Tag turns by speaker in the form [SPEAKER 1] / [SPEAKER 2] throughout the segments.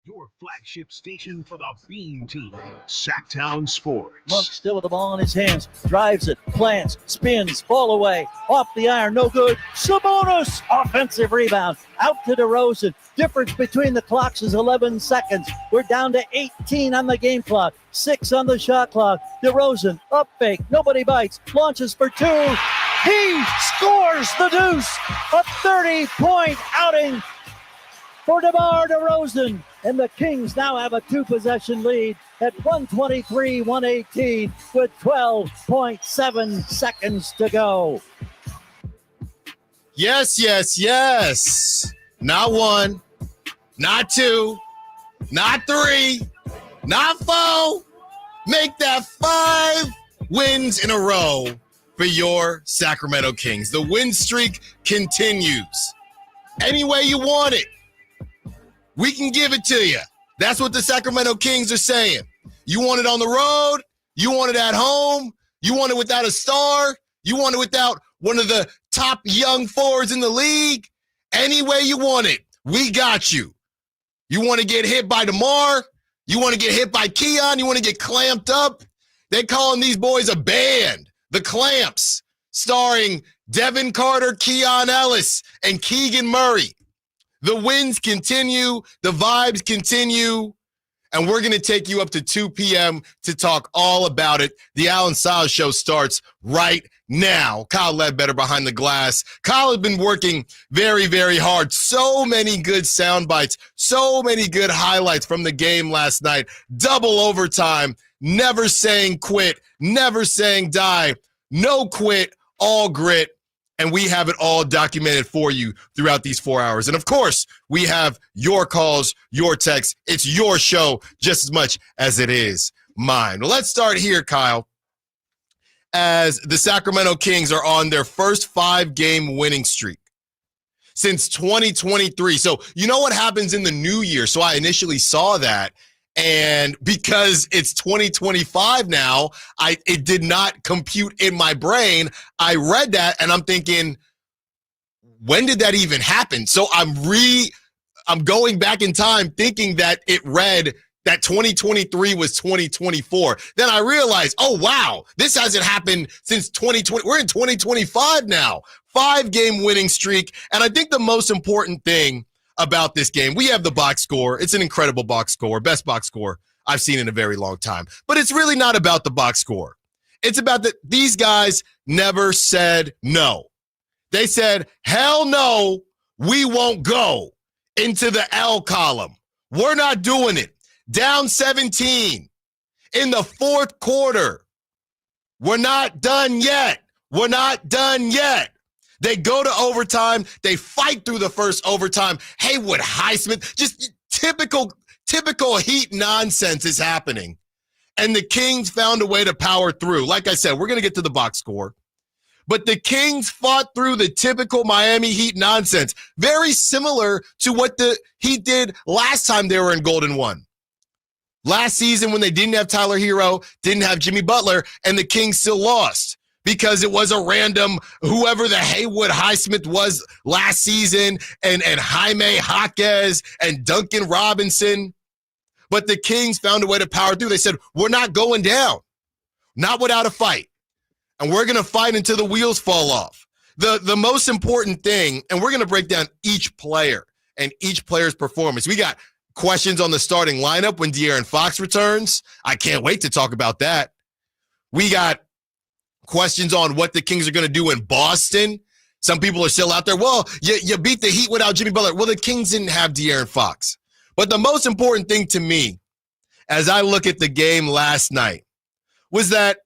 [SPEAKER 1] Your flagship station for the Bean Team, Sacktown Sports.
[SPEAKER 2] Monk still with the ball in his hands, drives it, plants, spins, fall away, off the iron, no good. Sabonis, offensive rebound, out to DeRozan. Difference between the clocks is 11 seconds. We're down to 18 on the game clock, 6 on the shot clock. DeRozan, up fake, nobody bites, launches for 2. He scores the deuce, a 30-point outing for DeMar DeRozan. And the Kings now have a 2-possession lead at 123-118 with 12.7 seconds to go.
[SPEAKER 3] Yes, yes, yes. Not 1, not 2, not 3, not 4. Make that 5 wins in a row for your Sacramento Kings. The win streak continues. Any way you want it, we can give it to you. That's what the Sacramento Kings are saying. You want it on the road. You want it at home. You want it without a star. You want it without one of the top young forwards in the league. Any way you want it, we got you. You want to get hit by DeMar. You want to get hit by Keon. You want to get clamped up. They're calling these boys a band, the Clamps, starring Devin Carter, Keon Ellis, and Keegan Murray. The wins continue, the vibes continue, and we're going to take you up to 2 p.m. to talk all about it. The Allen Stiles Show starts right now. Kyle Ledbetter behind the glass. Kyle has been working very, very hard. So many good sound bites, so many good highlights from the game last night. Double overtime, never saying quit, never saying die, no quit, all grit. And we have it all documented for you throughout these 4 hours. And, of course, we have your calls, your texts. It's your show just as much as it is mine. Well, let's start here, Kyle, as the Sacramento Kings are on their first 5-game winning streak since 2023. So you know what happens in the new year. So I initially saw that. And because it's 2025 now, it did not compute in my brain. I read that and I'm thinking, when did that even happen? So I'm going back in time thinking that it read that 2023 was 2024. Then I realized, oh, wow, this hasn't happened since 2020. We're in 2025 now. 5-game winning streak. And I think the most important thing about this game, we have the box score. It's an incredible box score, best box score I've seen in a very long time. But it's really not about the box score. It's about that these guys never said no. They said, hell no, we won't go into the L column. We're not doing it. Down 17 in the fourth quarter. We're not done yet. We're not done yet. They go to overtime. They fight through the first overtime. Haywood Highsmith, just typical Heat nonsense is happening. And the Kings found a way to power through. Like I said, we're going to get to the box score. But the Kings fought through the typical Miami Heat nonsense. Very similar to what the Heat did last time they were in Golden 1. Last season when they didn't have Tyler Hero, didn't have Jimmy Butler, and the Kings still lost. Because it was a random, whoever the Haywood Highsmith was last season, and Jaime Jaquez and Duncan Robinson. But the Kings found a way to power through. They said, we're not going down. Not without a fight. And we're going to fight until the wheels fall off. The most important thing, and we're going to break down each player and each player's performance. We got questions on the starting lineup when De'Aaron Fox returns. I can't wait to talk about that. We got questions on what the Kings are going to do in Boston. Some people are still out there. Well, you beat the Heat without Jimmy Butler. Well, the Kings didn't have De'Aaron Fox. But the most important thing to me, as I look at the game last night, was that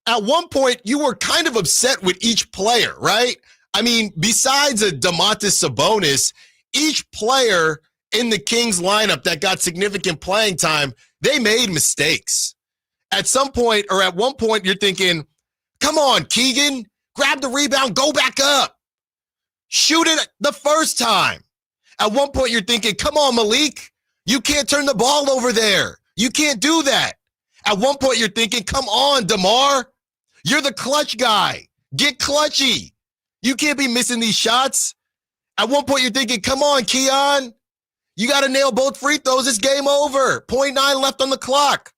[SPEAKER 3] at one point you were kind of upset with each player, right? I mean, besides a Domantas Sabonis, each player in the Kings lineup that got significant playing time, they made mistakes. At some point, or at one point, you're thinking, come on, Keegan, grab the rebound, go back up. Shoot it the first time. At one point, you're thinking, come on, Malik, you can't turn the ball over there. You can't do that. At one point, you're thinking, come on, DeMar, you're the clutch guy. Get clutchy. You can't be missing these shots. At one point, you're thinking, come on, Keon, You got to nail both free throws. It's game over. 0.9 left on the clock.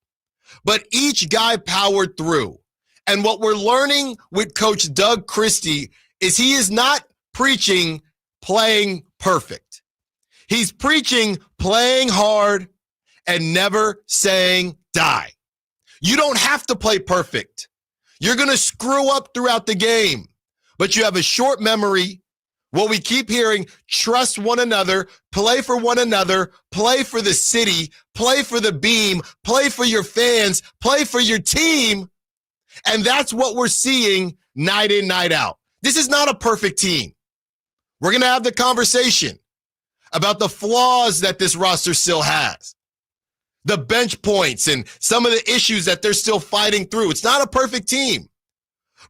[SPEAKER 3] But each guy powered through. And what we're learning with Coach Doug Christie is he is not preaching playing perfect. He's preaching playing hard and never saying die. You don't have to play perfect. You're going to screw up throughout the game, but you have a short memory. What we keep hearing, trust one another, play for one another, play for the city, play for the beam, play for your fans, play for your team. And that's what we're seeing night in, night out. This is not a perfect team. We're going to have the conversation about the flaws that this roster still has, the bench points and some of the issues that they're still fighting through. It's not a perfect team.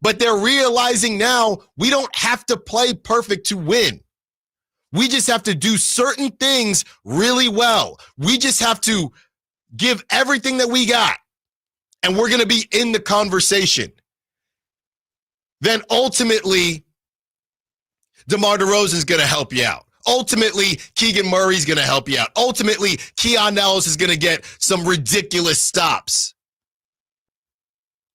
[SPEAKER 3] But they're realizing now we don't have to play perfect to win. We just have to do certain things really well. We just have to give everything that we got, and we're going to be in the conversation. Then ultimately, DeMar DeRozan is going to help you out. Ultimately, Keegan Murray is going to help you out. Ultimately, Keon Ellis is going to get some ridiculous stops.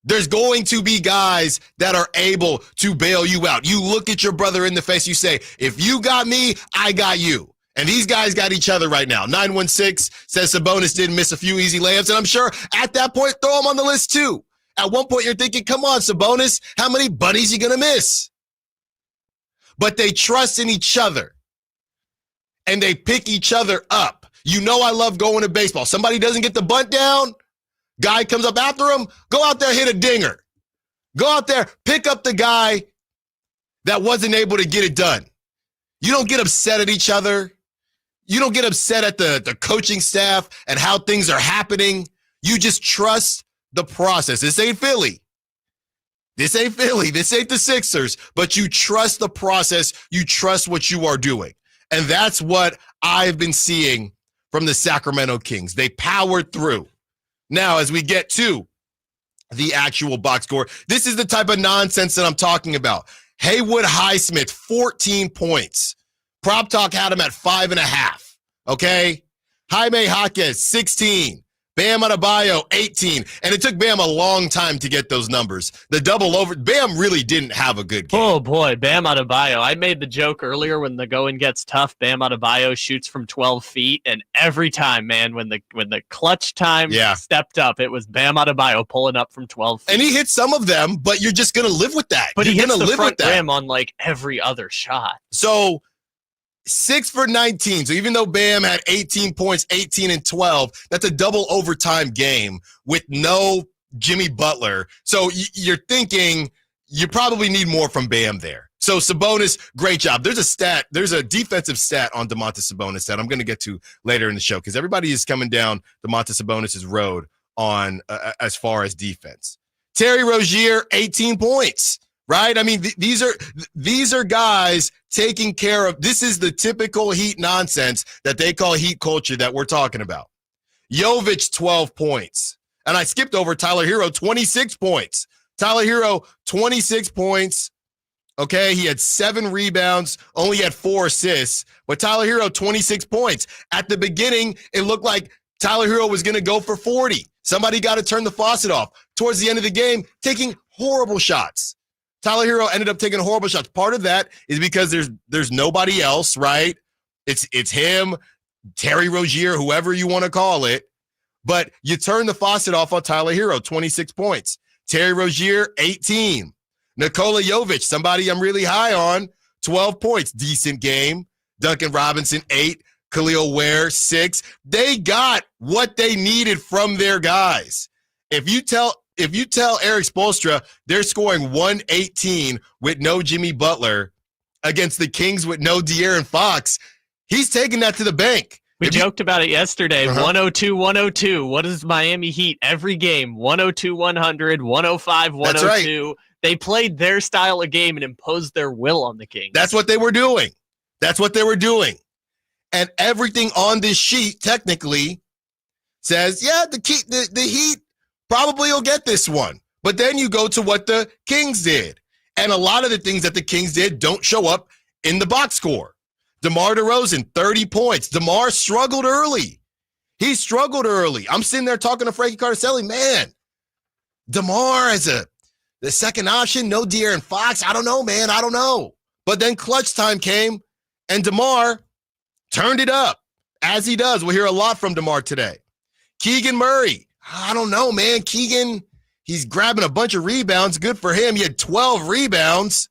[SPEAKER 3] There's going to be guys that are able to bail you out. You look at your brother in the face, you say, if you got me, I got you. And these guys got each other right now. 916 says Sabonis didn't miss a few easy layups, and I'm sure at that point, throw him on the list too. At one point, you're thinking, come on, Sabonis, how many buddies you going to miss? But they trust in each other, and they pick each other up. You know I love going to baseball. Somebody doesn't get the bunt down, guy comes up after him, go out there, hit a dinger. Go out there, pick up the guy that wasn't able to get it done. You don't get upset at each other. You don't get upset at the coaching staff and how things are happening. You just trust the process. This ain't Philly. This ain't Philly. This ain't the Sixers. But you trust the process. You trust what you are doing. And that's what I've been seeing from the Sacramento Kings. They powered through. Now, as we get to the actual box score, this is the type of nonsense that I'm talking about. Haywood Highsmith, 14 points. Prop Talk had him at 5.5. Okay? Jaime Jaquez, 16. Bam Adebayo, 18. And it took Bam a long time to get those numbers. The double over. Bam really didn't have a good game.
[SPEAKER 4] Oh, boy. Bam Adebayo. I made the joke earlier when the going gets tough, Bam Adebayo shoots from 12 feet. And every time, man, when the clutch time stepped up, it was Bam Adebayo pulling up from 12 feet.
[SPEAKER 3] And he hit some of them, but you're just going to live with that.
[SPEAKER 4] But
[SPEAKER 3] you're
[SPEAKER 4] he hits
[SPEAKER 3] gonna
[SPEAKER 4] the
[SPEAKER 3] live
[SPEAKER 4] front
[SPEAKER 3] with that.
[SPEAKER 4] rim on, like, every other shot.
[SPEAKER 3] So 6 for 19. So even though Bam had 18 points, 18 and 12, that's a double overtime game with no Jimmy Butler. So you're thinking you probably need more from Bam there. So Sabonis, great job. There's a defensive stat on Domantas Sabonis that I'm going to get to later in the show because everybody is coming down Domantas Sabonis' road on as far as defense. Terry Rozier, 18 points. Right? I mean, these are guys taking care of. This is the typical Heat nonsense that they call Heat culture that we're talking about. Jovic, 12 points. And I skipped over Tyler Hero, 26 points. Tyler Hero, 26 points. Okay, he had 7 rebounds, only had 4 assists. But Tyler Hero, 26 points. At the beginning, it looked like Tyler Hero was going to go for 40. Somebody got to turn the faucet off. Towards the end of the game, taking horrible shots. Tyler Hero ended up taking horrible shots. Part of that is because there's nobody else, right? It's him, Terry Rozier, whoever you want to call it. But you turn the faucet off on Tyler Hero, 26 points. Terry Rozier, 18. Nikola Jovic, somebody I'm really high on, 12 points. Decent game. Duncan Robinson, 8. Khalil Ware, 6. They got what they needed from their guys. If you tell Eric Spoelstra they're scoring 118 with no Jimmy Butler against the Kings with no De'Aaron Fox, he's taking that to the bank.
[SPEAKER 4] We joked about it yesterday. 102-102. What is Miami Heat? Every game, 102-100, 105-102.
[SPEAKER 3] That's right.
[SPEAKER 4] They played their style of game and imposed their will on the Kings.
[SPEAKER 3] That's what they were doing. And everything on this sheet technically says, the Heat probably will get this one. But then you go to what the Kings did. And a lot of the things that the Kings did don't show up in the box score. DeMar DeRozan, 30 points. DeMar struggled early. He struggled early. I'm sitting there talking to Frankie Carcelli. Man, DeMar as the second option, no De'Aaron Fox. I don't know, man. I don't know. But then clutch time came, and DeMar turned it up, as he does. We'll hear a lot from DeMar today. Keegan Murray. I don't know, man. Keegan, he's grabbing a bunch of rebounds. Good for him. He had 12 rebounds.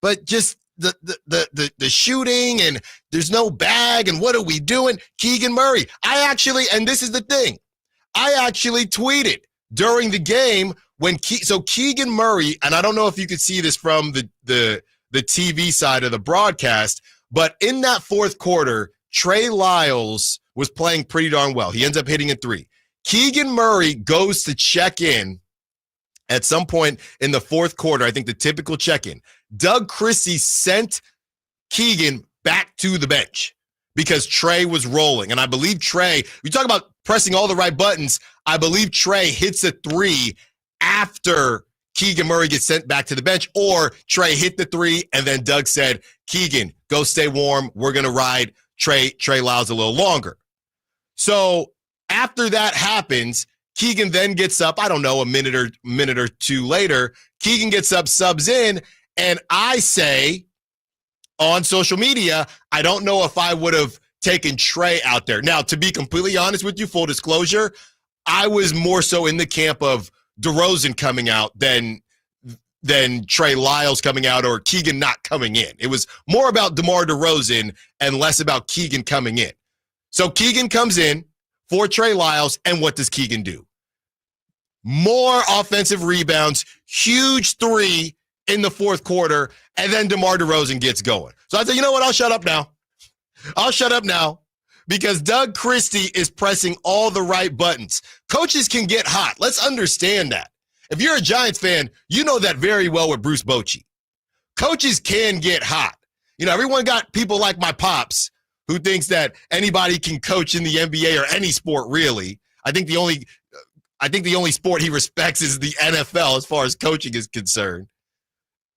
[SPEAKER 3] But just the shooting, and there's no bag, and what are we doing? Keegan Murray. And this is the thing, I actually tweeted during the game when Keegan Murray, and I don't know if you could see this from the TV side of the broadcast, but in that fourth quarter, Trey Lyles was playing pretty darn well. He ends up hitting a three. Keegan Murray goes to check in at some point in the fourth quarter, I think the typical check-in. Doug Christie sent Keegan back to the bench because Trey was rolling. And I believe Trey, we talk about pressing all the right buttons, I believe Trey hits a three after Keegan Murray gets sent back to the bench, or Trey hit the three, and then Doug said, Keegan, go stay warm. We're going to ride Trey Lyles a little longer. So after that happens, Keegan then gets up, I don't know, a minute or two later, Keegan gets up, subs in, and I say on social media, I don't know if I would have taken Trey out there. Now, to be completely honest with you, full disclosure, I was more so in the camp of DeRozan coming out than Trey Lyles coming out or Keegan not coming in. It was more about DeMar DeRozan and less about Keegan coming in. So Keegan comes in for Trey Lyles, and what does Keegan do? More offensive rebounds, huge three in the fourth quarter, and then DeMar DeRozan gets going. So I said, you know what? I'll shut up now because Doug Christie is pressing all the right buttons. Coaches can get hot. Let's understand that. If you're a Giants fan, you know that very well with Bruce Bochy. Coaches can get hot. You know, everyone got people like my pops who thinks that anybody can coach in the NBA or any sport, really. I think the only sport he respects is the NFL as far as coaching is concerned.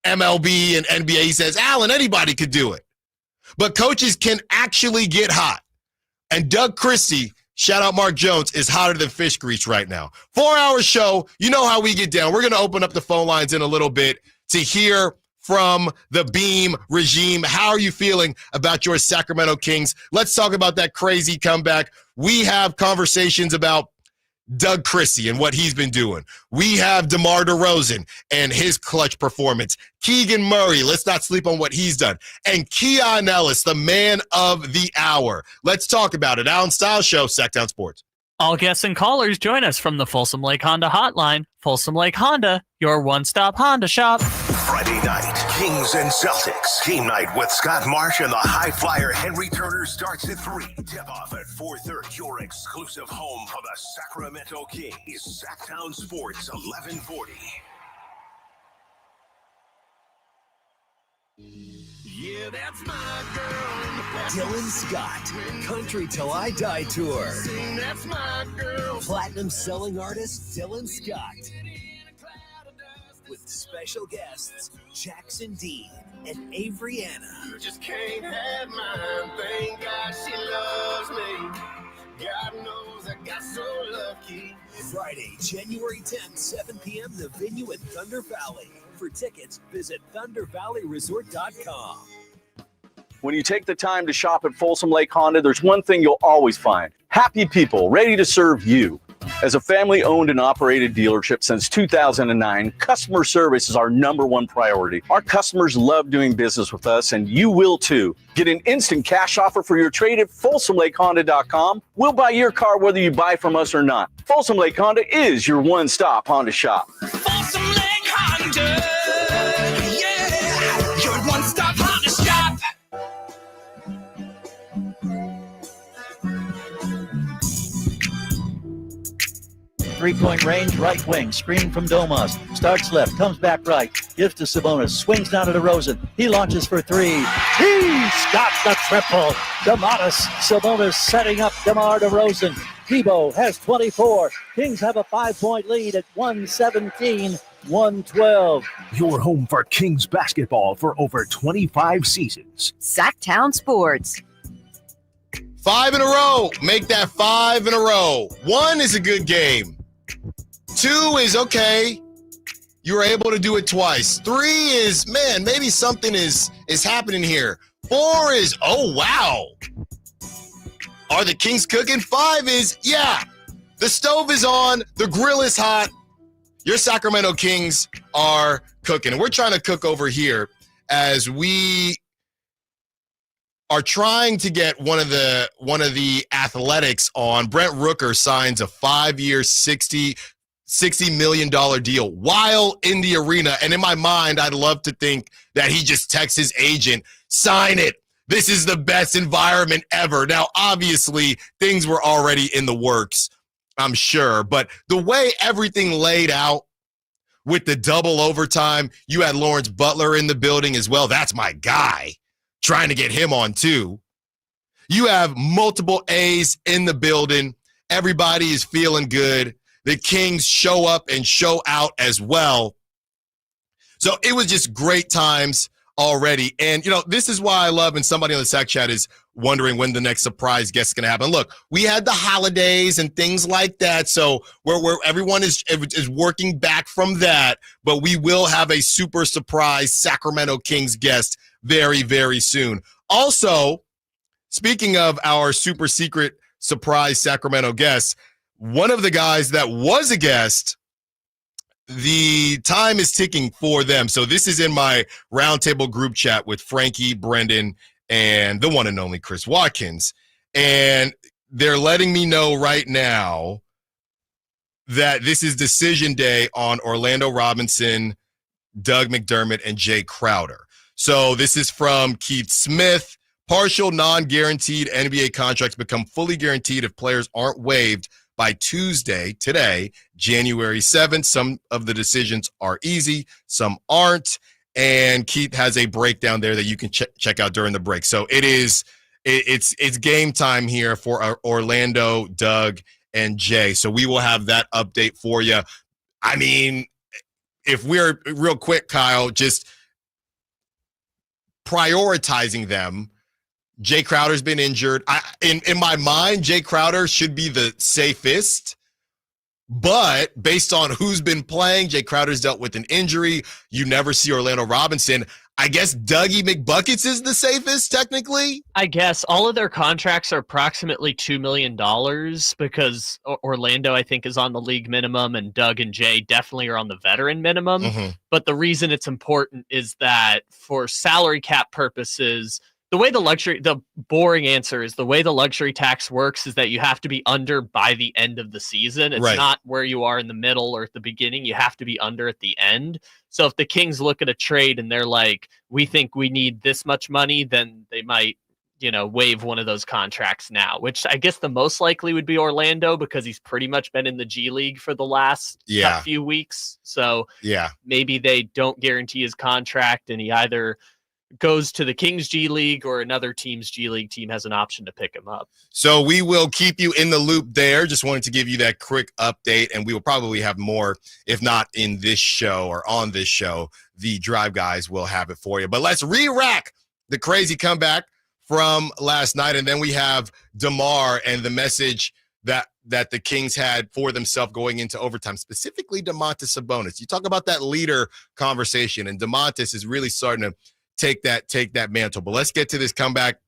[SPEAKER 3] MLB and NBA, he says, Allen, anybody could do it. But coaches can actually get hot. And Doug Christie, shout out Mark Jones, is hotter than fish grease right now. 4-hour show. You know how we get down. We're going to open up the phone lines in a little bit to hear from the Beam regime. How are you feeling about your Sacramento Kings? Let's talk about that crazy comeback. We have conversations about Doug Christie and what he's been doing. We have DeMar DeRozan and his clutch performance. Keegan Murray, let's not sleep on what he's done. And Keon Ellis, the man of the hour. Let's talk about it. Allen Stiles Show, Sacktown Sports.
[SPEAKER 4] All guests and callers join us from the Folsom Lake Honda hotline. Folsom Lake Honda, your one-stop Honda shop.
[SPEAKER 1] Friday night, Kings and Celtics. Game night with Scott Marsh and the high flyer Henry Turner starts at 3. Tip off at 4:30. Your exclusive home for the Sacramento Kings. Sacktown Sports 1140.
[SPEAKER 5] Yeah, that's my girl in the Dylan Scott, Country Till I Die Tour. That's my girl. Platinum selling artist Dylan Scott. With special guests Jackson Dean and Avery Anna. You just can't have mine. Thank God she loves me. God knows I got so lucky. Friday, January 10th, 7 p.m. The venue at Thunder Valley. For tickets, visit ThunderValleyResort.com.
[SPEAKER 6] When you take the time to shop at Folsom Lake Honda, there's one thing you'll always find. Happy people ready to serve you. As a family-owned and operated dealership since 2009, customer service is our #1 priority. Our customers love doing business with us, and you will too. Get an instant cash offer for your trade at FolsomLakeHonda.com. We'll buy your car whether you buy from us or not. Folsom Lake Honda is your one-stop Honda shop.
[SPEAKER 5] Folsom Lake Honda, yeah, your one-stop Honda shop.
[SPEAKER 2] Three-point range, right wing, screen from Domas. Starts left, comes back right, gives to Sabonis, swings down to DeRozan. He launches for three. He's got the triple. Sabonis setting up DeMar DeRozan. Debo has 24. Kings have a 5-point lead at 117 112.
[SPEAKER 1] Your home for Kings basketball for over 25 seasons.
[SPEAKER 7] Sacktown Sports.
[SPEAKER 3] 5 in a row. Make that 5 in a row. 1 is a good game. 2 is okay. You were able to do it twice. 3 is, man, maybe something is happening here. 4 is, oh, wow. Are the Kings cooking? 5 is, yeah. The stove is on. The grill is hot. Your Sacramento Kings are cooking. And we're trying to cook over here as we are trying to get one of the athletics on. Brent Rooker signs a 5-year, $60 million deal while in the arena. And in my mind, I'd love to think that he just texts his agent, sign it. This is the best environment ever. Now, obviously, things were already in the works, I'm sure. But the way everything laid out with the double overtime, you had Lawrence Butler in the building as well. That's my guy. Trying to get him on too. You have multiple A's in the building. Everybody is feeling good. The Kings show up and show out as well. So it was just great times already. And, this is why I love, and somebody on the Sac Chat is wondering when the next surprise guest is going to happen. Look, we had the holidays and things like that. So where everyone is working back from that. But we will have a super surprise Sacramento Kings guest very, very soon. Also, speaking of our super secret surprise Sacramento guests, one of the guys that was a guest, the time is ticking for them. So this is in my roundtable group chat with Frankie, Brendan, and the one and only Chris Watkins. And they're letting me know right now that this is decision day on Orlando Robinson, Doug McDermott, and Jay Crowder. So this is from Keith Smith. Partial non-guaranteed NBA contracts become fully guaranteed if players aren't waived by Tuesday, today, January 7th. Some of the decisions are easy, some aren't. And Keith has a breakdown there that you can check out during the break. So it's game time here for Orlando, Doug, and Jay. So we will have that update for you. I mean, if we're real quick, Kyle, just prioritizing them. Jay Crowder's been injured. In my mind, Jay Crowder should be the safest. But based on who's been playing, Jay Crowder's dealt with an injury. You never see Orlando Robinson. I guess Dougie McBuckets is the safest, technically.
[SPEAKER 4] I guess all of their contracts are approximately $2 million because Orlando, I think, is on the league minimum, and Doug and Jay definitely are on the veteran minimum. Mm-hmm. But the reason it's important is that for salary cap purposes, the boring answer is the way the luxury tax works is that you have to be under by the end of the season. It's not where you are in the middle or at the beginning. You have to be under at the end. So if the Kings look at a trade and they're like, we think we need this much money, then they might, waive one of those contracts now, which I guess the most likely would be Orlando because he's pretty much been in the G League for the last few weeks. So maybe they don't guarantee his contract and he either goes to the Kings G League or another team's G League team has an option to pick him up.
[SPEAKER 3] So we will keep you in the loop there. Just wanted to give you that quick update, and we will probably have more, if not in this show or on this show. The Drive guys will have it for you. But let's re-rack the crazy comeback from last night, and then we have DeMar and the message that the Kings had for themselves going into overtime, specifically Domantas Sabonis. You talk about that leader conversation, and Domantas is really starting to take that mantle. But let's get to this comeback.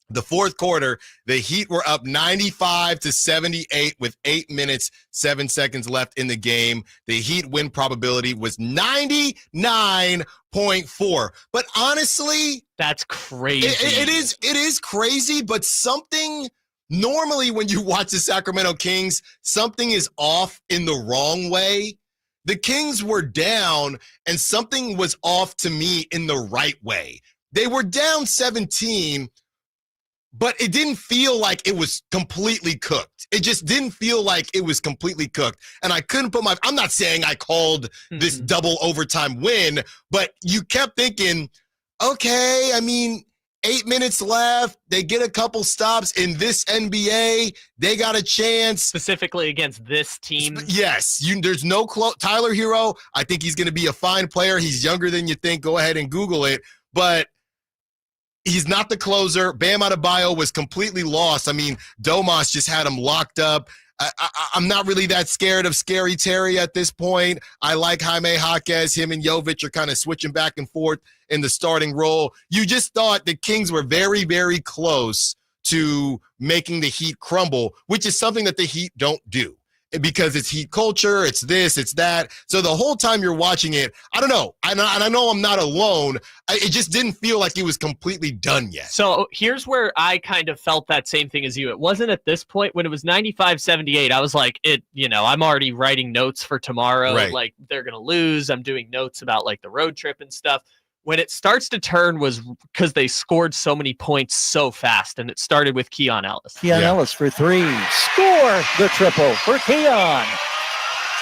[SPEAKER 3] The fourth quarter, the Heat were up 95-78 with 8 minutes, 7 seconds left in the game. The Heat win probability was 99.4. But honestly,
[SPEAKER 4] that's crazy.
[SPEAKER 3] It is crazy, but something normally when you watch the Sacramento Kings, something is off in the wrong way. The Kings were down, and something was off to me in the right way. They were down 17, but it didn't feel like it was completely cooked. It just didn't feel like it was completely cooked. And I couldn't I'm not saying I called this double overtime win, but you kept thinking, okay, I mean, 8 minutes left. They get a couple stops in this NBA. They got a chance.
[SPEAKER 4] Specifically against this team.
[SPEAKER 3] Yes. There's no Tyler Hero. I think he's going to be a fine player. He's younger than you think. Go ahead and Google it. But he's not the closer. Bam Adebayo was completely lost. I mean, Domas just had him locked up. I'm not really that scared of Scary Terry at this point. I like Jaime Jaquez. Him and Jovic are kind of switching back and forth in the starting role. You just thought the Kings were very, very close to making the Heat crumble, which is something that the Heat don't do because it's Heat culture. It's this, it's that. So the whole time you're watching it, I don't know. And I know I'm not alone. It just didn't feel like it was completely done yet.
[SPEAKER 4] So here's where I kind of felt that same thing as you. It wasn't at this point when it was 95-78. I was like, I'm already writing notes for tomorrow.
[SPEAKER 3] Right.
[SPEAKER 4] Like they're going to lose. I'm doing notes about like the road trip and stuff. When it starts to turn was because they scored so many points so fast, and it started with Keon Ellis.
[SPEAKER 2] Keon Ellis for three. Score the triple for Keon.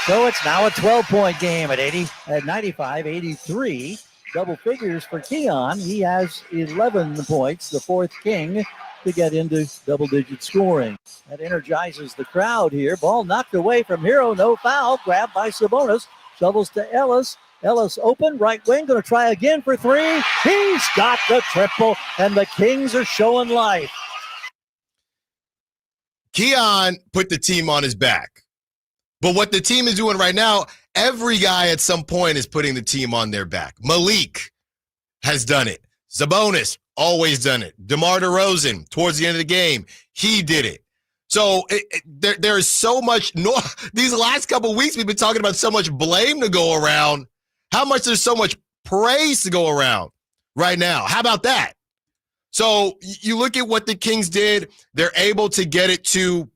[SPEAKER 2] So it's now a 12-point game at 95-83. Double figures for Keon. He has 11 points, the fourth King, to get into double-digit scoring. That energizes the crowd here. Ball knocked away from Hero. No foul. Grabbed by Sabonis. Shovels to Ellis. Ellis open, right wing, going to try again for three. He's got the triple, and the Kings are showing life.
[SPEAKER 3] Keon put the team on his back. But what the team is doing right now, every guy at some point is putting the team on their back. Malik has done it. Sabonis, always done it. DeMar DeRozan, towards the end of the game, he did it. So there is so much, these last couple of weeks we've been talking about so much blame to go around. How much there's so much praise to go around right now. How about that? So you look at what the Kings did. They're able to get it to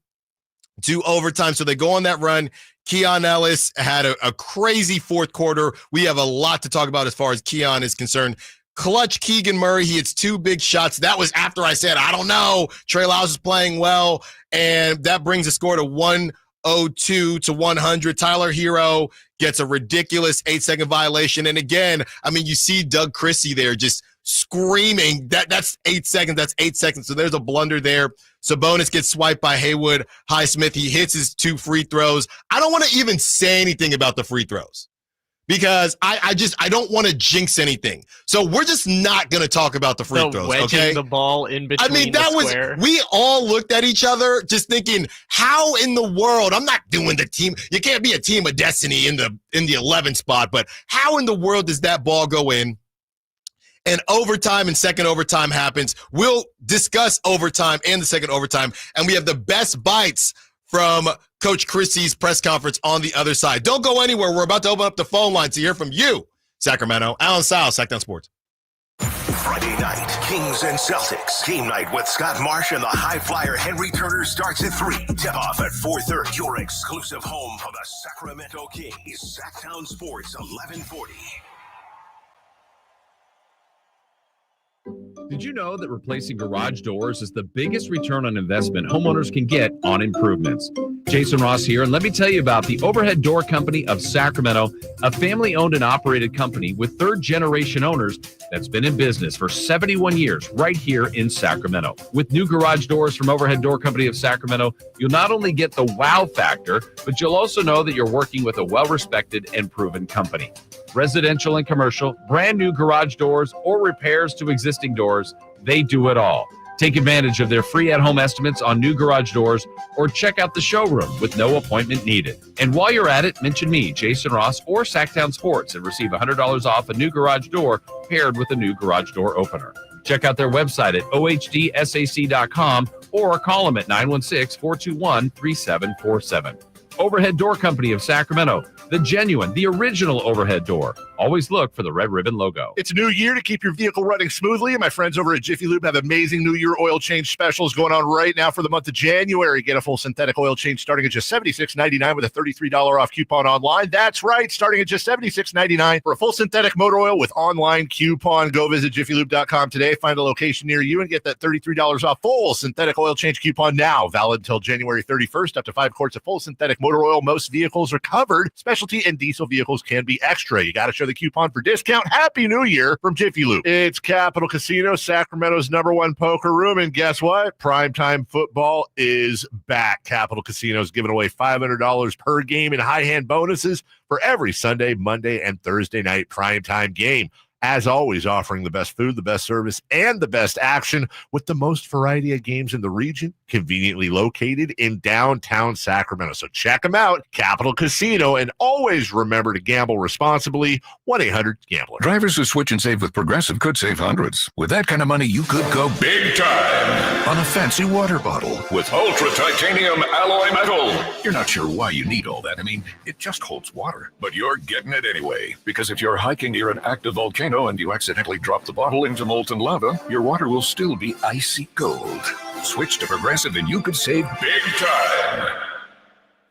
[SPEAKER 3] overtime. So they go on that run. Keon Ellis had a crazy fourth quarter. We have a lot to talk about as far as Keon is concerned. Clutch Keegan Murray. He hits two big shots. That was after I said, I don't know. Trey Lyles is playing well. And that brings the score to 102 to 100. Tyler Hero gets a ridiculous 8-second violation. And again, I mean, you see Doug Christie there just screaming. That's 8 seconds. That's 8 seconds. So there's a blunder there. Sabonis gets swiped by Haywood Highsmith. He hits his two free throws. I don't want to even say anything about the free throws because I don't want to jinx anything. So we're just not going to talk about the free throws, okay?
[SPEAKER 4] The ball in between.
[SPEAKER 3] I mean, we all looked at each other just thinking, how in the world, I'm not doing the team. You can't be a team of destiny in the 11th spot, but how in the world does that ball go in? And overtime and second overtime happens. We'll discuss overtime and the second overtime, and we have the best bites from Coach Christie's press conference on the other side. Don't go anywhere. We're about to open up the phone line to hear from you, Sacramento. Allen Stiles, Sackdown Sports.
[SPEAKER 1] Friday night, Kings and Celtics. Game night with Scott Marsh and the high flyer Henry Turner starts at 3. Tip off at 4:30. Your exclusive home for the Sacramento Kings. Sackdown Sports 1140.
[SPEAKER 7] Did you know that replacing garage doors is the biggest return on investment homeowners can get on improvements? Jason Ross here, and let me tell you about the Overhead Door Company of Sacramento, a family-owned and operated company with third-generation owners that's been in business for 71 years right here in Sacramento. With new garage doors from Overhead Door Company of Sacramento, you'll not only get the wow factor, but you'll also know that you're working with a well-respected and proven company. Residential and commercial, brand new garage doors, or repairs to existing doors, they do it all. Take advantage of their free at-home estimates on new garage doors or check out the showroom with no appointment needed. And while you're at it, mention me, Jason Ross, or Sacktown Sports and receive $100 off a new garage door paired with a new garage door opener. Check out their website at ohdsac.com or call them at 916-421-3747. Overhead Door Company of Sacramento, the genuine, the original overhead door. Always look for the red ribbon logo.
[SPEAKER 8] It's a new year to keep your vehicle running smoothly, and my friends over at Jiffy Lube have amazing New Year oil change specials going on right now for the month of January. Get a full synthetic oil change starting at just $76.99 with a $33 off coupon online. That's right, starting at just $76.99 for a full synthetic motor oil with online coupon. Go visit jiffylube.com today, find a location near you, and get that $33 off full synthetic oil change coupon now. Valid until January 31st, up to 5 quarts of full synthetic motor motor oil, most vehicles are covered. Specialty and diesel vehicles can be extra. You got to show the coupon for discount. Happy New Year from Jiffy Lube. It's Capital Casino, Sacramento's #1 poker room. And guess what? Primetime football is back. Capital Casino is giving away $500 per game in high hand bonuses for every Sunday, Monday, and Thursday night primetime game. As always, offering the best food, the best service, and the best action with the most variety of games in the region, conveniently located in downtown Sacramento. So check them out, Capital Casino, and always remember to gamble responsibly. 1-800-GAMBLER.
[SPEAKER 9] Drivers who switch and save with Progressive could save hundreds. With that kind of money, you could go big time on a fancy water bottle with ultra titanium alloy metal. You're not sure why you need all that. I mean, it just holds water, but you're getting it anyway. Because if you're hiking near an active volcano and you accidentally drop the bottle into molten lava, your water will still be icy cold. Switch to Progressive and you could save big time.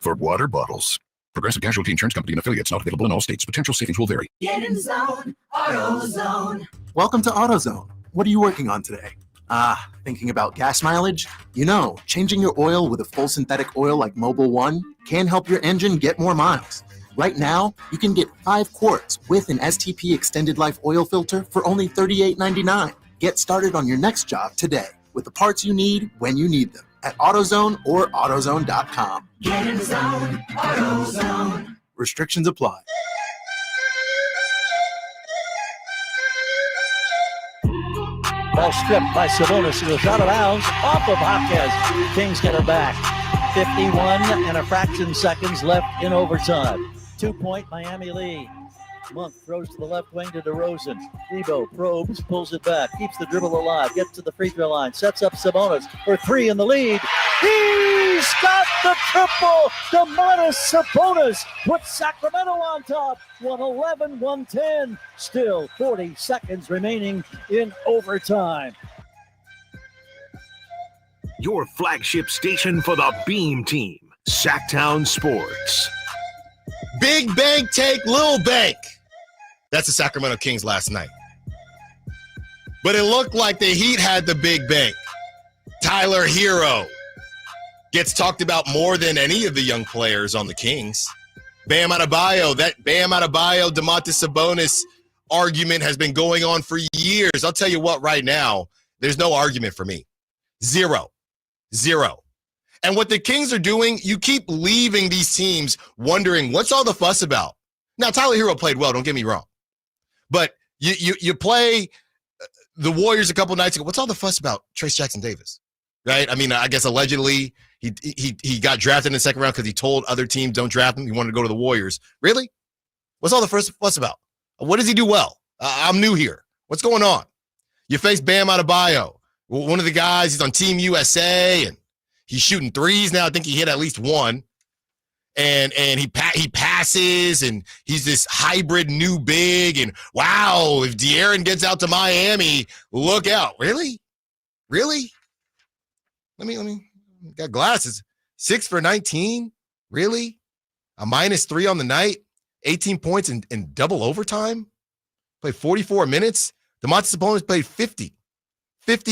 [SPEAKER 9] For water bottles. Progressive Casualty Insurance Company and affiliates, not available in all states. Potential savings will vary.
[SPEAKER 10] Get in zone, AutoZone. Welcome to AutoZone. What are you working on today? Thinking about gas mileage? You know, changing your oil with a full synthetic oil like Mobil 1 can help your engine get more miles. Right now, you can get 5 quarts with an STP extended life oil filter for only $38.99. Get started on your next job today with the parts you need when you need them at AutoZone or AutoZone.com. Get in the zone, AutoZone. Restrictions apply.
[SPEAKER 2] Ball stripped by Sabonis. It was out of bounds off of Hopkins. Kings get her back. 51 and a fraction seconds left in overtime. 2-point Miami lead. Monk throws to the left wing to DeRozan. Debo probes, pulls it back, keeps the dribble alive, gets to the free throw line, sets up Sabonis for 3 in the lead. He's got the triple. DeMar Sabonis puts Sacramento on top. 111-110. Still 40 seconds remaining in overtime.
[SPEAKER 1] Your flagship station for the Beam Team, Sacktown Sports.
[SPEAKER 3] Big bank take little bank. That's the Sacramento Kings last night. But it looked like the Heat had the big bank. Tyler Hero gets talked about more than any of the young players on the Kings. Bam Adebayo, that Bam Adebayo, Domantas Sabonis argument has been going on for years. I'll tell you what, right now, there's no argument for me. Zero. And what the Kings are doing, you keep leaving these teams wondering, what's all the fuss about? Now, Tyler Hero played well, don't get me wrong. But you play the Warriors a couple nights ago. What's all the fuss about Trayce Jackson-Davis? Right? I mean, I guess allegedly he got drafted in the second round because he told other teams don't draft him. He wanted to go to the Warriors. Really? What's all the fuss about? What does he do well? I'm new here. What's going on? You face Bam Adebayo, one of the guys. He's on Team USA, and he's shooting threes now. I think he hit at least one. And he passes, and he's this hybrid new big. And wow, if De'Aaron gets out to Miami, look out. Really? Let me got glasses. 6 for 19? Really? A -3 on the night? 18 points in double overtime? Played 44 minutes? Domantas Sabonis played 50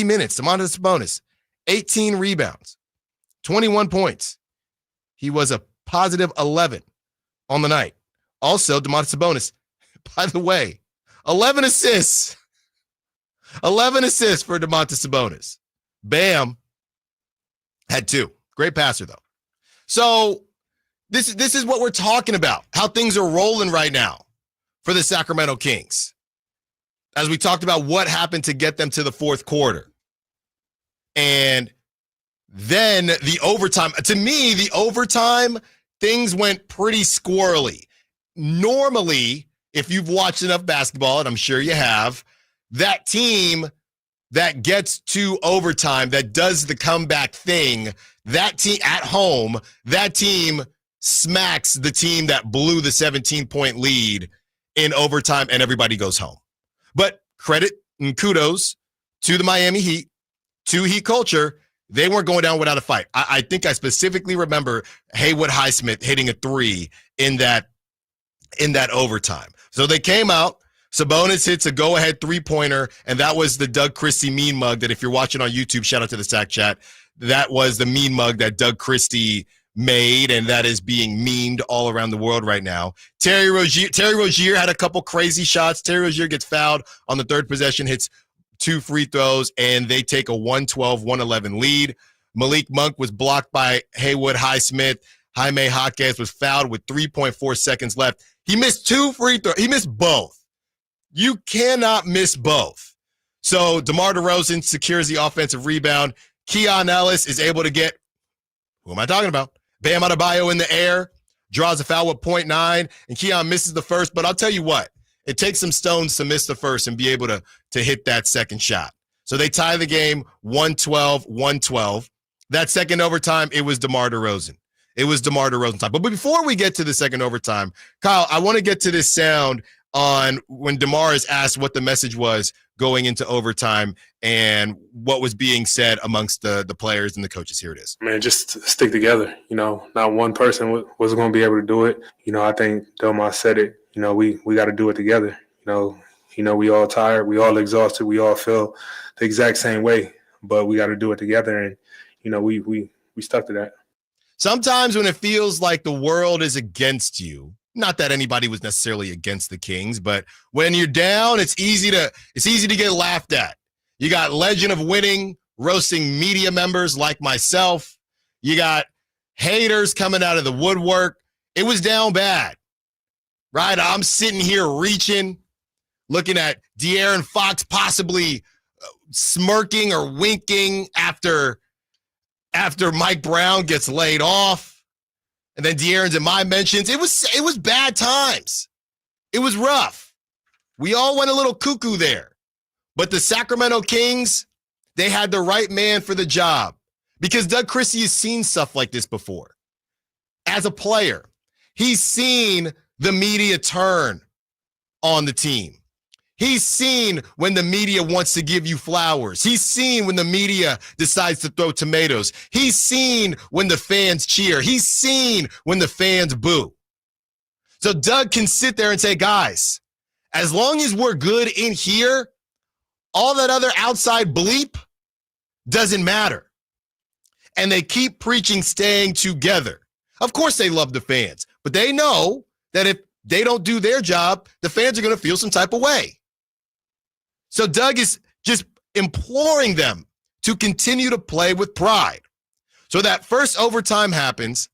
[SPEAKER 3] minutes. Domantas Sabonis, 18 rebounds, 21 points. He was a positive 11 on the night. Also, Domantas Sabonis, by the way, 11 assists. 11 assists for Domantas Sabonis. Bam had 2. Great passer, though. So this is what we're talking about, how things are rolling right now for the Sacramento Kings. As we talked about what happened to get them to the fourth quarter. And then the overtime. To me, the overtime, things went pretty squirrely. Normally, if you've watched enough basketball, and I'm sure you have, that team that gets to overtime, that does the comeback thing, that team at home, that team smacks the team that blew the 17-point lead in overtime, and everybody goes home. But credit and kudos to the Miami Heat, to Heat culture. They weren't going down without a fight. I think I specifically remember Haywood Highsmith hitting a 3 in that overtime. So they came out. Sabonis hits a go-ahead 3-pointer, and that was the Doug Christie mean mug that if you're watching on YouTube, shout out to the Sack Chat, that was the mean mug that Doug Christie made and that is being memed all around the world right now. Terry Rozier had a couple crazy shots. Terry Rozier gets fouled on the third possession, hits 2 free throws, and they take a 112-111 lead. Malik Monk was blocked by Haywood Highsmith. Jaime Jaquez was fouled with 3.4 seconds left. He missed 2 free throws. He missed both. You cannot miss both. So DeMar DeRozan secures the offensive rebound. Keon Ellis is able to get, who am I talking about? Bam Adebayo in the air, draws a foul with 0.9, and Keon misses the first. But I'll tell you what, it takes some stones to miss the first and be able to hit that second shot. So they tie the game 112-112. That second overtime, it was DeMar DeRozan. It was DeMar DeRozan time. But before we get to the second overtime, Kyle, I want to get to this sound on when DeMar is asked what the message was going into overtime and what was being said amongst the players and the coaches. Here it is.
[SPEAKER 11] Man, just stick together. Not one person was going to be able to do it. I think DeMar said it. We got to do it together. We all tired. We all exhausted. We all feel the exact same way, but we got to do it together. And, we stuck to that.
[SPEAKER 3] Sometimes when it feels like the world is against you, not that anybody was necessarily against the Kings, but when you're down, it's easy to get laughed at. You got legend of winning, roasting media members like myself. You got haters coming out of the woodwork. It was down bad, right? I'm sitting here reaching, looking at De'Aaron Fox possibly smirking or winking after Mike Brown gets laid off. And then De'Aaron's in my mentions. It was bad times. It was rough. We all went a little cuckoo there. But the Sacramento Kings, they had the right man for the job because Doug Christie has seen stuff like this before. As a player, he's seen the media turn on the team. He's seen when the media wants to give you flowers. He's seen when the media decides to throw tomatoes. He's seen when the fans cheer. He's seen when the fans boo. So Doug can sit there and say, guys, as long as we're good in here, all that other outside bleep doesn't matter. And they keep preaching staying together. Of course they love the fans, but they know that if they don't do their job, the fans are going to feel some type of way. So Doug is just imploring them to continue to play with pride. So that first overtime happens.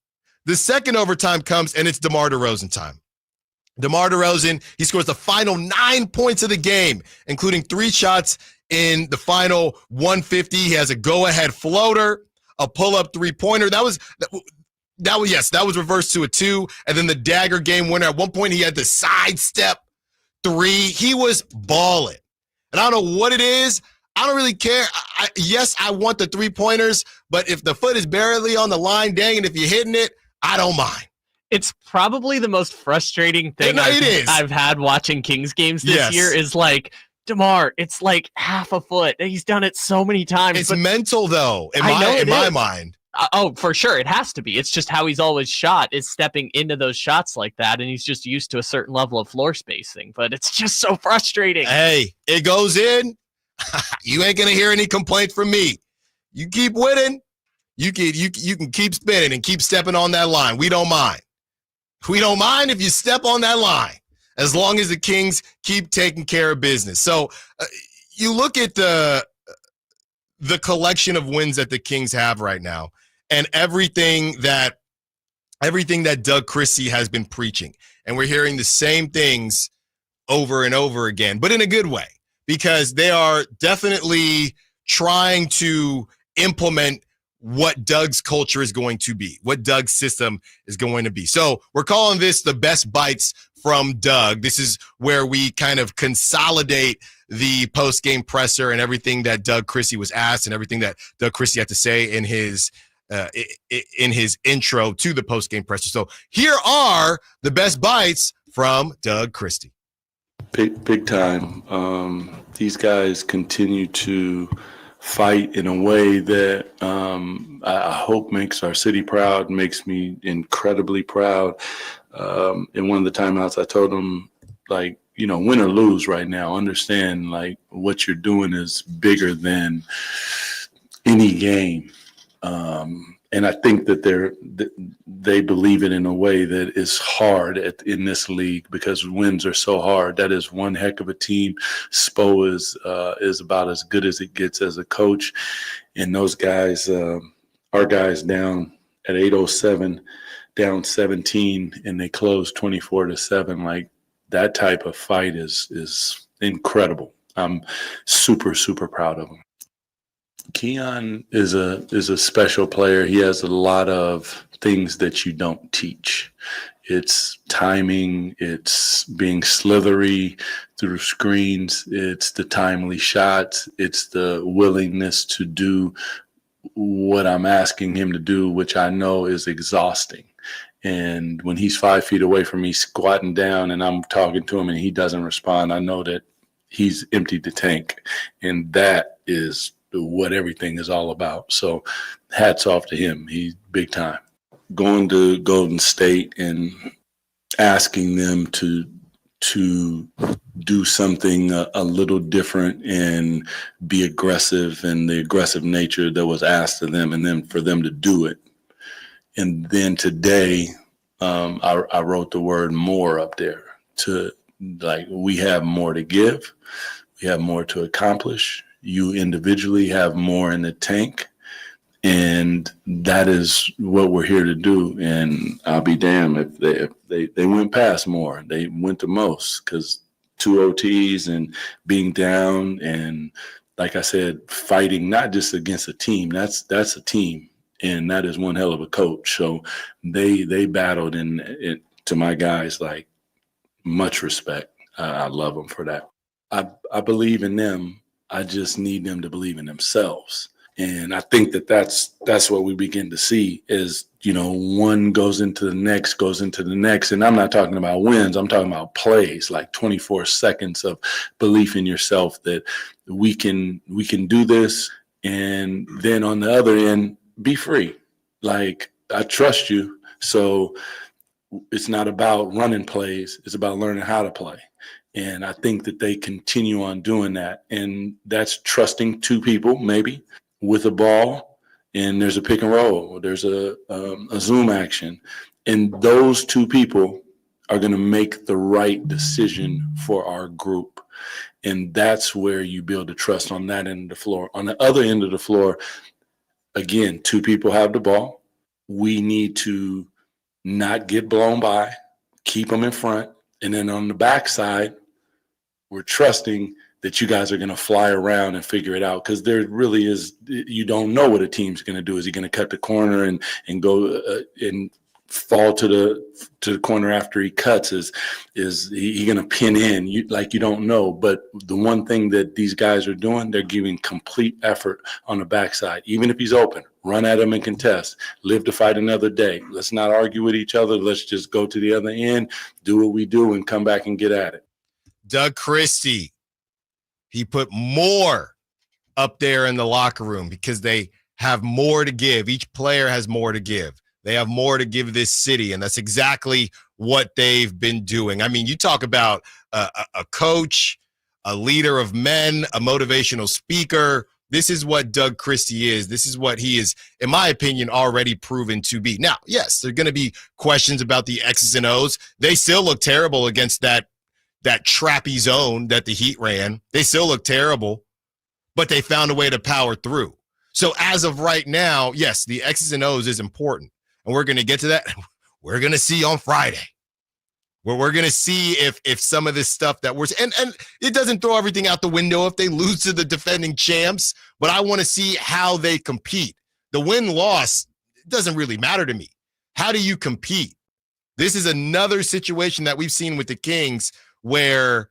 [SPEAKER 3] The second overtime comes, and it's DeMar DeRozan time. DeMar DeRozan, he scores the final 9 points of the game, including 3 shots in the final 150. He has a go-ahead floater, a pull-up three-pointer. That was reversed to a 2, and then the dagger game winner. At one point, he had the sidestep 3. He was balling. And I don't know what it is. I don't really care. Yes, I want the 3-pointers, but if the foot is barely on the line, dang it, if you're hitting it, I don't mind.
[SPEAKER 4] It's probably the most frustrating thing I've had watching Kings games this year is like, DeMar, it's like half a foot. He's done it so many times.
[SPEAKER 3] It's mental, though, in my mind.
[SPEAKER 4] Oh, for sure. It has to be. It's just how he's always shot is stepping into those shots like that, and he's just used to a certain level of floor spacing. But it's just so frustrating.
[SPEAKER 3] Hey, it goes in. You ain't going to hear any complaints from me. You keep winning. You can keep spinning and keep stepping on that line. We don't mind. We don't mind if you step on that line as long as the Kings keep taking care of business. So you look at the collection of wins that the Kings have right now, and everything that Doug Christie has been preaching. And we're hearing the same things over and over again, but in a good way, because they are definitely trying to implement what Doug's culture is going to be, what Doug's system is going to be. So we're calling this the best bites from Doug. This is where we kind of consolidate the post-game presser and everything that Doug Christie was asked and everything that Doug Christie had to say in his intro to the post-game presser. So here are the best bites from Doug Christie.
[SPEAKER 12] Big time. These guys continue to fight in a way that I hope makes our city proud, makes me incredibly proud. In one of the timeouts, I told them, like, win or lose right now, understand, like, what you're doing is bigger than any game. And I think that they believe it in a way that is hard in this league because wins are so hard. That is one heck of a team. Spo is about as good as it gets as a coach. And those guys, our guys down at 8:07, down 17, and they close 24-7. Like, that type of fight is incredible. I'm super, super proud of him. Keon is a special player. He has a lot of things that you don't teach. It's timing, it's being slithery through screens, it's the timely shots, it's the willingness to do what I'm asking him to do, which I know is exhausting. And when he's 5 feet away from me squatting down and I'm talking to him and he doesn't respond, I know that he's emptied the tank. And that is what everything is all about. So hats off to him. He's big time. Going to Golden State and asking them to do something a little different and be aggressive, and the aggressive nature that was asked of them, and then for them to do it. And then today, I wrote the word more up there to, like, we have more to give. We have more to accomplish. You individually have more in the tank, and that is what we're here to do. And I'll be damned if they went past more. They went to most, because 2 OTs and being down and, like I said, fighting not just against a team. That's a team, and that is one hell of a coach. So they battled, and to my guys, like, much respect. I love them for that. I believe in them. I just need them to believe in themselves. And I think that's what we begin to see is, one goes into the next. And I'm not talking about wins. I'm talking about plays, like 24 seconds of belief in yourself that we can do this. And then on the other end, be free. Like, I trust you. So it's not about running plays. It's about learning how to play. And I think that they continue on doing that. And that's trusting two people, maybe, with a ball. And there's a pick and roll. There's a zoom action. And those two people are going to make the right decision for our group. And that's where you build the trust on that end of the floor. On the other end of the floor, again, two people have the ball. We need to not get blown by, keep them in front. And then on the backside, we're trusting that you guys are going to fly around and figure it out, because there really is, you don't know what a team's going to do. Is he going to cut the corner and go and fall to the corner after he cuts? Is he going to pin in? You don't know. But the one thing that these guys are doing, they're giving complete effort on the backside. Even if he's open, run at him and contest. Live to fight another day. Let's not argue with each other. Let's just go to the other end, do what we do, and come back and get at it.
[SPEAKER 3] Doug Christie, he put more up there in the locker room because they have more to give. Each player has more to give. They have more to give this city, and that's exactly what they've been doing. I mean, you talk about a coach, a leader of men, a motivational speaker. This is what Doug Christie is. This is what he is, in my opinion, already proven to be. Now, yes, there are going to be questions about the X's and O's. They still look terrible against that trappy zone that the Heat ran. They still look terrible, but they found a way to power through. So as of right now, yes, the X's and O's is important. And we're going to get to that. We're going to see on Friday. Where we're going to see if some of this stuff that we're – and it doesn't throw everything out the window if they lose to the defending champs, but I want to see how they compete. The win-loss doesn't really matter to me. How do you compete? This is another situation that we've seen with the Kings where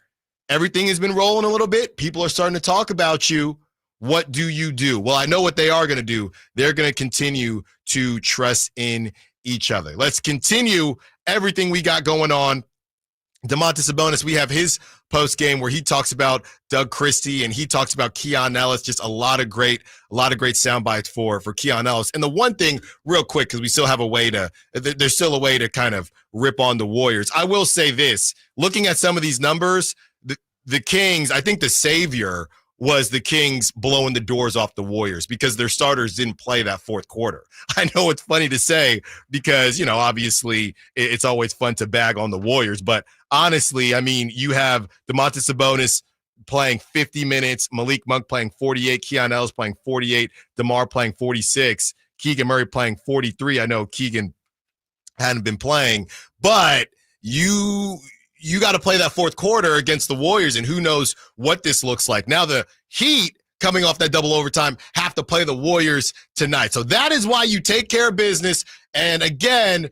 [SPEAKER 3] everything has been rolling a little bit. People are starting to talk about you. What do you do? Well, I know what they are going to do. They're going to continue to trust in each other. Let's continue everything we got going on. Domantas Sabonis, we have his post game where he talks about Doug Christie and he talks about Keon Ellis. Just a lot of great sound bites for Keon Ellis. And the one thing, real quick, because we still have there's still a way to kind of rip on the Warriors. I will say this: looking at some of these numbers, the Kings, I think the savior was the Kings blowing the doors off the Warriors because their starters didn't play that fourth quarter. I know it's funny to say because, obviously it's always fun to bag on the Warriors, but honestly, I mean, you have Domantas Sabonis playing 50 minutes, Malik Monk playing 48, Keon Ellis playing 48, DeMar playing 46, Keegan Murray playing 43. I know Keegan hadn't been playing, but you got to play that fourth quarter against the Warriors, and who knows what this looks like. Now the Heat, coming off that double overtime, have to play the Warriors tonight. So that is why you take care of business. And again,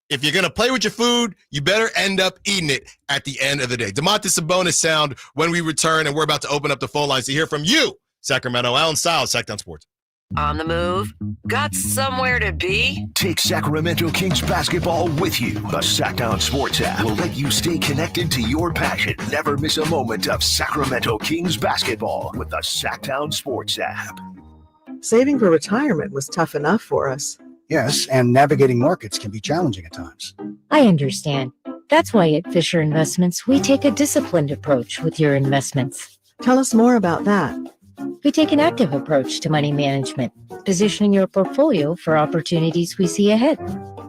[SPEAKER 3] if you're going to play with your food, you better end up eating it at the end of the day. Domantas Sabonis sound when we return, and we're about to open up the phone lines to hear from you, Sacramento. Allen Stiles, Sackdown Sports.
[SPEAKER 13] On the move? Got somewhere to be?
[SPEAKER 1] Take Sacramento Kings basketball with you. The Sackdown Sports app will let you stay connected to your passion. Never miss a moment of Sacramento Kings basketball with the Sackdown Sports app.
[SPEAKER 14] Saving for retirement was tough enough for us.
[SPEAKER 15] Yes, and navigating markets can be challenging at times.
[SPEAKER 16] I understand. That's why at Fisher Investments, we take a disciplined approach with your investments.
[SPEAKER 14] Tell us more about that.
[SPEAKER 16] We take an active approach to money management, positioning your portfolio for opportunities we see ahead.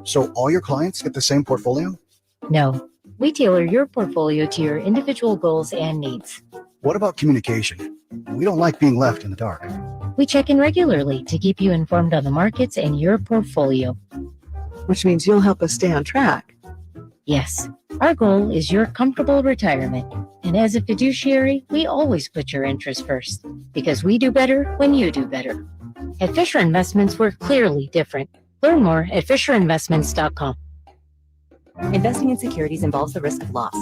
[SPEAKER 15] So all your clients get the same portfolio?
[SPEAKER 16] No, we tailor your portfolio to your individual goals and needs.
[SPEAKER 15] What about communication? We don't like being left in the dark.
[SPEAKER 16] We check in regularly to keep you informed on the markets and your portfolio.
[SPEAKER 14] Which means you'll help us stay on track.
[SPEAKER 16] Yes, our goal is your comfortable retirement. And as a fiduciary, we always put your interests first because we do better when you do better. At Fisher Investments, we're clearly different. Learn more at FisherInvestments.com.
[SPEAKER 17] Investing in securities involves the risk of loss.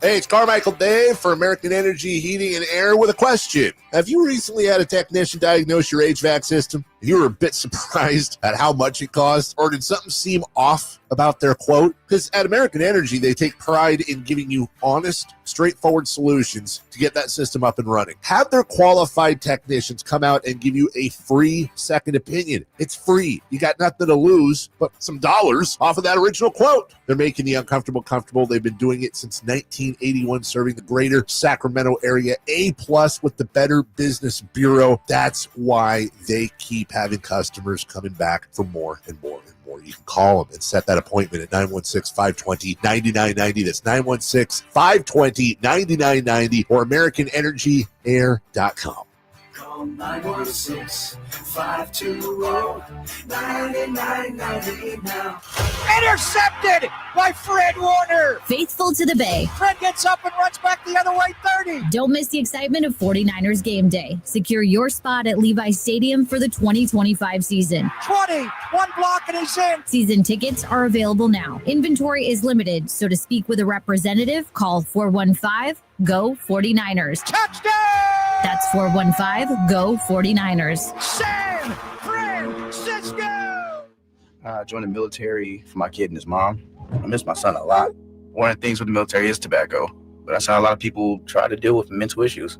[SPEAKER 8] Hey, it's Carmichael Dave for American Energy Heating and Air with a question. Have you recently had a technician diagnose your HVAC system? You were a bit surprised at how much it cost, or did something seem off about their quote? Because at American Energy, they take pride in giving you honest, straightforward solutions to get that system up and running. Have their qualified technicians come out and give you a free second opinion. It's free. You got nothing to lose but some dollars off of that original quote. They're making the uncomfortable comfortable. They've been doing it since 1981, serving the greater Sacramento area. A+ with the Better Business Bureau. That's why they keep having customers coming back for more and more and more. You can call them and set that appointment at 916-520-9990. That's 916-520-9990 or AmericanEnergyAir.com.
[SPEAKER 5] Call 916-520-9990 now.
[SPEAKER 2] Intercepted by Fred Warner.
[SPEAKER 18] Faithful to the Bay.
[SPEAKER 2] Fred gets up and runs back the other way 30.
[SPEAKER 18] Don't miss the excitement of 49ers game day. Secure your spot at Levi's Stadium for the 2025 season.
[SPEAKER 2] 20, one block and he's in.
[SPEAKER 18] Season tickets are available now. Inventory is limited, so to speak with a representative, call 415-GO-49ers.
[SPEAKER 2] Touchdown!
[SPEAKER 18] That's 415-GO-49ers.
[SPEAKER 2] San Francisco!
[SPEAKER 19] I joined the military for my kid and his mom. I miss my son a lot. One of the things with the military is tobacco, but I saw a lot of people try to deal with mental issues.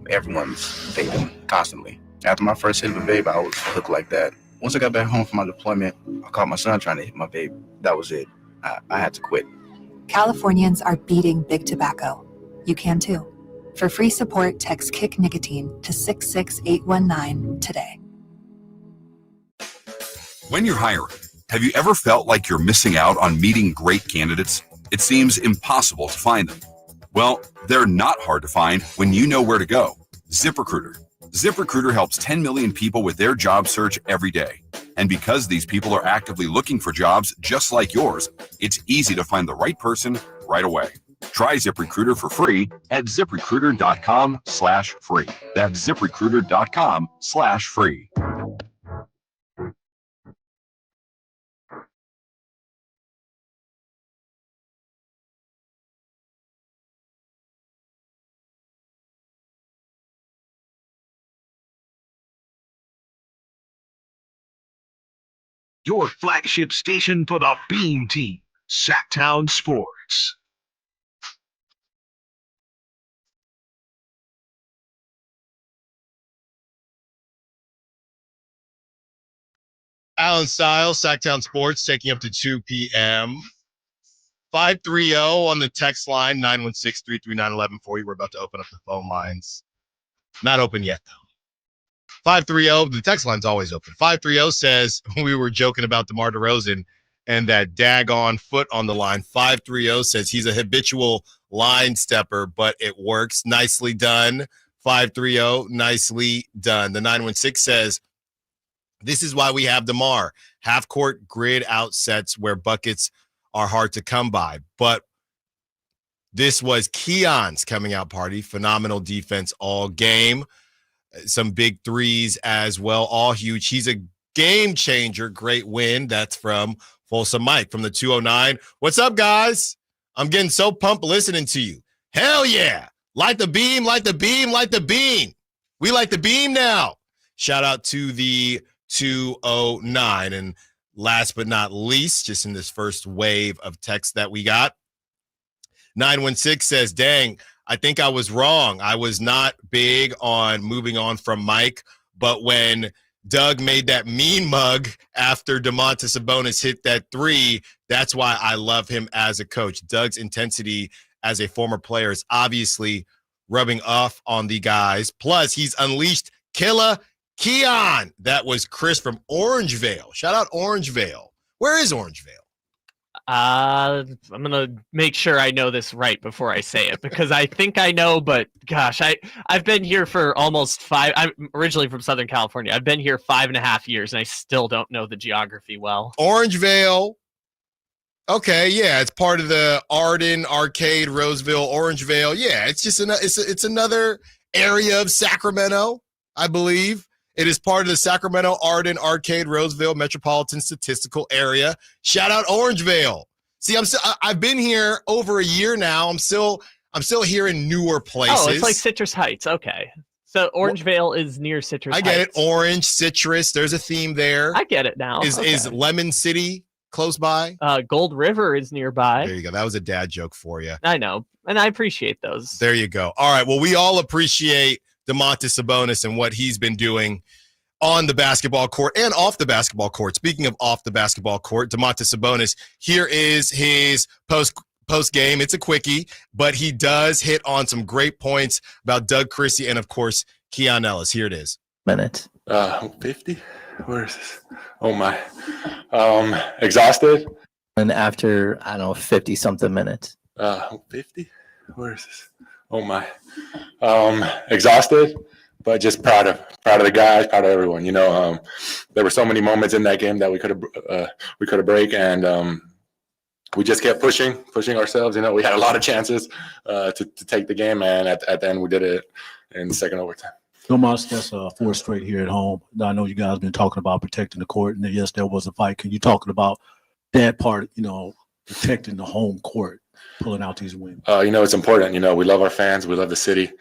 [SPEAKER 19] Everyone's vaping constantly. After my first hit of a vape, I was hooked like that. Once I got back home from my deployment, I caught my son trying to hit my vape. That was it. I had to quit.
[SPEAKER 17] Californians are beating big tobacco. You can too. For free support, text Kick Nicotine to 66819 today.
[SPEAKER 20] When you're hiring, have you ever felt like you're missing out on meeting great candidates? It seems impossible to find them. Well, they're not hard to find when you know where to go. ZipRecruiter. ZipRecruiter helps 10 million people with their job search every day. And because these people are actively looking for jobs just like yours, it's easy to find the right person right away. Try ZipRecruiter for free at ZipRecruiter.com/free. That's ZipRecruiter.com/free.
[SPEAKER 1] Your flagship station for the Beam Team, Sacktown Sports.
[SPEAKER 3] Allen Stiles, Sacktown Sports, taking up to 2 p.m. 530 on the text line, 916-339-1140. We're about to open up the phone lines. Not open yet, though. 530, the text line's always open. 530 says, we were joking about DeMar DeRozan and that daggone foot on the line. 530 says he's a habitual line stepper, but it works. Nicely done. 530, nicely done. The 916 says, this is why we have DeMar. Half-court grid out sets where buckets are hard to come by. But this was Keon's coming out party. Phenomenal defense all game. Some big threes as well, all huge. He's a game changer. Great win. That's from Folsom Mike from the 209. What's up, guys? I'm getting so pumped listening to you. Hell yeah. Light the beam, light the beam, light the beam. We like the beam now. Shout out to the 209. And last but not least, just in this first wave of text that we got, 916 says, dang, I think I was wrong. I was not big on moving on from Mike, but when Doug made that mean mug after Domantas Sabonis hit that three, that's why I love him as a coach. Doug's intensity as a former player is obviously rubbing off on the guys. Plus, he's unleashed Killer Keon. That was Chris from Orangevale. Shout out Orangevale. Where is Orangevale?
[SPEAKER 4] I'm going to make sure I know this right before I say it, because I think I know, but gosh, I've been here for almost I'm originally from Southern California. I've been here 5.5 years and I still don't know the geography well.
[SPEAKER 3] Orangevale. Okay, yeah, it's part of the Arden, Arcade, Roseville, Orangevale. Yeah, it's just it's another area of Sacramento, I believe. It is part of the Sacramento, Arden, Arcade, Roseville Metropolitan Statistical Area. Shout out Orangevale. See, I've been here over a year now. I'm still hearing newer places.
[SPEAKER 4] Oh, it's like Citrus Heights. Okay. So Orangevale is near Citrus Heights.
[SPEAKER 3] I get it. Orange, citrus. There's a theme there.
[SPEAKER 4] I get it now.
[SPEAKER 3] Is Lemon City close by?
[SPEAKER 4] Gold River is nearby.
[SPEAKER 3] There you go. That was a dad joke for you.
[SPEAKER 4] I know. And I appreciate those.
[SPEAKER 3] There you go. All right. Well, we all appreciate Domantas Sabonis and what he's been doing on the basketball court and off the basketball court. Speaking of off the basketball court, Domantas Sabonis, here is his post game. It's a quickie, but he does hit on some great points about Doug Christie and, of course, Keon Ellis. Here it is.
[SPEAKER 11] Minute. 50? Where is this? Oh, my. Exhausted?
[SPEAKER 21] And after, 50-something minutes.
[SPEAKER 11] 50? Where is this? Oh, my. Exhausted, but just proud of the guys, proud of everyone. There were so many moments in that game that we could have break, and we just kept pushing ourselves. We had a lot of chances to take the game, and at the end we did it in the second overtime.
[SPEAKER 22] Tomas, that's 4 straight here at home. I know you guys have been talking about protecting the court, and yes, there was a fight. Can you talking about that part, protecting the home court, pulling out these wins?
[SPEAKER 11] It's important. We love our fans. We love the city.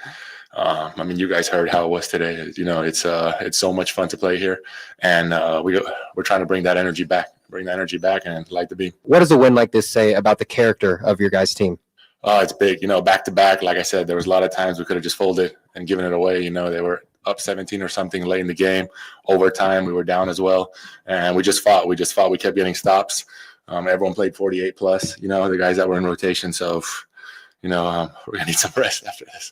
[SPEAKER 11] You guys heard how it was today. It's so much fun to play here, and we're trying to bring that energy back and like the beam.
[SPEAKER 23] What does a win like this say about the character of your guys' team?
[SPEAKER 11] It's big, back to back. Like I said, there was a lot of times we could have just folded and given it away. They were up 17 or something late in the game. Overtime, we were down as well, and we just fought. We kept getting stops. Everyone played 48 plus. The guys that were in rotation. So, we're gonna need some rest after this.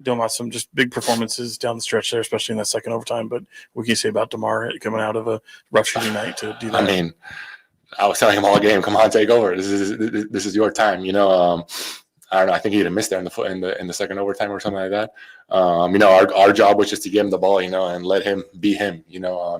[SPEAKER 24] Domas, some just big performances down the stretch there, especially in that second overtime. But what can you say about DeMar coming out of a rough shooting night to do that?
[SPEAKER 11] I was telling him all game, come on, take over. This is your time. I don't know. I think he had missed there in the second overtime or something like that. Our job was just to give him the ball, and let him be him.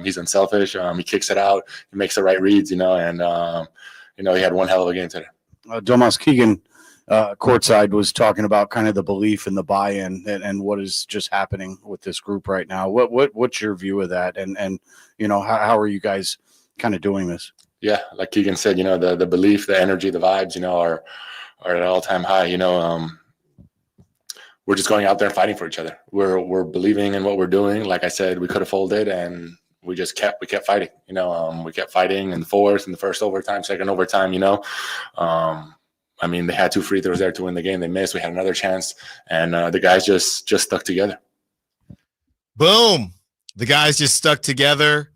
[SPEAKER 11] He's unselfish. He kicks it out. He makes the right reads. And he had one hell of a game today.
[SPEAKER 25] Domas, Keegan courtside was talking about kind of the belief and the buy-in and what is just happening with this group right now. What's your view of that? And how are you guys kind of doing this?
[SPEAKER 11] Yeah, like Keegan said, the belief, the energy, the vibes, are at an all-time high. We're just going out there and fighting for each other. We're believing in what we're doing. Like I said, we could have folded, and we kept fighting. We kept fighting in the fourth, in the first overtime, second overtime. They had 2 free throws there to win the game. They missed. We had another chance, and the guys just stuck together.
[SPEAKER 3] Boom. The guys just stuck together.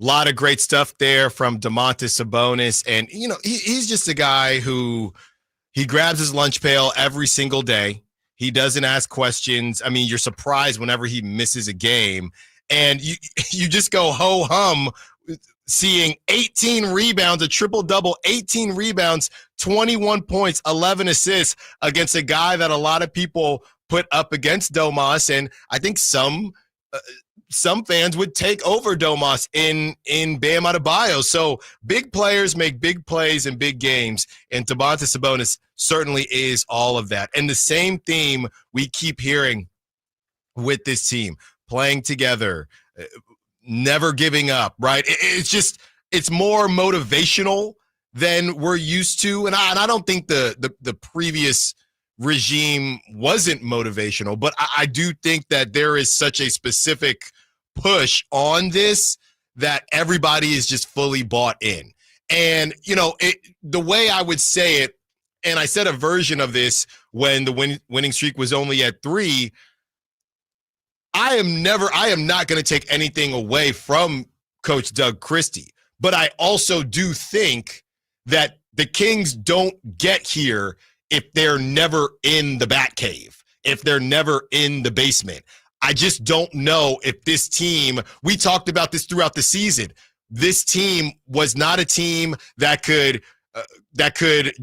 [SPEAKER 3] lot of great stuff there from Domantas Sabonis. And, he's just a guy who he grabs his lunch pail every single day. He doesn't ask questions. I mean, you're surprised whenever he misses a game. And you just go ho-hum seeing 18 rebounds, a triple-double, 18 rebounds, 21 points, 11 assists against a guy that a lot of people put up against Domas. And I think some fans would take over Domas in Bam Adebayo. So big players make big plays in big games, and Domantas Sabonis certainly is all of that. And the same theme we keep hearing with this team, playing together, never giving up, right? It's more motivational than we're used to. And I don't think the previous regime wasn't motivational, but I do think that there is such a specific push on this that everybody is just fully bought in. And, the way I would say it, and I said a version of this when the winning streak was only at 3, I am not going to take anything away from Coach Doug Christie, but I also do think that the Kings don't get here if they're never in the Batcave, if they're never in the basement. I just don't know if this team, we talked about this throughout the season, this team was not a team that could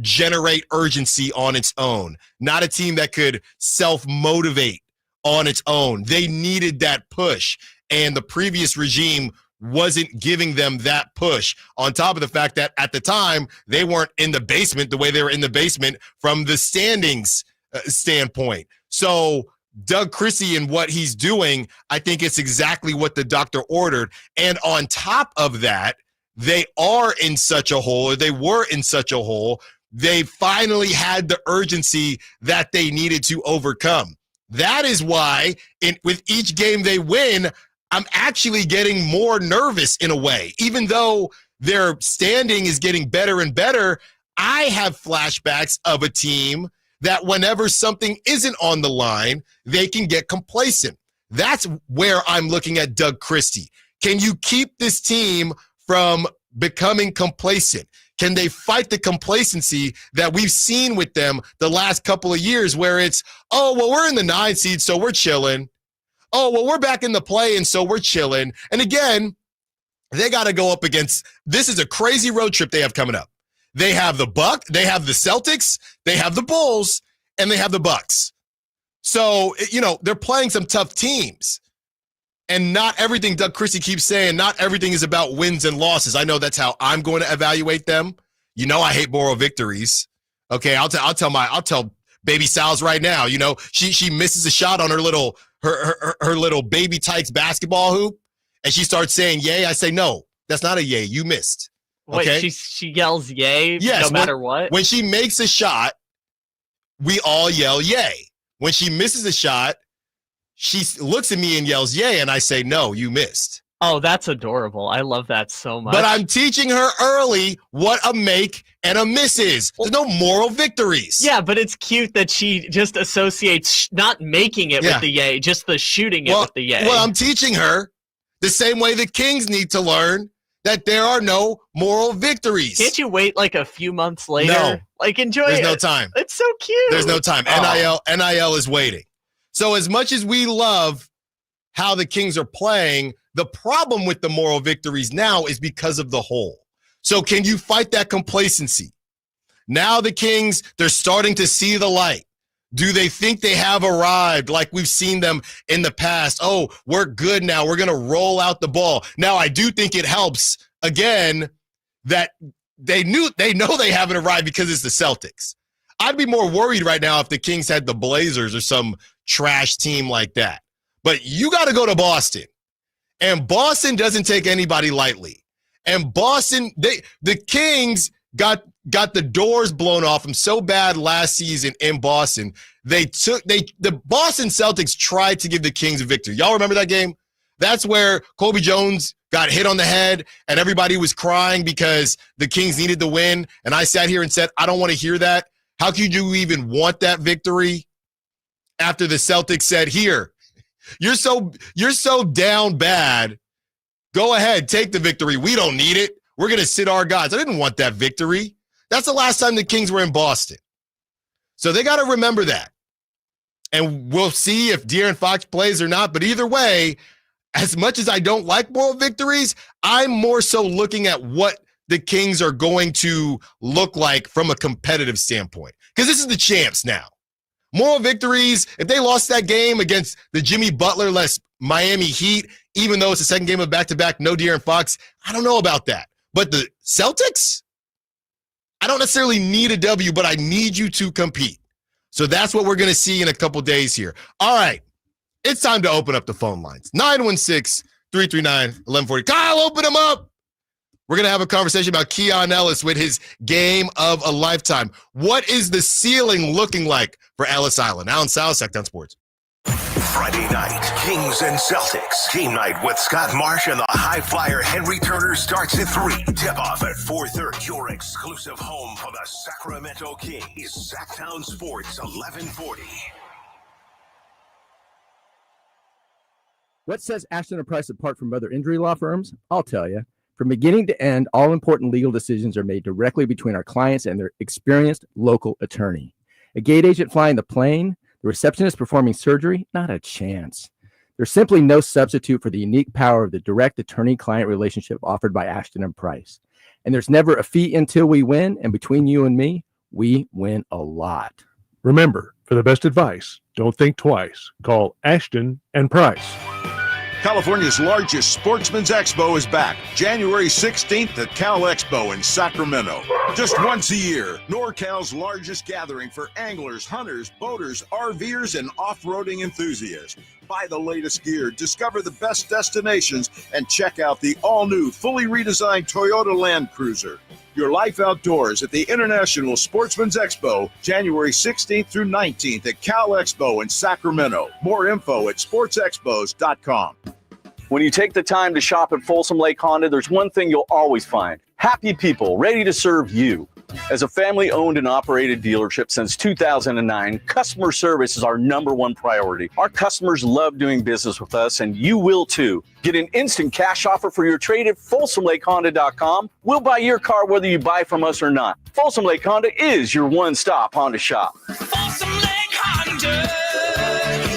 [SPEAKER 3] generate urgency on its own, not a team that could self-motivate on its own. They needed that push, and the previous regime wasn't giving them that push, on top of the fact that at the time they weren't in the basement the way they were in the basement from the standings standpoint. So Doug Christie and what he's doing, I think it's exactly what the doctor ordered. And on top of that, they are in such a hole, or they were in such a hole, they finally had the urgency that they needed to overcome. That is why with each game they win, I'm actually getting more nervous in a way. Even though their standing is getting better and better, I have flashbacks of a team that whenever something isn't on the line, they can get complacent. That's where I'm looking at Doug Christie. Can you keep this team from becoming complacent? Can they fight the complacency that we've seen with them the last couple of years where it's, oh, well, we're in the 9 seed, so we're chilling. Oh, well, we're back in the play-in, so we're chilling. And again, they got to go up against, this is a crazy road trip they have coming up. They have the Celtics, they have the Bulls, and they have the Bucks. So, they're playing some tough teams. And not everything, Doug Christie keeps saying, not everything is about wins and losses. I know that's how I'm going to evaluate them. I hate moral victories. Okay, I'll tell baby Sal's right now. She misses a shot on her little baby Tykes basketball hoop, and she starts saying yay. I say no, that's not a yay. You missed. Okay?
[SPEAKER 4] Wait, she yells yay no matter what?
[SPEAKER 3] When she makes a shot, we all yell yay. When she misses a shot, she looks at me and yells yay, and I say, no, you missed.
[SPEAKER 4] Oh, that's adorable. I love that so much.
[SPEAKER 3] But I'm teaching her early what a make and a miss is. There's no moral victories.
[SPEAKER 4] Yeah, but it's cute that she just associates not making it with the yay, just the shooting it with the yay.
[SPEAKER 3] Well, I'm teaching her the same way the Kings need to learn that there are no moral victories.
[SPEAKER 4] Can't you wait like a few months later?
[SPEAKER 3] No.
[SPEAKER 4] Enjoy it.
[SPEAKER 3] There's no time.
[SPEAKER 4] It's so cute.
[SPEAKER 3] There's no time. NIL is waiting. So as much as we love how the Kings are playing, the problem with the moral victories now is because of the hole. So can you fight that complacency? Now the Kings, they're starting to see the light. Do they think they have arrived like we've seen them in the past? Oh, we're good now. We're going to roll out the ball. Now, I do think it helps, again, that they know they haven't arrived because it's the Celtics. I'd be more worried right now if the Kings had the Blazers or some trash team like that. But you got to go to Boston. And Boston doesn't take anybody lightly. And Boston, the Kings got the doors blown off them so bad last season in Boston. The Boston Celtics tried to give the Kings a victory. Y'all remember that game? That's where Kobe Jones got hit on the head and everybody was crying because the Kings needed the win. And I sat here and said, I don't want to hear that. How could you even want that victory after the Celtics said, here, you're so down bad Go ahead, take the victory. We don't need it. We're going to sit our guys. I didn't want that victory. That's the last time the Kings were in Boston. So they got to remember that. And we'll see if De'Aaron Fox plays or not. But either way, as much as I don't like moral victories, I'm more so looking at what the Kings are going to look like from a competitive standpoint. Because this is the champs now. Moral victories, if they lost that game against the Jimmy Butler-less Miami Heat, even though it's the second game of back-to-back, no De'Aaron Fox, I don't know about that. But the Celtics, I don't necessarily need a W, but I need you to compete. So that's what we're going to see in a couple days here. All right, it's time to open up the phone lines. 916-339-1140. Kyle, open them up. We're going to have a conversation about Keon Ellis with his game of a lifetime. What is the ceiling looking like for Ellis Island? Allen Stiles, Sacktown Sports.
[SPEAKER 1] Friday night, Kings and Celtics. Game night with Scott Marsh and the high flyer Henry Turner starts at 3. Tip-off at 4:30. Your exclusive home for the Sacramento Kings is Sacktown Sports 1140.
[SPEAKER 6] What sets Ashton & Price apart from other injury law firms? I'll tell you. From beginning to end, all important legal decisions are made directly between our clients and their experienced local attorney. A gate agent flying the plane, the receptionist performing surgery, not a chance. There's simply no substitute for the unique power of the direct attorney-client relationship offered by Ashton & Price. And there's never a fee until we win, and between you and me, we win a lot.
[SPEAKER 7] Remember, for the best advice, don't think twice. Call Ashton & Price.
[SPEAKER 9] California's largest Sportsman's Expo is back, January 16th at Cal Expo in Sacramento. Just once a year, NorCal's largest gathering for anglers, hunters, boaters, RVers, and off-roading enthusiasts. Buy the latest gear, discover the best destinations, and check out the all-new, fully redesigned Toyota Land Cruiser. Your life outdoors at the International Sportsman's Expo, January 16th through 19th at Cal Expo in Sacramento. More info at sportsexpos.com.
[SPEAKER 10] When you take the time to shop at Folsom Lake Honda, there's one thing you'll always find. Happy people ready to serve you. As a family-owned and operated dealership since 2009, customer service is our #1 priority. Our customers love doing business with us, and you will too. Get an instant cash offer for your trade at FolsomLakeHonda.com. We'll buy your car whether you buy from us or not. Folsom Lake Honda is your one-stop Honda shop.
[SPEAKER 5] Folsom Lake Honda,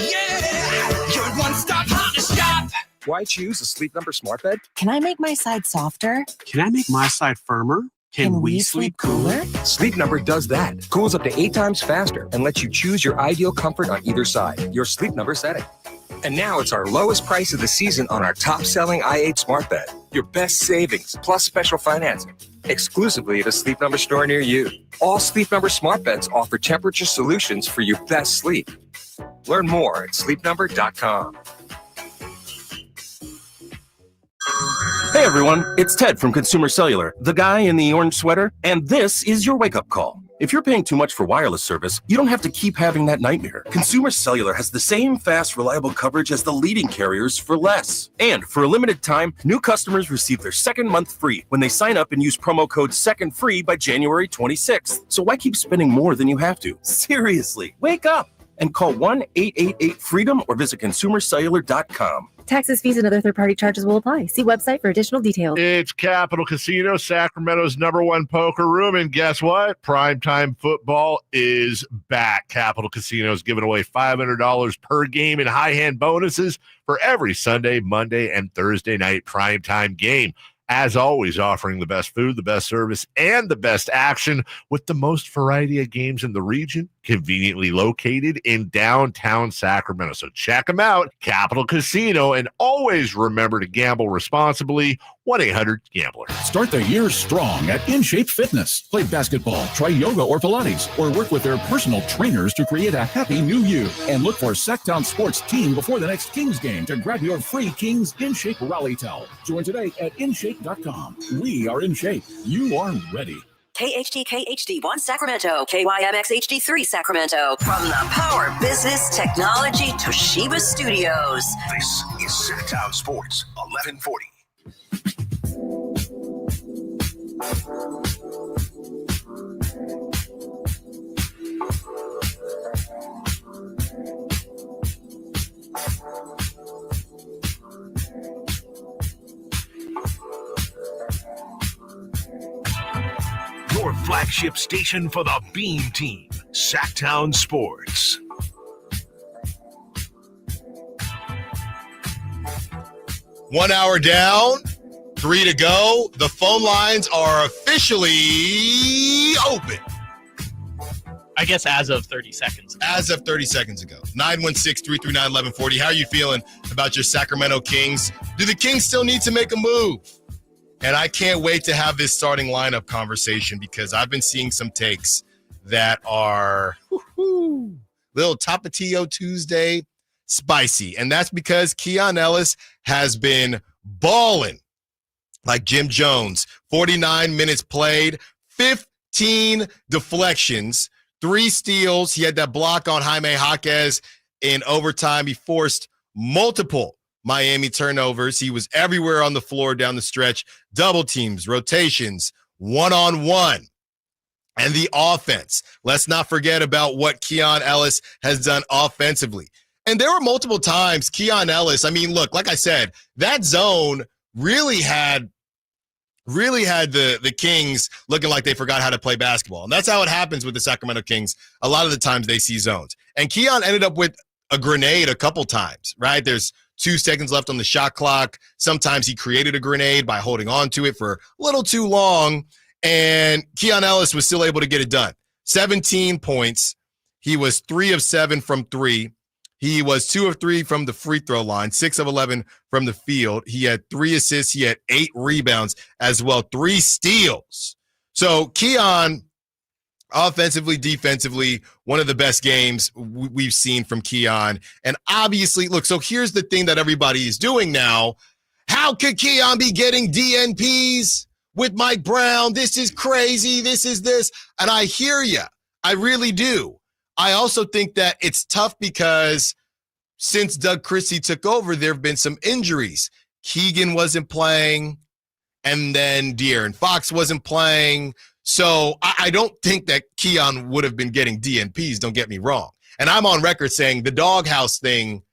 [SPEAKER 5] yeah, your one-stop Honda shop.
[SPEAKER 12] Why choose a Sleep Number smart bed?
[SPEAKER 26] Can I make my side softer?
[SPEAKER 12] Can I make my side firmer? Can we sleep cooler? Sleep Number does that. Cools up to 8 times faster and lets you choose your ideal comfort on either side. Your Sleep Number setting. And now it's our lowest price of the season on our top-selling i8 smart bed. Your best savings plus special financing. Exclusively at a Sleep Number store near you. All Sleep Number smart beds offer temperature solutions for your best sleep. Learn more at sleepnumber.com.
[SPEAKER 27] Hey everyone, it's Ted from Consumer Cellular, the guy in the orange sweater, and this is your wake-up call. If you're paying too much for wireless service, you don't have to keep having that nightmare. Consumer Cellular has the same fast, reliable coverage as the leading carriers for less. And for a limited time, new customers receive their second month free when they sign up and use promo code SECONDFREE by January 26th. So why keep spending more than you have to? Seriously, wake up and call 1-888-FREEDOM or visit consumercellular.com.
[SPEAKER 28] Taxes, fees, and other third-party charges will apply. See website for additional details.
[SPEAKER 8] It's Capital Casino, Sacramento's #1 poker room. And guess what? Primetime football is back. Capital Casino is giving away $500 per game in high-hand bonuses for every Sunday, Monday, and Thursday night primetime game. As always, offering the best food, the best service, and the best action with the most variety of games in the region, conveniently located in downtown Sacramento. So check them out, Capital Casino, and always remember to gamble responsibly. 1-800-GAMBLER.
[SPEAKER 29] Start the year strong at InShape Fitness. Play basketball, try yoga or Pilates, or work with their personal trainers to create a happy new you. And look for Sacktown Sports Team before the next Kings game to grab your free Kings InShape Rally Towel. Join today at InShape.com. We are in shape. You are ready.
[SPEAKER 13] KHD1 Sacramento, KYMX HD3 Sacramento. From the Power Business Technology Toshiba Studios.
[SPEAKER 1] This is Sacktown Sports 1140. flagship station for the Beam Team, Sacktown Sports.
[SPEAKER 3] One hour down, 3 to go. The phone lines are officially open.
[SPEAKER 4] I guess as of 30 seconds ago.
[SPEAKER 3] As of 30 seconds ago. 916-339-1140. How are you feeling about your Sacramento Kings? Do the Kings still need to make a move? And I can't wait to have this starting lineup conversation because I've been seeing some takes that are little Tapatio Tuesday spicy. And that's because Keon Ellis has been balling like Jim Jones. 49 minutes played, 15 deflections, 3 steals. He had that block on Jaime Jaquez in overtime. He forced multiple Miami turnovers. He was everywhere on the floor down the stretch. Double teams, rotations, one-on-one. And the offense. Let's not forget about what Keon Ellis has done offensively. And there were multiple times Keon Ellis, I mean, look, like I said, that zone really had the Kings looking like they forgot how to play basketball. And that's how it happens with the Sacramento Kings. A lot of the times they see zones. And Keon ended up with a grenade a couple times, right? There's 2 seconds left on the shot clock. Sometimes he created a grenade by holding on to it for a little too long. And Keon Ellis was still able to get it done. 17 points. He was 3 of 7 from 3. He was 2 of 3 from the free throw line, 6 of 11 from the field. He had 3 assists. He had 8 rebounds as well, 3 steals. So Keon, offensively, defensively, one of the best games we've seen from Keon. And obviously, look, so here's the thing that everybody is doing now. How could Keon be getting DNPs with Mike Brown? This is crazy. This is this. And I hear you. I really do. I also think that it's tough because since Doug Christie took over, there have been some injuries. Keegan wasn't playing, and then De'Aaron Fox wasn't playing. So I don't think that Keon would have been getting DNPs, don't get me wrong. And I'm on record saying the doghouse thing,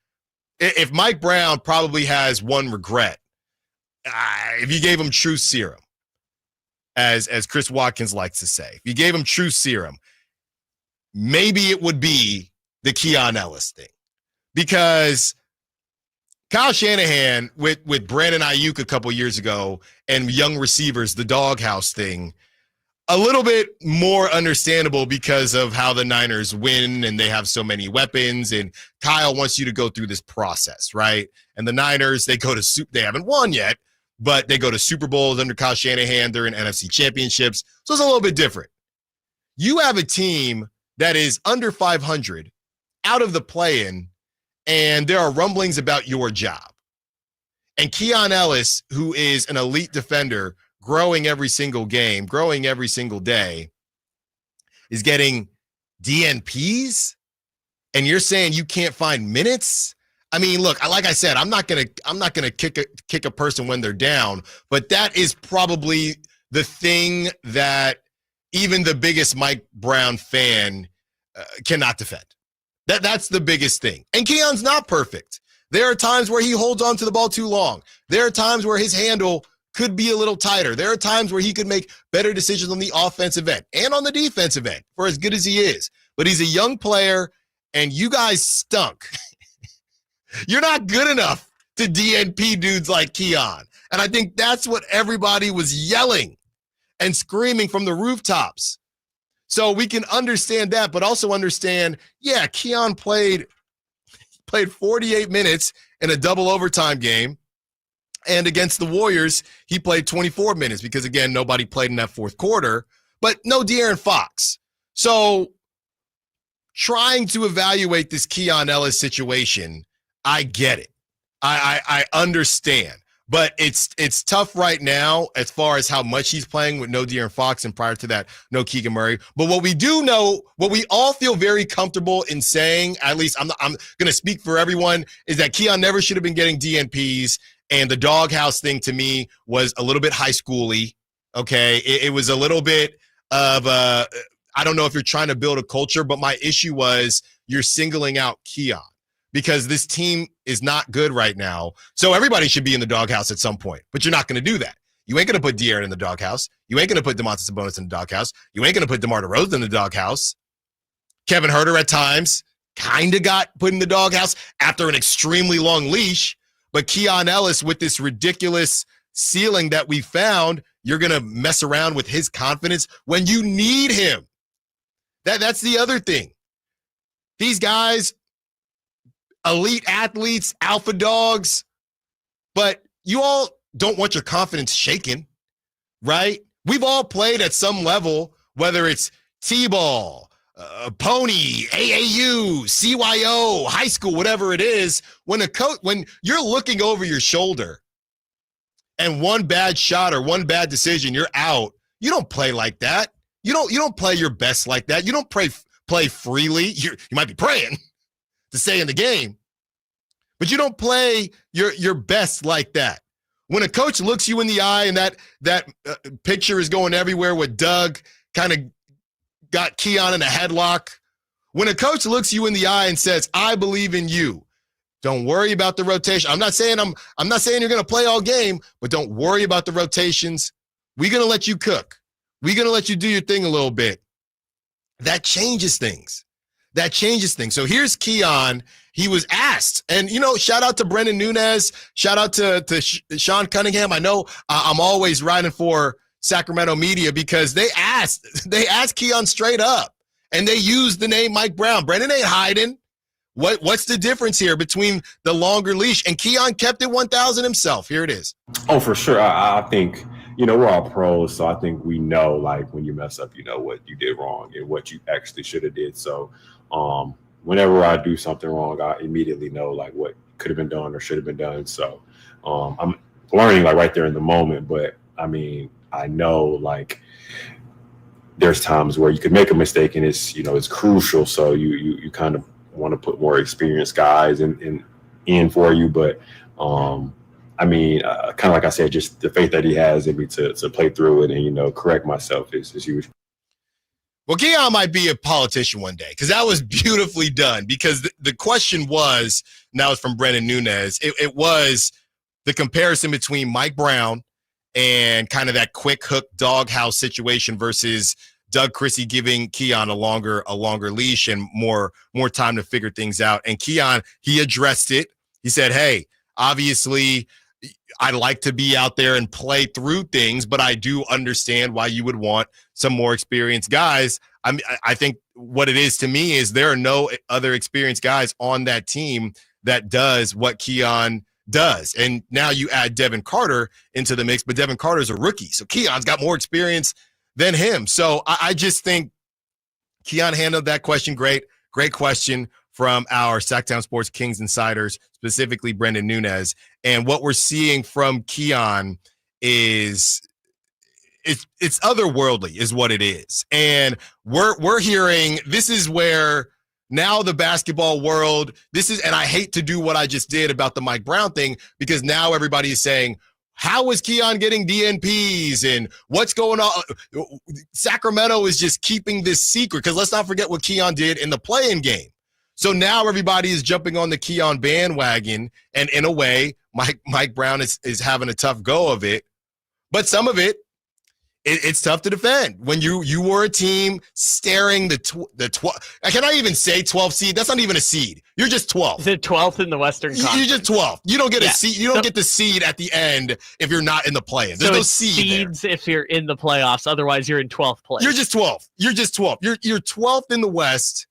[SPEAKER 3] if Mike Brown probably has one regret, if you gave him truth serum, as Chris Watkins likes to say, if you gave him truth serum, maybe it would be the Keon Ellis thing. Because Kyle Shanahan with Brandon Ayuk a couple years ago and young receivers, the doghouse thing, a little bit more understandable because of how the Niners win and they have so many weapons. And Kyle wants you to go through this process, right? And the Niners, they haven't won yet, but they go to Super Bowls under Kyle Shanahan. They're in NFC championships. So it's a little bit different. You have a team that is under 500, out of the play-in, and there are rumblings about your job. And Keon Ellis, who is an elite defender, growing every single game, growing every single day, is getting DNPs, and you're saying you can't find minutes? I mean, look, like I said, I'm not gonna kick a person when they're down, but that is probably the thing that even the biggest Mike Brown fan cannot defend. That's the biggest thing. And Keon's not perfect. There are times where he holds on to the ball too long. There are times where his handle could be a little tighter. There are times where he could make better decisions on the offensive end and on the defensive end for as good as he is. But he's a young player, and you guys stunk. You're not good enough to DNP dudes like Keon. And I think that's what everybody was yelling and screaming from the rooftops. So we can understand that, but also understand, yeah, Keon played 48 minutes in a double overtime game. And against the Warriors, he played 24 minutes because, again, nobody played in that fourth quarter, but no De'Aaron Fox. So trying to evaluate this Keon Ellis situation, I get it. I understand. But it's tough right now as far as how much he's playing with no De'Aaron Fox and prior to that, no Keegan Murray. But what we do know, what we all feel very comfortable in saying, at least I'm going to speak for everyone, is that Keon never should have been getting DNPs. And the doghouse thing to me was a little bit high school-y, okay? It was a little bit of I don't know if you're trying to build a culture, but my issue was you're singling out Keon because this team is not good right now. So everybody should be in the doghouse at some point, but you're not going to do that. You ain't going to put De'Aaron in the doghouse. You ain't going to put Domantas Sabonis in the doghouse. You ain't going to put DeMar DeRozan in the doghouse. Kevin Huerter at times kind of got put in the doghouse after an extremely long leash. But Keon Ellis, with this ridiculous ceiling that we found, you're going to mess around with his confidence when you need him. That's the other thing. These guys, elite athletes, alpha dogs, but you all don't want your confidence shaken, right? We've all played at some level, whether it's T-ball, pony, AAU, CYO, high school, whatever it is. When you're looking over your shoulder and one bad shot or one bad decision, you're out. You don't play like that. You don't play your best like that. You don't play freely. You might be praying to stay in the game, but you don't play your best like that. When a coach looks you in the eye and that picture is going everywhere with Doug kind of got Keon in a headlock. When a coach looks you in the eye and says, "I believe in you," don't worry about the rotation. I'm not saying you're going to play all game, but don't worry about the rotations. We're going to let you cook. We're going to let you do your thing a little bit. That changes things. So here's Keon. He was asked, and, shout out to Brendan Nunez. Shout out to Sean Cunningham. I know I'm always riding for Sacramento media because they asked Keon straight up, and they used the name Mike Brown. Brendan ain't hiding. What's the difference here between the longer leash? And Keon kept it 1,000 himself. Here it is.
[SPEAKER 2] Oh, for sure. I think, we're all pros, so I think we know, like, when you mess up, you know what you did wrong and what you actually should have did. So whenever I do something wrong, I immediately know, like, what could have been done or should have been done. So I'm learning, like, right there in the moment. But, I mean, I know, like, there's times where you could make a mistake and it's, it's crucial. So you kind of want to put more experienced guys in for you. But, I mean, kind of like I said, just the faith that he has in me to play through it and, correct myself is huge.
[SPEAKER 3] Well, Keon might be a politician one day because that was beautifully done, because the question was, now it's from Brendan Nunez, it was the comparison between Mike Brown and kind of that quick hook doghouse situation versus Doug Christie giving Keon a longer leash and more time to figure things out. And Keon, he addressed it. He said, "Hey, obviously I'd like to be out there and play through things, but I do understand why you would want some more experienced guys." I think what it is to me is there are no other experienced guys on that team that does what Keon does. And now you add Devin Carter into the mix, but Devin Carter's a rookie. So Keon's got more experience than him. So I just think Keon handled that question great. Great question from our Sacktown Sports Kings insiders, specifically Brendan Nunez. And what we're seeing from Keon is it's otherworldly is what it is. And we're hearing, this is where now the basketball world, and I hate to do what I just did about the Mike Brown thing, because now everybody is saying, how is Keon getting DNPs and what's going on? Sacramento is just keeping this secret, because let's not forget what Keon did in the play-in game. So now everybody is jumping on the Keon bandwagon, and in a way, Mike Brown is having a tough go of it. But some of it's tough to defend when you were a team staring the 12. Can I even say 12 seed? That's not even a seed. You're just 12.
[SPEAKER 4] Is it 12th in the Western Conference?
[SPEAKER 3] You're just 12. You don't get a seed. You don't get the seed at the end if you're not in the play-in. There's no seed
[SPEAKER 4] seeds there if you're in the playoffs. Otherwise, you're in 12th place.
[SPEAKER 3] You're just 12. You're 12th in the West,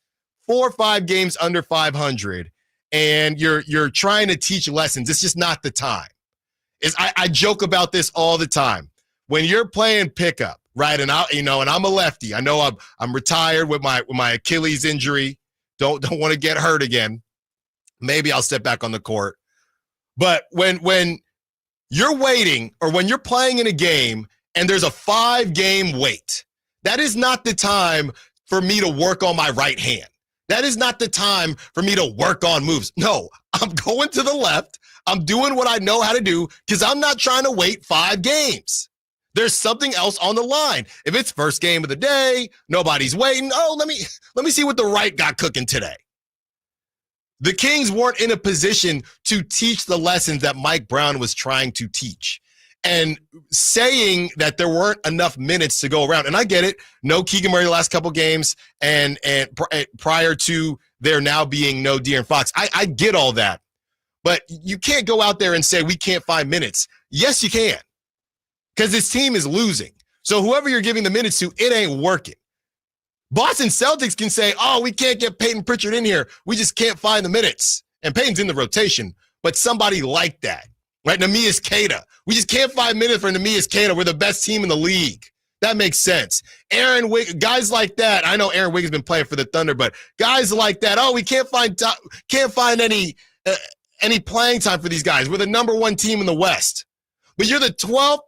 [SPEAKER 3] 4 or 5 games under 500, and you're trying to teach lessons. It's just not the time. I joke about this all the time. When you're playing pickup, right? And and I'm a lefty. I know I'm retired with my Achilles injury. Don't want to get hurt again. Maybe I'll step back on the court. But when you're waiting, or when you're playing in a game and there's a 5-game wait, that is not the time for me to work on my right hand. That is not the time for me to work on moves. No, I'm going to the left. I'm doing what I know how to do, because I'm not trying to wait 5 games. There's something else on the line. If it's first game of the day, nobody's waiting. Oh, let me see what the right got cooking today. The Kings weren't in a position to teach the lessons that Mike Brown was trying to teach. and saying that there weren't enough minutes to go around. And I get it. No Keegan Murray the last couple games and prior to there now being no De'Aaron Fox. I get all that. But you can't go out there and say we can't find minutes. Yes, you can. Because this team is losing. So whoever you're giving the minutes to, it ain't working. Boston Celtics can say, oh, we can't get Peyton Pritchard in here. We just can't find the minutes. And Peyton's in the rotation. But somebody like that, right? Neemias Queta. We just can't find minutes for Neemias Queta. We're the best team in the league. That makes sense. Guys like that. I know Aaron Wiggins has been playing for the Thunder, but guys like that. Oh, we can't find any playing time for these guys. We're the number one team in the West. But you're the 12th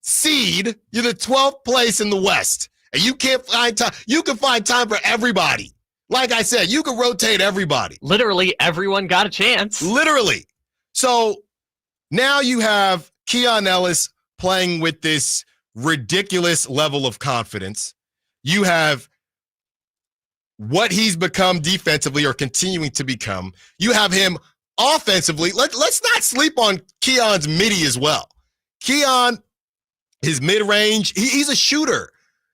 [SPEAKER 3] seed. You're the 12th place in the West. And you can't find time. You can find time for everybody. Like I said, you can rotate everybody.
[SPEAKER 4] Literally everyone got a chance.
[SPEAKER 3] Literally. So now you have Keon Ellis playing with this ridiculous level of confidence. You have what he's become defensively or continuing to become. You have him offensively. Let's not sleep on Keon's midi as well. Keon, his mid-range, he's a shooter.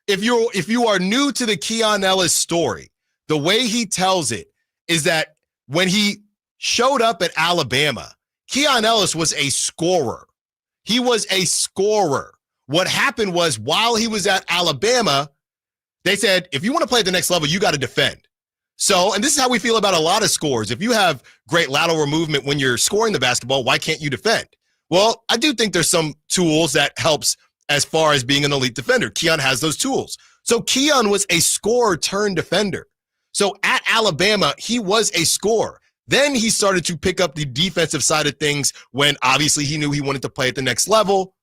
[SPEAKER 3] If you are new to the Keon Ellis story, the way he tells it is that when he showed up at Alabama, Keon Ellis was a scorer. He was a scorer. What happened was while he was at Alabama, they said, if you want to play at the next level, you got to defend. So, and this is how we feel about a lot of scores. If you have great lateral movement when you're scoring the basketball, why can't you defend? Well, I do think there's some tools that helps as far as being an elite defender. Keon has those tools. So Keon was a scorer turned defender. So at Alabama, he was a scorer. Then he started to pick up the defensive side of things when obviously he knew he wanted to play at the next level,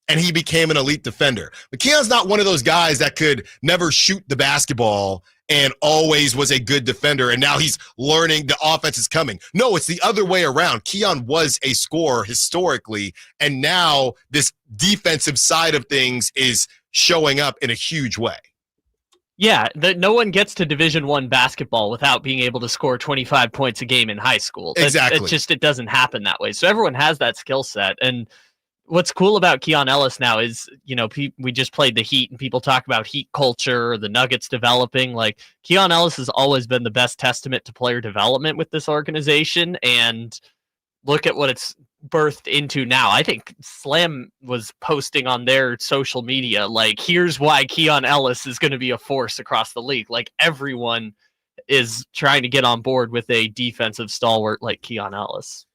[SPEAKER 3] and he became an elite defender. But Keon's not one of those guys that could never shoot the basketball and always was a good defender, and now he's learning the offense is coming. No, it's the other way around. Keon was a scorer historically, and now this defensive side of things is showing up in a huge way.
[SPEAKER 4] Yeah, no one gets to Division I basketball without being able to score 25 points a game in high school.
[SPEAKER 3] Exactly.
[SPEAKER 4] It doesn't happen that way. So everyone has that skill set. And what's cool about Keon Ellis now is, we just played the Heat and people talk about Heat culture, the Nuggets developing. Like, Keon Ellis has always been the best testament to player development with this organization. And look at what it's birthed into now. I think Slam was posting on their social media, like, here's why Keon Ellis is going to be a force across the league. Like, everyone is trying to get on board with a defensive stalwart like Keon Ellis.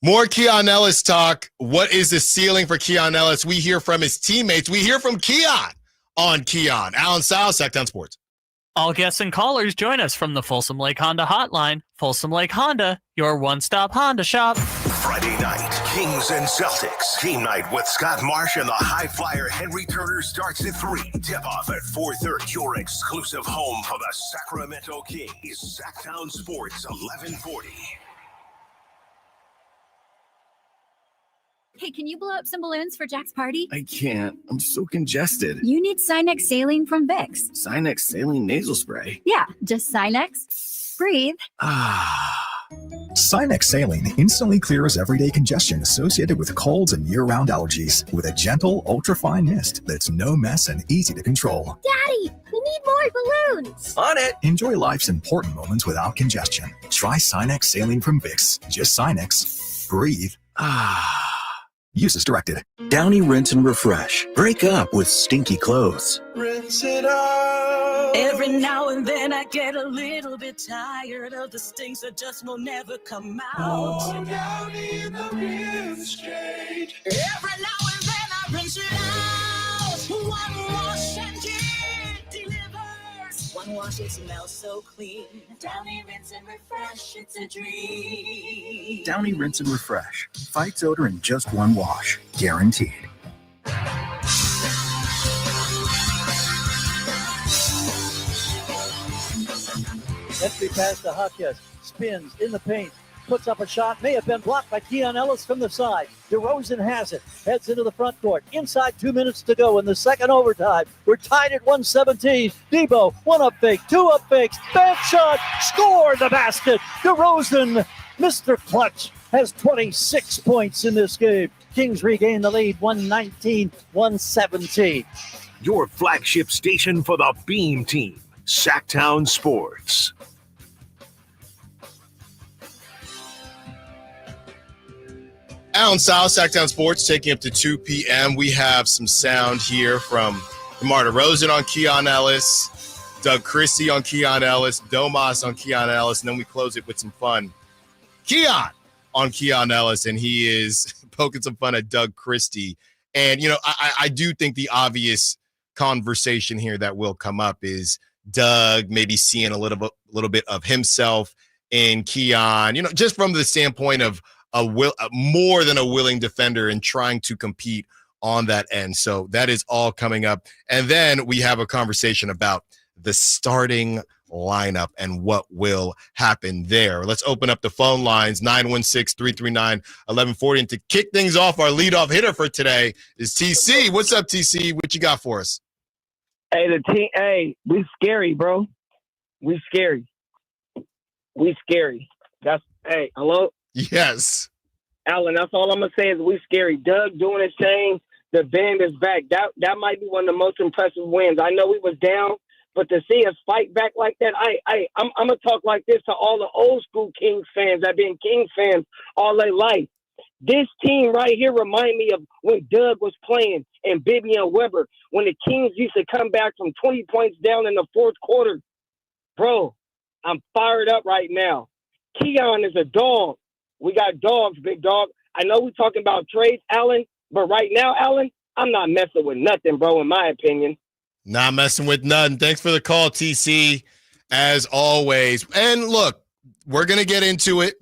[SPEAKER 3] More Keon Ellis talk. What is the ceiling for Keon Ellis? We hear from his teammates. We hear from Keon on Keon. Allen Stiles, Sacramento Sports.
[SPEAKER 14] All guests and callers join us from the Folsom Lake Honda hotline. Folsom Lake Honda, your one-stop Honda shop.
[SPEAKER 1] Friday night, Kings and Celtics. Game night with Scott Marsh and the high flyer Henry Turner starts at 3. Tip-off at 4:30. Your exclusive home for the Sacramento Kings is Sacktown Sports 1140.
[SPEAKER 15] Hey, can you blow up some balloons for Jack's party?
[SPEAKER 16] I can't. I'm so congested.
[SPEAKER 15] You need Sinex Saline from Vicks.
[SPEAKER 16] Sinex Saline nasal spray.
[SPEAKER 15] Yeah, just Sinex. Breathe.
[SPEAKER 17] Sinex Saline instantly clears everyday congestion associated with colds and year-round allergies with a gentle, ultra-fine mist that's no mess and easy to control.
[SPEAKER 15] Daddy, we need more balloons.
[SPEAKER 16] On it.
[SPEAKER 17] Enjoy life's important moments without congestion. Try Sinex Saline from Vicks. Just Sinex. Breathe. Use as directed.
[SPEAKER 18] Downy Rinse and Refresh. Break up with stinky clothes.
[SPEAKER 19] Rinse it out.
[SPEAKER 20] Every now and then I get a little bit tired of the stinks that just will never come out.
[SPEAKER 19] Oh, Downy in the rinse change.
[SPEAKER 20] Every now and then I rinse it out. One wash and it delivers. One wash, it smells so clean. Downy Rinse and Refresh, it's a dream.
[SPEAKER 17] Downy Rinse and Refresh. Fights odor in just one wash. Guaranteed.
[SPEAKER 21] Entry pass to Hutchins. Spins in the paint. Puts up a shot. May have been blocked by Keon Ellis from the side. DeRozan has it. Heads into the front court. Inside 2 minutes to go in the second overtime. We're tied at 117. Debo, one up fake, two up fakes. Bank shot. Score the basket. DeRozan, Mr. Clutch, has 26 points in this game. Kings regain the lead, 119-117.
[SPEAKER 1] Your flagship station for the Beam Team, Sacktown Sports.
[SPEAKER 3] Allen Stiles, Sacktown Sports, taking up to 2 p.m. We have some sound here from DeMar DeRozan on Keon Ellis, Doug Christie on Keon Ellis, Domas on Keon Ellis, and then we close it with some fun. Keon on Keon Ellis, and he is poking some fun at Doug Christie. And, you know, I do think the obvious conversation here that will come up is Doug maybe seeing a little bit of himself in Keon, you know, just from the standpoint of more than a willing defender and trying to compete on that end. So that is all coming up. And then we have a conversation about the starting lineup and what will happen there. Let's open up the phone lines, 916-339-1140. And to kick things off, our leadoff hitter for today is TC. What's up, TC? What you got for us?
[SPEAKER 6] Hey, the team. Hey, we scary, bro. We scary. That's, hey, hello?
[SPEAKER 3] Yes.
[SPEAKER 6] Allen, that's all I'm going to say is we scary. Doug doing his thing. The band is back. That might be one of the most impressive wins. I know we was down, but to see us fight back like that, I'm going to talk like this to all the old school Kings fans that been Kings fans all their life. This team right here remind me of when Doug was playing and Bibby and Weber, when the Kings used to come back from 20 points down in the fourth quarter. Bro, I'm fired up right now. Keon is a dog. We got dogs, big dog. I know we're talking about trades, Allen, but right now, Allen, I'm not messing with nothing, bro, in my opinion.
[SPEAKER 3] Not messing with nothing. Thanks for the call, TC, as always. And look, we're going to get into it.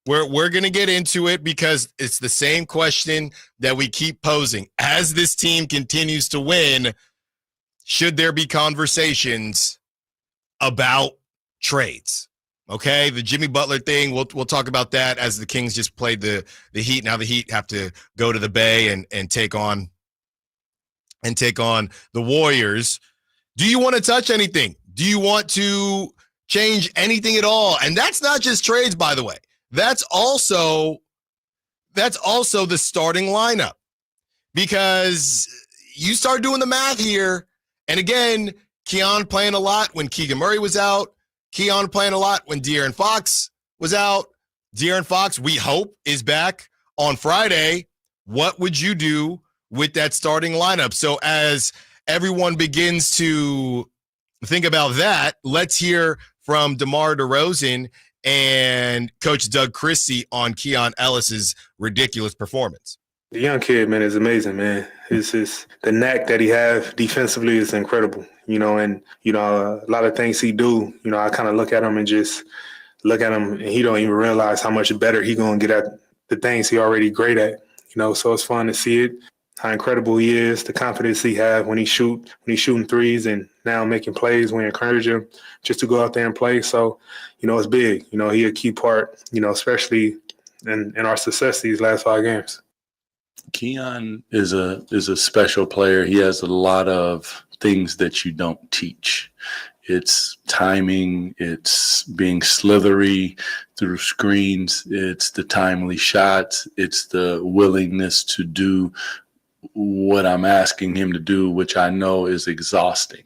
[SPEAKER 3] We're going to get into it because it's the same question that we keep posing. As this team continues to win, should there be conversations about trades? Okay, the Jimmy Butler thing, we'll talk about that as the Kings just played the Heat. Now the Heat have to go to the Bay and take on the Warriors. Do you want to touch anything? Do you want to change anything at all? And that's not just trades, by the way. That's also the starting lineup, because you start doing the math here. And again, Keon playing a lot when Keegan Murray was out. Keon playing a lot when De'Aaron Fox was out. De'Aaron Fox, we hope, is back on Friday. What would you do with that starting lineup? So as everyone begins to think about that, let's hear from DeMar DeRozan and Coach Doug Christie on Keon Ellis's ridiculous performance.
[SPEAKER 7] The young kid, man, is amazing, man. It's just the knack that he have defensively is incredible, you know, and, you know, a lot of things he do, you know, I kind of look at him and he don't even realize how much better he going to get at the things he already great at, you know, so it's fun to see it, how incredible he is, the confidence he have when he's shooting threes and now making plays. We encourage him just to go out there and play. So, you know, it's big, you know, he a key part, you know, especially in our success these last 5 games.
[SPEAKER 9] Keon is a special player. He has a lot of things that you don't teach. It's timing, it's being slithery through screens, it's the timely shots, it's the willingness to do what I'm asking him to do, which I know is exhausting.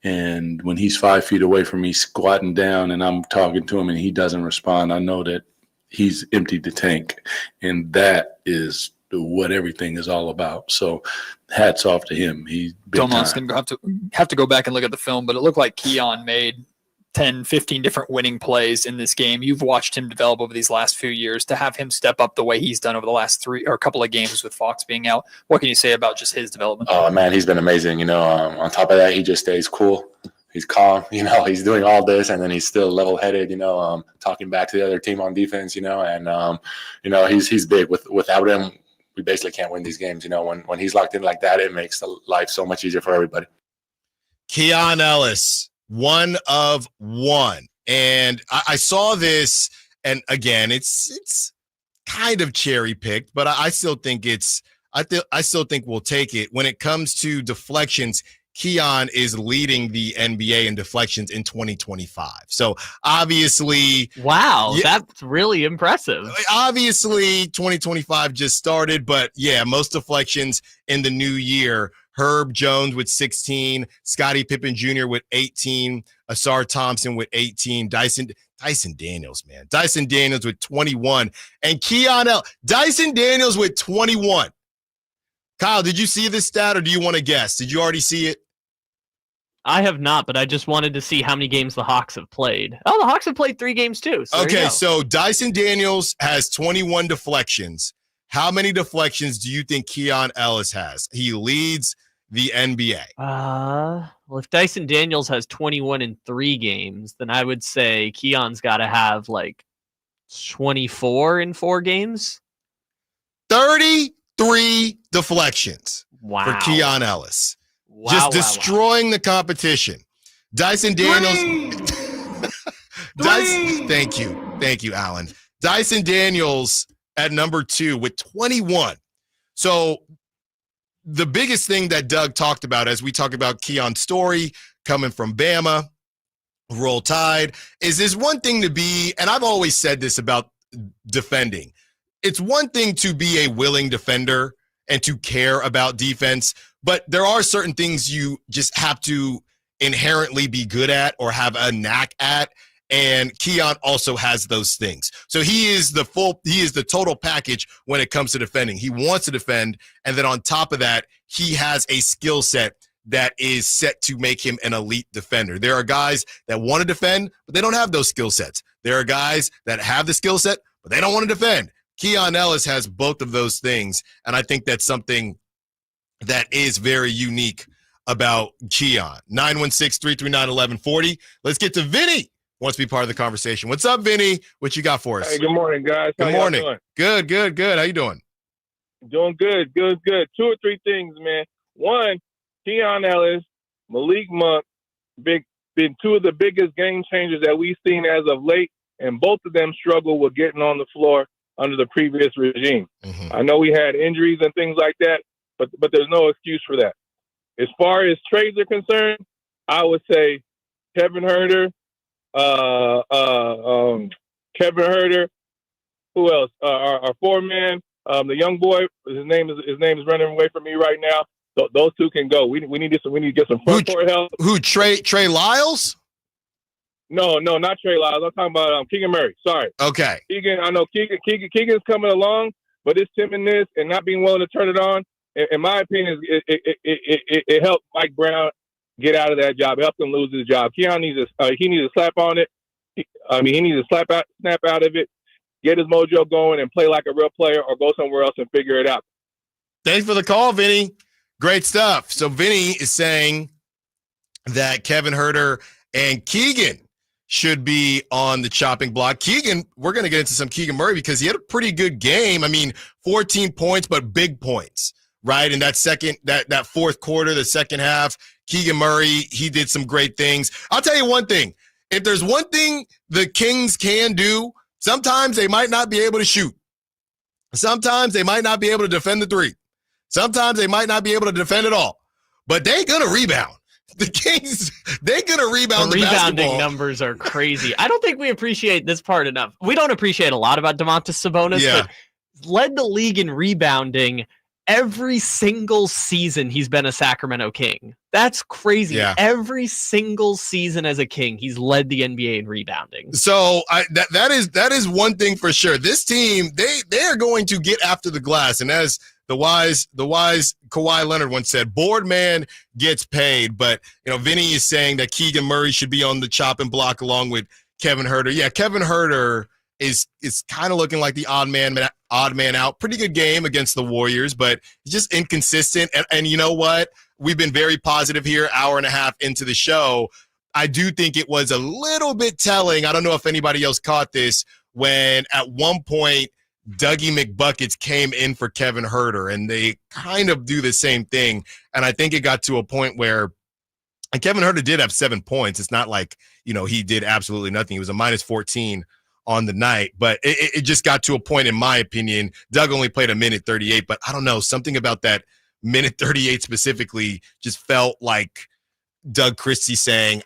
[SPEAKER 9] And when he's 5 feet away from me squatting down and I'm talking to him and he doesn't respond, I know that he's emptied the tank. And that is what everything is all about. So hats off to him. He's
[SPEAKER 10] Domas going to have to go back and look at the film, but it looked like Keon made 10, 15 different winning plays in this game. You've watched him develop over these last few years. To have him step up the way he's done over the last 3 or a couple of games with Fox being out, what can you say about just his development?
[SPEAKER 9] Oh, man, he's been amazing. You know, on top of that, he just stays cool. He's calm, you know, he's doing all this and then he's still level-headed, you know, talking back to the other team on defense, you know, and, you know, he's big. Without him, we basically can't win these games. You know, when he's locked in like that, it makes the life so much easier for everybody.
[SPEAKER 3] Keon Ellis, 1 of 1. And I saw this, and again, it's kind of cherry picked, but I still think I still think we'll take it. When it comes to deflections, Keon is leading the NBA in deflections in 2025. So obviously,
[SPEAKER 4] wow, that's really impressive.
[SPEAKER 3] Obviously, 2025 just started, but yeah, most deflections in the new year. Herb Jones with 16, Scottie Pippen Jr. with 18, Asar Thompson with 18, Dyson Daniels, man. Dyson Daniels with 21, and Keon Ellis. Dyson Daniels with 21. Kyle, did you see this stat, or do you want to guess? Did you already see it?
[SPEAKER 4] I have not, but I just wanted to see how many games the Hawks have played. Oh, the Hawks have played 3 games too. So
[SPEAKER 3] okay, so Dyson Daniels has 21 deflections. How many deflections do you think Keon Ellis has? He leads the NBA.
[SPEAKER 4] Well, if Dyson Daniels has 21 in 3 games, then I would say Keon's got to have like 24 in 4 games.
[SPEAKER 3] 33 deflections for Keon Ellis.
[SPEAKER 4] Wow,
[SPEAKER 3] just destroying the competition. Dyson Daniels. Thank you, Allen. Dyson Daniels at number 2 with 21. So the biggest thing that Doug talked about as we talk about Keon's story coming from Bama, Roll Tide, is there's one thing to be, and I've always said this about defending. It's one thing to be a willing defender and to care about defense, but there are certain things you just have to inherently be good at or have a knack at. And Keon also has those things. So he is the total package when it comes to defending. He wants to defend. And then on top of that, he has a skill set that is set to make him an elite defender. There are guys that want to defend, but they don't have those skill sets. There are guys that have the skill set, but they don't want to defend. Keon Ellis has both of those things. And I think that's something that is very unique about Keon. 916-339-1140. Let's get to Vinny. Wants to be part of the conversation. What's up, Vinny? What you got for us?
[SPEAKER 5] Hey, good morning, guys.
[SPEAKER 3] Good morning. Good. How you doing?
[SPEAKER 5] Doing good. 2 or 3 things, man. One, Keon Ellis, Malik Monk, been 2 of the biggest game changers that we've seen as of late, and both of them struggled with getting on the floor under the previous regime. Mm-hmm. I know we had injuries and things like that, but there's no excuse for that. As far as trades are concerned, I would say Kevin Huerter, Kevin Huerter. Who else? Our 4-man, the young boy. His name is running away from me right now. So those 2 can go. We need to get some front court help.
[SPEAKER 3] Who? Trey Lyles?
[SPEAKER 5] No, not Trey Lyles. I'm talking about Keegan Murray. Sorry.
[SPEAKER 3] Okay.
[SPEAKER 5] Keegan. I know Keegan's coming along, but his timidness and not being willing to turn it on, in my opinion, it helped Mike Brown get out of that job. Help him lose his job. Keon needs to slap on it. He needs to snap out of it, get his mojo going, and play like a real player, or go somewhere else and figure it out.
[SPEAKER 3] Thanks for the call, Vinny. Great stuff. So Vinny is saying that Kevin Huerter and Keegan should be on the chopping block. Keegan, we're going to get into some Keegan Murray because he had a pretty good game. 14 points, but big points, right? In that fourth quarter, the second half, Keegan Murray, he did some great things. I'll tell you one thing. If there's one thing the Kings can do, sometimes they might not be able to shoot. Sometimes they might not be able to defend the 3. Sometimes they might not be able to defend at all. But they're going to rebound. The Kings, they're going to rebound the
[SPEAKER 4] rebounding
[SPEAKER 3] basketball.
[SPEAKER 4] Numbers are crazy. I don't think we appreciate this part enough. We don't appreciate a lot about Domantas Sabonis, but led the league in rebounding every single season he's been a Sacramento King. That's crazy.
[SPEAKER 3] Yeah.
[SPEAKER 4] Every single season as a King, he's led the NBA in rebounding.
[SPEAKER 3] So that is one thing for sure. This team, they are going to get after the glass. And as the wise Kawhi Leonard once said, bored man gets paid. But Vinny is saying that Keegan Murray should be on the chopping block along with Kevin Huerter. Yeah, Kevin Huerter is kind of looking like the odd man out. Pretty good game against the Warriors, but just inconsistent. And you know what? We've been very positive here, hour and a half into the show. I do think it was a little bit telling. I don't know if anybody else caught this, when at one point Dougie McBuckets came in for Kevin Huerter, and they kind of do the same thing. And I think it got to a point where, and Kevin Huerter did have 7 points. It's not like, he did absolutely nothing. He was a -14 on the night, but it just got to a point, in my opinion. Doug only played a minute 38, but I don't know, something about that minute 38 specifically just felt like Doug Christie saying,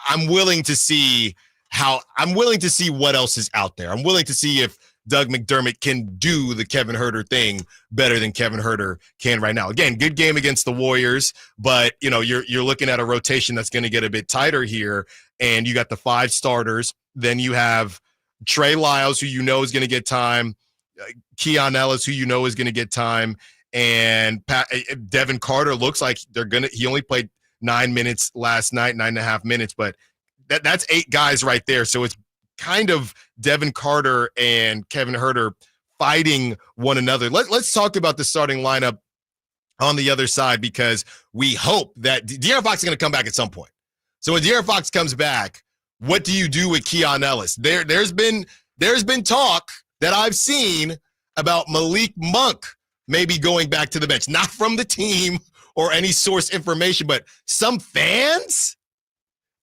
[SPEAKER 3] I'm willing to see what else is out there. I'm willing to see if Doug McDermott can do the Kevin Huerter thing better than Kevin Huerter can right now. Again, good game against the Warriors, but you're looking at a rotation that's going to get a bit tighter here, and you got the 5 starters. Then you have Trey Lyles, who is going to get time, Keon Ellis, who is going to get time, and Devin Carter looks like he only played 9 minutes last night, 9.5 minutes, but that's 8 guys right there. So it's kind of Devin Carter and Kevin Huerter fighting one another. Let's talk about the starting lineup on the other side, because we hope that De'Aaron Fox is going to come back at some point. So when De'Aaron Fox comes back, what do you do with Keon Ellis? There's been talk that I've seen about Malik Monk maybe going back to the bench, not from the team or any source information, but some fans,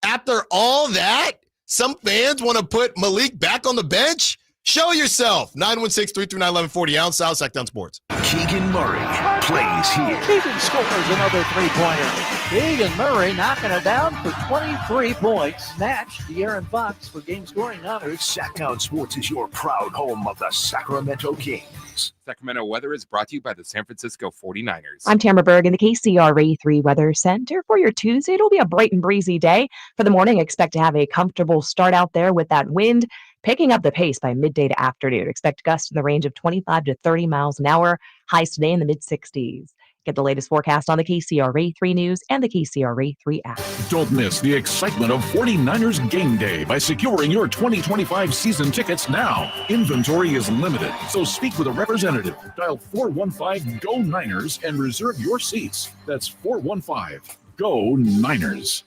[SPEAKER 3] after all that, some fans want to put Malik back on the bench? Show yourself. 916-339-1140. Allen Stiles, Sacramento Sports.
[SPEAKER 1] Keegan Murray plays here.
[SPEAKER 21] Keegan scores another three-pointer. Keegan Murray knocking it down for 23 points. Snatched De'Aaron Fox for game-scoring honors.
[SPEAKER 1] Sacramento Sports is your proud home of the Sacramento Kings.
[SPEAKER 11] Sacramento weather is brought to you by the San Francisco 49ers.
[SPEAKER 12] I'm Tamara Berg in the KCRA 3 Weather Center. For your Tuesday, it'll be a bright and breezy day. For the morning, expect to have a comfortable start out there with that wind picking up the pace by midday to afternoon. Expect gusts in the range of 25 to 30 miles an hour. Highs today in the mid-60s. Get the latest forecast on the KCRA 3 News and the KCRA 3 app.
[SPEAKER 29] Don't miss the excitement of 49ers Game Day by securing your 2025 season tickets now. Inventory is limited, so speak with a representative. Dial 415-GO-NINERS and reserve your seats. That's 415-GO-NINERS.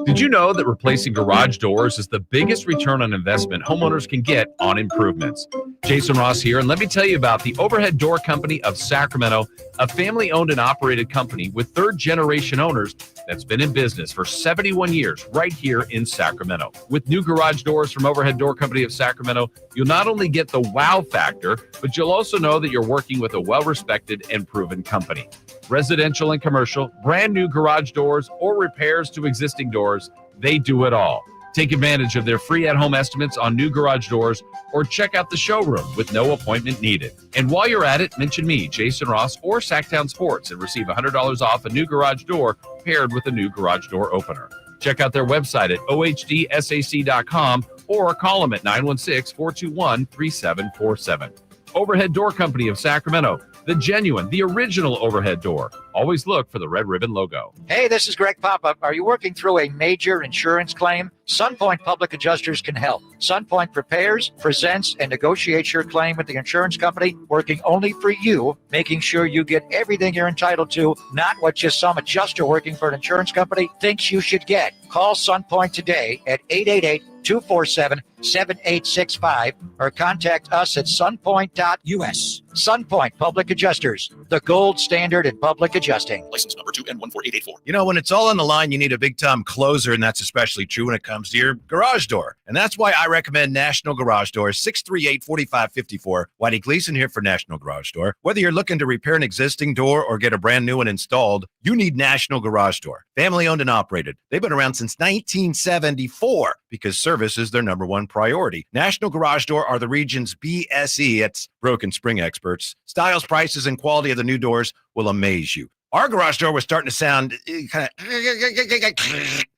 [SPEAKER 22] Did you know that replacing garage doors is the biggest return on investment homeowners can get on improvements? Jason Ross here, and let me tell you about the Overhead Door Company of Sacramento, a family-owned and operated company with third-generation owners that's been in business for 71 years right here in Sacramento. With new garage doors from Overhead Door Company of Sacramento, you'll not only get the wow factor, but you'll also know that you're working with a well-respected and proven company. Residential and commercial, brand new garage doors, or repairs to existing doors, they do it all. Take advantage of their free at-home estimates on new garage doors, or check out the showroom with no appointment needed. And while you're at it, mention me, Jason Ross, or Sacktown Sports, and receive $100 off a new garage door paired with a new garage door opener. Check out their website at ohdsac.com or call them at 916-421-3747. Overhead Door Company of Sacramento, the genuine, the original overhead door. Always look for the red ribbon logo.
[SPEAKER 23] Hey, this is Greg Papa. Are you working through a major insurance claim? SunPoint Public Adjusters can help. SunPoint prepares, presents, and negotiates your claim with the insurance company, working only for you, making sure you get everything you're entitled to, not what just some adjuster working for an insurance company thinks you should get. Call SunPoint today at 888-247-7865 or contact us at sunpoint.us. SunPoint Public Adjusters, the gold standard in public adjusting.
[SPEAKER 24] License number 2N14884. You know, when it's all on the line, you need a big-time closer, and that's especially true when it comes to your garage door. And that's why I recommend National Garage Door, 638-4554. Whitey Gleason here for National Garage Door. Whether you're looking to repair an existing door or get a brand new one installed, you need National Garage Door. Family-owned and operated. They've been around since 1974 because service is their number one priority. National Garage Door are the region's BSE, it's broken spring experts. Styles, prices, and quality of the new doors will amaze you. Our garage door was starting to sound kind of,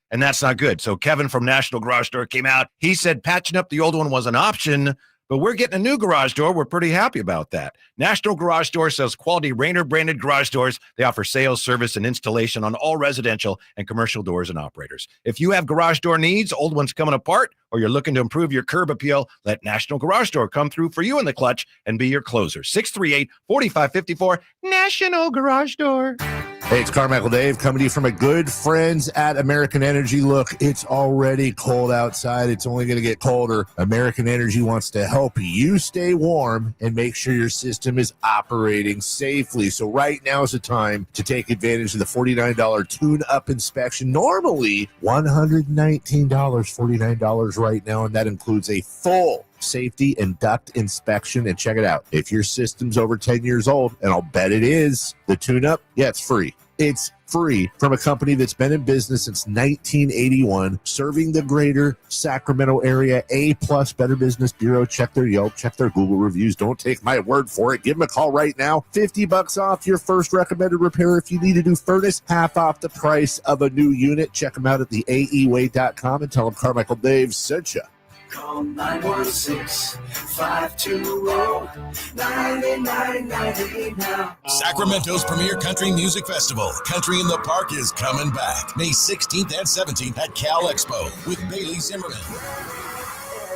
[SPEAKER 24] and that's not good. So Kevin from National Garage Door came out. He said patching up the old one was an option, but we're getting a new garage door. We're pretty happy about that. National Garage Door sells quality Rainer branded garage doors. They offer sales, service, and installation on all residential and commercial doors and operators. If you have garage door needs, old ones coming apart, or you're looking to improve your curb appeal, let National Garage Door come through for you in the clutch and be your closer. 638-4554, National Garage Door.
[SPEAKER 25] Hey, it's Carmichael Dave coming to you from my good friends at American Energy. Look, it's already cold outside. It's only going to get colder. American Energy wants to help you stay warm and make sure your system is operating safely. So right now is the time to take advantage of the $49 tune-up inspection. Normally $119, $49 right now, and that includes a full safety, and duct inspection. And check it out. If your system's over 10 years old, and I'll bet it is, the tune-up, yeah, it's free. It's free from a company that's been in business since 1981, serving the greater Sacramento area. A+ Better Business Bureau. Check their Yelp, check their Google reviews. Don't take my word for it. Give them a call right now. $50 off your first recommended repair. If you need a new furnace, half off the price of a new unit. Check them out at theaeway.com and tell them Carmichael Dave sent you.
[SPEAKER 19] Call 916-520-9998 now.
[SPEAKER 1] Sacramento's premier country music festival, Country in the Park, is coming back May 16th and 17th at Cal Expo with Bailey Zimmerman,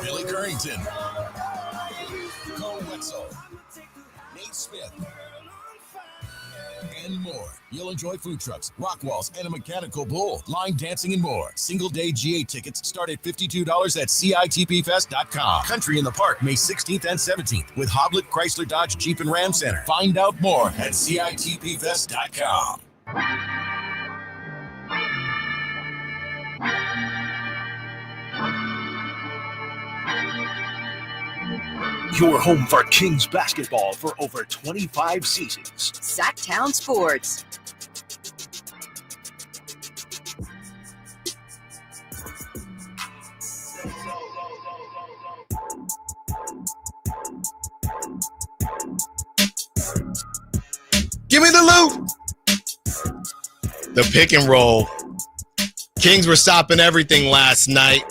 [SPEAKER 1] Billy Currington, Cole Wetzel, Nate Smith, and more. You'll enjoy food trucks, rock walls, and a mechanical bull, line dancing, and more. Single-day GA tickets start at $52 at CITPFest.com. Country in the Park, May 16th and 17th with Hoblit Chrysler Dodge Jeep and Ram Center. Find out more at CITPFest.com.
[SPEAKER 2] Your home for Kings basketball for over 25 seasons.
[SPEAKER 8] Sacktown Sports.
[SPEAKER 3] Give me the loot. The pick and roll. Kings were stopping everything last night.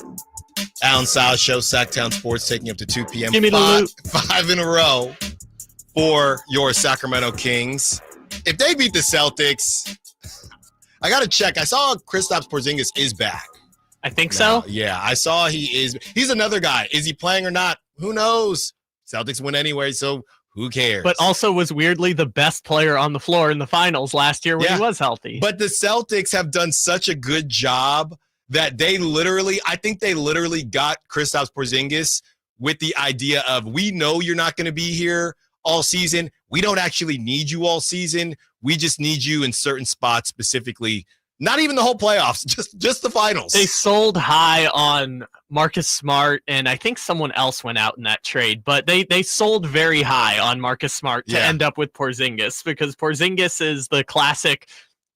[SPEAKER 3] Allen Stiles Show, Sacktown Sports, taking up to 2 p.m.
[SPEAKER 4] Give me the loot.
[SPEAKER 3] 5 in a row for your Sacramento Kings. If they beat the Celtics, I got to check. I saw Kristaps Porzingis is back.
[SPEAKER 4] I think so.
[SPEAKER 3] Yeah, I saw he is. He's another guy. Is he playing or not? Who knows? Celtics win anyway, so who cares?
[SPEAKER 4] But also was weirdly the best player on the floor in the finals last year when he was healthy.
[SPEAKER 3] But the Celtics have done such a good job that I think they literally got Kristaps Porzingis with the idea of, we know you're not going to be here all season. We don't actually need you all season. We just need you in certain spots specifically. Not even the whole playoffs, just the finals.
[SPEAKER 4] They sold high on Marcus Smart, and I think someone else went out in that trade. But they sold very high on Marcus Smart to end up with Porzingis, because Porzingis is the classic,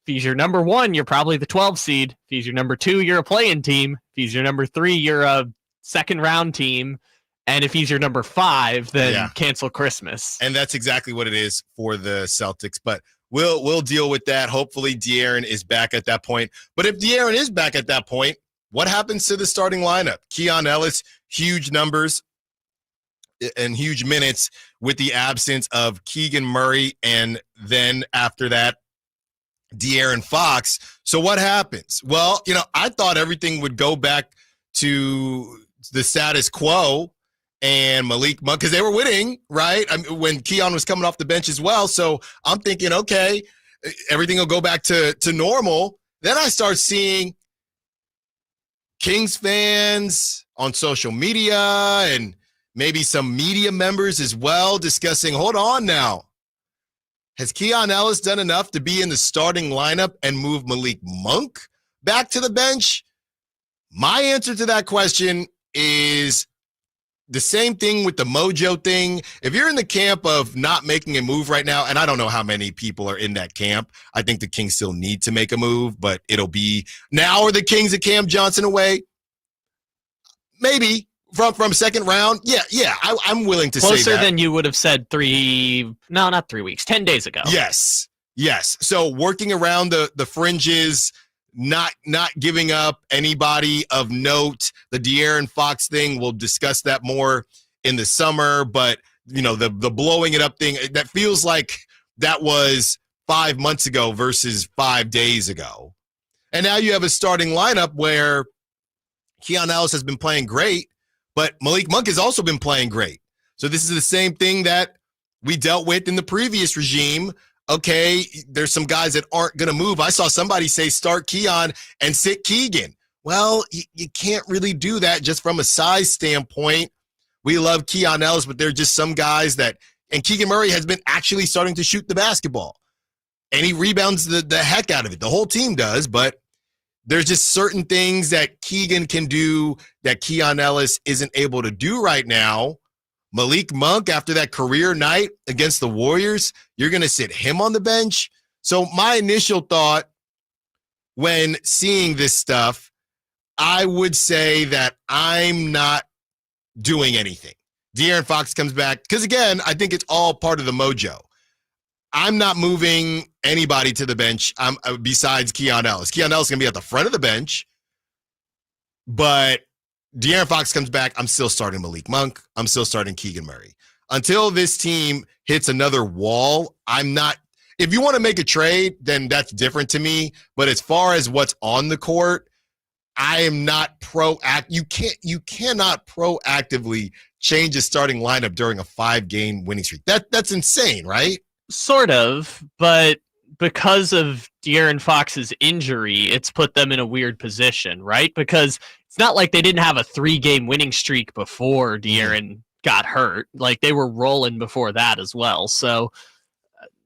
[SPEAKER 4] if he's your number 1, you're probably the 12 seed. If he's your number 2, you're a play-in team. If he's your number 3, you're a second-round team. And if he's your number 5, then cancel Christmas.
[SPEAKER 3] And that's exactly what it is for the Celtics. But we'll deal with that. Hopefully De'Aaron is back at that point. But if De'Aaron is back at that point, what happens to the starting lineup? Keon Ellis, huge numbers and huge minutes with the absence of Keegan Murray. And then after that, De'Aaron Fox. So what happens? Well, I thought everything would go back to the status quo and Malik Monk, because they were winning, right? I mean, when Keon was coming off the bench as well. So I'm thinking, okay, everything will go back to normal. Then I start seeing Kings fans on social media and maybe some media members as well discussing, hold on now. Has Keon Ellis done enough to be in the starting lineup and move Malik Monk back to the bench? My answer to that question is the same thing with the mojo thing. If you're in the camp of not making a move right now, and I don't know how many people are in that camp, I think the Kings still need to make a move, but it'll be now are the Kings at Cam Johnson away? Maybe. From second round, I'm willing to say that.
[SPEAKER 4] Closer than you would have said 10 days ago.
[SPEAKER 3] Yes. So working around the fringes, not giving up anybody of note. The De'Aaron Fox thing, we'll discuss that more in the summer, but the blowing it up thing, that feels like that was 5 months ago versus 5 days ago. And now you have a starting lineup where Keon Ellis has been playing great, but Malik Monk has also been playing great. So this is the same thing that we dealt with in the previous regime. Okay, there's some guys that aren't going to move. I saw somebody say start Keon and sit Keegan. Well, you can't really do that just from a size standpoint. We love Keon Ellis, but there are just some guys that – and Keegan Murray has been actually starting to shoot the basketball. And he rebounds the heck out of it. The whole team does, but There's just certain things that Keegan can do that Keon Ellis isn't able to do right now. Malik Monk, after that career night against the Warriors, you're going to sit him on the bench. So my initial thought when seeing this stuff, I would say that I'm not doing anything. De'Aaron Fox comes back. Because, again, I think it's all part of the mojo. I'm not moving anybody to the bench besides Keon Ellis. Keon Ellis is going to be at the front of the bench. But De'Aaron Fox comes back. I'm still starting Malik Monk. I'm still starting Keegan Murray. Until this team hits another wall, I'm not. If you want to make a trade, then that's different to me. But as far as what's on the court, I am not You cannot proactively change a starting lineup during a 5-game winning streak. That's insane, right?
[SPEAKER 4] Sort of, but because of De'Aaron Fox's injury, it's put them in a weird position, right? Because it's not like they didn't have a 3-game winning streak before De'Aaron got hurt. Like, they were rolling before that as well. So,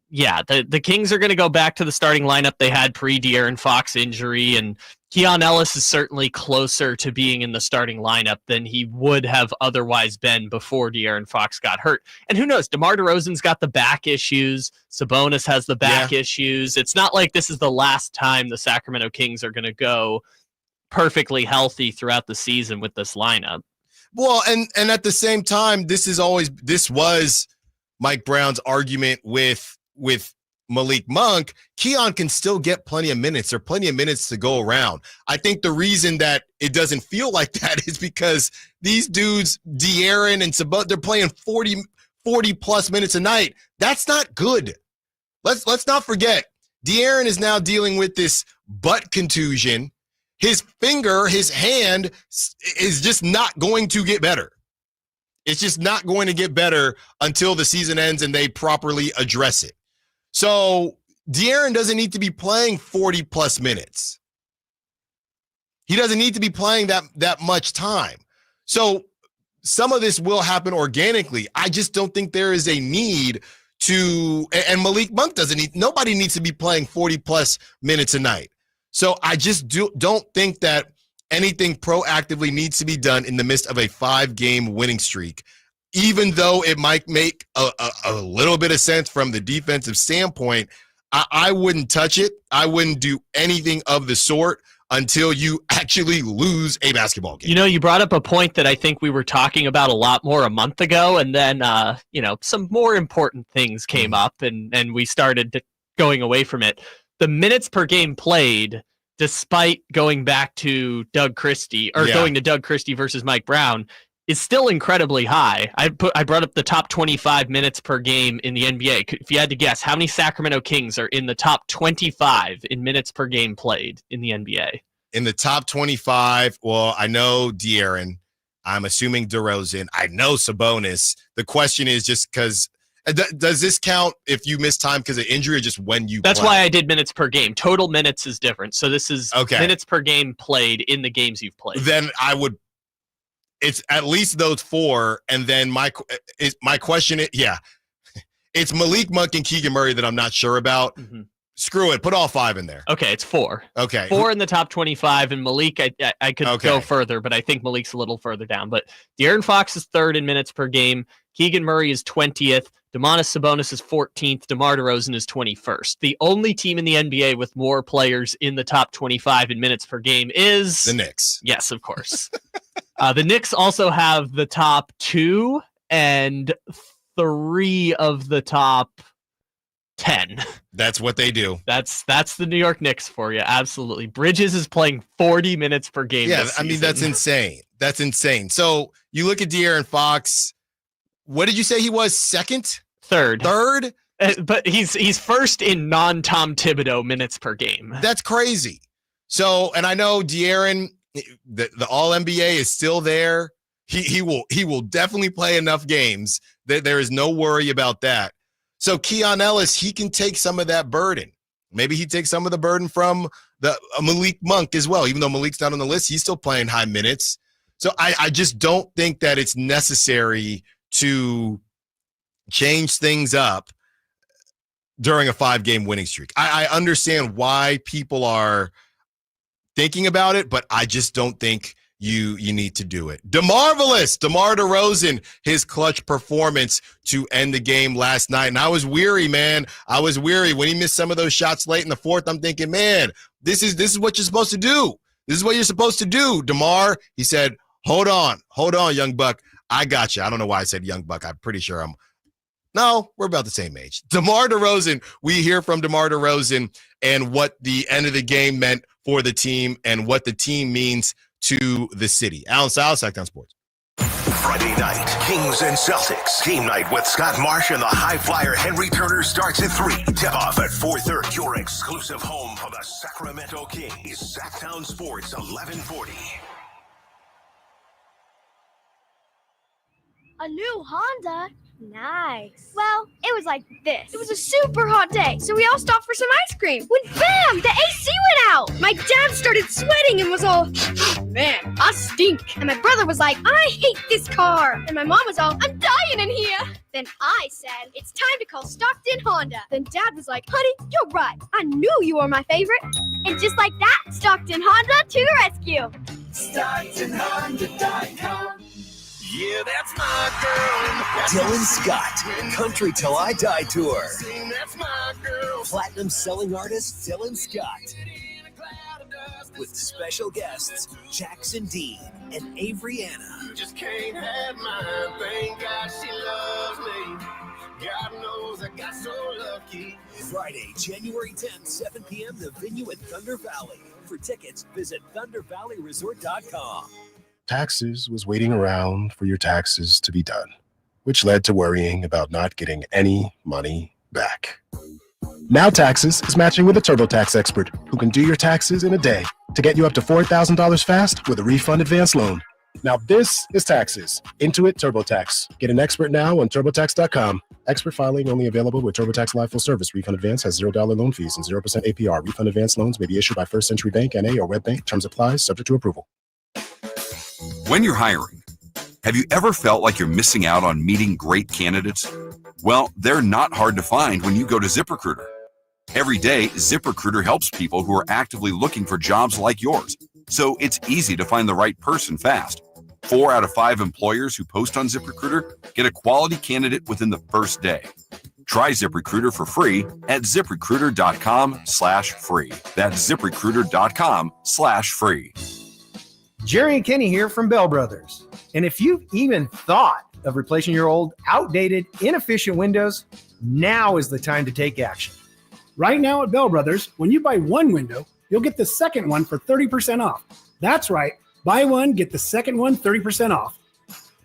[SPEAKER 4] yeah, the Kings are going to go back to the starting lineup they had pre-De'Aaron Fox injury, and Keon Ellis is certainly closer to being in the starting lineup than he would have otherwise been before De'Aaron Fox got hurt. And who knows, DeMar DeRozan's got the back issues. Sabonis has the back issues. It's not like this is the last time the Sacramento Kings are going to go perfectly healthy throughout the season with this lineup.
[SPEAKER 3] Well, and at the same time, this was Mike Brown's argument with Malik Monk. Keon can still get plenty of minutes. There are plenty of minutes to go around. I think the reason that it doesn't feel like that is because these dudes, De'Aaron and Sabonis, they're playing 40 plus minutes a night. That's not good. Let's not forget, De'Aaron is now dealing with this butt contusion. His hand is just not going to get better. It's just not going to get better until the season ends and they properly address it. So De'Aaron doesn't need to be playing 40 plus minutes. He doesn't need to be playing that much time. So some of this will happen organically. I just don't think there is a need to, and Malik Monk nobody needs to be playing 40 plus minutes a night. So I just don't think that anything proactively needs to be done in the midst of a 5-game winning streak. Even though it might make a little bit of sense from the defensive standpoint, I wouldn't touch it. I wouldn't do anything of the sort until you actually lose a basketball game.
[SPEAKER 4] You know, you brought up a point that I think we were talking about a lot more a month ago, and then, some more important things came up, and we started going away from it. The minutes per game played, despite going back to Doug Christie, going to Doug Christie versus Mike Brown, is still incredibly high. I brought up the top 25 minutes per game in the NBA. If you had to guess, how many Sacramento Kings are in the top 25 in minutes per game played in the NBA?
[SPEAKER 3] In the top 25, well, I know De'Aaron. I'm assuming DeRozan. I know Sabonis. The question is just because does this count if you miss time because of injury or just when you
[SPEAKER 4] That's
[SPEAKER 3] play?
[SPEAKER 4] why I did minutes per game. Total minutes is different. So this is minutes per game played in the games you've played.
[SPEAKER 3] Then it's at least those 4, and then my question is, it's Malik Monk and Keegan Murray that I'm not sure about. Mm-hmm. Screw it, put all 5 in there.
[SPEAKER 4] Okay, it's 4.
[SPEAKER 3] Okay,
[SPEAKER 4] 4 in the top 25, and Malik, I could go further, but I think Malik's a little further down. But De'Aaron Fox is 3rd in minutes per game. Keegan Murray is 20th. Domantas Sabonis is 14th. DeMar DeRozan is 21st. The only team in the NBA with more players in the top 25 in minutes per game is
[SPEAKER 3] the Knicks.
[SPEAKER 4] Yes, of course. The Knicks also have the top 2 and 3 of the top 10.
[SPEAKER 3] That's what they do.
[SPEAKER 4] That's the New York Knicks for you. Absolutely. Bridges is playing 40 minutes per game.
[SPEAKER 3] Yeah, I mean, that's insane. That's insane. So you look at De'Aaron Fox. What did you say he was? 2nd?
[SPEAKER 4] 3rd.
[SPEAKER 3] 3rd?
[SPEAKER 4] But he's 1st in non-Tom Thibodeau minutes per game.
[SPEAKER 3] That's crazy. So, and I know De'Aaron, the All-NBA is still there. He will definitely play enough games that there is no worry about that. So Keon Ellis, he can take some of that burden. Maybe he takes some of the burden from the Malik Monk as well. Even though Malik's not on the list, he's still playing high minutes. So I just don't think that it's necessary to change things up during a 5-game winning streak. I understand why people are thinking about it, but I just don't think you need to do it. DeMar DeRozan, his clutch performance to end the game last night. And I was weary, man. I was weary when he missed some of those shots late in the fourth. I'm thinking, man, this is what you're supposed to do. This is what you're supposed to do. DeMar, he said, hold on, young buck. I got you. I don't know why I said young buck. I'm pretty sure we're about the same age. DeMar DeRozan, we hear from DeMar DeRozan and what the end of the game meant for the team and what the team means to the city. Allen Stiles, Sacktown Sports.
[SPEAKER 1] Friday night, Kings and Celtics. Game night with Scott Marsh and the high flyer Henry Turner starts at 3. Tip off at 4:30. Your exclusive home for the Sacramento Kings. Sacktown Sports 1140.
[SPEAKER 13] A new Honda? Nice. Well, it was like this. It was a super hot day, so we all stopped for some ice cream. When bam, the AC went out. My dad started sweating and was all, man, I stink. And my brother was like, I hate this car. And my mom was all, I'm dying in here. Then I said, it's time to call Stockton Honda. Then Dad was like, honey, you're right. I knew you were my favorite. And just like that, Stockton Honda to the rescue.
[SPEAKER 2] StocktonHonda.com.
[SPEAKER 1] Yeah, that's my girl.
[SPEAKER 2] Dylan Scott, Country Till I Die Tour.
[SPEAKER 1] That's my girl.
[SPEAKER 2] Platinum selling artist Dylan Scott. With special guests Jackson Dean and Avery Anna.
[SPEAKER 1] Just can't have mine. Thank God she loves me. God knows I got so lucky.
[SPEAKER 2] Friday, January 10th, 7 p.m. The venue at Thunder Valley. For tickets, visit ThunderValleyResort.com.
[SPEAKER 14] Taxes was waiting around for your taxes to be done, which led to worrying about not getting any money back. Now Taxes is matching with a TurboTax expert who can do your taxes in a day to get you up to $4,000 fast with a refund advance loan. Now this is Taxes. Intuit TurboTax. Get an expert now on TurboTax.com. Expert filing only available with TurboTax Live Full Service. Refund advance has $0 loan fees and 0% APR. Refund advance loans may be issued by First Century Bank, N.A. or WebBank. Terms apply. Subject to approval.
[SPEAKER 15] When you're hiring, have you ever felt like you're missing out on meeting great candidates? Well, they're not hard to find when you go to ZipRecruiter. Every day, ZipRecruiter helps people who are actively looking for jobs like yours. So it's easy to find the right person fast. 4 out of 5 employers who post on ZipRecruiter get a quality candidate within the first day. Try ZipRecruiter for free at ZipRecruiter.com/free. That's ZipRecruiter.com/free.
[SPEAKER 16] Jerry and Kenny here from Bell Brothers. And if you've even thought of replacing your old, outdated, inefficient windows, now is the time to take action.
[SPEAKER 18] Right now at Bell Brothers, when you buy one window, you'll get the second one for 30% off. That's right. Buy one, get the second one 30% off.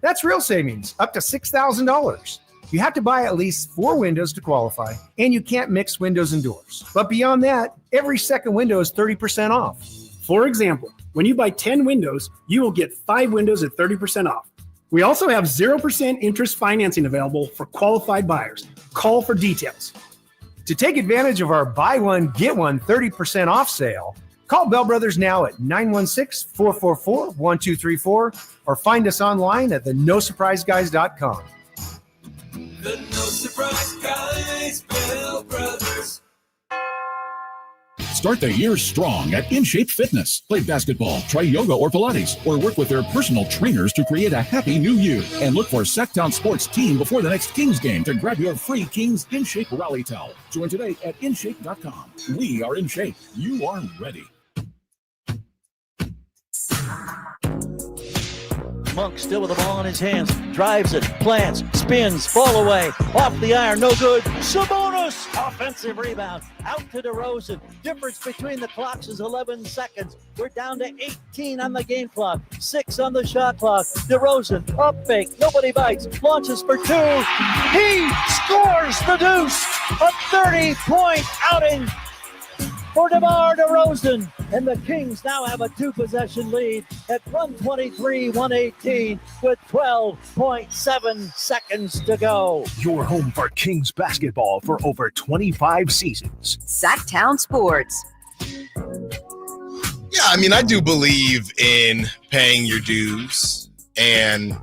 [SPEAKER 16] That's real savings, up to $6,000. You have to buy at least 4 windows to qualify, and you can't mix windows and doors. But beyond that, every second window is 30% off.
[SPEAKER 18] For example, when you buy 10 windows, you will get 5 windows at 30% off. We also have 0% interest financing available for qualified buyers. Call for details.
[SPEAKER 16] To take advantage of our buy one, get one 30% off sale, call Bell Brothers now at 916-444-1234 or find us online at theNoSurpriseGuys.com.
[SPEAKER 19] The No Surprise Guys, Bell Brothers.
[SPEAKER 29] Start the year strong at InShape Fitness. Play basketball, try yoga or Pilates, or work with their personal trainers to create a happy new you. And look for Sacktown Sports Team before the next Kings game to grab your free Kings InShape Rally Towel. Join today at InShape.com. We are in shape. You are ready.
[SPEAKER 21] Monk still with the ball in his hands, drives it, plants, spins, fall away, off the iron, no good. Sabonis, offensive rebound, out to DeRozan. Difference between the clocks is 11 seconds. We're down to 18 on the game clock, 6 on the shot clock. DeRozan, up fake, nobody bites, launches for 2. He scores the deuce, a 30-point outing for DeMar DeRozan, and the Kings now have a 2-possession lead at 123-118 with 12.7 seconds to go.
[SPEAKER 2] Your home for Kings basketball for over 25 seasons.
[SPEAKER 8] Sacktown Sports.
[SPEAKER 3] Yeah, I mean, I do believe in paying your dues. And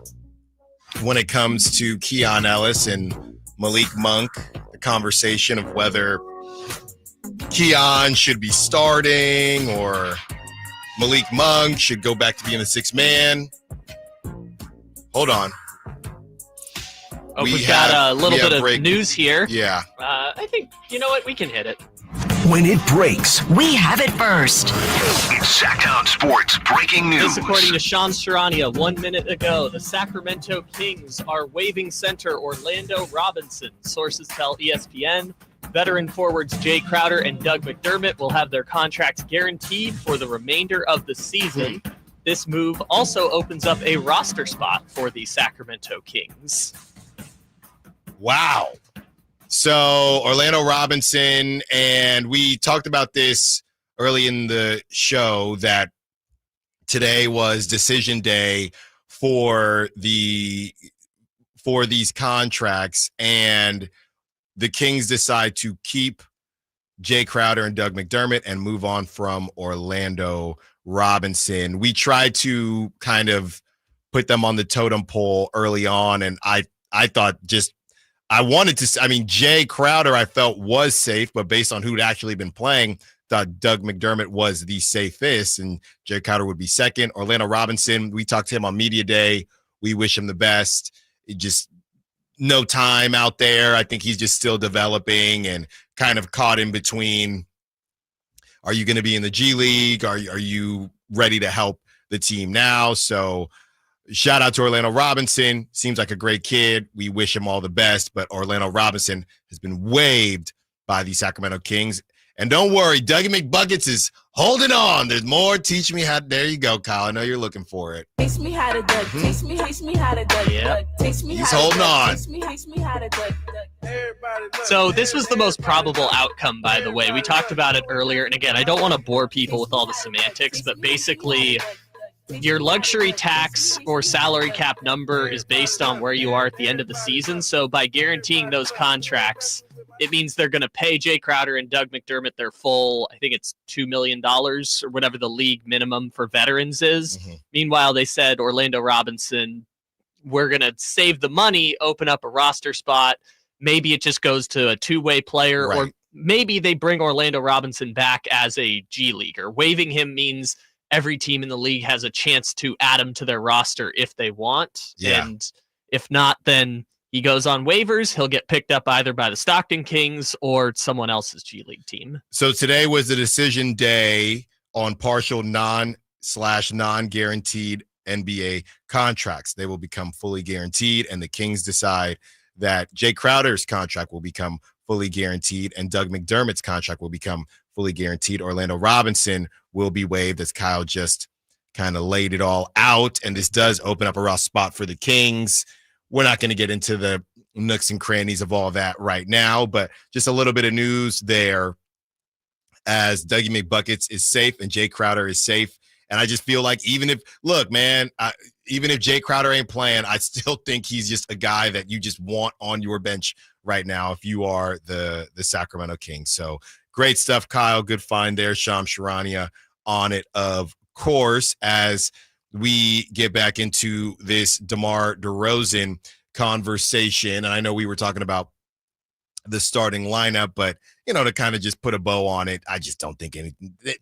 [SPEAKER 3] when it comes to Keon Ellis and Malik Monk, the conversation of whether Keon should be starting or Malik Monk should go back to being a 6-man. Hold on.
[SPEAKER 4] Oh, we've got a little bit of
[SPEAKER 3] break.
[SPEAKER 4] news here.
[SPEAKER 3] Yeah.
[SPEAKER 4] I think, you know what? We can hit it.
[SPEAKER 1] When it breaks,
[SPEAKER 8] we have it first.
[SPEAKER 1] It's Sacktown Sports breaking news.
[SPEAKER 4] This, according to Sean Sharania, 1 minute ago, the Sacramento Kings are waiving center Orlando Robinson. Sources tell ESPN veteran forwards Jay Crowder and Doug McDermott will have their contracts guaranteed for the remainder of the season. This move also opens up a roster spot for the Sacramento Kings.
[SPEAKER 3] Wow. So Orlando Robinson, and we talked about this early in the show that today was decision day for these contracts, and the Kings decide to keep Jay Crowder and Doug McDermott and move on from Orlando Robinson. We tried to kind of put them on the totem pole early on, and I thought Jay Crowder I felt was safe, but based on who'd actually been playing, thought Doug McDermott was the safest, and Jay Crowder would be second. Orlando Robinson, we talked to him on media day. We wish him the best. Just no time out there. I think he's just still developing and kind of caught in between. Are you going to be in the G League? Are you ready to help the team now? So shout out to Orlando Robinson. Seems like a great kid. We wish him all the best, but Orlando Robinson has been waived by the Sacramento Kings. And don't worry, Dougie McBuckets is holding on. There's more. Teach me how. There you go, Kyle. I know you're looking for it.
[SPEAKER 6] Teach me how to duck. Teach me how to duck.
[SPEAKER 4] Yep.
[SPEAKER 6] Teach me
[SPEAKER 3] He's
[SPEAKER 6] how
[SPEAKER 3] holding
[SPEAKER 6] to duck.
[SPEAKER 3] on.
[SPEAKER 6] Teach me how to duck.
[SPEAKER 4] So this was the most probable outcome, by the way. We talked about it earlier. And again, I don't want to bore people with all the semantics, but basically your luxury tax or salary cap number is based on where you are at the end of the season. So by guaranteeing those contracts, it means they're going to pay Jay Crowder and Doug McDermott their full, I think it's $2 million or whatever the league minimum for veterans is. Mm-hmm. Meanwhile, they said Orlando Robinson, we're going to save the money, open up a roster spot. Maybe it just goes to a two-way player, right, or maybe they bring Orlando Robinson back as a G Leaguer. Waiving him means every team in the league has a chance to add him to their roster if they want. Yeah. And if not, then he goes on waivers. He'll get picked up either by the Stockton Kings or someone else's G League team.
[SPEAKER 3] So today was the decision day on partial non-guaranteed NBA contracts. They will become fully guaranteed, and the Kings decide that Jay Crowder's contract will become fully guaranteed and Doug McDermott's contract will become fully guaranteed. Orlando Robinson will be waived, as Kyle just kind of laid it all out. And this does open up a rough spot for the Kings. We're not going to get into the nooks and crannies of all that right now, but just a little bit of news there as Dougie McBuckets is safe and Jay Crowder is safe. And I just feel like even if Jay Crowder ain't playing, I still think he's just a guy that you just want on your bench right now if you are the Sacramento Kings. So great stuff, Kyle. Good find there. Sham Sharania on it, of course, as we get back into this DeMar DeRozan conversation. And I know we were talking about the starting lineup, but, to kind of just put a bow on it, I just don't think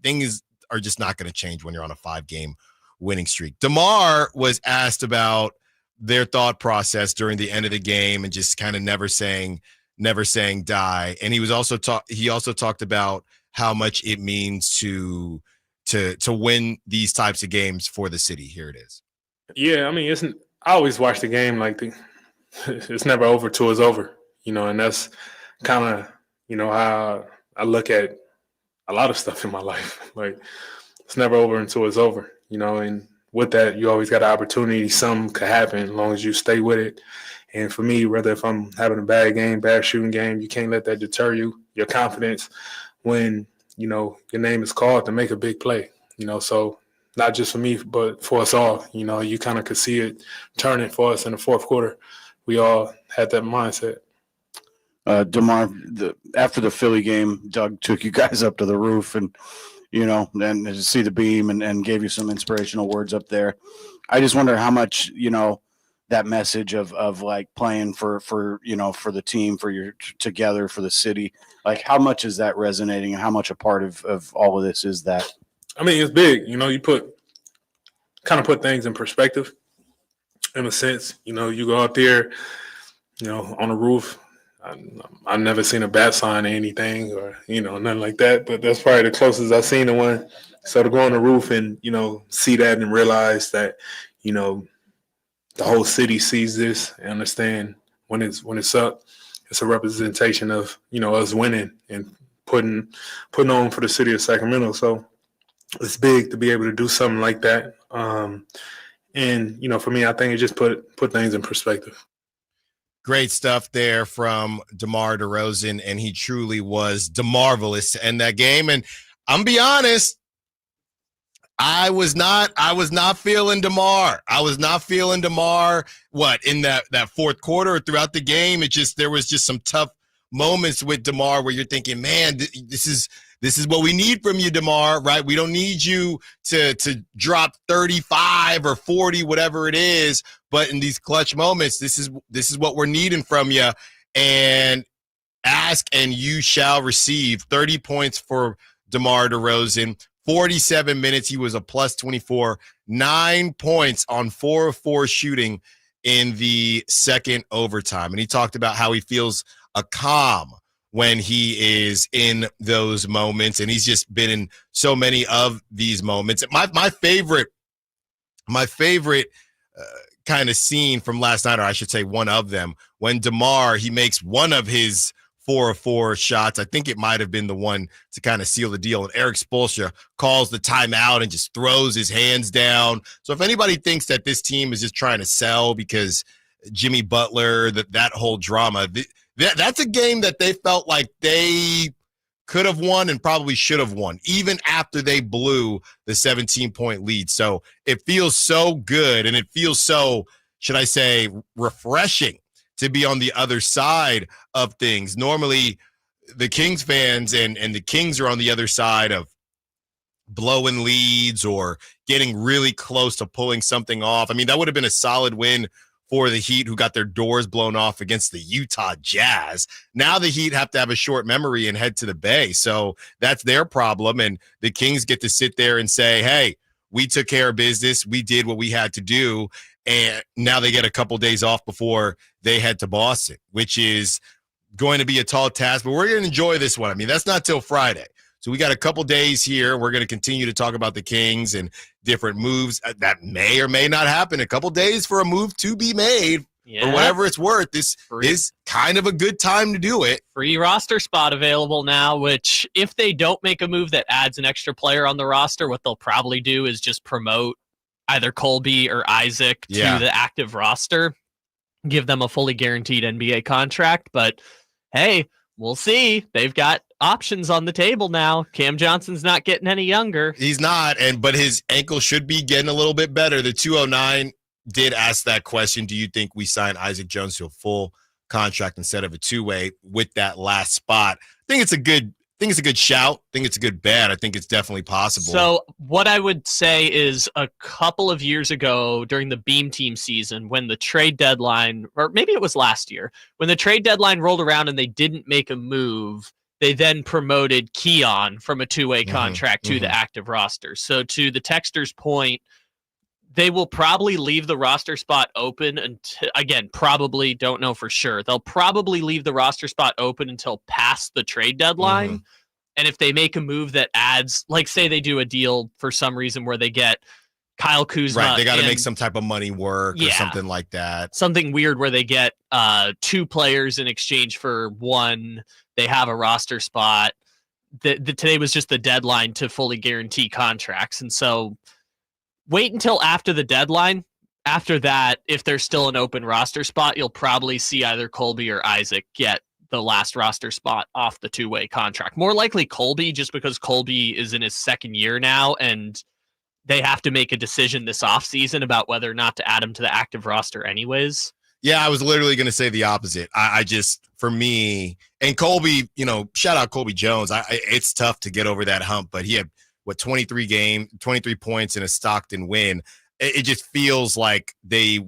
[SPEAKER 3] things are just not going to change when you're on a 5-game winning streak. DeMar was asked about their thought process during the end of the game and just kind of never saying die. And he was also talked about how much it means to win these types of games for the city. Here it is.
[SPEAKER 7] Yeah, I always watch the game like it's never over till it's over, and that's kind of, how I look at a lot of stuff in my life. Like, it's never over until it's over, and with that, you always got an opportunity. Something could happen as long as you stay with it. And for me, whether if I'm having a bad game, bad shooting game, you can't let that deter you, your confidence when, your name is called to make a big play, so not just for me, but for us all, you kind of could see it turning for us in the fourth quarter. We all had that mindset.
[SPEAKER 9] DeMar, after the Philly game, Doug took you guys up to the roof and, and to see the beam and gave you some inspirational words up there. I just wonder how much, that message of like playing for the team, for your together for the city, like how much is that resonating and how much a part of all of this is that?
[SPEAKER 7] I mean, it's big. You know, you kind of put things in perspective in a sense. You know, you go out there, you know, on the roof. I've never seen a bat sign or anything or, you know, nothing like that. But that's probably the closest I've seen to one. So to go on the roof and, you know, see that and realize that, you know, the whole city sees this and understand when it's up, it's a representation of, you know, us winning and putting on for the city of Sacramento. So it's big to be able to do something like that. And, you know, for me, I think it just put things in perspective.
[SPEAKER 3] Great stuff there from DeMar DeRozan, and he truly was DeMarvelous to end that game. And I'm gonna be honest, I was not feeling DeMar. I was not feeling DeMar. In that fourth quarter or throughout the game, there was just some tough moments with DeMar where you're thinking, man, this is what we need from you, DeMar, right? We don't need you to drop 35 or 40, whatever it is. But in these clutch moments, this is what we're needing from you. And ask and you shall receive. 30 points for DeMar DeRozan. 47 minutes. He was a plus 24. 9 points on 4 of 4 shooting in the second overtime. And he talked about how he feels a calm when he is in those moments. And he's just been in so many of these moments. My favorite kind of scene from last night, or I should say one of them, when DeMar, he makes one of his 4 of 4 shots. I think it might have been the one to kind of seal the deal. And Eric Spoelstra calls the timeout and just throws his hands down. So if anybody thinks that this team is just trying to sell because Jimmy Butler, that whole drama, that's a game that they felt like they could have won and probably should have won, even after they blew the 17-point lead. So it feels so good, and it feels so, should I say, refreshing to be on the other side of things. Normally, the Kings fans and the Kings are on the other side of blowing leads or getting really close to pulling something off. I mean, that would have been a solid win for the Heat, who got their doors blown off against the Utah Jazz. Now the Heat have to have a short memory and head to the Bay. So that's their problem. And the Kings get to sit there and say, hey, we took care of business. We did what we had to do. And now they get a couple days off before they head to Boston, which is going to be a tall task. But we're going to enjoy this one. I mean, that's not till Friday. So we got a couple days here. We're going to continue to talk about the Kings and different moves that may or may not happen. A couple days for a move to be made, for whatever it's worth. This is kind of a good time to do it.
[SPEAKER 4] Free roster spot available now, which if they don't make a move that adds an extra player on the roster, what they'll probably do is just promote either Colby or Isaac to the active roster, give them a fully guaranteed NBA contract. But hey, we'll see. They've got options on the table now. Cam Johnson's not getting any younger.
[SPEAKER 3] He's not, but his ankle should be getting a little bit better. The 209 did ask that question. Do you think we sign Isaac Jones to a full contract instead of a two-way with that last spot? I think it's a good shout. I think it's a good bet. I think it's definitely possible.
[SPEAKER 4] So what I would say is a couple of years ago during the Beam Team season, when the trade deadline, or maybe it was last year, when the trade deadline rolled around and they didn't make a move, they then promoted Keon from a two-way contract to the active roster. So to the texter's point, they will probably leave the roster spot open until, again, probably don't know for sure. They'll probably leave the roster spot open until past the trade deadline. And if they make a move that adds, like say they do a deal for some reason where they get Kyle Kuzma.
[SPEAKER 3] Right, they got to make some type of money work or something like that.
[SPEAKER 4] Something weird where they get 2 players in exchange for 1. They have a roster spot. Today was just the deadline to fully guarantee contracts. And so wait until after the deadline. After that, if there's still an open roster spot, you'll probably see either Colby or Isaac get the last roster spot off the two-way contract. More likely Colby, just because Colby is in his second year now, and they have to make a decision this offseason about whether or not to add him to the active roster anyways.
[SPEAKER 3] Yeah, I was literally going to say the opposite. I just, for me, and Colby, shout out Colby Jones. It's tough to get over that hump, but he had, 23 points in a Stockton win. It just feels like they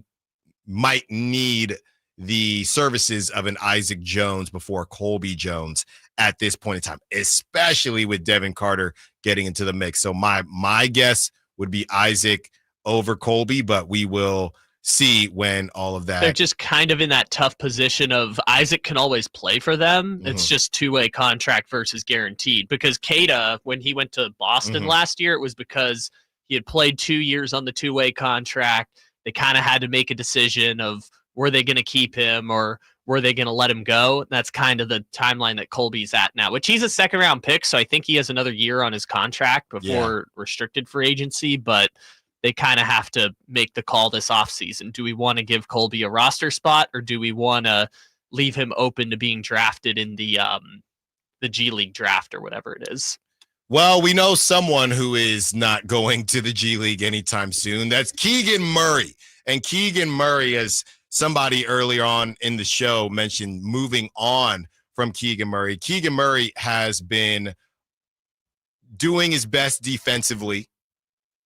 [SPEAKER 3] might need the services of an Isaac Jones before Colby Jones at this point in time, especially with Devin Carter getting into the mix. So my guess would be Isaac over Colby, but we will see when all of that.
[SPEAKER 4] They're just kind of in that tough position of Isaac can always play for them. Mm-hmm. It's just two-way contract versus guaranteed. Because Keita, when he went to Boston last year, it was because he had played 2 years on the two-way contract. They kind of had to make a decision of were they going to keep him or were they going to let him go? That's kind of the timeline that Colby's at now, which he's a second-round pick, so I think he has another year on his contract before restricted free agency, but they kind of have to make the call this offseason. Do we want to give Colby a roster spot, or do we want to leave him open to being drafted in the G League draft or whatever it is?
[SPEAKER 3] Well, we know someone who is not going to the G League anytime soon. That's Keegan Murray. And Keegan Murray, as somebody earlier on in the show mentioned, moving on from Keegan Murray. Keegan Murray has been doing his best defensively,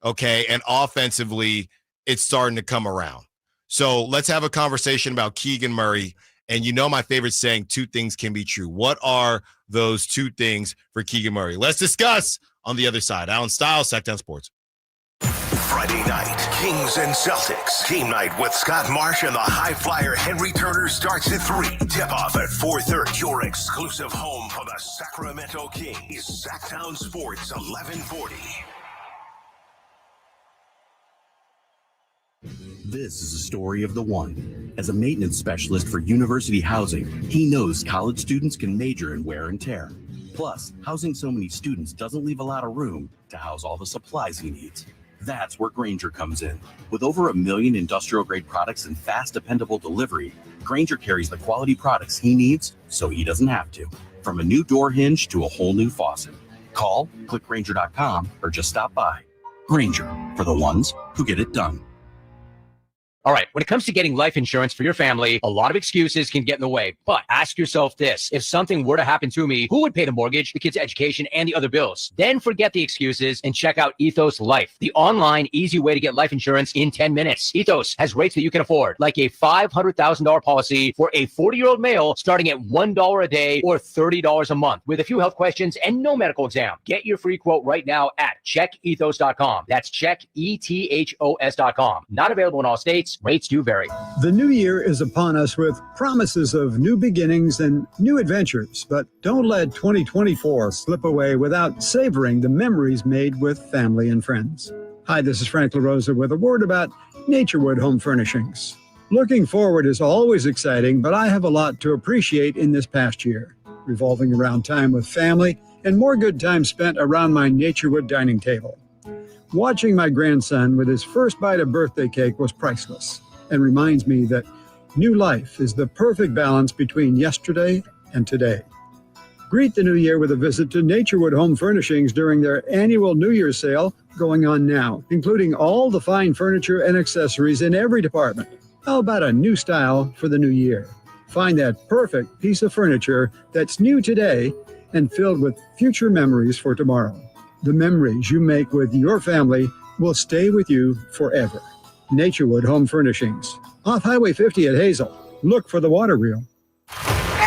[SPEAKER 3] okay, and offensively, it's starting to come around. So let's have a conversation about Keegan Murray. And you know my favorite saying, two things can be true. What are those two things for Keegan Murray? Let's discuss on the other side. Allen Stiles, Sacktown Sports.
[SPEAKER 1] Friday night, Kings and Celtics. Game night with Scott Marsh and the high flyer Henry Turner starts at 3. Tip-off at 4:30. Your exclusive home for the Sacramento Kings. Sacktown Sports, 1140.
[SPEAKER 5] This is a story of the one. As a maintenance specialist for university housing, he knows college students can major in wear and tear. Plus, housing so many students doesn't leave a lot of room to house all the supplies he needs. That's where Grainger comes in. With over 1 million industrial-grade products and fast, dependable delivery, Grainger carries the quality products he needs so he doesn't have to. From a new door hinge to a whole new faucet. Call, click Grainger.com, or just stop by. Grainger, for the ones who get it done.
[SPEAKER 10] All right, when it comes to getting life insurance for your family, a lot of excuses can get in the way. But ask yourself this: if something were to happen to me, who would pay the mortgage, the kids' education, and the other bills? Then forget the excuses and check out Ethos Life, the online, easy way to get life insurance in 10 minutes. Ethos has rates that you can afford, like a $500,000 policy for a 40-year-old male starting at $1 a day or $30 a month, with a few health questions and no medical exam. Get your free quote right now at checkethos.com. That's checkethos.com. Not available in all states. Rates do vary.
[SPEAKER 11] The new year is upon us with promises of new beginnings and new adventures, but don't let 2024 slip away without savoring the memories made with family and friends. Hi, this is Frank LaRosa with a word about Naturewood Home Furnishings. Looking forward is always exciting, but I have a lot to appreciate in this past year, revolving around time with family and more good time spent around my Naturewood dining table. Watching my grandson with his first bite of birthday cake was priceless and reminds me that new life is the perfect balance between yesterday and today. Greet the new year with a visit to Naturewood Home Furnishings during their annual New Year's sale going on now, including all the fine furniture and accessories in every department. How about a new style for the new year? Find that perfect piece of furniture that's new today and filled with future memories for tomorrow. The memories you make with your family will stay with you forever. Naturewood Home Furnishings. Off Highway 50 at Hazel. Look for the water wheel.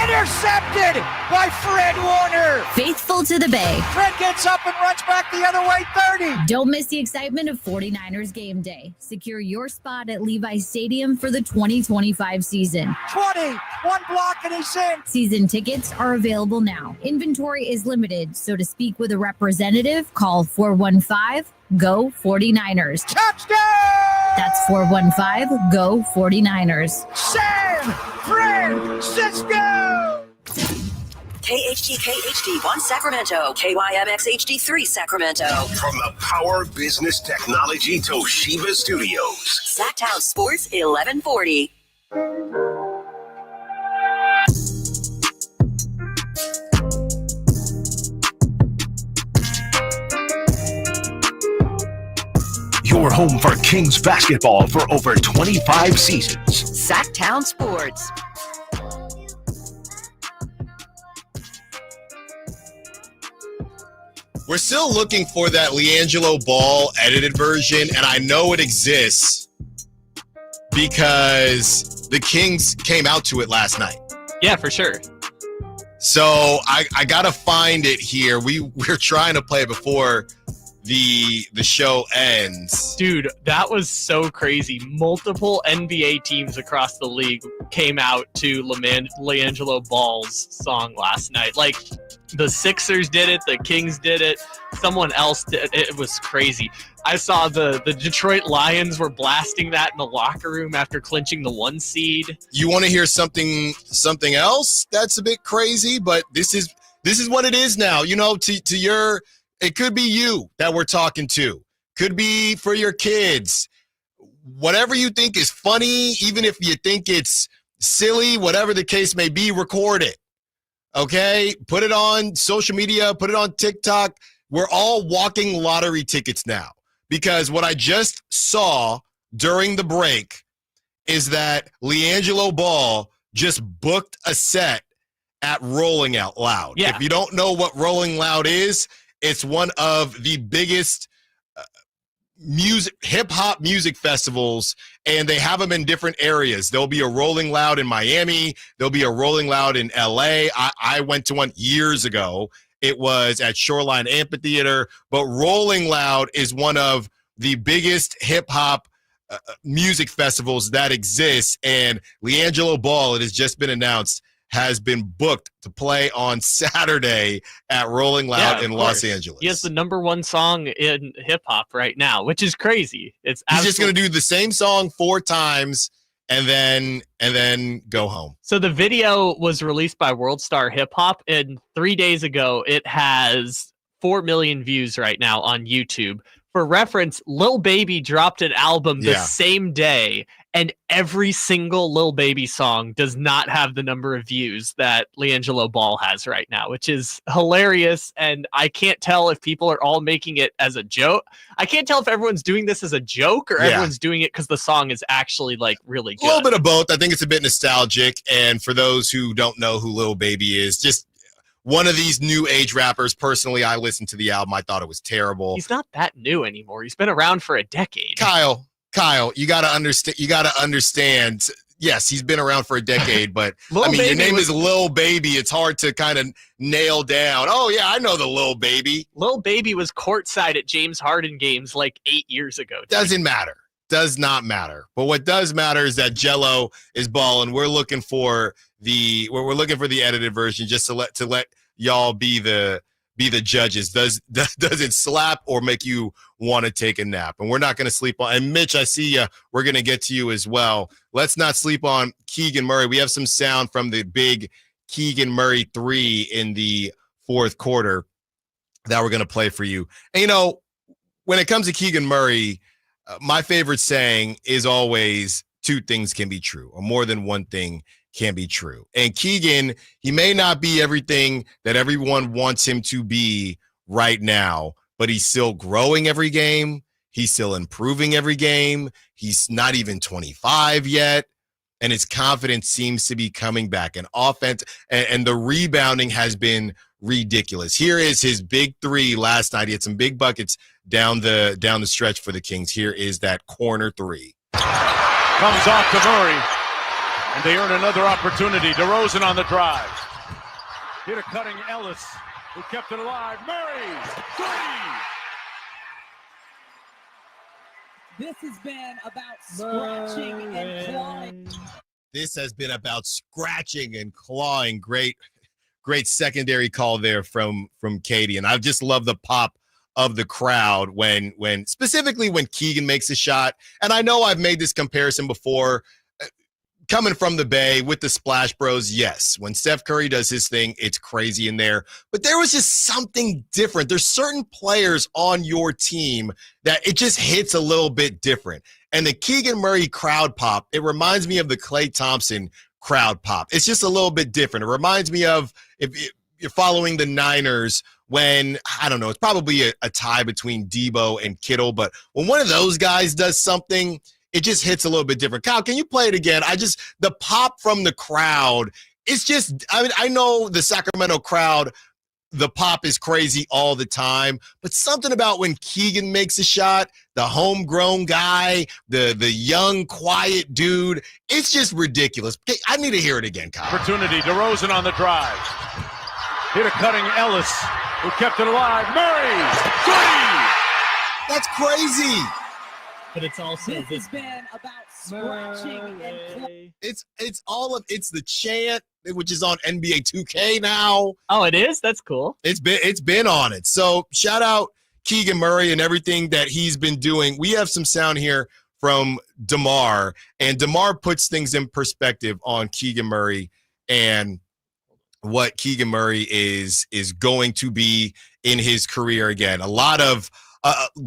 [SPEAKER 12] Intercepted by Fred Warner.
[SPEAKER 17] Faithful to the Bay.
[SPEAKER 12] Fred gets up and runs back the other way, 30.
[SPEAKER 17] Don't miss the excitement of 49ers game day. Secure your spot at Levi's Stadium for the 2025 season.
[SPEAKER 12] 20, one block and he's in.
[SPEAKER 17] Season tickets are available now. Inventory is limited, so to speak with a representative, call 415-GO-49ers.
[SPEAKER 12] Touchdown!
[SPEAKER 17] That's 415-GO-49ers.
[SPEAKER 12] San Francisco!
[SPEAKER 8] KHD1 Sacramento, KYMX HD3 Sacramento.
[SPEAKER 1] From the Power Business Technology Toshiba Studios.
[SPEAKER 8] Sacktown Sports 1140.
[SPEAKER 1] Your home for Kings basketball for over 25 seasons.
[SPEAKER 8] Sacktown Sports.
[SPEAKER 3] We're still looking for that LiAngelo Ball edited version, and I know it exists because the Kings came out to it last night.
[SPEAKER 4] Yeah, for sure.
[SPEAKER 3] So I gotta find it here. We're trying to play before the show ends.
[SPEAKER 4] Dude, that was so crazy. Multiple NBA teams across the league came out to LiAngelo Ball's song last night. Like, the Sixers did it, the Kings did it, someone else did. It was crazy. I saw the Detroit Lions were blasting that in the locker room after clinching the 1 seed.
[SPEAKER 3] You want to hear something else that's a bit crazy, but this is what it is now. You know, to your, it could be you that we're talking to. Could be for your kids. Whatever you think is funny, even if you think it's silly, whatever the case may be, record it. Okay? Put it on social media, put it on TikTok. We're all walking lottery tickets now. Because what I just saw during the break is that LiAngelo Ball just booked a set at Rolling Out Loud.
[SPEAKER 4] Yeah.
[SPEAKER 3] If you don't know what Rolling Loud is, it's one of the biggest hip-hop music festivals, and they have them in different areas. There'll be a Rolling Loud in Miami. There'll be a Rolling Loud in L.A. I went to one years ago. It was at Shoreline Amphitheater, but Rolling Loud is one of the biggest hip-hop music festivals that exists, and LiAngelo Ball, it has just been announced, has been booked to play on Saturday at Rolling Loud in Los Angeles.
[SPEAKER 4] He has the #1 song in hip-hop right now, which is crazy. He's
[SPEAKER 3] just going to do the same song 4 times and then go home.
[SPEAKER 4] So the video was released by World Star Hip Hop, and 3 days ago, it has 4 million views right now on YouTube. For reference, Lil Baby dropped an album the same day, and every single Lil Baby song does not have the number of views that LiAngelo Ball has right now, which is hilarious. And I can't tell if people are all making it as a joke. I can't tell if everyone's doing this as a joke or everyone's doing it because the song is actually like really good.
[SPEAKER 3] A little bit of both. I think it's a bit nostalgic. And for those who don't know who Lil Baby is, just one of these new age rappers. Personally, I listened to the album. I thought it was terrible.
[SPEAKER 4] He's not that new anymore. He's been around for a decade.
[SPEAKER 3] Kyle, you got to understand. Yes, he's been around for a decade, but I mean, your name is Lil Baby. It's hard to kind of nail down. Oh yeah, I know the Lil Baby.
[SPEAKER 4] Lil Baby was courtside at James Harden games like 8 years ago.
[SPEAKER 3] Doesn't matter. Does not matter. But what does matter is that Jello is balling. We're looking for the edited version just to let y'all be the judges. Does it slap or make you want to take a nap? And we're not going to sleep on. And Mitch, I see you. We're going to get to you as well. Let's not sleep on Keegan Murray. We have some sound from the big Keegan Murray 3 in the fourth quarter that we're going to play for you. And, you know, when it comes to Keegan Murray, my favorite saying is always 2 things can be true, or more than one thing can be true. And Keegan, he may not be everything that everyone wants him to be right now, but he's still growing every game. He's still improving every game. He's not even 25 yet. And his confidence seems to be coming back. And offense and the rebounding has been ridiculous. Here is his big 3 last night. He had some big buckets down the stretch for the Kings. Here is that corner 3.
[SPEAKER 13] Comes off to Murray, and they earn another opportunity. DeRozan on the drive. Here to cutting Ellis, who kept it alive. Murray, 3!
[SPEAKER 20] This has been about scratching and clawing.
[SPEAKER 3] This has been about scratching and clawing. Great secondary call there from Katie. And I just love the pop of the crowd when specifically when Keegan makes a shot. And I know I've made this comparison before, coming from the Bay with the Splash Bros. Yes, when Steph Curry does his thing, it's crazy in there. But there was just something different. There's certain players on your team that it just hits a little bit different. And the Keegan Murray crowd pop, it reminds me of the Klay Thompson crowd pop. It's just a little bit different. It reminds me of if you're following the Niners when, I don't know, it's probably a tie between Debo and Kittle, but when one of those guys does something, it just hits a little bit different. Kyle, can you play it again? The pop from the crowd, it's just, I mean, I know the Sacramento crowd, the pop is crazy all the time, but something about when Keegan makes a shot, the homegrown guy, the young, quiet dude, it's just ridiculous. I need to hear it again, Kyle.
[SPEAKER 13] Opportunity, DeRozan on the drive. Hit a cutting Ellis, who kept it alive. Murray, 3!
[SPEAKER 3] That's crazy.
[SPEAKER 4] But it's also
[SPEAKER 20] this has been about scratching and
[SPEAKER 3] it's the chant, which is on NBA 2K now.
[SPEAKER 4] Oh, it is? That's cool.
[SPEAKER 3] It's been on it. So shout out Keegan Murray and everything that he's been doing. We have some sound here from DeMar, and DeMar puts things in perspective on Keegan Murray and what Keegan Murray is going to be in his career again. A lot of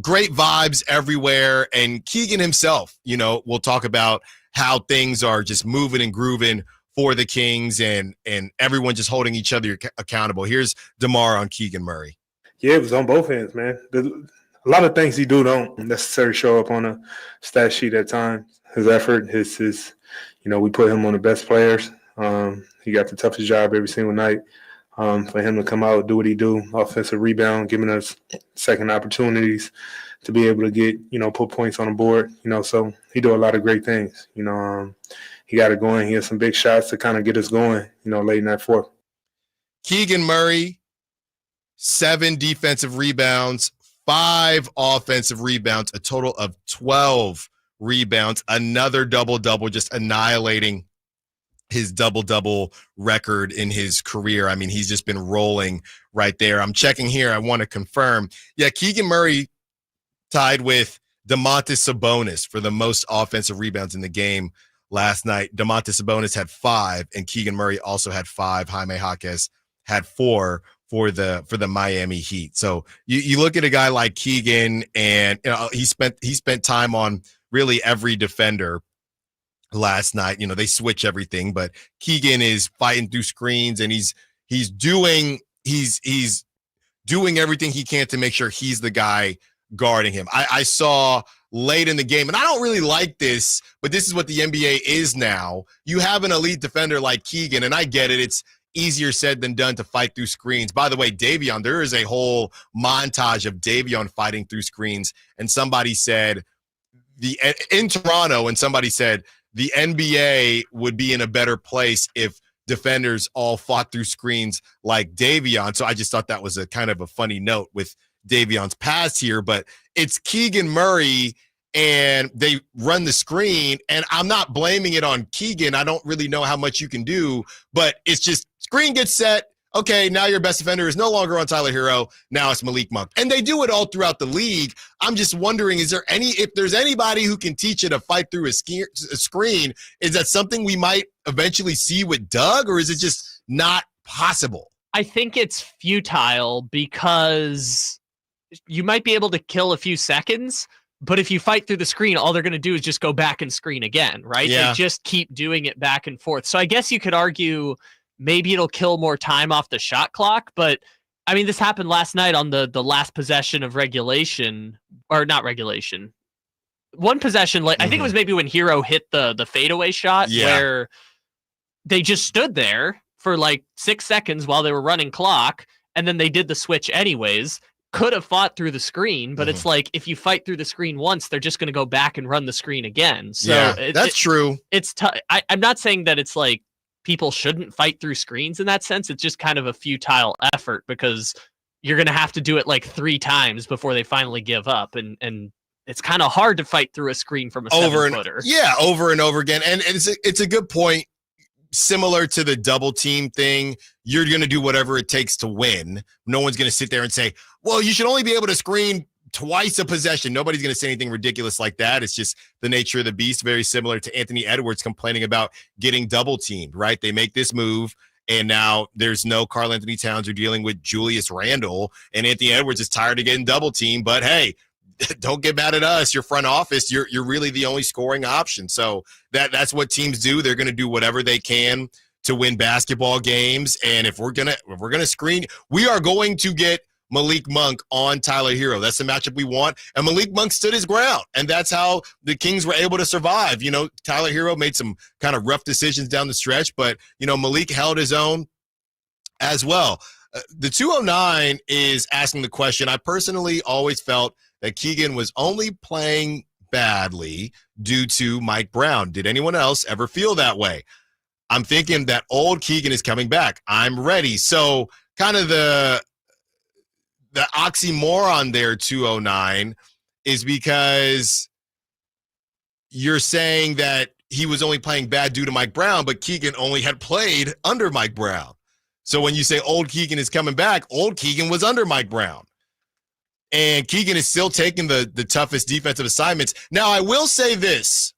[SPEAKER 3] great vibes everywhere, and Keegan himself, we'll talk about how things are just moving and grooving for the Kings and everyone just holding each other accountable. Here's DeMar on Keegan Murray.
[SPEAKER 7] Yeah, it was on both ends, man. A lot of things he do don't necessarily show up on a stat sheet at times. His effort, his we put him on the best players. He got the toughest job every single night. For him to come out, do what he do, offensive rebound, giving us second opportunities to be able to get, put points on the board, so he do a lot of great things. He got it going. He had some big shots to kind of get us going, late in that fourth.
[SPEAKER 3] Keegan Murray, 7 defensive rebounds, 5 offensive rebounds, a total of 12 rebounds, another double-double, just annihilating his double-double record in his career. I mean, he's just been rolling right there. I'm checking here. I want to confirm. Yeah, Keegan Murray tied with Domantas Sabonis for the most offensive rebounds in the game last night. Domantas Sabonis had 5, and Keegan Murray also had 5. Jaime Jaquez had 4 for the Miami Heat. So you look at a guy like Keegan, and he spent time on really every defender last night. They switch everything, but Keegan is fighting through screens, and he's doing everything he can to make sure he's the guy guarding him. I saw late in the game, and I don't really like this, but this is what the NBA is now. You have an elite defender like Keegan, and I get it. It's easier said than done to fight through screens. By the way, Davion, there is a whole montage of Davion fighting through screens, and somebody said in Toronto, and somebody said the NBA would be in a better place if defenders all fought through screens like Davion. So I just thought that was a kind of a funny note with Davion's past here, but it's Keegan Murray and they run the screen, and I'm not blaming it on Keegan. I don't really know how much you can do, but it's just screen gets set. Okay, now your best defender is no longer on Tyler Hero. Now it's Malik Monk. And they do it all throughout the league. I'm just wondering, if there's anybody who can teach you to fight through a screen, is that something we might eventually see with Doug, or is it just not possible?
[SPEAKER 4] I think it's futile because you might be able to kill a few seconds, but if you fight through the screen, all they're going to do is just go back and screen again, right?
[SPEAKER 3] Yeah.
[SPEAKER 4] They just keep doing it back and forth. So I guess you could argue maybe it'll kill more time off the shot clock, but I mean, this happened last night on the last possession of regulation, or not regulation. One possession, I think it was maybe when Hero hit the fadeaway shot, where they just stood there for like 6 seconds while they were running clock, and then they did the switch anyways. Could have fought through the screen, but it's like if you fight through the screen once, they're just going to go back and run the screen again. So
[SPEAKER 3] that's true.
[SPEAKER 4] It's I'm not saying that it's like people shouldn't fight through screens in that sense. It's just kind of a futile effort because you're going to have to do it like 3 times before they finally give up. And it's kind of hard to fight through a screen from a 7-footer.
[SPEAKER 3] Over and over again. And it's a good point. Similar to the double team thing, you're going to do whatever it takes to win. No one's going to sit there and say, well, you should only be able to screen twice a possession. Nobody's going to say anything ridiculous like that. It's just the nature of the beast, very similar to Anthony Edwards complaining about getting double teamed, right? They make this move, and now there's no Karl Anthony Towns. You're dealing with Julius Randle, and Anthony Edwards is tired of getting double teamed, but hey, don't get mad at us. Your front office, you're really the only scoring option. So that's what teams do. They're going to do whatever they can to win basketball games. And if we're gonna screen, we are going to get Malik Monk on Tyler Hero. That's the matchup we want. And Malik Monk stood his ground, and that's how the Kings were able to survive. Tyler Hero made some kind of rough decisions down the stretch, but Malik held his own as well. The 209 is asking the question. I personally always felt that Keegan was only playing badly due to Mike Brown. Did anyone else ever feel that way? I'm thinking that old Keegan is coming back. I'm ready. So kind of the oxymoron there, 209, is because you're saying that he was only playing bad due to Mike Brown, but Keegan only had played under Mike Brown. So when you say old Keegan is coming back, old Keegan was under Mike Brown. And Keegan is still taking the toughest defensive assignments. Now, I will say this,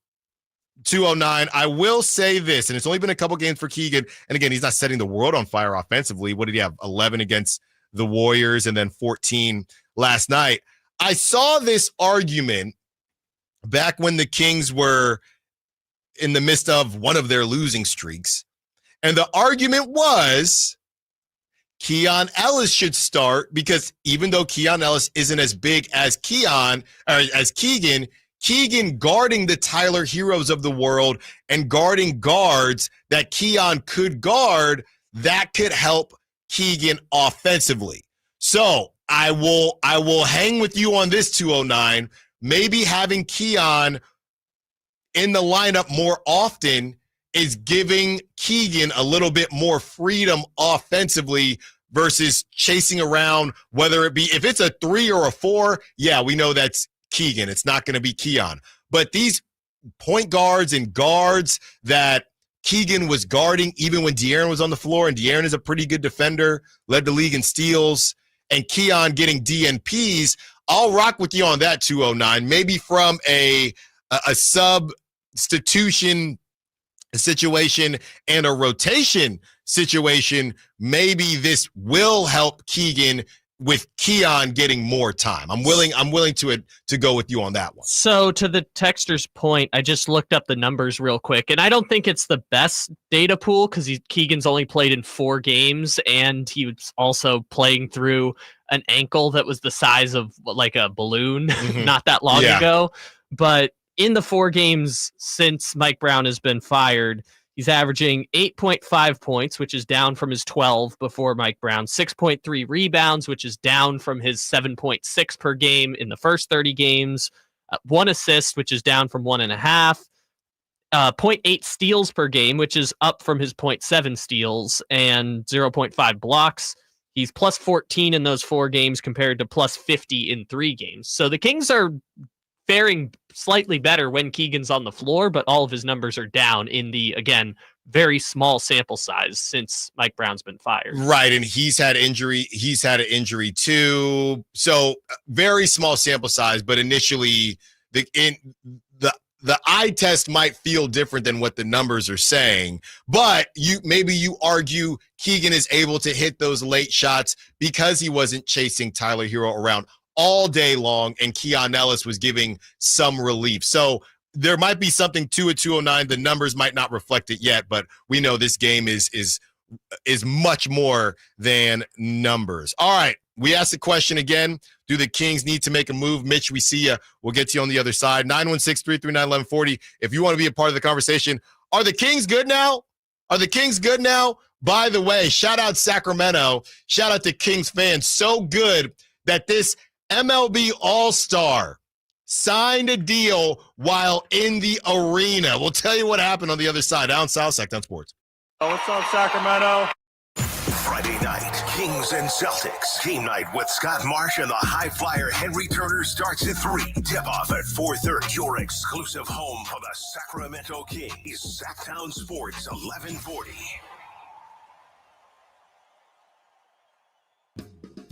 [SPEAKER 3] 209, I will say this, and it's only been a couple games for Keegan. And again, he's not setting the world on fire offensively. What did he have? 11 against the Warriors and then 14 last night. I saw this argument back when the Kings were in the midst of one of their losing streaks. And the argument was Keon Ellis should start because even though Keon Ellis isn't as big as Keegan, Keegan guarding the Tyler Heroes of the world and guarding guards that Keon could guard, that could help Keegan offensively. So I will hang with you on this, 209. Maybe having Keon in the lineup more often is giving Keegan a little bit more freedom offensively versus chasing around, whether it be, if it's a 3 or a 4, yeah, we know that's Keegan. It's not going to be Keon. But these point guards and guards that Keegan was guarding, even when De'Aaron was on the floor, and De'Aaron is a pretty good defender, led the league in steals, and Keon getting DNPs, I'll rock with you on that, 209. Maybe from a substitution situation and a rotation situation, maybe this will help Keegan with Keon getting more time. I'm willing to go with you on that one.
[SPEAKER 4] So to the texter's point, I just looked up the numbers real quick, and I don't think it's the best data pool because Keegan's only played in 4 games, and he was also playing through an ankle that was the size of like a balloon not that long ago. But in the 4 games since Mike Brown has been fired, he's averaging 8.5 points, which is down from his 12 before Mike Brown, 6.3 rebounds, which is down from his 7.6 per game in the first 30 games, 1 assist, which is down from 1.5, 0.8 steals per game, which is up from his 0.7 steals, and 0.5 blocks. He's plus 14 in those 4 games compared to plus 50 in 3 games. So the Kings are faring slightly better when Keegan's on the floor, but all of his numbers are down in the, again, very small sample size since Mike Brown's been fired.
[SPEAKER 3] Right, and he's had an injury too. So very small sample size, but initially the eye test might feel different than what the numbers are saying. But maybe you argue Keegan is able to hit those late shots because he wasn't chasing Tyler Hero around all day long, and Keon Ellis was giving some relief. So there might be something to it, 209. The numbers might not reflect it yet, but we know this game is much more than numbers. All right, we asked the question again. Do the Kings need to make a move? Mitch, we see you. We'll get to you on the other side. 916-339-1140. If you want to be a part of the conversation, are the Kings good now? Are the Kings good now? By the way, shout out Sacramento. Shout out to Kings fans. So good that this MLB All-Star signed a deal while in the arena. We'll tell you what happened on the other side. Allen Stiles, Sacktown Sports.
[SPEAKER 13] What's up, Sacramento?
[SPEAKER 1] Friday night, Kings and Celtics. Game night with Scott Marsh and the high flyer Henry Turner starts at 3. Tip-off at 4:30. Your exclusive home for the Sacramento Kings. Sacktown Sports, 1140.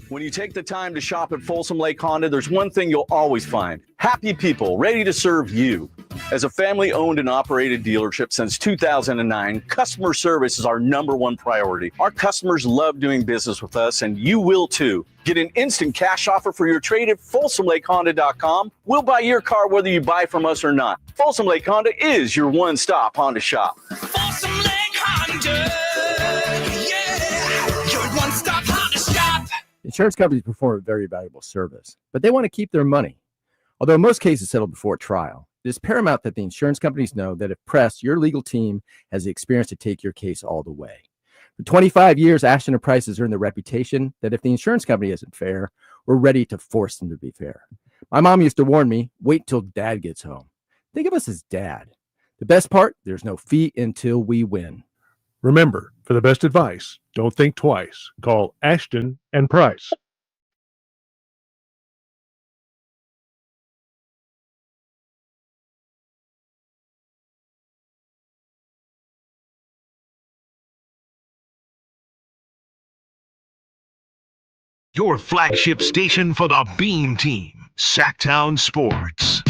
[SPEAKER 14] When you take the time to shop at Folsom Lake Honda, there's one thing you'll always find. Happy people ready to serve you. As a family-owned and operated dealership since 2009, customer service is our #1 priority. Our customers love doing business with us, and you will too. Get an instant cash offer for your trade at FolsomLakeHonda.com. We'll buy your car whether you buy from us or not. Folsom Lake Honda is your one-stop Honda shop.
[SPEAKER 19] Folsom Lake Honda, yeah, your one-stop Honda shop.
[SPEAKER 15] Insurance companies perform a very valuable service, but they want to keep their money. Although most cases settle before trial, it is paramount that the insurance companies know that if pressed, your legal team has the experience to take your case all the way. For 25 years, Ashton and Price has earned the reputation that if the insurance company isn't fair, we're ready to force them to be fair. My mom used to warn me, wait till dad gets home. Think of us as dad. The best part, there's no fee until we win.
[SPEAKER 16] Remember, for the best advice, don't think twice. Call Ashton and Price.
[SPEAKER 1] Your flagship station for the Beam Team, Sacktown Sports.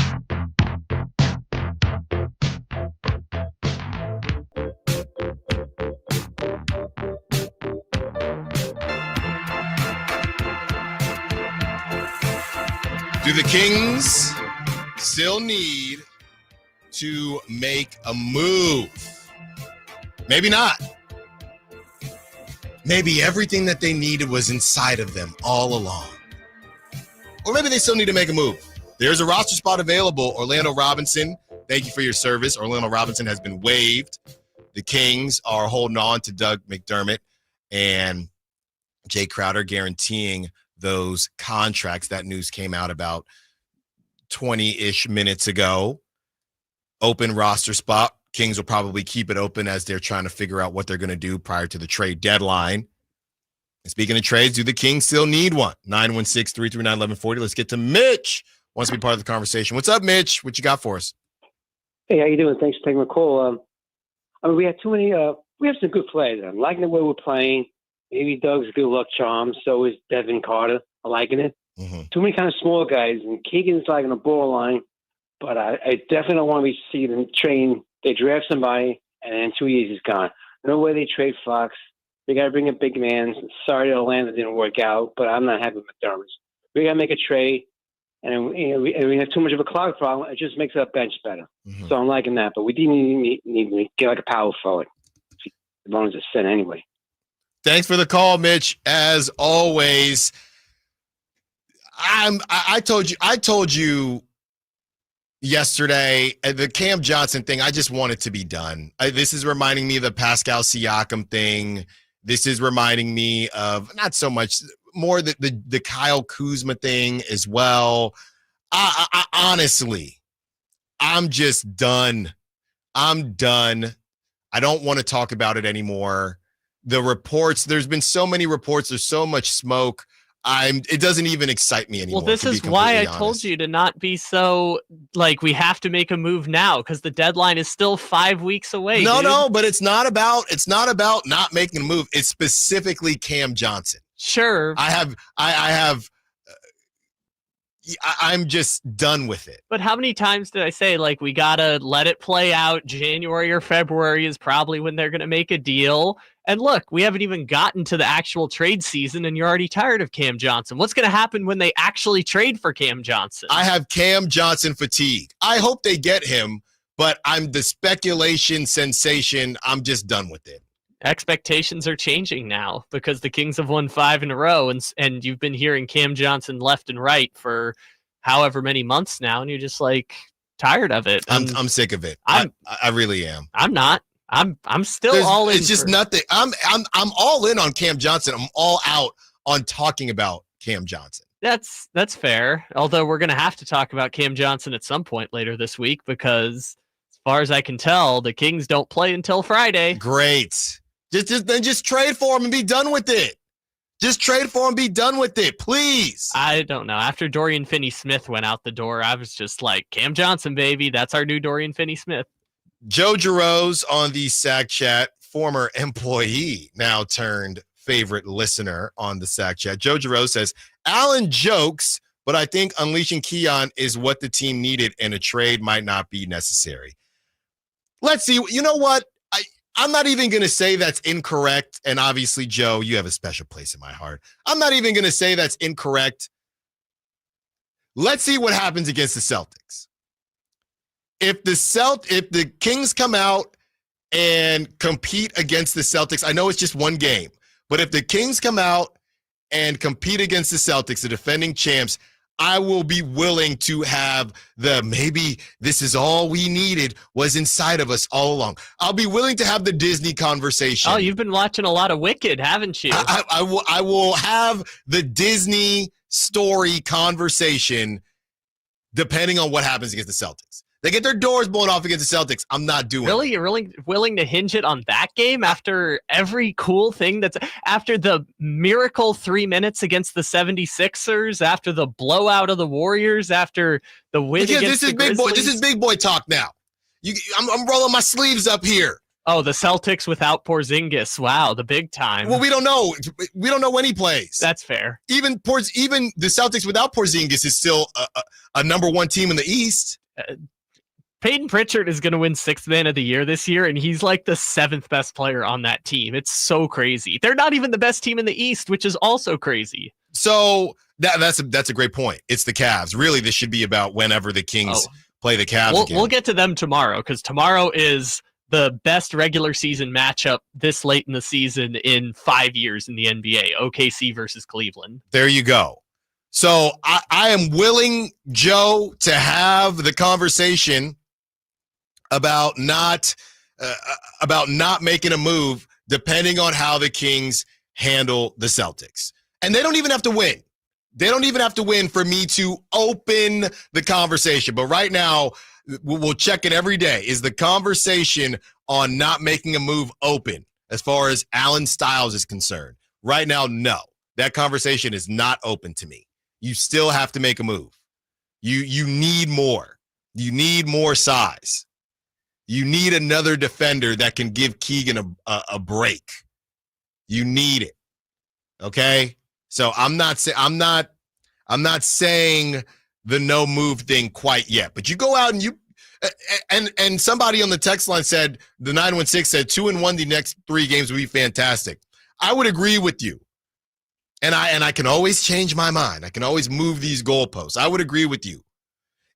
[SPEAKER 3] Do the Kings still need to make a move? Maybe not. Maybe everything that they needed was inside of them all along. Or maybe they still need to make a move. There's a roster spot available. Orlando Robinson, thank you for your service. Orlando Robinson has been waived. The Kings are holding on to Doug McDermott and Jay Crowder, guaranteeing those contracts. That news came out about 20-ish minutes ago. Open roster spot. Kings will probably keep it open as they're trying to figure out what they're going to do prior to the trade deadline. And speaking of trades, do the Kings still need one? 916-339-1140. Let's get to Mitch. Wants to be part of the conversation. What's up, Mitch? What you got for us?
[SPEAKER 18] Hey, how you doing? Thanks for taking my call. We had too many. We have some good players. I'm liking the way we're playing. Maybe Doug's a good luck charm. So is Devin Carter. I'm liking it.
[SPEAKER 3] Mm-hmm.
[SPEAKER 18] Too many kind of small guys, and Keegan's like on the borderline. But I definitely don't want to see them train. They draft somebody, and in 2 years he's gone. No way they trade Fox. They got to bring a big man. Sorry that Atlanta didn't work out, but I'm not happy with McDermott. We got to make a trade, and we have too much of a clock problem. It just makes our bench better.
[SPEAKER 3] Mm-hmm.
[SPEAKER 18] So I'm liking that. But we didn't need to get like a power forward. As long as it's set anyway.
[SPEAKER 3] Thanks for the call, Mitch. As always, I told you yesterday, the Cam Johnson thing, I just want it to be done. This is reminding me of the Pascal Siakam thing. This is reminding me of not so much, more the Kyle Kuzma thing as well. I honestly, I'm just done. I'm done. I don't want to talk about it anymore. The reports, there's been so many reports. There's so much smoke. It doesn't even excite me anymore.
[SPEAKER 4] Well, this is why I told you to not be so like we have to make a move now because the deadline is still 5 weeks away.
[SPEAKER 3] No, but it's not about not making a move. It's specifically Cam Johnson.
[SPEAKER 4] Sure.
[SPEAKER 3] I'm just done with it.
[SPEAKER 4] But how many times did I say, like, we got to let it play out? January or February is probably when they're going to make a deal. And look, we haven't even gotten to the actual trade season, and you're already tired of Cam Johnson. What's going to happen when they actually trade for Cam Johnson?
[SPEAKER 3] I have Cam Johnson fatigue. I hope they get him, but I'm the speculation sensation. I'm just done with it.
[SPEAKER 4] Expectations are changing now because the Kings have won 5 in a row, and you've been hearing Cam Johnson left and right for however many months now, and you're just like tired of it.
[SPEAKER 3] I'm sick of it. I really am.
[SPEAKER 4] I'm not. I'm still all in.
[SPEAKER 3] It's just nothing. I'm all in on Cam Johnson. I'm all out on talking about Cam Johnson.
[SPEAKER 4] That's fair. Although we're going to have to talk about Cam Johnson at some point later this week because, as far as I can tell, the Kings don't play until Friday.
[SPEAKER 3] Great. Just trade for him and be done with it. Just trade for him and be done with it, please.
[SPEAKER 4] I don't know. After Dorian Finney-Smith went out the door, I was just like, Cam Johnson, baby. That's our new Dorian Finney-Smith.
[SPEAKER 3] Joe Giroux on the Sack Chat, former employee, now turned favorite listener on the Sack Chat. Joe Giroux says, Allen jokes, but I think unleashing Keon is what the team needed and a trade might not be necessary. Let's see. You know what? I'm not even going to say that's incorrect. And obviously, Joe, you have a special place in my heart. I'm not even going to say that's incorrect. Let's see what happens against the Celtics. If the Kings come out and compete against the Celtics, I know it's just one game, but if the Kings come out and compete against the Celtics, the defending champs, I will be willing to have maybe this is all we needed was inside of us all along. I'll be willing to have the Disney conversation.
[SPEAKER 4] Oh, you've been watching a lot of Wicked, haven't you?
[SPEAKER 3] I will have the Disney story conversation depending on what happens against the Celtics. They get their doors blown off against the Celtics. I'm not doing it.
[SPEAKER 4] You're really willing to hinge it on that game after every cool thing after the miracle 3 minutes against the 76ers, after the blowout of the Warriors, after the win against the Grizzlies?
[SPEAKER 3] This is big boy talk now. I'm rolling my sleeves up here.
[SPEAKER 4] Oh, the Celtics without Porzingis. Wow, the big time.
[SPEAKER 3] Well, we don't know. We don't know when he plays.
[SPEAKER 4] That's fair.
[SPEAKER 3] Even the Celtics without Porzingis is still a number one team in the East.
[SPEAKER 4] Peyton Pritchard is going to win 6th Man of the Year this year, and he's like the 7th best player on that team. It's so crazy. They're not even the best team in the East, which is also crazy.
[SPEAKER 3] So that's a great point. It's the Cavs. Really, this should be about whenever the Kings play the Cavs again.
[SPEAKER 4] We'll get to them tomorrow, because tomorrow is the best regular season matchup this late in the season in 5 years in the NBA, OKC versus Cleveland.
[SPEAKER 3] There you go. So I am willing, Joe, to have the conversation about not making a move depending on how the Kings handle the Celtics. And they don't even have to win. They don't even have to win for me to open the conversation. But right now, we'll check it every day. Is the conversation on not making a move open as far as Allen Stiles is concerned? Right now, no. That conversation is not open to me. You still have to make a move. You need more. You need more size. You need another defender that can give Keegan a break. You need it. Okay? So I'm not saying the no move thing quite yet. But you go out and somebody on the text line said, the 916 said 2-1 the next 3 games would be fantastic. I would agree with you. And I can always change my mind. I can always move these goalposts. I would agree with you.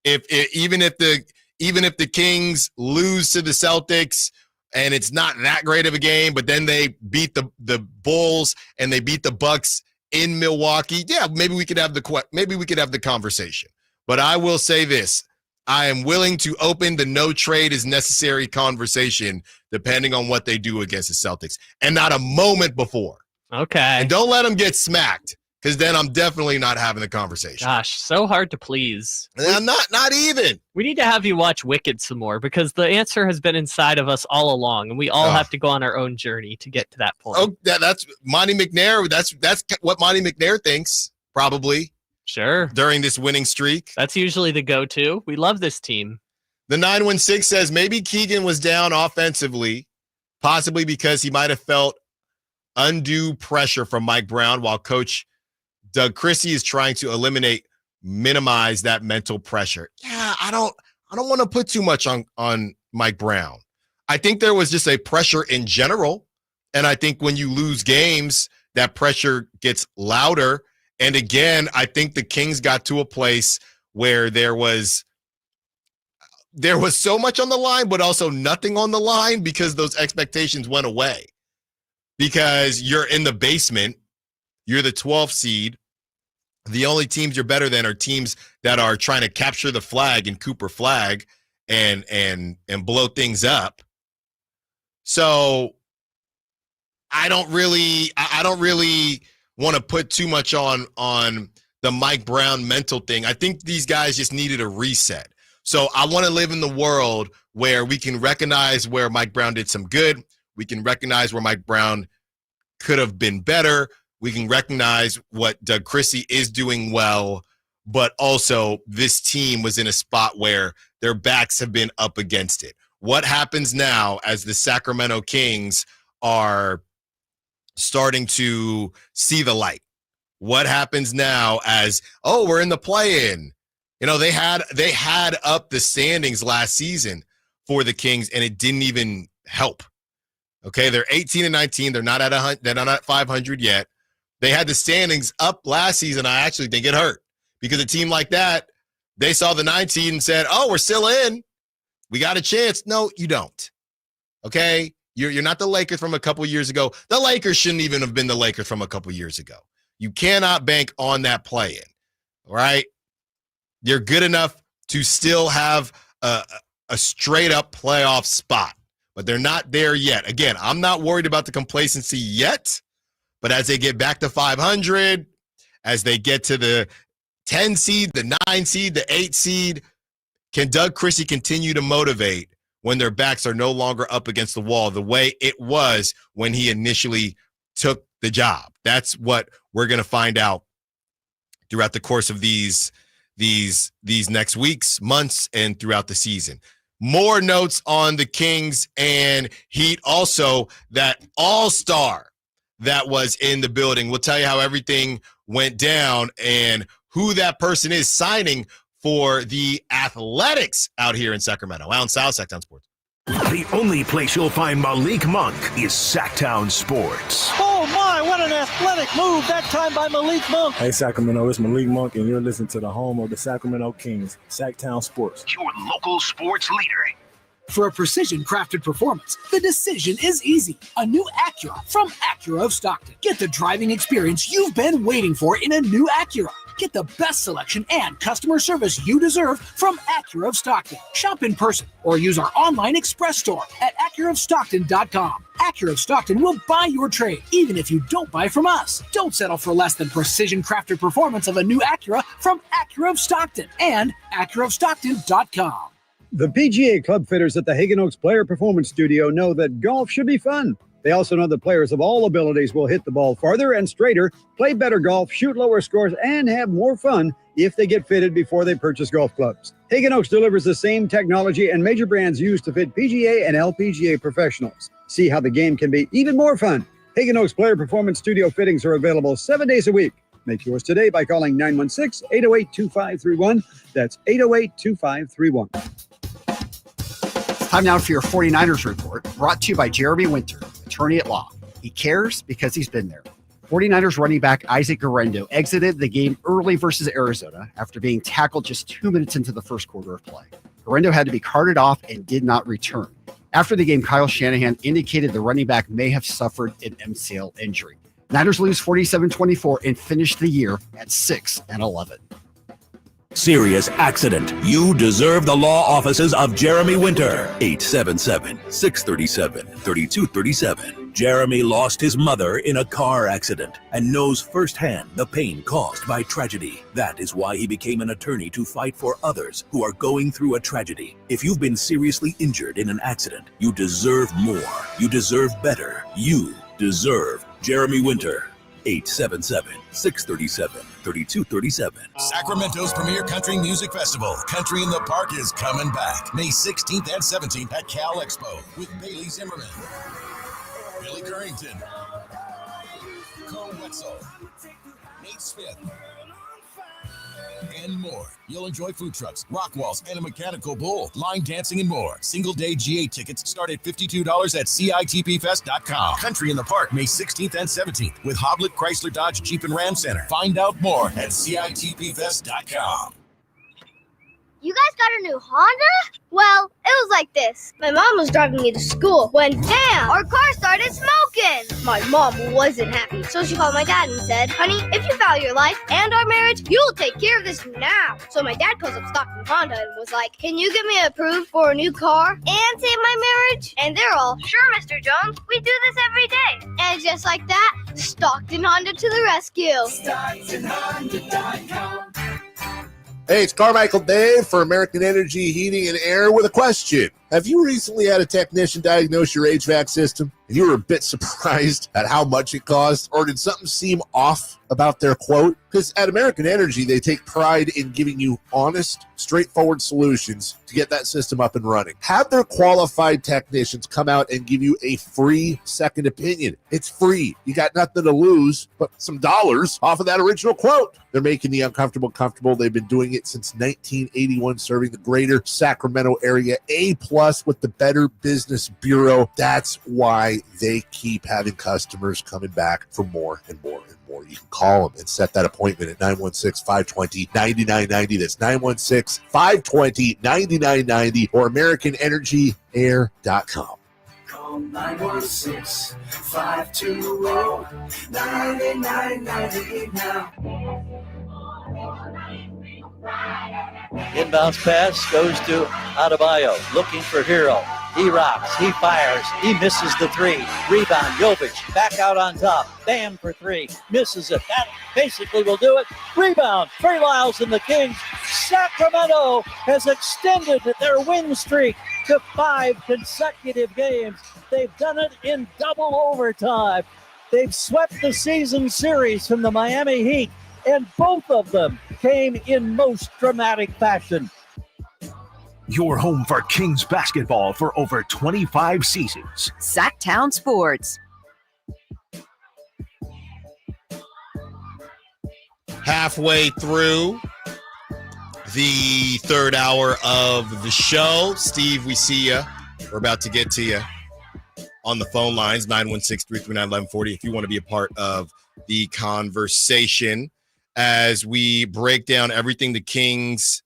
[SPEAKER 3] Even if the Kings lose to the Celtics and it's not that great of a game, but then they beat the Bulls and they beat the Bucks in Milwaukee, yeah, maybe we could have the conversation. But I will say this: I am willing to open the no trade is necessary conversation depending on what they do against the Celtics, and not a moment before.
[SPEAKER 4] Okay.
[SPEAKER 3] And don't let them get smacked, because then I'm definitely not having the conversation.
[SPEAKER 4] Gosh, so hard to please.
[SPEAKER 3] I'm not even.
[SPEAKER 4] We need to have you watch Wicked some more, because the answer has been inside of us all along, and we all have to go on our own journey to get to that point.
[SPEAKER 3] Oh, that's Monty McNair. That's what Monty McNair thinks, probably.
[SPEAKER 4] Sure.
[SPEAKER 3] During this winning streak.
[SPEAKER 4] That's usually the go-to. We love this team.
[SPEAKER 3] The 916 says maybe Keegan was down offensively, possibly because he might have felt undue pressure from Mike Brown, while Coach Doug Christie is trying to minimize that mental pressure. Yeah, I don't want to put too much on Mike Brown. I think there was just a pressure in general, and I think when you lose games, that pressure gets louder. And again, I think the Kings got to a place where there was so much on the line, but also nothing on the line, because those expectations went away. Because you're in the basement, you're the 12th seed. The only teams you're better than are teams that are trying to capture the flag and Cooper flag and blow things up. So I don't really want to put too much on the Mike Brown mental thing. I think these guys just needed a reset. So I want to live in the world where we can recognize where Mike Brown did some good. We can recognize where Mike Brown could have been better. We can recognize what Doug Christie is doing well, but also this team was in a spot where their backs have been up against it. What happens now as the Sacramento Kings are starting to see the light? What happens now as, we're in the play-in? You know, they had up the standings last season for the Kings, and it didn't even help. Okay, they're 18-19. They're not at 500 yet. They had the standings up last season. I actually think it hurt, because a team like that, they saw the 19 and said, we're still in. We got a chance. No, you don't. Okay, you're not the Lakers from a couple years ago. The Lakers shouldn't even have been the Lakers from a couple years ago. You cannot bank on that play-in, all right? They're good enough to still have a straight up playoff spot, but they're not there yet. Again, I'm not worried about the complacency yet, but as they get back to 500, as they get to the 10 seed, the 9 seed, the 8 seed, can Doug Christie continue to motivate when their backs are no longer up against the wall the way it was when he initially took the job? That's what we're going to find out throughout the course of these next weeks, months, and throughout the season. More notes on the Kings and Heat. Also, that all-star that was in the building. We'll tell you how everything went down and who that person is signing for the Athletics out here in Sacramento. Allen Stiles, Sacktown Sports.
[SPEAKER 1] The only place you'll find Malik Monk is Sacktown Sports.
[SPEAKER 12] Oh my, what an athletic move, that time by Malik Monk.
[SPEAKER 21] Hey Sacramento, it's Malik Monk and you're listening to the home of the Sacramento Kings, Sacktown Sports.
[SPEAKER 1] Your local sports leader.
[SPEAKER 22] For a precision-crafted performance, the decision is easy. A new Acura from Acura of Stockton. Get the driving experience you've been waiting for in a new Acura. Get the best selection and customer service you deserve from Acura of Stockton. Shop in person or use our online express store at AcuraofStockton.com. Acura of Stockton will buy your trade, even if you don't buy from us. Don't settle for less than precision-crafted performance of a new Acura from Acura of Stockton and AcuraofStockton.com.
[SPEAKER 11] The PGA Club fitters at the Hagen Oaks Player Performance Studio know that golf should be fun. They also know that players of all abilities will hit the ball farther and straighter, play better golf, shoot lower scores, and have more fun if they get fitted before they purchase golf clubs. Hagen Oaks delivers the same technology and major brands used to fit PGA and LPGA professionals. See how the game can be even more fun. Hagen Oaks Player Performance Studio fittings are available 7 days a week. Make yours today by calling 916-808-2531. That's 808-2531.
[SPEAKER 23] Time now for your 49ers report, brought to you by Jeremy Winter, attorney at law. He cares because he's been there. 49ers running back Isaac Guerrero exited the game early versus Arizona after being tackled just 2 minutes into the first quarter of play. Guerrero had to be carted off and did not return. After the game, Kyle Shanahan indicated the running back may have suffered an MCL injury. Niners lose 47-24 and finish the year at 6-11.
[SPEAKER 24] Serious accident. You deserve the law offices of Jeremy Winter. 877-637-3237. Jeremy lost his mother in a car accident and knows firsthand the pain caused by tragedy. That is why he became an attorney to fight for others who are going through a tragedy. If you've been seriously injured in an accident, you deserve more. You deserve better. You deserve Jeremy Winter. 877-637-3237.
[SPEAKER 25] Sacramento's premier country music festival, Country in the Park, is coming back May 16th and 17th at Cal Expo with Bailey Zimmerman, Billy Currington, Cole Wetzel, Nate Smith, and more. You'll enjoy food trucks, rock walls, and a mechanical bull, line dancing, and more. Single-day GA tickets start at $52 at CITPFest.com. Country in the Park, May 16th and 17th with Hoblit Chrysler Dodge Jeep and Ram Center. Find out more at CITPFest.com.
[SPEAKER 26] You guys got a new Honda? Well, it was like this. My mom was driving me to school when, damn, our car started smoking. My mom wasn't happy, so she called my dad and said, honey, if you value your life and our marriage, you'll take care of this now. So my dad calls up Stockton Honda and was like, can you get me approved for a new car and save my marriage? And they're all, sure, Mr. Jones, we do this every day. And just like that, Stockton Honda to the rescue. StocktonHonda.com.
[SPEAKER 27] Hey, it's Carmichael Dave for American Energy Heating and Air with a question. Have you recently had a technician diagnose your HVAC system and you were a bit surprised at how much it cost? Or did something seem off about their quote? Because at American Energy, they take pride in giving you honest, straightforward solutions to get that system up and running. Have their qualified technicians come out and give you a free second opinion. It's free. You got nothing to lose but some dollars off of that original quote. They're making the uncomfortable comfortable. They've been doing it since 1981, serving the greater Sacramento area. A+ with the Better Business Bureau. That's why they keep having customers coming back for more and more and more. You can call them and set that appointment at 916-520-9990. That's 916-520-9990 or AmericanEnergyAir.com.
[SPEAKER 19] Call 916-520-9990 now.
[SPEAKER 2] Inbounds pass goes to Adebayo, looking for Hero. He rocks, he fires, he misses the three. Rebound, Jovic, back out on top. Bam for three, misses it. That basically will do it. Rebound, Trey Lyles and the Kings. Sacramento has extended their win streak to 5 consecutive games. They've done it in double overtime. They've swept the season series from the Miami Heat, and both of them came in most dramatic fashion.
[SPEAKER 1] Your home for Kings basketball for over 25 seasons.
[SPEAKER 5] Sacktown Sports.
[SPEAKER 3] Halfway through the third hour of the show. Steve, we see you. We're about to get to you on the phone lines, 916-339-1140, if you want to be a part of the conversation as we break down everything the Kings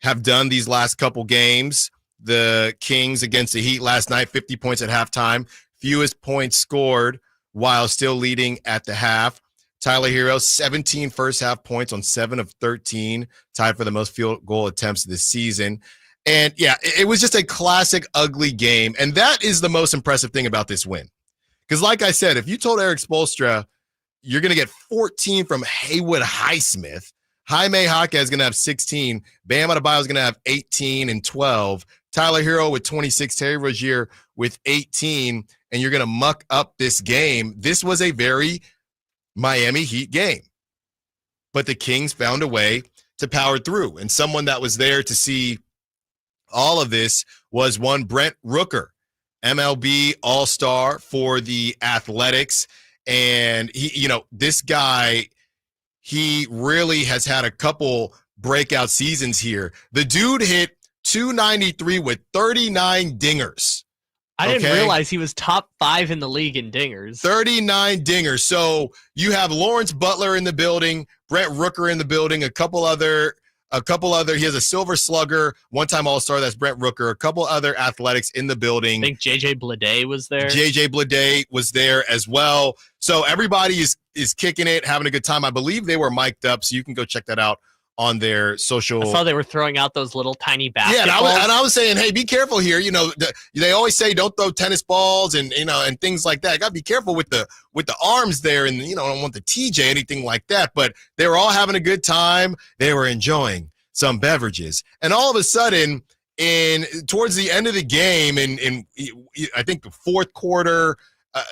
[SPEAKER 3] have done these last couple games. The Kings against the Heat last night, 50 points at halftime, fewest points scored while still leading at the half. Tyler Hero, 17 first half points on 7 of 13, tied for the most field goal attempts this season. And yeah, it was just a classic ugly game. And that is the most impressive thing about this win. Because like I said, if you told Eric Spoelstra, you're going to get 14 from Haywood Highsmith, Jaime Jaquez is going to have 16. Bam Adebayo is going to have 18 and 12. Tyler Hero with 26. Terry Rozier with 18. And you're going to muck up this game. This was a very Miami Heat game. But the Kings found a way to power through. And someone that was there to see all of this was one Brent Rooker, MLB All-Star for the Athletics. And he, this guy, he really has had a couple breakout seasons here. The dude hit 293 with 39 dingers.
[SPEAKER 4] I didn't realize he was top 5 in the league in dingers. 39
[SPEAKER 3] dingers. So you have Lawrence Butler in the building, Brent Rooker in the building, a couple other, he has a Silver Slugger, one-time All-Star, that's Brent Rooker, a couple other Athletics in the building.
[SPEAKER 4] I think JJ Bleday was there.
[SPEAKER 3] JJ Bleday was there as well. So everybody is kicking it, having a good time. I believe they were mic'd up, so you can go check that out on their social.
[SPEAKER 4] I saw they were throwing out those little tiny basketballs.
[SPEAKER 3] Yeah, and I was saying, hey, be careful here. They always say don't throw tennis balls and and things like that. You got to be careful with the arms there, and I don't want the TJ anything like that. But they were all having a good time. They were enjoying some beverages, and all of a sudden, towards the end of the game, in I think the fourth quarter.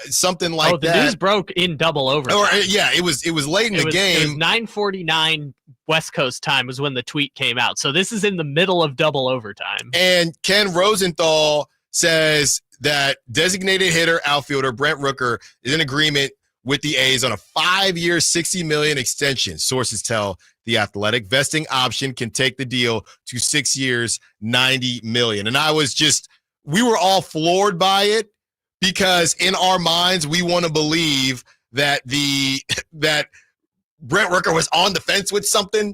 [SPEAKER 3] Something like that.
[SPEAKER 4] The news broke in double overtime.
[SPEAKER 3] It was late in the game.
[SPEAKER 4] It was 9:49 West Coast time was when the tweet came out. So this is in the middle of double overtime.
[SPEAKER 3] And Ken Rosenthal says that designated hitter outfielder Brent Rooker is in agreement with the A's on a 5-year, $60 million extension. Sources tell The Athletic. Vesting option can take the deal to 6 years, $90 million. And we were all floored by it. Because in our minds, we want to believe that that Brent Rooker was on the fence with something,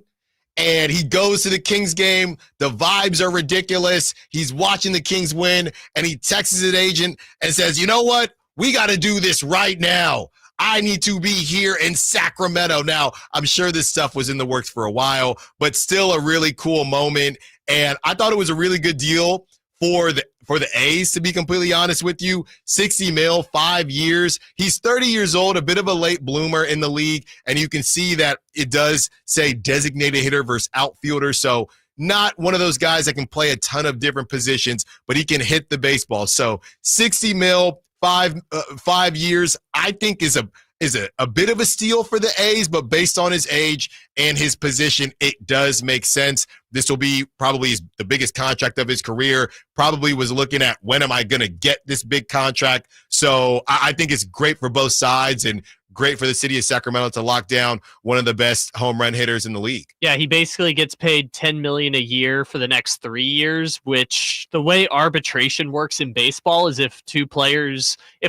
[SPEAKER 3] and he goes to the Kings game. The vibes are ridiculous. He's watching the Kings win, and he texts his agent and says, you know what? We got to do this right now. I need to be here in Sacramento. Now, I'm sure this stuff was in the works for a while, but still a really cool moment. And I thought it was a really good deal for the A's, to be completely honest with you. 60 mil, 5 years. He's 30 years old, a bit of a late bloomer in the league, and you can see that it does say designated hitter versus outfielder, so not one of those guys that can play a ton of different positions, but he can hit the baseball. So 60 mil, 5 years, I think is a bit of a steal for the A's, but based on his age and his position, it does make sense. This will be probably the biggest contract of his career. Probably was looking at, when am I going to get this big contract? So I think it's great for both sides and great for the city of Sacramento to lock down one of the best home run hitters in the league.
[SPEAKER 4] Yeah, he basically gets paid $10 million a year for the next 3 years, which the way arbitration works in baseball is if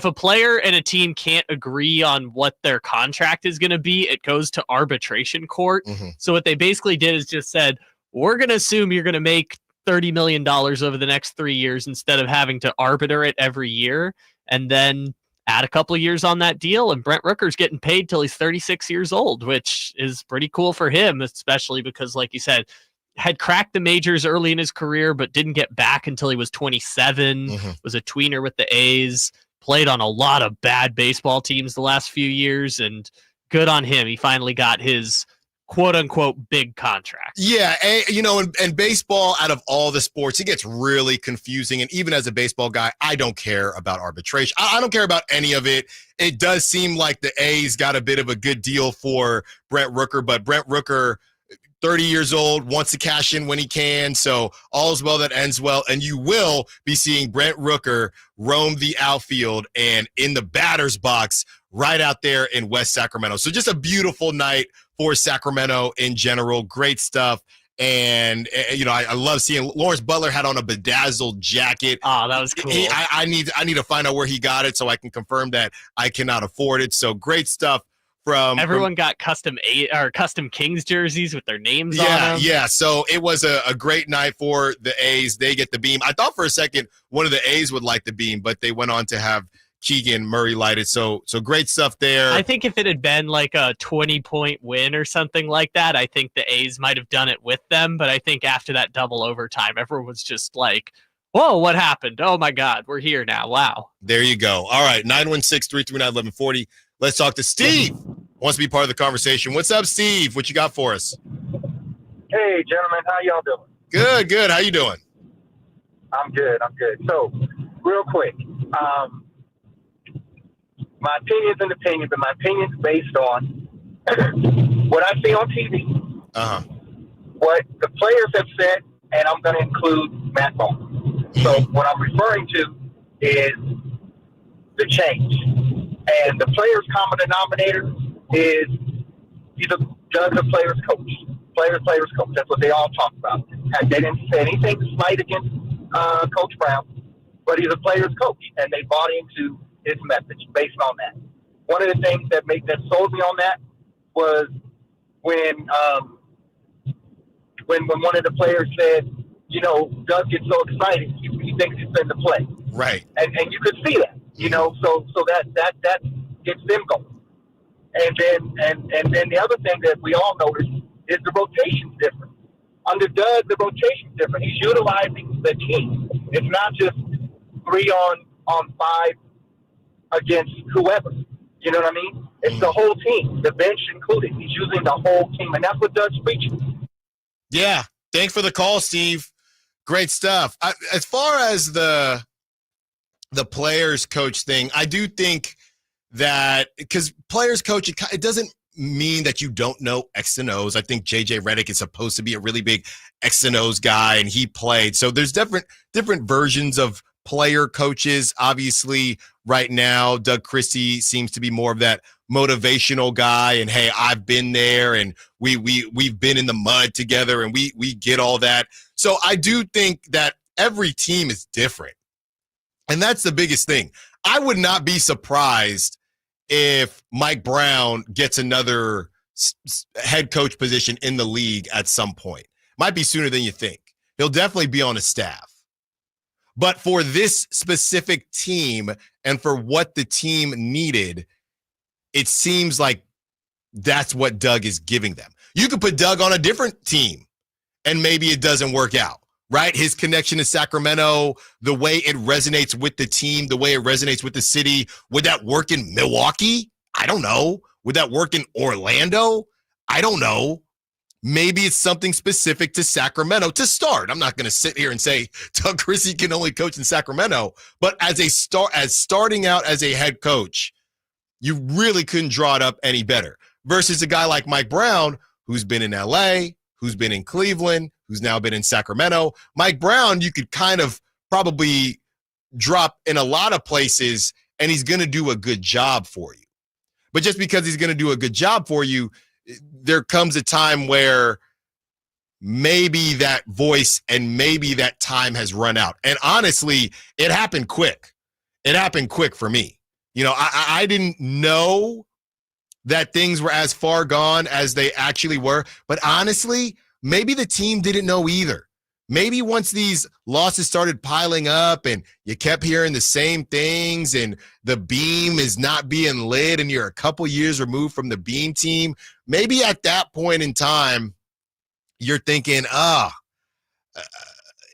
[SPEAKER 4] a player and a team can't agree on what their contract is going to be, it goes to arbitration court. Mm-hmm. So what they basically did is just said, we're going to assume you're going to make $30 million over the next 3 years instead of having to arbitrate it every year. And then add a couple of years on that deal, and Brent Rooker's getting paid till he's 36 years old, which is pretty cool for him, especially because, like you said, had cracked the majors early in his career, but didn't get back until he was 27, was a tweener with the A's, played on a lot of bad baseball teams the last few years, and good on him. He finally got his quote-unquote big contract.
[SPEAKER 3] Yeah, and baseball, out of all the sports, it gets really confusing. And even as a baseball guy, I don't care about arbitration. I don't care about any of it. It does seem like the A's got a bit of a good deal for Brent Rooker, but Brent Rooker, 30 years old, wants to cash in when he can, so all's well that ends well. And you will be seeing Brent Rooker roam the outfield and in the batter's box right out there in West Sacramento. So just a beautiful night for Sacramento in general. Great stuff. And, I love seeing Lawrence Butler had on a bedazzled jacket.
[SPEAKER 4] Oh, that was cool.
[SPEAKER 3] I need to find out where he got it so I can confirm that I cannot afford it. So great stuff.
[SPEAKER 4] Everyone got custom Kings jerseys with their names on them.
[SPEAKER 3] Yeah. So it was a great night for the A's. They get the beam. I thought for a second one of the A's would light the beam, but they went on to have Keegan Murray lighted. So great stuff there.
[SPEAKER 4] I think if it had been like a 20-point win or something like that, I think the A's might have done it with them. But I think after that double overtime, everyone was just like, whoa, what happened? Oh, my God, we're here now. Wow.
[SPEAKER 3] There you go. All right, 916-339-1140. Let's talk to Steve. Wants to be part of the conversation. What's up, Steve? What you got for us?
[SPEAKER 6] Hey, gentlemen. How y'all doing?
[SPEAKER 3] Good. How you doing?
[SPEAKER 6] I'm good. So, real quick, my opinion's an opinion, but my opinion's based on what I see on TV, what the players have said, and I'm going to include Matt Bowman. So what I'm referring to is the change. And the players' common denominator is either Doug the players' coach. Players' coach. That's what they all talk about. And they didn't say anything slight against Coach Brown, but he's a players' coach, and they bought into his message based on that. One of the things that sold me on that was when one of the players said, Doug gets so excited, he thinks he's been to play.
[SPEAKER 3] Right.
[SPEAKER 6] And you could see that, so that gets them going. And then the other thing that we all notice is the rotation's different. Under Doug, the rotation's different. He's utilizing the team. It's not just 3 on 5 against whoever. You know what I mean? It's the whole team, the bench included. He's using the whole team, and that's what Doug's preaching.
[SPEAKER 3] Yeah. Thanks for the call, Steve. Great stuff. As far as the players coach thing, I do think that because players coach, it doesn't mean that you don't know X and O's. I think JJ Redick is supposed to be a really big X and O's guy, and he played. So there's different versions of player coaches. Obviously, right now, Doug Christie seems to be more of that motivational guy. And hey, I've been there, and we've been in the mud together, and we get all that. So I do think that every team is different, and that's the biggest thing. I would not be surprised if Mike Brown gets another head coach position in the league at some point. Might be sooner than you think. He'll definitely be on a staff. But for this specific team and for what the team needed, it seems like that's what Doug is giving them. You could put Doug on a different team and maybe it doesn't work out, right? His connection to Sacramento, the way it resonates with the team, the way it resonates with the city. Would that work in Milwaukee? I don't know. Would that work in Orlando? I don't know. Maybe it's something specific to Sacramento to start. I'm not going to sit here and say Doug Christie can only coach in Sacramento, but as starting out as a head coach, you really couldn't draw it up any better versus a guy like Mike Brown, who's been in LA, who's been in Cleveland, who's now been in Sacramento. Mike Brown, you could kind of probably drop in a lot of places and he's going to do a good job for you. But just because he's going to do a good job for you, there comes a time where maybe that voice and maybe that time has run out. And honestly, it happened quick. It happened quick for me. I didn't know that things were as far gone as they actually were. But honestly, maybe the team didn't know either. maybe once these losses started piling up and you kept hearing the same things and the beam is not being lit and you're a couple years removed from the beam team, maybe at that point in time, you're thinking,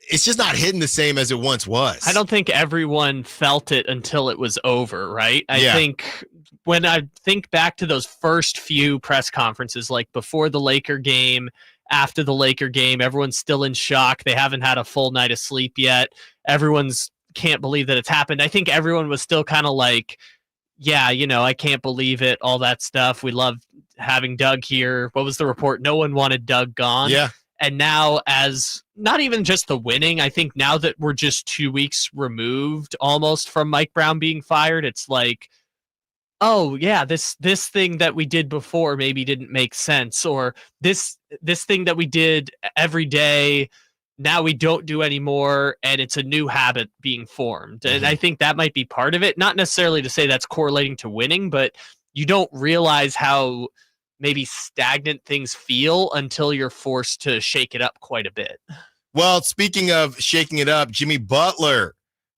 [SPEAKER 3] it's just not hitting the same as it once was.
[SPEAKER 4] I don't think everyone felt it until it was over, right? I think when I think back to those first few press conferences, like before the Laker game, after the Laker game, everyone's still in shock. They haven't had a full night of sleep yet. Everyone's can't believe that it's happened. I think everyone was still kind of like, yeah, I can't believe it, all that stuff. We love having Doug here. What was the report? No one wanted Doug gone.
[SPEAKER 3] Yeah.
[SPEAKER 4] And now, as not even just the winning, I think now that we're just 2 weeks removed almost from Mike Brown being fired, it's like, oh yeah, this thing that we did before maybe didn't make sense, or this thing that we did every day now we don't do anymore, and it's a new habit being formed. And I think that might be part of it. Not necessarily to say that's correlating to winning, but you don't realize how maybe stagnant things feel until you're forced to shake it up quite a bit.
[SPEAKER 3] Well, speaking of shaking it up, Jimmy Butler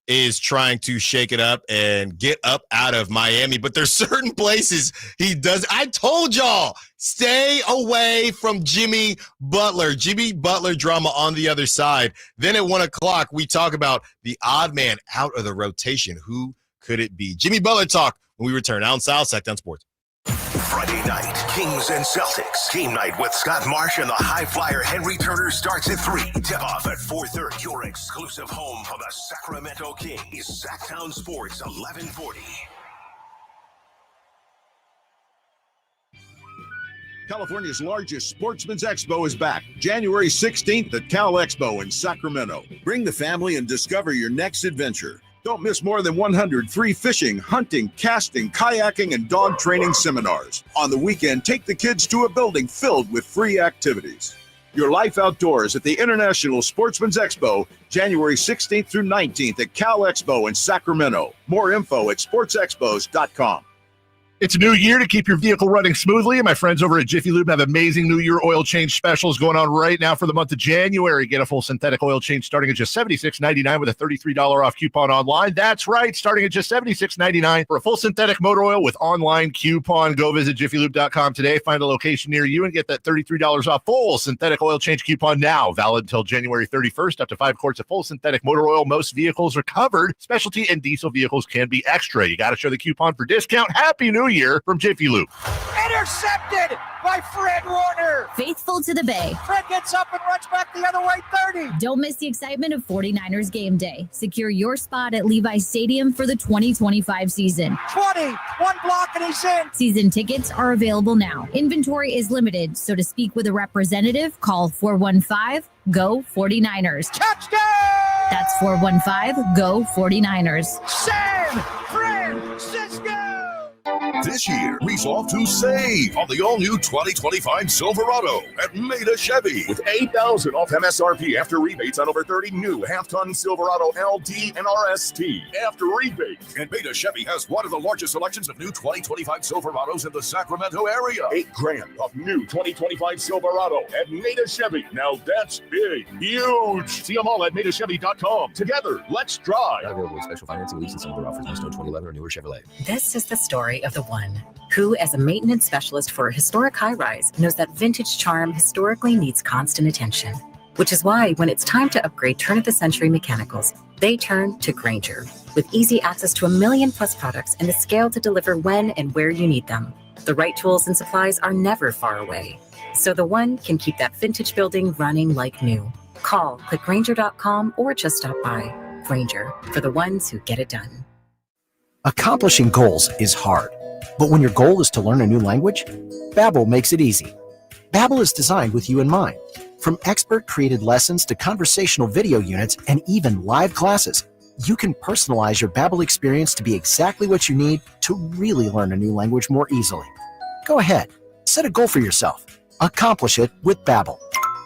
[SPEAKER 3] is trying to shake it up and get up out of Miami, but there's certain places he does. I told y'all, stay away from Jimmy Butler. Jimmy Butler drama on the other side. Then at 1 o'clock, we talk about the odd man out of the rotation. Who could it be? Jimmy Butler talk when we return. Allen Stiles, Sackdown Sports.
[SPEAKER 1] Friday night, Kings and Celtics. Game night with Scott Marsh and the high flyer Henry Turner starts at 3. Tip off at 4:30. Your exclusive home for the Sacramento Kings. Sacktown Sports 1140.
[SPEAKER 7] California's largest sportsman's expo is back, January 16th at Cal Expo in Sacramento. Bring the family and discover your next adventure. Don't miss more than 100 free fishing, hunting, casting, kayaking, and dog training seminars. On the weekend, take the kids to a building filled with free activities. Your life outdoors at the International Sportsman's Expo, January 16th through 19th at Cal Expo in Sacramento. More info at sportsexpos.com.
[SPEAKER 8] It's a new year to keep your vehicle running smoothly, and my friends over at Jiffy Lube have amazing New Year oil change specials going on right now for the month of January. Get a full synthetic oil change starting at just $76.99 with a $33 off coupon online. That's right, starting at just $76.99 for a full synthetic motor oil with online coupon. Go visit jiffylube.com today, find a location near you, and get that $33 off full synthetic oil change coupon now. Valid until January 31st, up to 5 quarts of full synthetic motor oil. Most vehicles are covered. Specialty and diesel vehicles can be extra. You got to show the coupon for discount. Happy New Year from Jiffy Lube.
[SPEAKER 12] Intercepted by Fred Warner.
[SPEAKER 9] Faithful to the Bay.
[SPEAKER 12] Fred gets up and runs back the other way, 30.
[SPEAKER 9] Don't miss the excitement of 49ers game day. Secure your spot at Levi's Stadium for the 2025 season.
[SPEAKER 12] 20, one block and he's in.
[SPEAKER 9] Season tickets are available now. Inventory is limited, so to speak with a representative, call 415-GO-49ers.
[SPEAKER 12] Touchdown!
[SPEAKER 9] That's 415-GO-49ers.
[SPEAKER 12] San Francisco!
[SPEAKER 25] This year, resolve to save on the all-new 2025 Silverado at Maida Chevy with $8,000 off MSRP after rebates on over 30 new half-ton Silverado LT and RST after rebates. And Maida Chevy has one of the largest selections of new 2025 Silverados in the Sacramento area. $8,000 off new 2025 Silverado at Maida Chevy. Now that's big, huge. See them all at MaidaChevy.com. Together, let's drive.
[SPEAKER 10] Not available with special financing, lease, and some other offers. Based on 2011 or newer Chevrolet.
[SPEAKER 13] This is the story of the one who, as a maintenance specialist for a historic high-rise, knows that vintage charm historically needs constant attention. Which is why, when it's time to upgrade turn-of-the-century mechanicals, they turn to Grainger. With easy access to 1 million-plus products and the scale to deliver when and where you need them. The right tools and supplies are never far away. So the one can keep that vintage building running like new. Call, click Grainger.com, or just stop by. Grainger, for the ones who get it done.
[SPEAKER 17] Accomplishing goals is hard, but when your goal is to learn a new language, Babbel makes it easy. Babbel is designed with you in mind. From expert-created lessons to conversational video units and even live classes, you can personalize your Babbel experience to be exactly what you need to really learn a new language more easily. Go ahead, set a goal for yourself. Accomplish it with Babbel.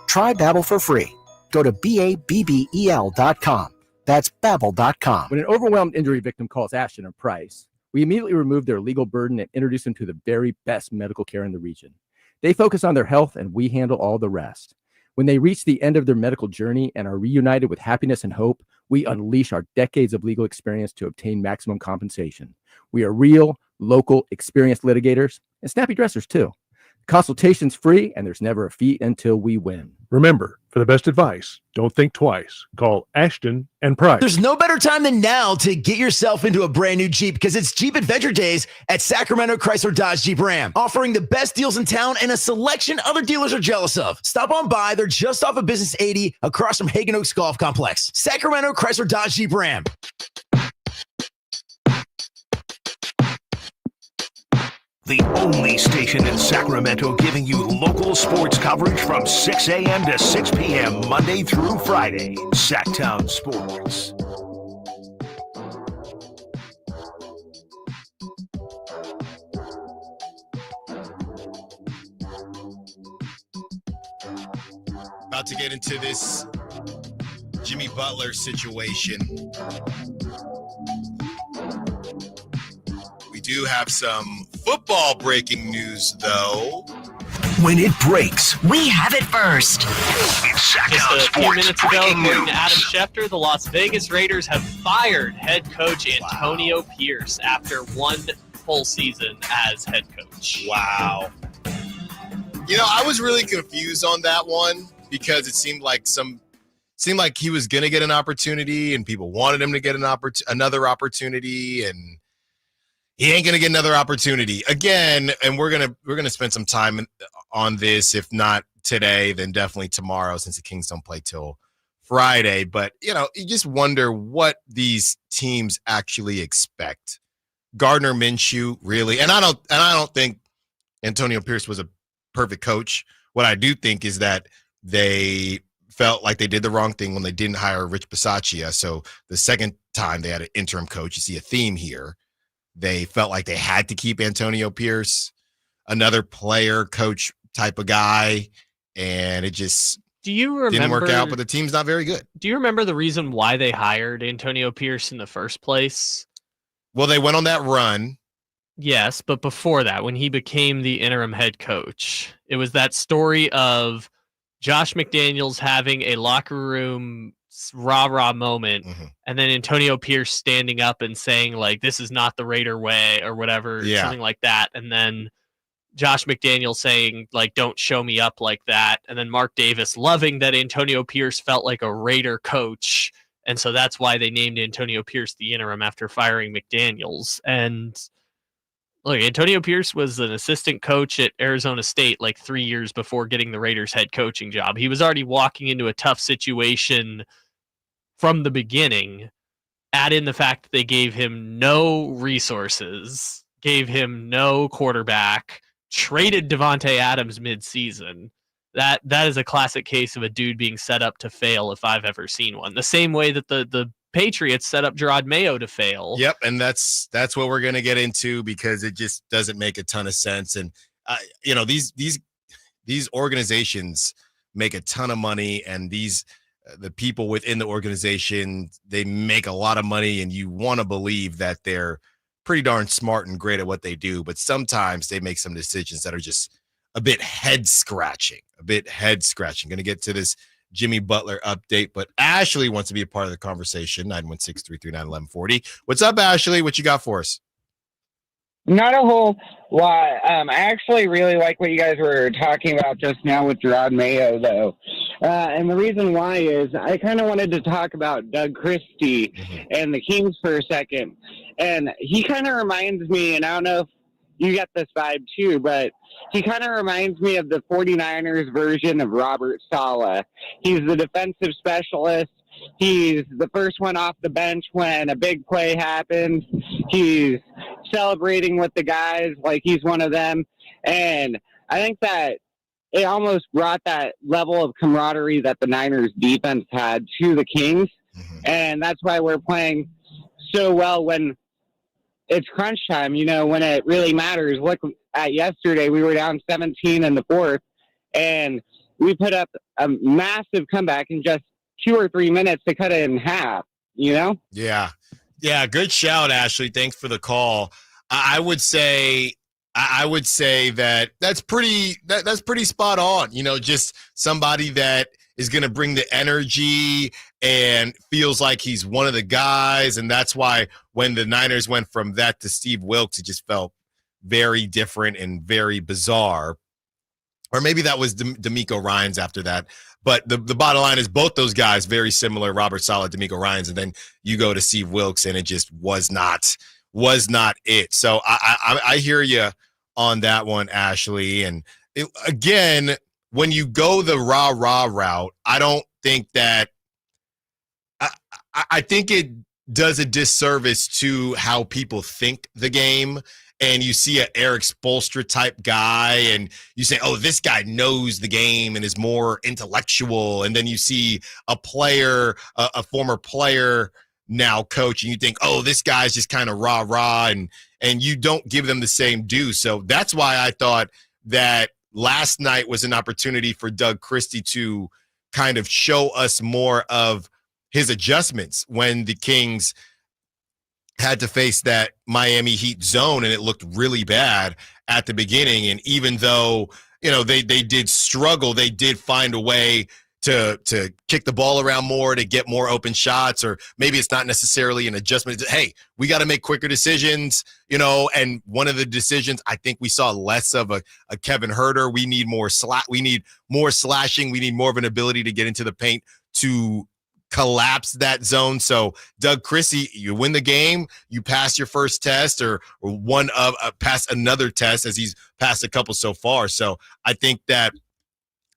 [SPEAKER 17] Try Babbel for free. Go to BABBEL.com. That's Babbel.com.
[SPEAKER 15] When an overwhelmed injury victim calls Ashton or Price, we immediately remove their legal burden and introduce them to the very best medical care in the region. They focus on their health, and we handle all the rest. When they reach the end of their medical journey and are reunited with happiness and hope, we unleash our decades of legal experience to obtain maximum compensation. We are real, local, experienced litigators and snappy dressers too. Consultation's free, and there's never a fee until we win.
[SPEAKER 11] Remember, for the best advice, don't think twice. Call Ashton and Price.
[SPEAKER 14] There's no better time than now to get yourself into a brand new Jeep because it's Jeep Adventure Days at Sacramento Chrysler Dodge Jeep Ram, offering the best deals in town and a selection other dealers are jealous of. Stop on by. They're just off of Business 80 across from Hagen Oaks Golf Complex. Sacramento Chrysler Dodge Jeep Ram.
[SPEAKER 1] The only station in Sacramento giving you local sports coverage from 6 a.m. to 6 p.m. Monday through Friday. Sacktown Sports.
[SPEAKER 3] About to get into this Jimmy Butler situation. We do have some football breaking news, though.
[SPEAKER 1] When it breaks,
[SPEAKER 5] We have it first.
[SPEAKER 1] it's Sacktown
[SPEAKER 4] Just a few
[SPEAKER 1] Sports
[SPEAKER 4] minutes ago,
[SPEAKER 1] breaking
[SPEAKER 4] according to
[SPEAKER 1] news.
[SPEAKER 4] Adam Schefter, the Las Vegas Raiders have fired head coach Antonio Pierce after one full season as head coach.
[SPEAKER 3] Wow. You know, I was really confused on that one because it seemed like he was going to get an opportunity and people wanted him to get another opportunity, and he ain't going to get another opportunity again. And we're going to spend some time on this. If not today, then definitely tomorrow, since the Kings don't play till Friday. But, you know, you just wonder what these teams actually expect. Gardner Minshew, really. And I don't think Antonio Pierce was a perfect coach. What I do think is that they felt like they did the wrong thing when they didn't hire Rich Bisaccia. So the second time they had an interim coach, you see a theme here. They felt like they had to keep Antonio Pierce, another player coach type of guy, and it just didn't work out, but the team's not very good.
[SPEAKER 4] Do you remember the reason why they hired Antonio Pierce in the first place?
[SPEAKER 3] Well, they went on that run.
[SPEAKER 4] Yes, but before that, when he became the interim head coach, it was that story of Josh McDaniels having a locker room rah-rah moment, and then Antonio Pierce standing up and saying, like, this is not the Raider way or whatever, something like that. And then Josh McDaniels saying, like, don't show me up like that. And then Mark Davis loving that Antonio Pierce felt like a Raider coach. And so that's why they named Antonio Pierce the interim after firing McDaniels. And look, Antonio Pierce was an assistant coach at Arizona State like 3 years before getting the Raiders head coaching job. He was already walking into a tough situation from the beginning. Add in the fact that they gave him no resources, gave him no quarterback, traded Devontae Adams mid-season. That is a classic case of a dude being set up to fail if I've ever seen one. The same way that the Patriots set up Gerard Mayo to fail.
[SPEAKER 3] Yep, and that's what we're going to get into because it just doesn't make a ton of sense. And you know, these organizations make a ton of money, and the people within the organization, they make a lot of money, and you want to believe that they're pretty darn smart and great at what they do, but sometimes they make some decisions that are just a bit head scratching. Going to get to this Jimmy Butler update, but Ashley wants to be a part of the conversation. 916-339-1140. What's up, Ashley? What you got for us?
[SPEAKER 16] Not a whole lot. I actually really like what you guys were talking about just now with Gerard Mayo, though. And the reason why is I kind of wanted to talk about Doug Christie and the Kings for a second. And he kind of reminds me, and I don't know if you get this vibe too, but he kind of reminds me of the 49ers version of Robert Saleh. He's the defensive specialist. He's the first one off the bench when a big play happens. He's celebrating with the guys like he's one of them. And I think that it almost brought that level of camaraderie that the Niners defense had to the Kings. And that's why we're playing so well when it's crunch time, you know, when it really matters. Look at yesterday, we were down 17 in the fourth, and we put up a massive comeback in just 2 or 3 minutes to cut it in half, you know?
[SPEAKER 3] Yeah. Good shout, Ashley. Thanks for the call. I would say I would say that's pretty spot on. Just somebody that is going to bring the energy and feels like he's one of the guys. And that's why when the Niners went from that to Steve Wilks, it just felt very different and very bizarre. Or maybe that was D'Amico Ryans after that. But the bottom line is both those guys, very similar, Robert Saleh, D'Amico Ryans, and then you go to Steve Wilks, and it just was not it. So I hear you on that one, Ashley. And again, when you go the rah-rah route, I don't think that I think it does a disservice to how people think the game. And you see an Eric Spoelstra type guy, and you say, oh, this guy knows the game and is more intellectual. And then you see a player, a former player now coach, and you think, oh, this guy's just kind of rah-rah, and you don't give them the same due. So that's why I thought that last night was an opportunity for Doug Christie to kind of show us more of his adjustments when the Kings had to face that Miami Heat zone, and it looked really bad at the beginning. And even though, they did struggle, they did find a way to kick the ball around more, to get more open shots, or maybe it's not necessarily an adjustment. Hey, we got to make quicker decisions, and one of the decisions, I think we saw less of a Kevin Huerter. We need more we need more slashing. We need more of an ability to get into the paint to collapse that zone. So Doug Christie, you win the game, you pass your first test, or one of pass another test, as he's passed a couple so far. So I think that's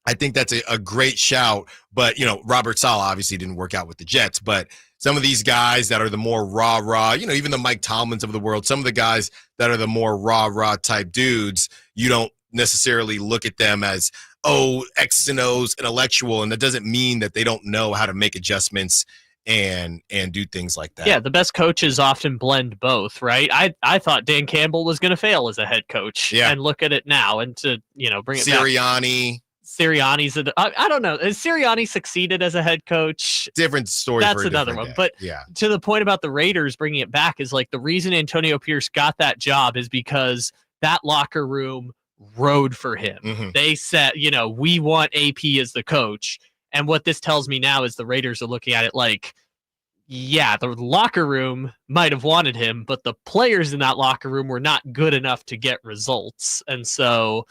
[SPEAKER 3] a great shout. But Robert Saleh obviously didn't work out with the Jets, but some of these guys that are the more rah-rah, even the Mike Tomlins of the world, some of the guys that are the more rah-rah type dudes, you don't necessarily look at them as, oh, X's and O's intellectual, and that doesn't mean that they don't know how to make adjustments and do things like that.
[SPEAKER 4] Yeah, the best coaches often blend both, right? I thought Dan Campbell was going to fail as a head coach, and look at it now, and to bring it
[SPEAKER 3] Sirianni.
[SPEAKER 4] back. Sirianni's I don't know. Has Sirianni succeeded as a head coach?
[SPEAKER 3] Different story.
[SPEAKER 4] That's another one. But to the point about the Raiders bringing it back is like the reason Antonio Pierce got that job is because that locker room rode for him. Mm-hmm. They said, we want AP as the coach. And what this tells me now is the Raiders are looking at it like, yeah, the locker room might have wanted him, but the players in that locker room were not good enough to get results. And so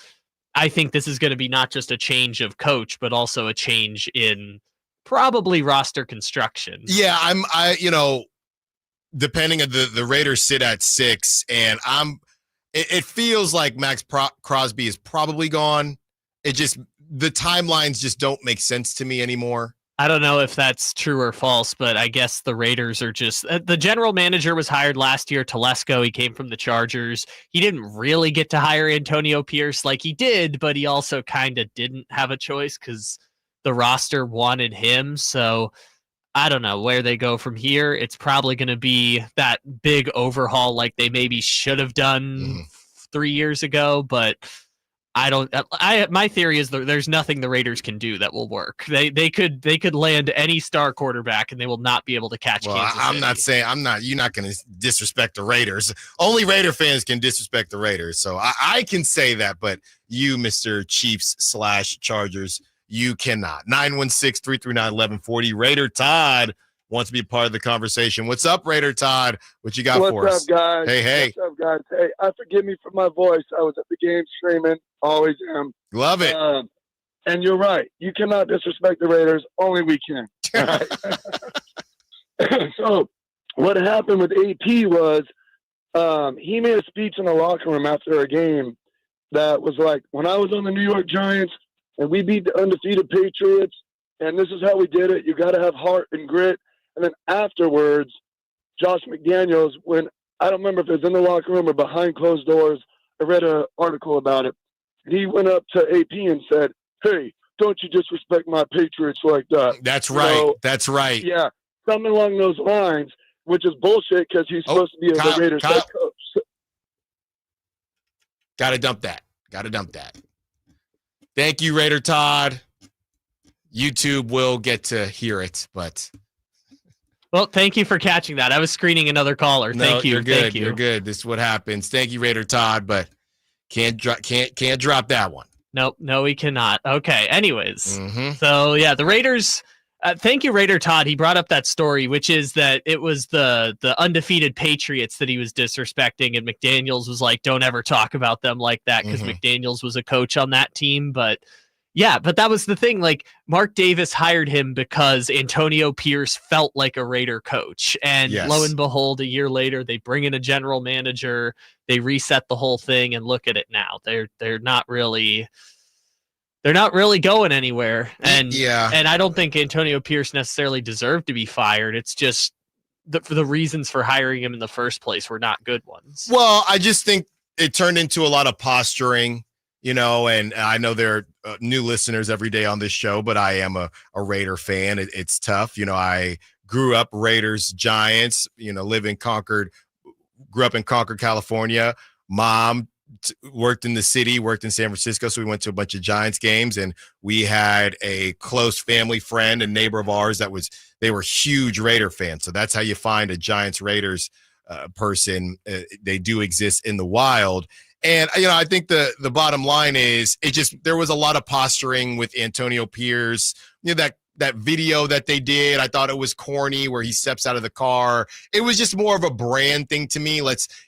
[SPEAKER 4] I think this is going to be not just a change of coach, but also a change in probably roster construction.
[SPEAKER 3] Yeah, depending on the Raiders sit at 6, and it feels like Max Crosby is probably gone. The timelines just don't make sense to me anymore.
[SPEAKER 4] I don't know if that's true or false, but I guess the Raiders are just the general manager was hired last year, Telesco. He came from the Chargers. He didn't really get to hire Antonio Pierce like he did, but he also kind of didn't have a choice because the roster wanted him. So I don't know where they go from here. It's probably going to be that big overhaul like they maybe should have done 3 years ago, but my theory is that there's nothing the Raiders can do that will work. They could land any star quarterback and they will not be able to catch Kansas City.
[SPEAKER 3] You're not going to disrespect the Raiders. Only Raider fans can disrespect the Raiders. So I can say that, but you, Mr. Chiefs/Chargers, you cannot. 916-339-1140. Raider Todd wants to be part of the conversation. What's up, Raider Todd? What you got for us?
[SPEAKER 18] What's up, guys?
[SPEAKER 3] Hey.
[SPEAKER 18] What's up, guys? Hey, forgive me for my voice. I was at the game streaming. Always am.
[SPEAKER 3] Love it.
[SPEAKER 18] And you're right. You cannot disrespect the Raiders. Only we can. Right? So what happened with AP was he made a speech in the locker room after a game that was like, when I was on the New York Giants and we beat the undefeated Patriots, and this is how we did it. You got to have heart and grit. And then afterwards, Josh McDaniels, when I don't remember if it was in the locker room or behind closed doors, I read an article about it. He went up to AP and said, hey, don't you disrespect my Patriots like that.
[SPEAKER 3] That's right. So, that's right.
[SPEAKER 18] Yeah, something along those lines, which is bullshit because he's supposed to be the Raiders head coach.
[SPEAKER 3] Got to dump that. Thank you, Raider Todd. YouTube will get to hear it, but...
[SPEAKER 4] Well, thank you for catching that. I was screening another caller. Thank you.
[SPEAKER 3] You're good.
[SPEAKER 4] Thank you.
[SPEAKER 3] You're good. This is what happens. Thank you, Raider Todd. But Can't drop that one.
[SPEAKER 4] Nope, no, he cannot. Okay, anyways. So, yeah, the Raiders, thank you, Raider Todd. He brought up that story, which is that it was the undefeated Patriots that he was disrespecting, and McDaniels was like, don't ever talk about them like that, because McDaniels was a coach on that team. But, yeah, but that was the thing. Like, Mark Davis hired him because Antonio Pierce felt like a Raider coach. And lo and behold, a year later, they bring in a general manager. They reset the whole thing, and look at it now. They're not really going anywhere. And and I don't think Antonio Pierce necessarily deserved to be fired. It's just the reasons for hiring him in the first place were not good ones.
[SPEAKER 3] Well, I just think it turned into a lot of posturing, and I know there are new listeners every day on this show, but I am a Raider fan. It's tough. I grew up Raiders, Giants, grew up in Concord, California. Mom worked in the city, worked in San Francisco, so we went to a bunch of Giants games, and we had a close family friend and neighbor of ours they were huge Raider fans. So that's how you find a Giants Raiders person. They do exist in the wild. And, I think the bottom line is there was a lot of posturing with Antonio Pierce, that video that they did. I thought it was corny where he steps out of the car. It was just more of a brand thing to me.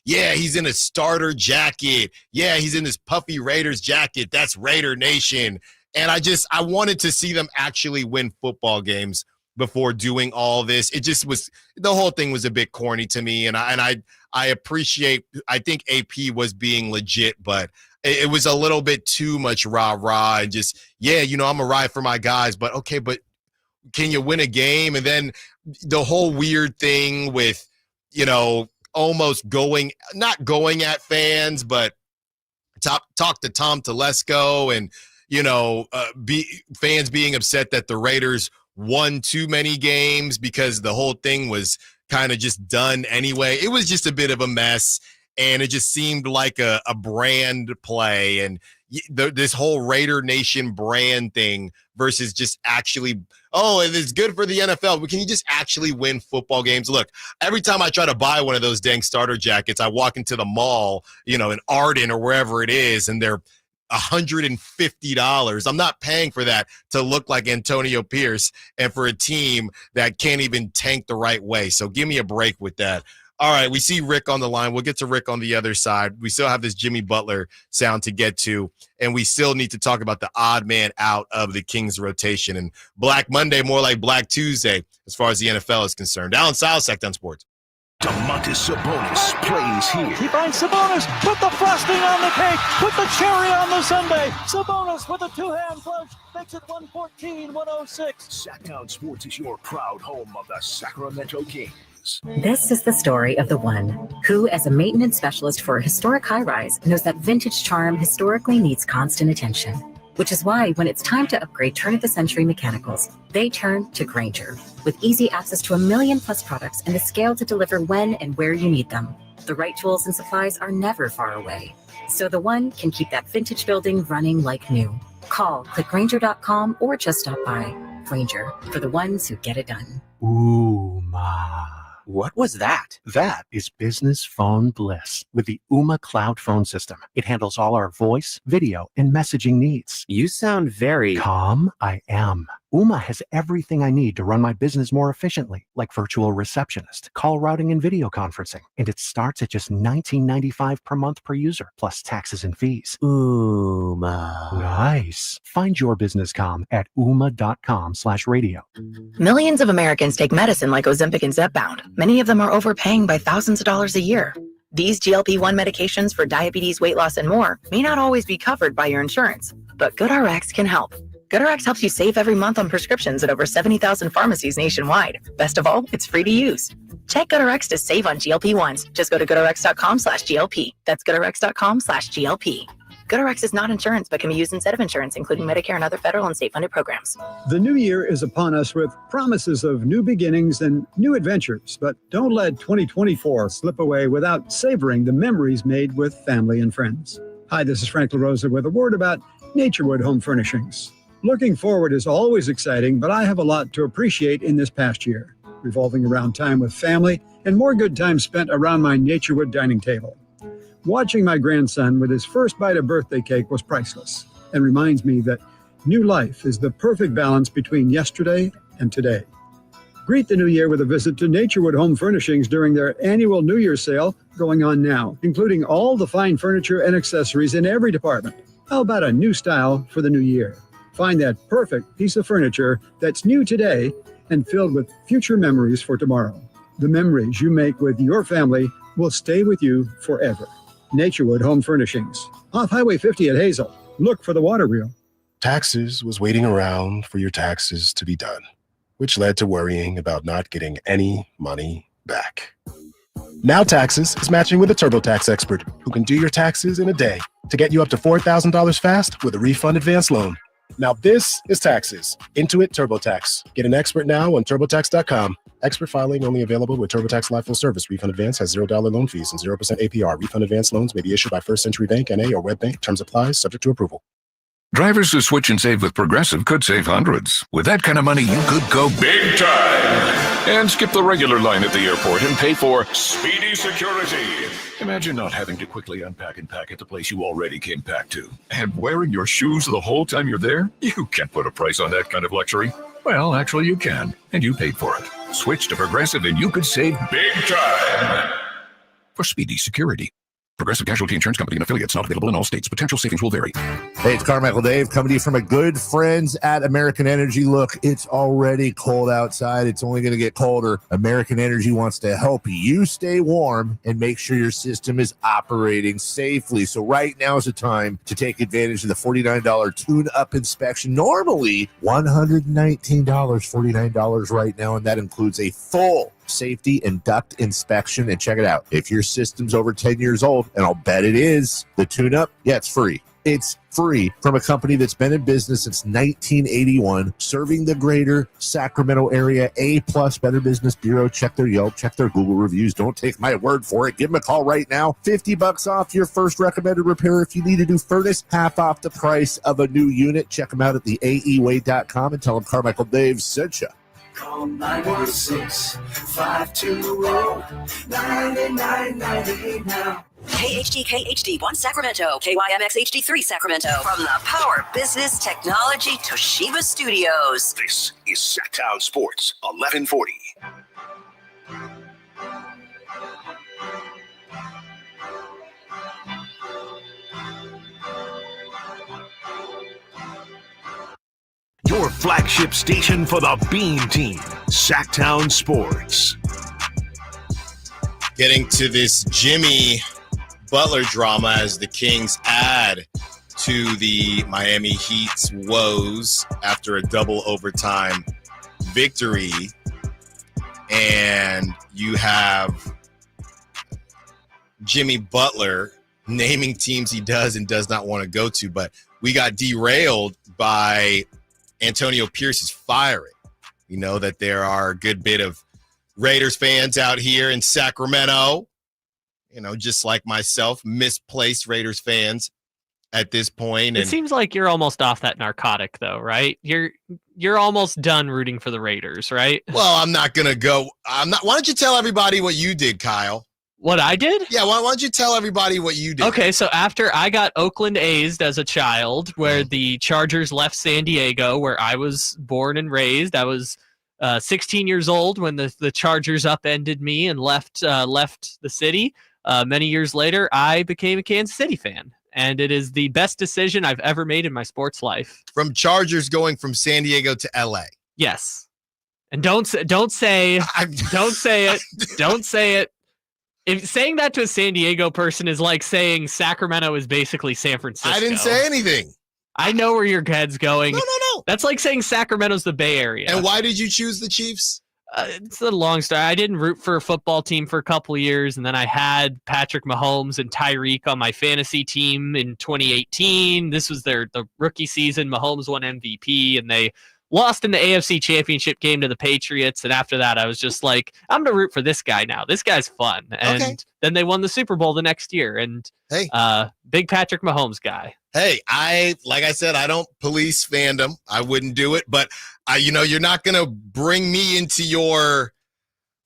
[SPEAKER 3] He's in a starter jacket. Yeah, he's in this puffy Raiders jacket. That's Raider Nation. And I wanted to see them actually win football games before doing all this. It just was, the whole thing was a bit corny to me. And I appreciate, I think AP was being legit, but it was a little bit too much rah-rah and just, I'm a ride for my guys, but okay, but can you win a game? And then the whole weird thing with, almost not going at fans, but talk to Tom Telesco and, fans being upset that the Raiders won too many games because the whole thing was kind of just done anyway. It was just a bit of a mess, and it just seemed like a brand play, and this whole Raider Nation brand thing versus just actually, it's good for the NFL, but can you just actually win football games? Look, every time I try to buy one of those dang starter jackets, I walk into the mall, in Arden or wherever it is, and they're $150. I'm not paying for that to look like Antonio Pierce and for a team that can't even tank the right way. So give me a break with that. All right, we see Rick on the line. We'll get to Rick on the other side. We still have this Jimmy Butler sound to get to, and we still need to talk about the odd man out of the Kings rotation. And Black Monday, more like Black Tuesday, as far as the NFL is concerned. Allen Stiles, Sackdown Sports.
[SPEAKER 1] Domantas Sabonis plays here.
[SPEAKER 12] He finds Sabonis, put the frosting on the cake, put the cherry on the sundae. Sabonis with a two-hand flush makes it 114-106.
[SPEAKER 1] Sackdown Sports is your proud home of the Sacramento Kings.
[SPEAKER 13] This is the story of the one who, as a maintenance specialist for a historic high-rise, knows that vintage charm historically needs constant attention. Which is why when it's time to upgrade turn-of-the-century mechanicals, they turn to Grainger. With easy access to 1 million+ products and the scale to deliver when and where you need them. The right tools and supplies are never far away. So the one can keep that vintage building running like new. Call, click Grainger.com, or just stop by. Grainger, for the ones who get it done.
[SPEAKER 17] Ooh, ma. What was that? That is business phone bliss with the Ooma Cloud Phone System. It handles all our voice, video, and messaging needs.
[SPEAKER 20] You sound very
[SPEAKER 17] calm. I am. Ooma has everything I need to run my business more efficiently, like virtual receptionist, call routing, and video conferencing. And it starts at just $19.95 per month per user, plus taxes and fees.
[SPEAKER 20] Ooma.
[SPEAKER 17] Nice. Find your business comm at ooma.com/radio.
[SPEAKER 21] Millions of Americans take medicine like Ozempic and Zepbound. Many of them are overpaying by thousands of dollars a year. These GLP-1 medications for diabetes, weight loss, and more may not always be covered by your insurance, but GoodRx can help. GoodRx helps you save every month on prescriptions at over 70,000 pharmacies nationwide. Best of all, it's free to use. Check GoodRx to save on GLP-1s. Just go to GoodRx.com/GLP. That's GoodRx.com/GLP. GoodRx is not insurance, but can be used instead of insurance, including Medicare and other federal and state-funded programs.
[SPEAKER 22] The new year is upon us with promises of new beginnings and new adventures, but don't let 2024 slip away without savoring the memories made with family and friends. Hi, this is Frank LaRosa with a word about Naturewood Home Furnishings. Looking forward is always exciting, but I have a lot to appreciate in this past year, revolving around time with family and more good time spent around my Naturewood dining table. Watching my grandson with his first bite of birthday cake was priceless and reminds me that new life is the perfect balance between yesterday and today. Greet the new year with a visit to Naturewood Home Furnishings during their annual New Year sale going on now, including all the fine furniture and accessories in every department. How about a new style for the new year? Find that perfect piece of furniture that's new today and filled with future memories for tomorrow. The memories you make with your family will stay with you forever. Naturewood Home Furnishings, off Highway 50 at Hazel. Look for the water wheel.
[SPEAKER 2] Taxes was waiting around for your taxes to be done, which led to worrying about not getting any money back. Now Taxes is matching with a TurboTax expert who can do your taxes in a day to get you up to $4,000 fast with a refund advance loan. Now this is Taxes. Intuit TurboTax. Get an expert now on TurboTax.com. Expert filing only available with TurboTax Live Full Service. Refund advance has $0 loan fees and 0% APR. Refund advance loans may be issued by First Century Bank, N.A. or WebBank. Terms apply, subject to approval.
[SPEAKER 6] Drivers who switch and save with Progressive could save hundreds. With that kind of money, you could go big time and skip the regular line at the airport and pay for speedy security. Imagine not having to quickly unpack and pack at the place you already came packed to. And wearing your shoes the whole time you're there? You can't put a price on that kind of luxury. Well, actually you can, and you paid for it. Switch to Progressive and you could save big time for speedy security. Progressive Casualty Insurance Company and affiliates, not available in all states. Potential savings will vary.
[SPEAKER 8] Hey, it's Carmichael Dave coming to you from my good friends at American Energy. Look, it's already cold outside. It's only going to get colder. American Energy wants to help you stay warm and make sure your system is operating safely. So right now is the time to take advantage of the $49 tune-up inspection. Normally $119, $49 right now, and that includes a full safety and duct inspection. And check it out. If your system's over 10 years old, and I'll bet it is, the tune-up, yeah, it's free. It's free from a company that's been in business since 1981, serving the greater Sacramento area. A+ Better Business Bureau. Check their Yelp, check their Google reviews. Don't take my word for it. Give them a call right now. $50 off your first recommended repair. If you need a new furnace, half off the price of a new unit. Check them out at theaeway.com and tell them Carmichael Dave sent you.
[SPEAKER 1] Call 916-520-9998 now.
[SPEAKER 5] KHD1 Sacramento, KYMX HD3 Sacramento. From the Power Business Technology Toshiba Studios.
[SPEAKER 1] This is Sacktown Sports 1140. Your flagship station for the Beam Team, Sacktown Sports.
[SPEAKER 3] Getting to this Jimmy Butler drama as the Kings add to the Miami Heat's woes after a double overtime victory. And you have Jimmy Butler naming teams he does and does not want to go to, but we got derailed by Antonio Pierce's firing. You know that there are a good bit of Raiders fans out here in Sacramento, you know, just like myself, misplaced Raiders fans at this point.
[SPEAKER 4] It seems like you're almost off that narcotic, though, right? You're almost done rooting for the Raiders, right?
[SPEAKER 3] Well, I'm not going to go. Why don't you tell everybody what you did, Kyle?
[SPEAKER 4] What I did?
[SPEAKER 3] Yeah, why don't you tell everybody what you did?
[SPEAKER 4] Okay, so after I got Oakland A'd as a child, where the Chargers left San Diego, where I was born and raised, I was 16 years old when the Chargers upended me and left the city. Many years later, I became a Kansas City fan, and it is the best decision I've ever made in my sports life.
[SPEAKER 3] From Chargers going from San Diego to LA.
[SPEAKER 4] Yes, and don't say it. If saying that to a San Diego person is like saying Sacramento is basically San Francisco.
[SPEAKER 3] I didn't say anything.
[SPEAKER 4] I know where your head's going.
[SPEAKER 3] No.
[SPEAKER 4] That's like saying Sacramento's the Bay Area.
[SPEAKER 3] And why did you choose the Chiefs?
[SPEAKER 4] It's a long story. I didn't root for a football team for a couple of years, and then I had Patrick Mahomes and Tyreek on my fantasy team in 2018. This was the rookie season. Mahomes won MVP, and they lost in the AFC Championship game to the Patriots. And after that, I was just like, I'm going to root for this guy now. This guy's fun. And then they won the Super Bowl the next year. And big Patrick Mahomes guy.
[SPEAKER 3] Hey, like I said, I don't police fandom. I wouldn't do it. But, you're not going to bring me into your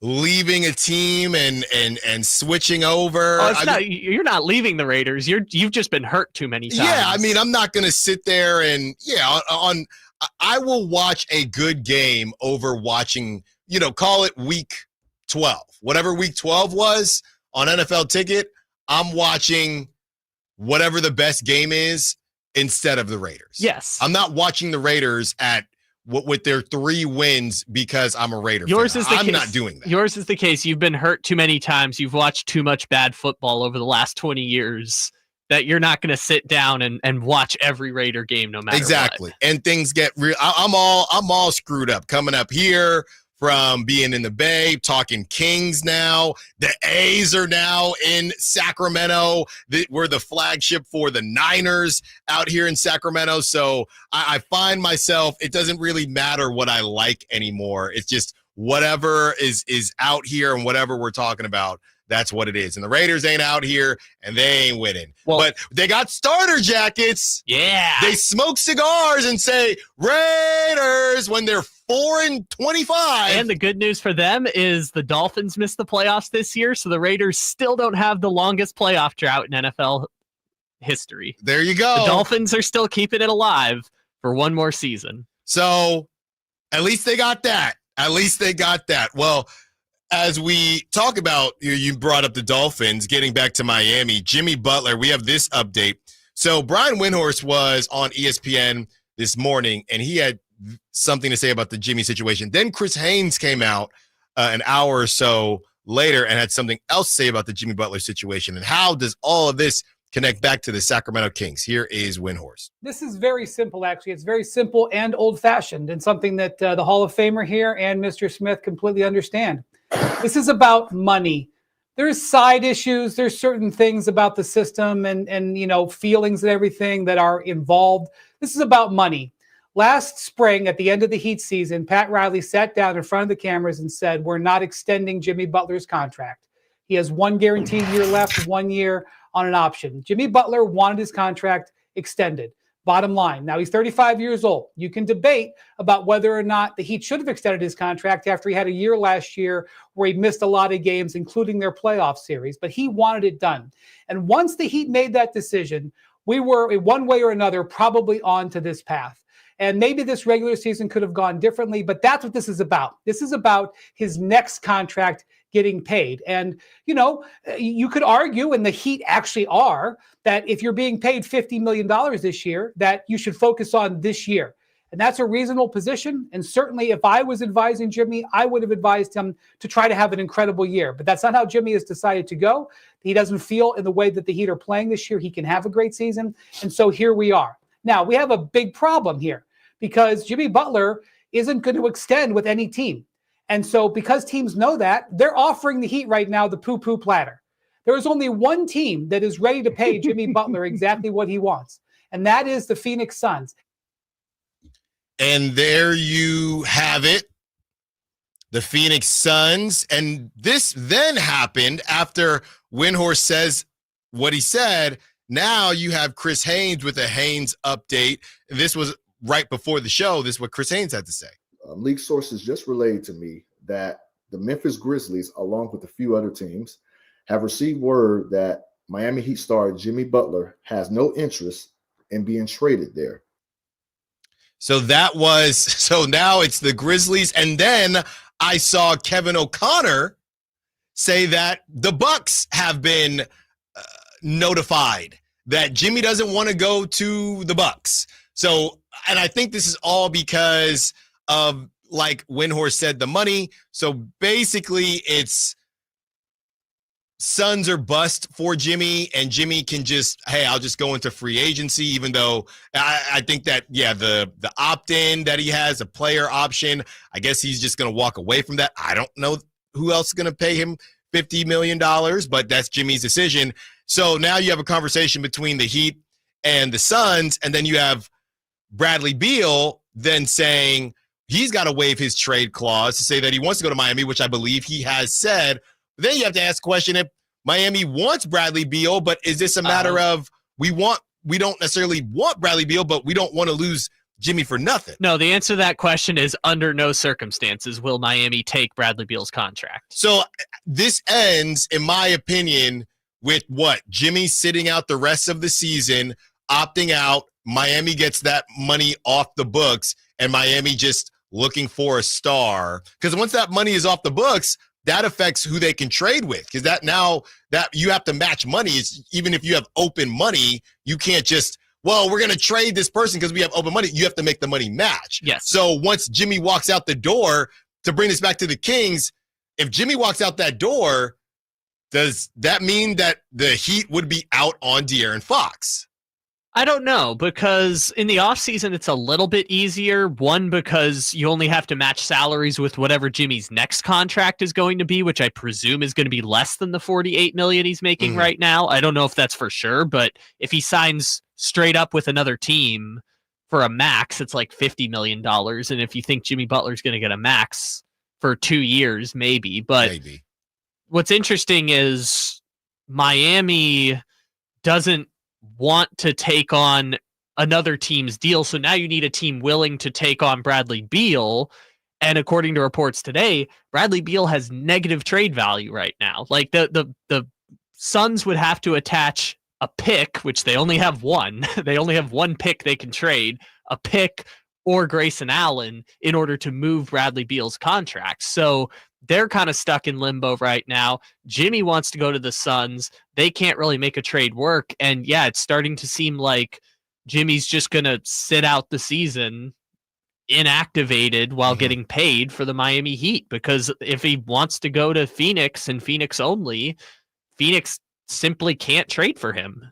[SPEAKER 3] leaving a team and switching over.
[SPEAKER 4] Oh, you're not leaving the Raiders. You've just been hurt too many times.
[SPEAKER 3] Yeah, I mean, I'm not going to sit there and I will watch a good game over watching, call it week 12. Whatever week 12 was on NFL Ticket, I'm watching whatever the best game is instead of the Raiders.
[SPEAKER 4] Yes.
[SPEAKER 3] I'm not watching the Raiders with their 3 wins because I'm a Raider fan. I'm not doing that.
[SPEAKER 4] Yours is the case. You've been hurt too many times. You've watched too much bad football over the last 20 years that you're not going to sit down and watch every Raider game no matter
[SPEAKER 3] exactly.
[SPEAKER 4] what.
[SPEAKER 3] And things get real. I'm all screwed up coming up here from being in the Bay, talking Kings now. The A's are now in Sacramento. We're the flagship for the Niners out here in Sacramento. So I find myself, it doesn't really matter what I like anymore. It's just whatever is out here and whatever we're talking about. That's what it is. And the Raiders ain't out here, and they ain't winning.
[SPEAKER 4] Well,
[SPEAKER 3] but they got starter jackets.
[SPEAKER 4] Yeah.
[SPEAKER 3] They smoke cigars and say, Raiders, when they're 4-25.
[SPEAKER 4] And the good news for them is the Dolphins missed the playoffs this year, so the Raiders still don't have the longest playoff drought in NFL history.
[SPEAKER 3] There you go.
[SPEAKER 4] The Dolphins are still keeping it alive for one more season.
[SPEAKER 3] So at least they got that. Well, as we talk about, you brought up the Dolphins, getting back to Miami, Jimmy Butler, we have this update. So Brian Windhorst was on ESPN this morning, and he had something to say about the Jimmy situation. Then Chris Haynes came out an hour or so later and had something else to say about the Jimmy Butler situation. And how does all of this connect back to the Sacramento Kings? Here is Windhorst.
[SPEAKER 7] This is very simple, actually. It's very simple and old-fashioned, and something that the Hall of Famer here and Mr. Smith completely understand. This is about money. There's side issues. There's certain things about the system and feelings and everything that are involved. This is about money. Last spring, at the end of the Heat season, Pat Riley sat down in front of the cameras and said, we're not extending Jimmy Butler's contract. He has 1 guaranteed year left, 1 year on an option. Jimmy Butler wanted his contract extended. Bottom line. Now he's 35 years old. You can debate about whether or not the Heat should have extended his contract after he had a year last year where he missed a lot of games, including their playoff series, but he wanted it done. And once the Heat made that decision, we were, in one way or another, probably on to this path. And maybe this regular season could have gone differently, but that's what this is about. This is about his next contract getting paid. And, you could argue, and the Heat actually are, that if you're being paid $50 million this year, that you should focus on this year. And that's a reasonable position. And certainly if I was advising Jimmy, I would have advised him to try to have an incredible year. But that's not how Jimmy has decided to go. He doesn't feel in the way that the Heat are playing this year he can have a great season. And so here we are. Now, we have a big problem here because Jimmy Butler isn't going to extend with any team. And so because teams know that, they're offering the Heat right now the poo-poo platter. There is only one team that is ready to pay Jimmy Butler exactly what he wants, and that is the Phoenix Suns.
[SPEAKER 3] And there you have it, the Phoenix Suns. And this then happened after Windhorst says what he said. Now you have Chris Haynes with a Haynes update. This was right before the show. This is what Chris Haynes had to say.
[SPEAKER 9] League sources just relayed to me that the Memphis Grizzlies, along with a few other teams, have received word that Miami Heat star Jimmy Butler has no interest in being traded there.
[SPEAKER 3] So now it's the Grizzlies. And then I saw Kevin O'Connor say that the Bucks have been notified that Jimmy doesn't want to go to the Bucks. So, and I think this is all because of, like Windhorst said, the money. So basically it's Suns are bust for Jimmy, and Jimmy can just, hey, I'll just go into free agency, even though I think that, yeah, the opt-in that he has, a player option, I guess he's just going to walk away from that. I don't know who else is going to pay him $50 million, but that's Jimmy's decision. So now you have a conversation between the Heat and the Suns, and then you have Bradley Beal then saying he's got to waive his trade clause to say that he wants to go to Miami, which I believe he has said. Then you have to ask the question if Miami wants Bradley Beal, but is this a matter of we don't necessarily want Bradley Beal, but we don't want to lose Jimmy for nothing.
[SPEAKER 4] No, the answer to that question is under no circumstances will Miami take Bradley Beal's contract.
[SPEAKER 3] So this ends, in my opinion, with what? Jimmy sitting out the rest of the season, opting out. Miami gets that money off the books, and Miami just looking for a star. Because once that money is off the books, that affects who they can trade with. Because that now that you have to match money, even if you have open money, you can't just, well, we're going to trade this person because we have open money. You have to make the money match.
[SPEAKER 4] Yes.
[SPEAKER 3] So once Jimmy walks out the door, to bring this back to the Kings, if Jimmy walks out that door, does that mean that the Heat would be out on De'Aaron Fox?
[SPEAKER 4] I don't know, because in the offseason, it's a little bit easier. One, because you only have to match salaries with whatever Jimmy's next contract is going to be, which I presume is going to be less than the $48 million he's making right now. I don't know if that's for sure, but if he signs straight up with another team for a max, it's like $50 million. And if you think Jimmy Butler's going to get a max for 2 years, maybe. But what's interesting is Miami doesn't want to take on another team's deal. So now you need a team willing to take on Bradley Beal. And according to reports today, Bradley Beal has negative trade value right now. Like the Suns would have to attach a pick, which they only have one. They only have one pick they can trade, a pick or Grayson Allen, in order to move Bradley Beal's contract. So they're kind of stuck in limbo right now. Jimmy wants to go to the Suns. They can't really make a trade work. And yeah, it's starting to seem like Jimmy's just going to sit out the season inactivated while getting paid for the Miami Heat, because if he wants to go to Phoenix and Phoenix only, Phoenix simply can't trade for him.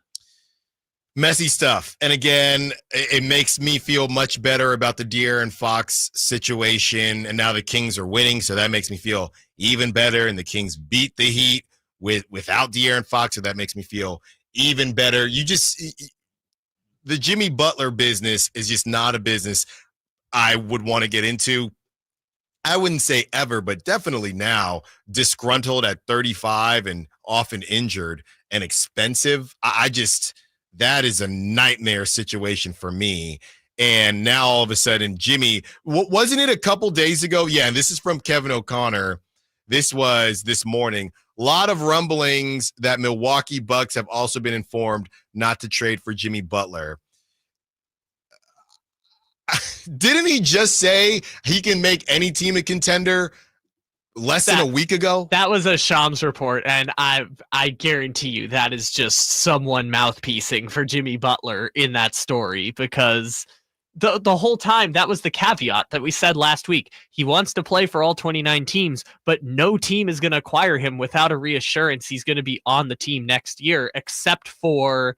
[SPEAKER 3] Messy stuff. And again, it makes me feel much better about the De'Aaron Fox situation. And now the Kings are winning, so that makes me feel even better. And the Kings beat the Heat without De'Aaron Fox, so that makes me feel even better. The Jimmy Butler business is just not a business I would want to get into. I wouldn't say ever, but definitely now, disgruntled at 35 and often injured and expensive. That is a nightmare situation for me. And now all of a sudden, Jimmy, wasn't it a couple days ago? Yeah, and this is from Kevin O'Connor. This was this morning. A lot of rumblings that Milwaukee Bucks have also been informed not to trade for Jimmy Butler. Didn't he just say he can make any team a contender less than a week ago?
[SPEAKER 4] That was a Shams report, and I guarantee you that is just someone mouthpiecing for Jimmy Butler in that story, because the whole time that was the caveat that we said last week. He wants to play for all 29 teams, but no team is going to acquire him without a reassurance he's going to be on the team next year, except for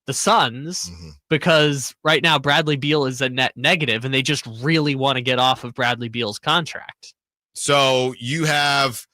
[SPEAKER 4] the Suns, because right now Bradley Beal is a net negative, and they just really want to get off of Bradley Beal's contract.
[SPEAKER 3] So you have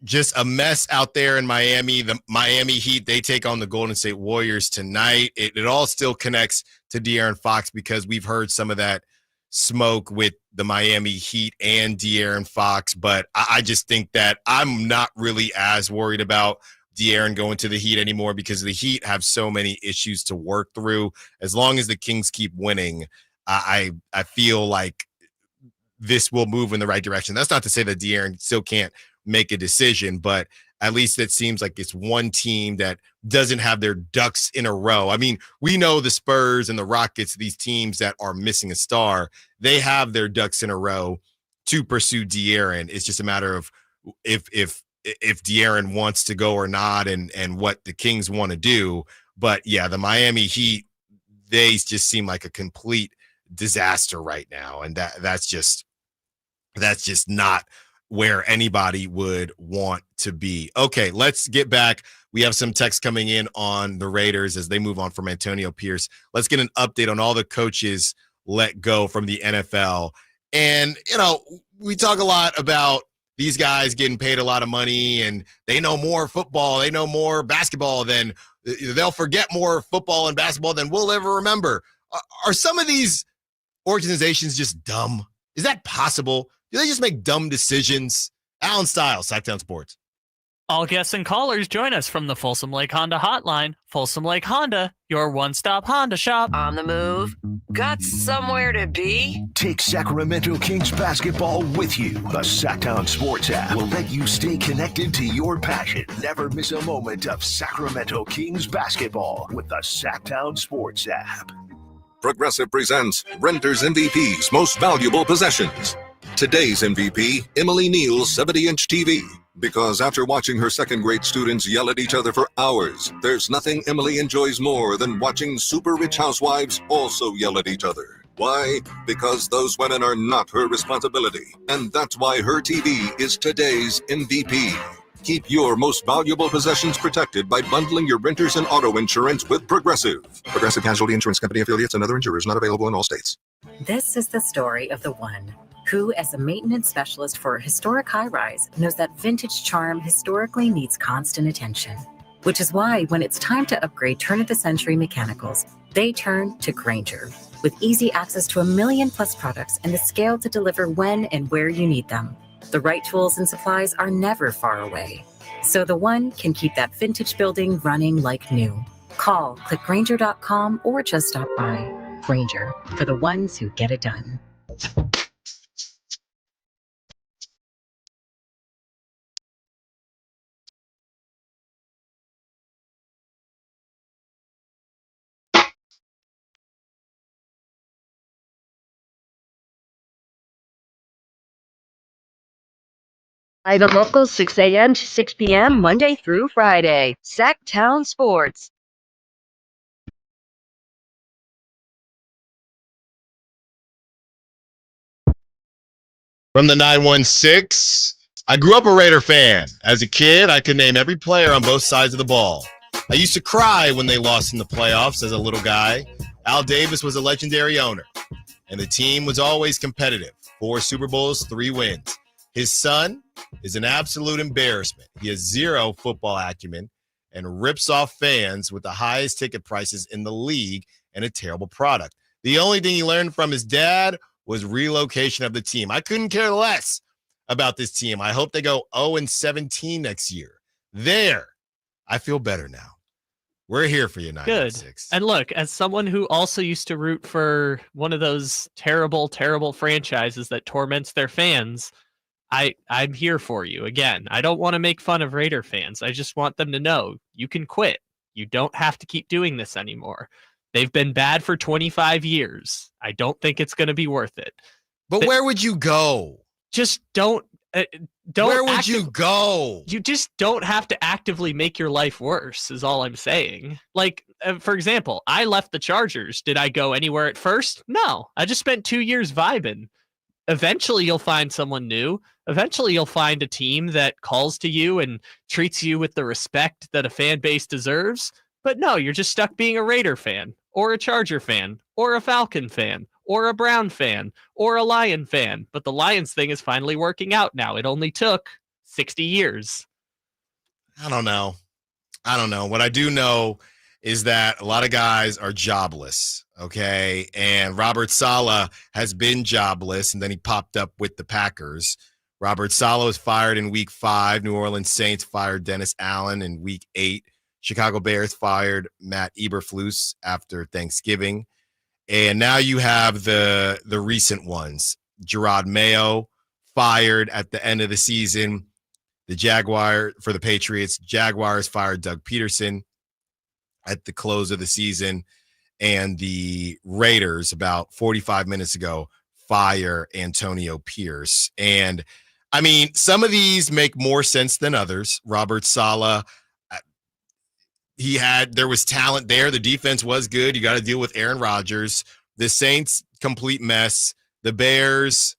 [SPEAKER 3] just a mess out there in Miami. The Miami Heat, they take on the Golden State Warriors tonight. It all still connects to De'Aaron Fox, because we've heard some of that smoke with the Miami Heat and De'Aaron Fox. But I just think that I'm not really as worried about De'Aaron going to the Heat anymore, because the Heat have so many issues to work through. As long as the Kings keep winning, I feel like this will move in the right direction. That's not to say that De'Aaron still can't make a decision, but at least it seems like it's one team that doesn't have their ducks in a row. I mean, we know the Spurs and the Rockets, these teams that are missing a star, they have their ducks in a row to pursue De'Aaron. It's just a matter of if De'Aaron wants to go or not, and what the Kings want to do. But yeah, the Miami Heat, they just seem like a complete disaster right now. And that's just not where anybody would want to be. Okay, let's get back. We have some text coming in on the Raiders as they move on from Antonio Pierce. Let's get an update on all the coaches let go from the NFL. And, we talk a lot about these guys getting paid a lot of money, and they know more football, they know more basketball than they'll forget more football and basketball than we'll ever remember. Are some of these organizations just dumb? Is that possible? Do they just make dumb decisions? Allen Stiles, Sacktown Sports.
[SPEAKER 4] All guests and callers join us from the Folsom Lake Honda hotline. Folsom Lake Honda, your one-stop Honda shop.
[SPEAKER 5] On the move? Got somewhere to be?
[SPEAKER 1] Take Sacramento Kings basketball with you. The Sacktown Sports app will let you stay connected to your passion. Never miss a moment of Sacramento Kings basketball with the Sacktown Sports app.
[SPEAKER 10] Progressive presents Renter's MVP's Most Valuable Possessions. Today's MVP, Emily Neal's 70-inch TV. Because after watching her second-grade students yell at each other for hours, there's nothing Emily enjoys more than watching super-rich housewives also yell at each other. Why? Because those women are not her responsibility. And that's why her TV is today's MVP. Keep your most valuable possessions protected by bundling your renters and auto insurance with Progressive. Progressive Casualty Insurance Company affiliates and other insurers not available in all states.
[SPEAKER 13] This is the story of the one who, as a maintenance specialist for a historic high-rise, knows that vintage charm historically needs constant attention. Which is why when it's time to upgrade turn-of-the-century mechanicals, they turn to Grainger. With easy access to 1 million+ products and the scale to deliver when and where you need them. The right tools and supplies are never far away. So the one can keep that vintage building running like new. Call, click Grainger.com, or just stop by. Grainger, for the ones who get it done.
[SPEAKER 19] By the local 6 a.m. to 6 p.m. Monday through Friday. Sacktown Sports.
[SPEAKER 3] From the 916, I grew up a Raider fan. As a kid, I could name every player on both sides of the ball. I used to cry when they lost in the playoffs as a little guy. Al Davis was a legendary owner, and the team was always competitive. 4 Super Bowls, 3 wins. His son is an absolute embarrassment. He has 0 football acumen and rips off fans with the highest ticket prices in the league and a terrible product. The only thing he learned from his dad was relocation of the team. I couldn't care less about this team. I hope they go 0-17 next year. There, I feel better now. We're here for you, 916.
[SPEAKER 4] Good. And look, as someone who also used to root for one of those terrible, terrible franchises that torments their fans, I'm here for you. Again, I don't want to make fun of Raider fans. I just want them to know you can quit. You don't have to keep doing this anymore. They've been bad for 25 years. I don't think it's going to be worth it.
[SPEAKER 3] But where would you go?
[SPEAKER 4] Just don't.
[SPEAKER 3] Where would you go?
[SPEAKER 4] You just don't have to actively make your life worse, is all I'm saying. Like, for example, I left the Chargers. Did I go anywhere at first? No. I just spent 2 years vibing. Eventually, you'll find someone new. Eventually, you'll find a team that calls to you and treats you with the respect that a fan base deserves. But no, you're just stuck being a Raider fan, or a Charger fan, or a Falcon fan, or a Brown fan, or a Lion fan. But the Lions thing is finally working out now. It only took 60 years.
[SPEAKER 3] I don't know. What I do know is that a lot of guys are jobless, okay? And Robert Saleh has been jobless, and then he popped up with the Packers. Robert Saleh was fired in Week 5. New Orleans Saints fired Dennis Allen in Week 8. Chicago Bears fired Matt Eberflus after Thanksgiving. And now you have the recent ones. Gerard Mayo fired at the end of the season. For the Patriots, Jaguars fired Doug Peterson at the close of the season. And the Raiders, about 45 minutes ago, fire Antonio Pierce. And, I mean, some of these make more sense than others. Robert Saleh, there was talent there. The defense was good. You got to deal with Aaron Rodgers. The Saints, complete mess. The Bears,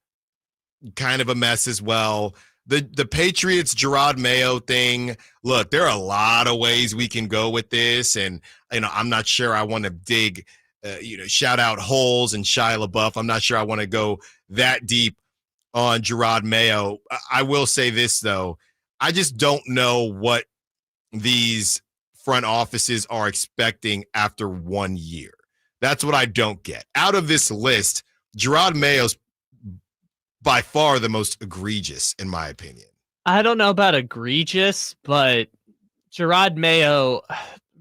[SPEAKER 3] kind of a mess as well. The Patriots, Gerard Mayo thing. Look, there are a lot of ways we can go with this, and I'm not sure I want to dig, shout out holes and Shia LaBeouf. I'm not sure I want to go that deep on Gerard Mayo. I will say this though, I just don't know what these front offices are expecting after 1 year. That's what I don't get. Out of this list, Gerard Mayo's by far the most egregious, in my opinion.
[SPEAKER 4] I don't know about egregious, but Gerard Mayo,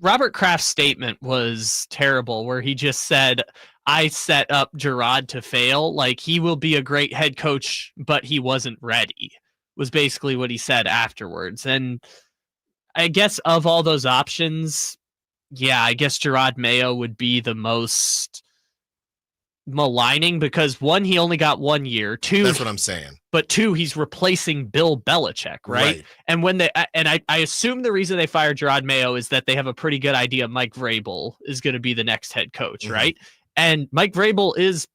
[SPEAKER 4] Robert Kraft's statement was terrible, where he just said, I set up Gerard to fail. Like, he will be a great head coach, but he wasn't ready, was basically what he said afterwards. And I guess of all those options, yeah, I guess Gerard Mayo would be the most maligning, because one, he only got 1 year. Two,
[SPEAKER 3] that's what I'm saying.
[SPEAKER 4] But two, he's replacing Bill Belichick, right? And when I assume the reason they fired Gerard Mayo is that they have a pretty good idea Mike Vrabel is going to be the next head coach, right? And Mike Vrabel is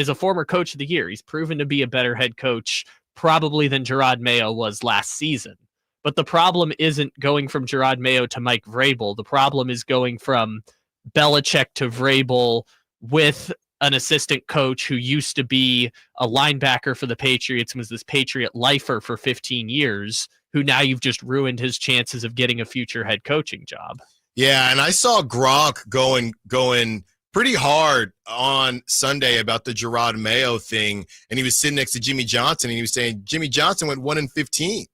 [SPEAKER 4] a former coach of the year. He's proven to be a better head coach probably than Gerard Mayo was last season. But the problem isn't going from Gerard Mayo to Mike Vrabel. The problem is going from Belichick to Vrabel with an assistant coach who used to be a linebacker for the Patriots and was this Patriot lifer for 15 years, who now you've just ruined his chances of getting a future head coaching job.
[SPEAKER 3] Yeah, and I saw Gronk going pretty hard on Sunday about the Gerard Mayo thing, and he was sitting next to Jimmy Johnson, and he was saying Jimmy Johnson went 1-15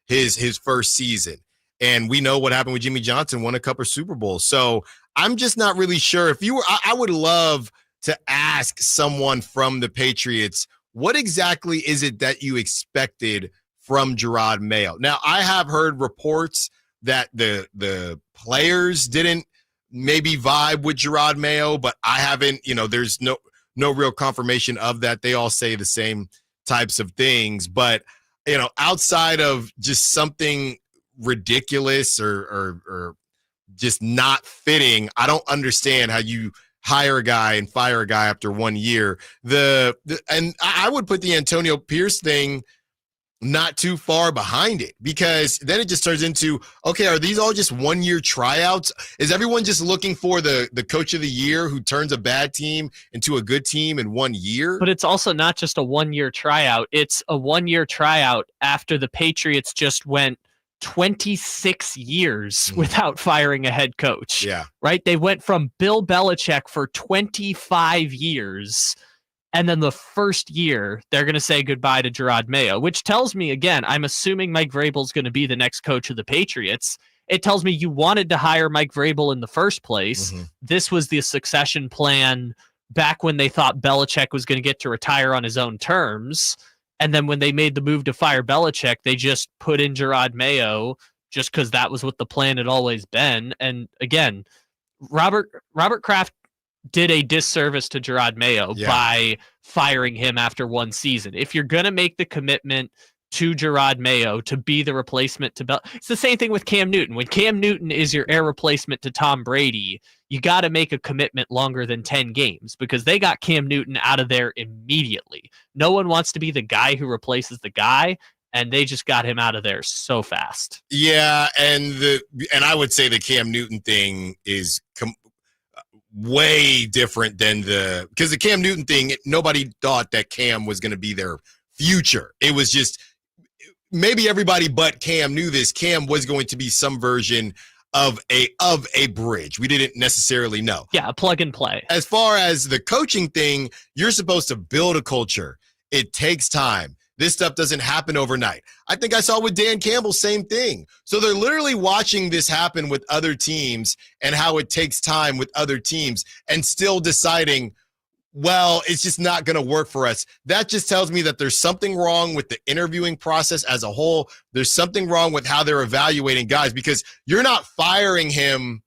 [SPEAKER 3] his first season. And we know what happened with Jimmy Johnson, won a couple of Super Bowls. So I'm just not really sure. If you were, I would love to ask someone from the Patriots, what exactly is it that you expected from Gerard Mayo? Now, I have heard reports that the players didn't maybe vibe with Gerard Mayo, but I haven't, there's no real confirmation of that. They all say the same types of things, but outside of just something ridiculous or just not fitting, I don't understand how you hire a guy and fire a guy after 1 year. And I would put the Antonio Pierce thing not too far behind it, because then it just turns into, okay, are these all just 1 year tryouts? Is everyone just looking for the coach of the year who turns a bad team into a good team in 1 year?
[SPEAKER 4] But it's also not just a 1 year tryout. It's a 1 year tryout after the Patriots just went 26 years without firing a head coach.
[SPEAKER 3] Yeah.
[SPEAKER 4] Right? They went from Bill Belichick for 25 years. And then the first year, they're going to say goodbye to Gerard Mayo, which tells me, again, I'm assuming Mike Vrabel is going to be the next coach of the Patriots. It tells me you wanted to hire Mike Vrabel in the first place. This was the succession plan back when they thought Belichick was going to get to retire on his own terms. And then when they made the move to fire Belichick, they just put in Gerard Mayo just because that was what the plan had always been. And again, Robert Kraft did a disservice to Gerard Mayo by firing him after one season. If you're going to make the commitment to Gerard Mayo to be the replacement to it's the same thing with Cam Newton. When Cam Newton is your heir replacement to Tom Brady, you got to make a commitment longer than 10 games, because they got Cam Newton out of there immediately. No one wants to be the guy who replaces the guy, and they just got him out of there so fast.
[SPEAKER 3] Yeah, and I would say the Cam Newton thing is way different than because the Cam Newton thing, nobody thought that Cam was going to be their future. It was just, maybe everybody but Cam knew this. Cam was going to be some version of a bridge. We didn't necessarily know.
[SPEAKER 4] Yeah, a plug and play.
[SPEAKER 3] As far as the coaching thing, you're supposed to build a culture. It takes time. This stuff doesn't happen overnight. I think I saw with Dan Campbell, same thing. So they're literally watching this happen with other teams and how it takes time with other teams and still deciding, well, it's just not going to work for us. That just tells me that there's something wrong with the interviewing process as a whole. There's something wrong with how they're evaluating guys, because you're not firing him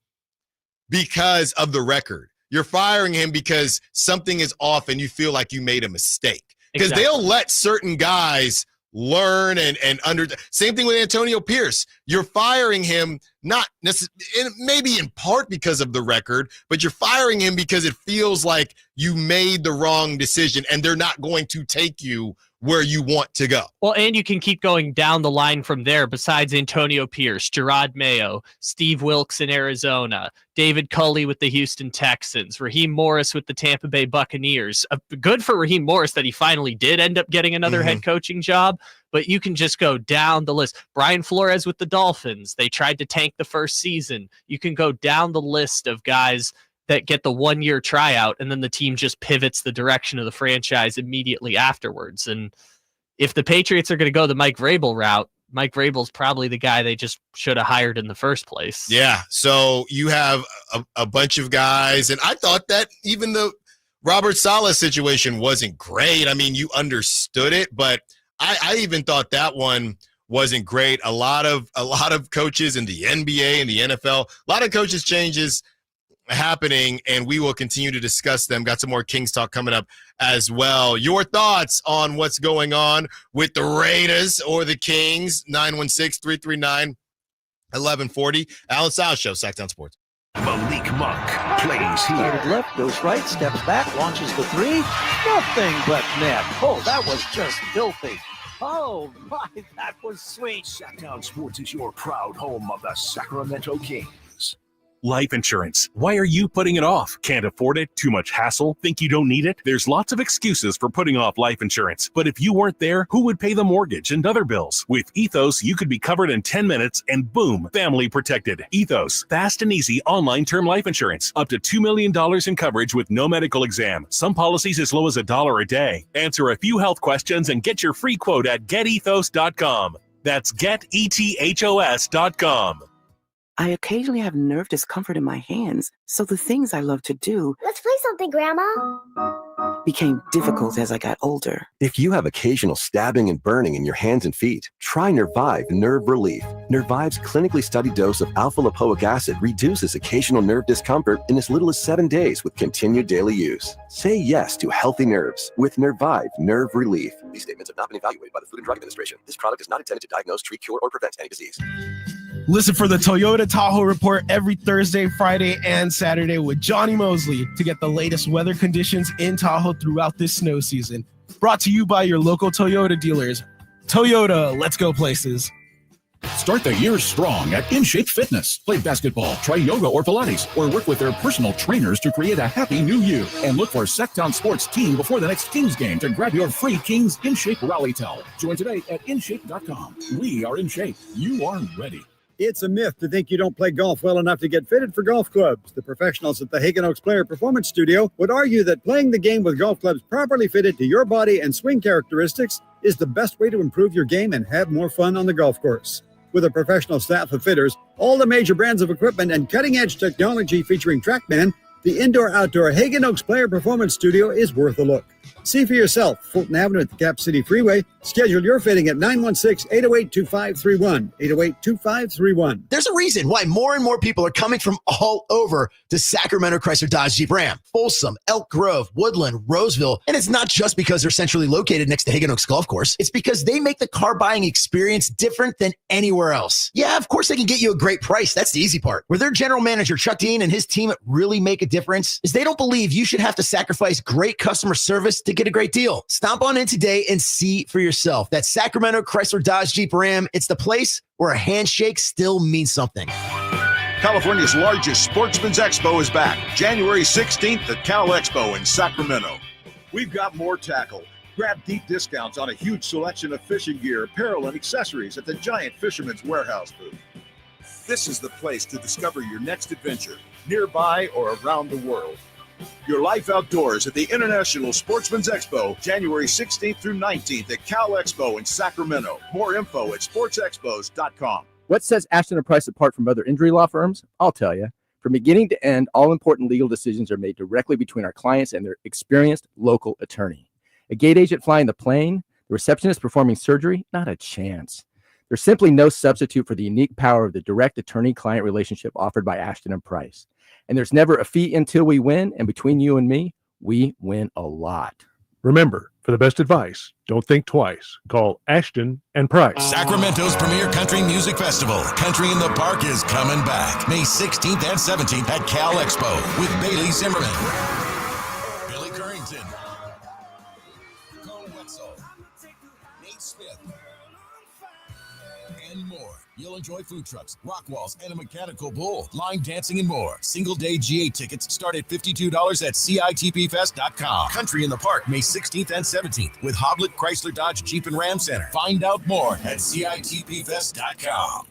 [SPEAKER 3] because of the record. You're firing him because something is off and you feel like you made a mistake. Because they'll let certain guys learn and under. Same thing with Antonio Pierce. You're firing him not necessarily, maybe in part because of the record, but you're firing him because it feels like you made the wrong decision and they're not going to take you where you want to go.
[SPEAKER 4] Well, and you can keep going down the line from there. Besides Antonio Pierce, Gerard Mayo, Steve Wilkes in Arizona, David Culley with the Houston Texans, Raheem Morris with the Tampa Bay Buccaneers. Good for Raheem Morris that he finally did end up getting another head coaching job, but you can just go down the list. Brian Flores with the Dolphins. They tried to tank the first season. You can go down the list of guys that get the 1 year tryout, and then the team just pivots the direction of the franchise immediately afterwards. And if the Patriots are going to go the Mike Vrabel route, Mike Vrabel's probably the guy they just should have hired in the first place.
[SPEAKER 3] Yeah, so you have a bunch of guys, and I thought that even the Robert Saleh situation wasn't great. I mean, you understood it, but I even thought that one wasn't great. A lot of coaches in the NBA and the NFL, a lot of coaches changes happening, and we will continue to discuss them. Got some more Kings talk coming up as well. Your thoughts on what's going on with the Raiders or the Kings? 916-339-1140. Allen Stiles Show, Sacktown Sports.
[SPEAKER 1] Malik Monk plays here.
[SPEAKER 12] Started left, goes right, steps back, launches the three. Nothing but net. Oh, that was just filthy. Oh, my, that was sweet.
[SPEAKER 1] Sacktown Sports is your proud home of the Sacramento Kings.
[SPEAKER 11] Life insurance. Why are you putting it off? Can't afford it? Too much hassle? Think you don't need it? There's lots of excuses for putting off life insurance. But if you weren't there, who would pay the mortgage and other bills? With Ethos, you could be covered in 10 minutes and boom, family protected. Ethos, fast and easy online term life insurance. Up to $2 million in coverage with no medical exam. Some policies as low as $1 a day. Answer a few health questions and get your free quote at getethos.com. That's getethos.com.
[SPEAKER 15] I occasionally have nerve discomfort in my hands, so the things I love to do
[SPEAKER 23] Let's play something, Grandma.
[SPEAKER 15] became difficult as I got older.
[SPEAKER 24] If you have occasional stabbing and burning in your hands and feet, try Nervive Nerve Relief. Nervive's clinically studied dose of alpha-lipoic acid reduces occasional nerve discomfort in as little as 7 days with continued daily use. Say yes to healthy nerves with Nervive Nerve Relief. These statements have not been evaluated by the Food and Drug Administration. This product is not intended to diagnose, treat, cure, or prevent any disease.
[SPEAKER 25] Listen for the Toyota Tahoe Report every Thursday, Friday, and Saturday with Johnny Mosley to get the latest weather conditions in Tahoe throughout this snow season. Brought to you by your local Toyota dealers. Toyota, let's go places.
[SPEAKER 26] Start the year strong at InShape Fitness. Play basketball, try yoga or Pilates, or work with their personal trainers to create a happy new you. And look for Sacktown Sports Team before the next Kings game to grab your free Kings InShape Rally Towel. Join today at InShape.com. We are in shape. You are ready.
[SPEAKER 22] It's a myth to think you don't play golf well enough to get fitted for golf clubs. The professionals at the Hagen Oaks Player Performance Studio would argue that playing the game with golf clubs properly fitted to your body and swing characteristics is the best way to improve your game and have more fun on the golf course. With a professional staff of fitters, all the major brands of equipment, and cutting-edge technology featuring TrackMan, the indoor-outdoor Hagen Oaks Player Performance Studio is worth a look. See for yourself, Fulton Avenue at the Cap City Freeway. Schedule your fitting at 916-808-2531, 808-2531.
[SPEAKER 14] There's a reason why more and more people are coming from all over to Sacramento Chrysler Dodge Jeep Ram. Folsom, Elk Grove, Woodland, Roseville. And it's not just because they're centrally located next to Hagen Oaks Golf Course. It's because they make the car buying experience different than anywhere else. Yeah, of course they can get you a great price. That's the easy part. Where their general manager, Chuck Dean, and his team really make a difference is they don't believe you should have to sacrifice great customer service to get a great deal. Stomp on in today and see for yourself. That's Sacramento Chrysler Dodge Jeep Ram. It's the place where a handshake still means something.
[SPEAKER 27] California's largest sportsman's expo is back, January 16th at Cal Expo in Sacramento. We've got more tackle. Grab deep discounts on a huge selection of fishing gear, apparel, and accessories at the giant Fisherman's Warehouse booth. This is the place to discover your next adventure, nearby or around the world. Your life outdoors at the International Sportsman's Expo, January 16th through 19th at Cal Expo in Sacramento. More info at sportsexpos.com.
[SPEAKER 28] What sets Ashton & Price apart from other injury law firms? I'll tell you. From beginning to end, all important legal decisions are made directly between our clients and their experienced local attorney. A gate agent flying the plane, the receptionist performing surgery, not a chance. There's simply no substitute for the unique power of the direct attorney-client relationship offered by Ashton & Price. And there's never a fee until we win, and between you and me, we win a lot.
[SPEAKER 29] Remember, for the best advice, don't think twice. Call Ashton and Price.
[SPEAKER 30] Sacramento's premier country music festival, Country in the Park, is coming back May 16th and 17th at Cal Expo with Bailey Zimmerman, Billy Currington, Cole Wetzel, Nate Smith, and more. You'll enjoy food trucks, rock walls, and a mechanical bull, line dancing, and more. Single-day GA tickets start at $52 at CITPFest.com. Country in the Park, May 16th and 17th with Hoblit Chrysler Dodge Jeep and Ram Center. Find out more at CITPFest.com.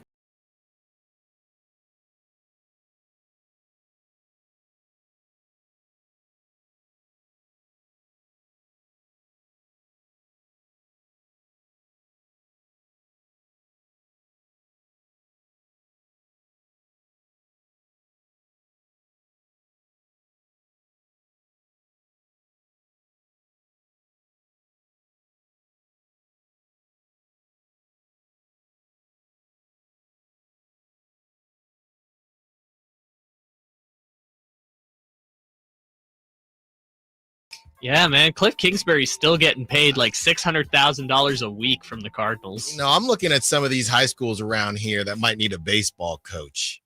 [SPEAKER 4] Yeah, man. Cliff Kingsbury's still getting paid like $600,000 a week from the Cardinals.
[SPEAKER 3] I'm looking at some of these high schools around here that might need a baseball coach.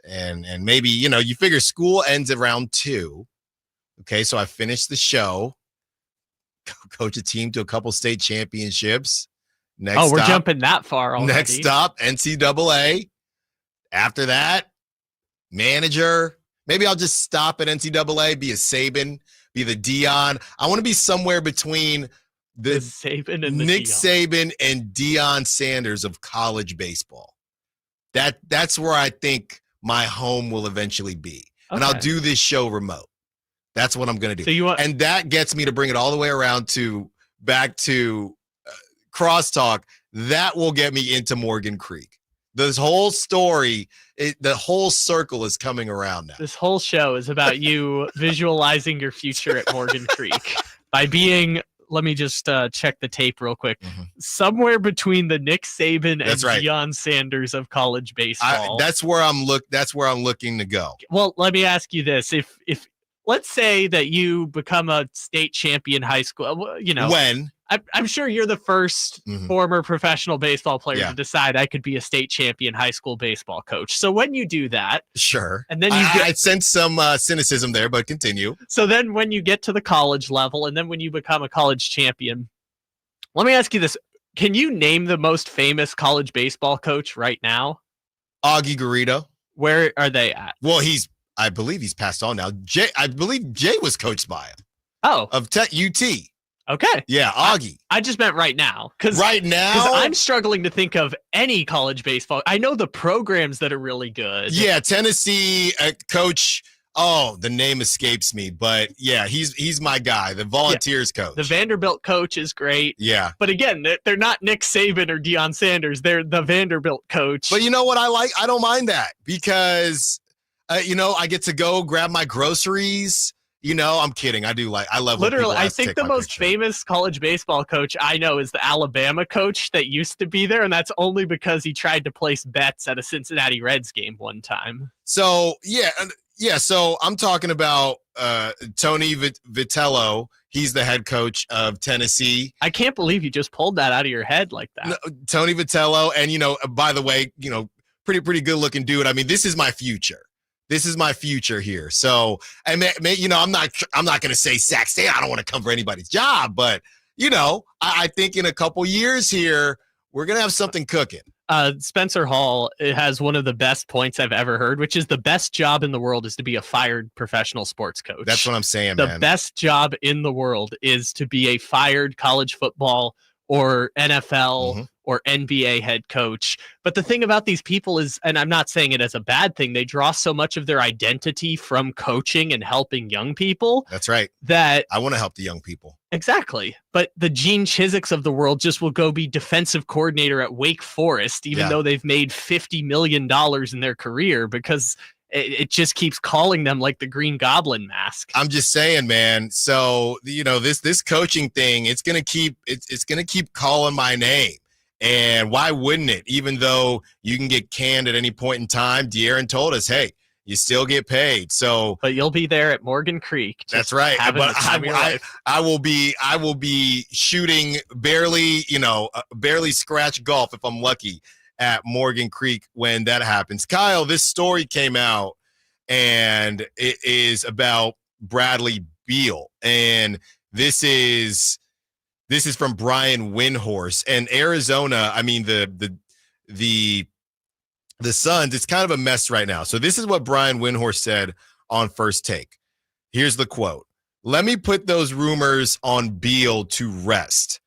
[SPEAKER 3] And maybe, you figure school ends around 2. Okay, so I finished the show, coach a team to a couple state championships.
[SPEAKER 4] We're jumping that far already.
[SPEAKER 3] Next stop, NCAA. After that, manager. Maybe I'll just stop at NCAA, be a Saban, be the Deion. I want to be somewhere between the
[SPEAKER 4] Saban and the
[SPEAKER 3] Nick
[SPEAKER 4] Deion.
[SPEAKER 3] Saban and Deion Sanders of college baseball. That's where I think my home will eventually be. Okay. And I'll do this show remote. That's what I'm going to do. And that gets me to bring it all the way around back to crosstalk. That will get me into Morgan Creek. This whole story, the whole circle is coming around now.
[SPEAKER 4] This whole show is about you visualizing your future at Morgan Creek by being, let me just check the tape real quick, somewhere between the Nick Saban and Deion Sanders of college baseball.
[SPEAKER 3] That's where I'm looking to go.
[SPEAKER 4] Well, let me ask you this. If let's say that you become a state champion high school,
[SPEAKER 3] when
[SPEAKER 4] I'm sure you're the first former professional baseball player to decide I could be a state champion high school baseball coach. So when you do that,
[SPEAKER 3] sure.
[SPEAKER 4] And then
[SPEAKER 3] I sense some cynicism there, but continue.
[SPEAKER 4] So then when you get to the college level and then when you become a college champion, let me ask you this. Can you name the most famous college baseball coach right now?
[SPEAKER 3] Augie Garrido.
[SPEAKER 4] Where are they at?
[SPEAKER 3] Well, I believe he's passed on now. I believe Jay was coached by him.
[SPEAKER 4] Oh.
[SPEAKER 3] Of UT.
[SPEAKER 4] Okay.
[SPEAKER 3] Yeah, Augie.
[SPEAKER 4] I just meant right now.
[SPEAKER 3] Right now?
[SPEAKER 4] Because I'm struggling to think of any college baseball. I know the programs that are really good.
[SPEAKER 3] Yeah, Tennessee coach. Oh, the name escapes me. But, yeah, he's my guy, the Volunteers coach.
[SPEAKER 4] The Vanderbilt coach is great.
[SPEAKER 3] Yeah.
[SPEAKER 4] But, again, they're not Nick Saban or Deion Sanders. They're the Vanderbilt coach.
[SPEAKER 3] But you know what I like? I don't mind that because, I get to go grab my groceries. I'm kidding. I love
[SPEAKER 4] literally. I think the most famous college baseball coach I know is the Alabama coach that used to be there, and that's only because he tried to place bets at a Cincinnati Reds game one time.
[SPEAKER 3] So So I'm talking about Tony Vitello. He's the head coach of Tennessee.
[SPEAKER 4] I can't believe you just pulled that out of your head like that.
[SPEAKER 3] No, Tony Vitello, and by the way, pretty good looking dude. I mean, this is my future. This is my future here. So, I'm not going to say Sac State. I don't want to come for anybody's job, but I think in a couple years here, we're going to have something cooking.
[SPEAKER 4] Spencer Hall has one of the best points I've ever heard, which is the best job in the world is to be a fired professional sports coach.
[SPEAKER 3] That's what I'm saying,
[SPEAKER 4] man.
[SPEAKER 3] The
[SPEAKER 4] best job in the world is to be a fired college football or NFL or NBA head coach. But the thing about these people is, and I'm not saying it as a bad thing, they draw so much of their identity from coaching and helping young people.
[SPEAKER 3] That's right.
[SPEAKER 4] That
[SPEAKER 3] I want to help the young people.
[SPEAKER 4] Exactly. But the Gene Chisicks of the world just will go be defensive coordinator at Wake Forest, even though they've made $50 million in their career because it just keeps calling them like the Green Goblin mask.
[SPEAKER 3] I'm just saying, man. So, this coaching thing, it's going to keep calling my name. And why wouldn't it? Even though you can get canned at any point in time, De'Aaron told us, hey, you still get paid. So,
[SPEAKER 4] but you'll be there at Morgan Creek.
[SPEAKER 3] That's right. But I will be shooting barely scratch golf if I'm lucky at Morgan Creek when that happens. Kyle, this story came out and it is about Bradley Beal. And this is from Brian Windhorst and Arizona. I mean, the Suns, it's kind of a mess right now. So this is what Brian Windhorst said on First Take. Here's the quote. Let me put those rumors on Beal to rest.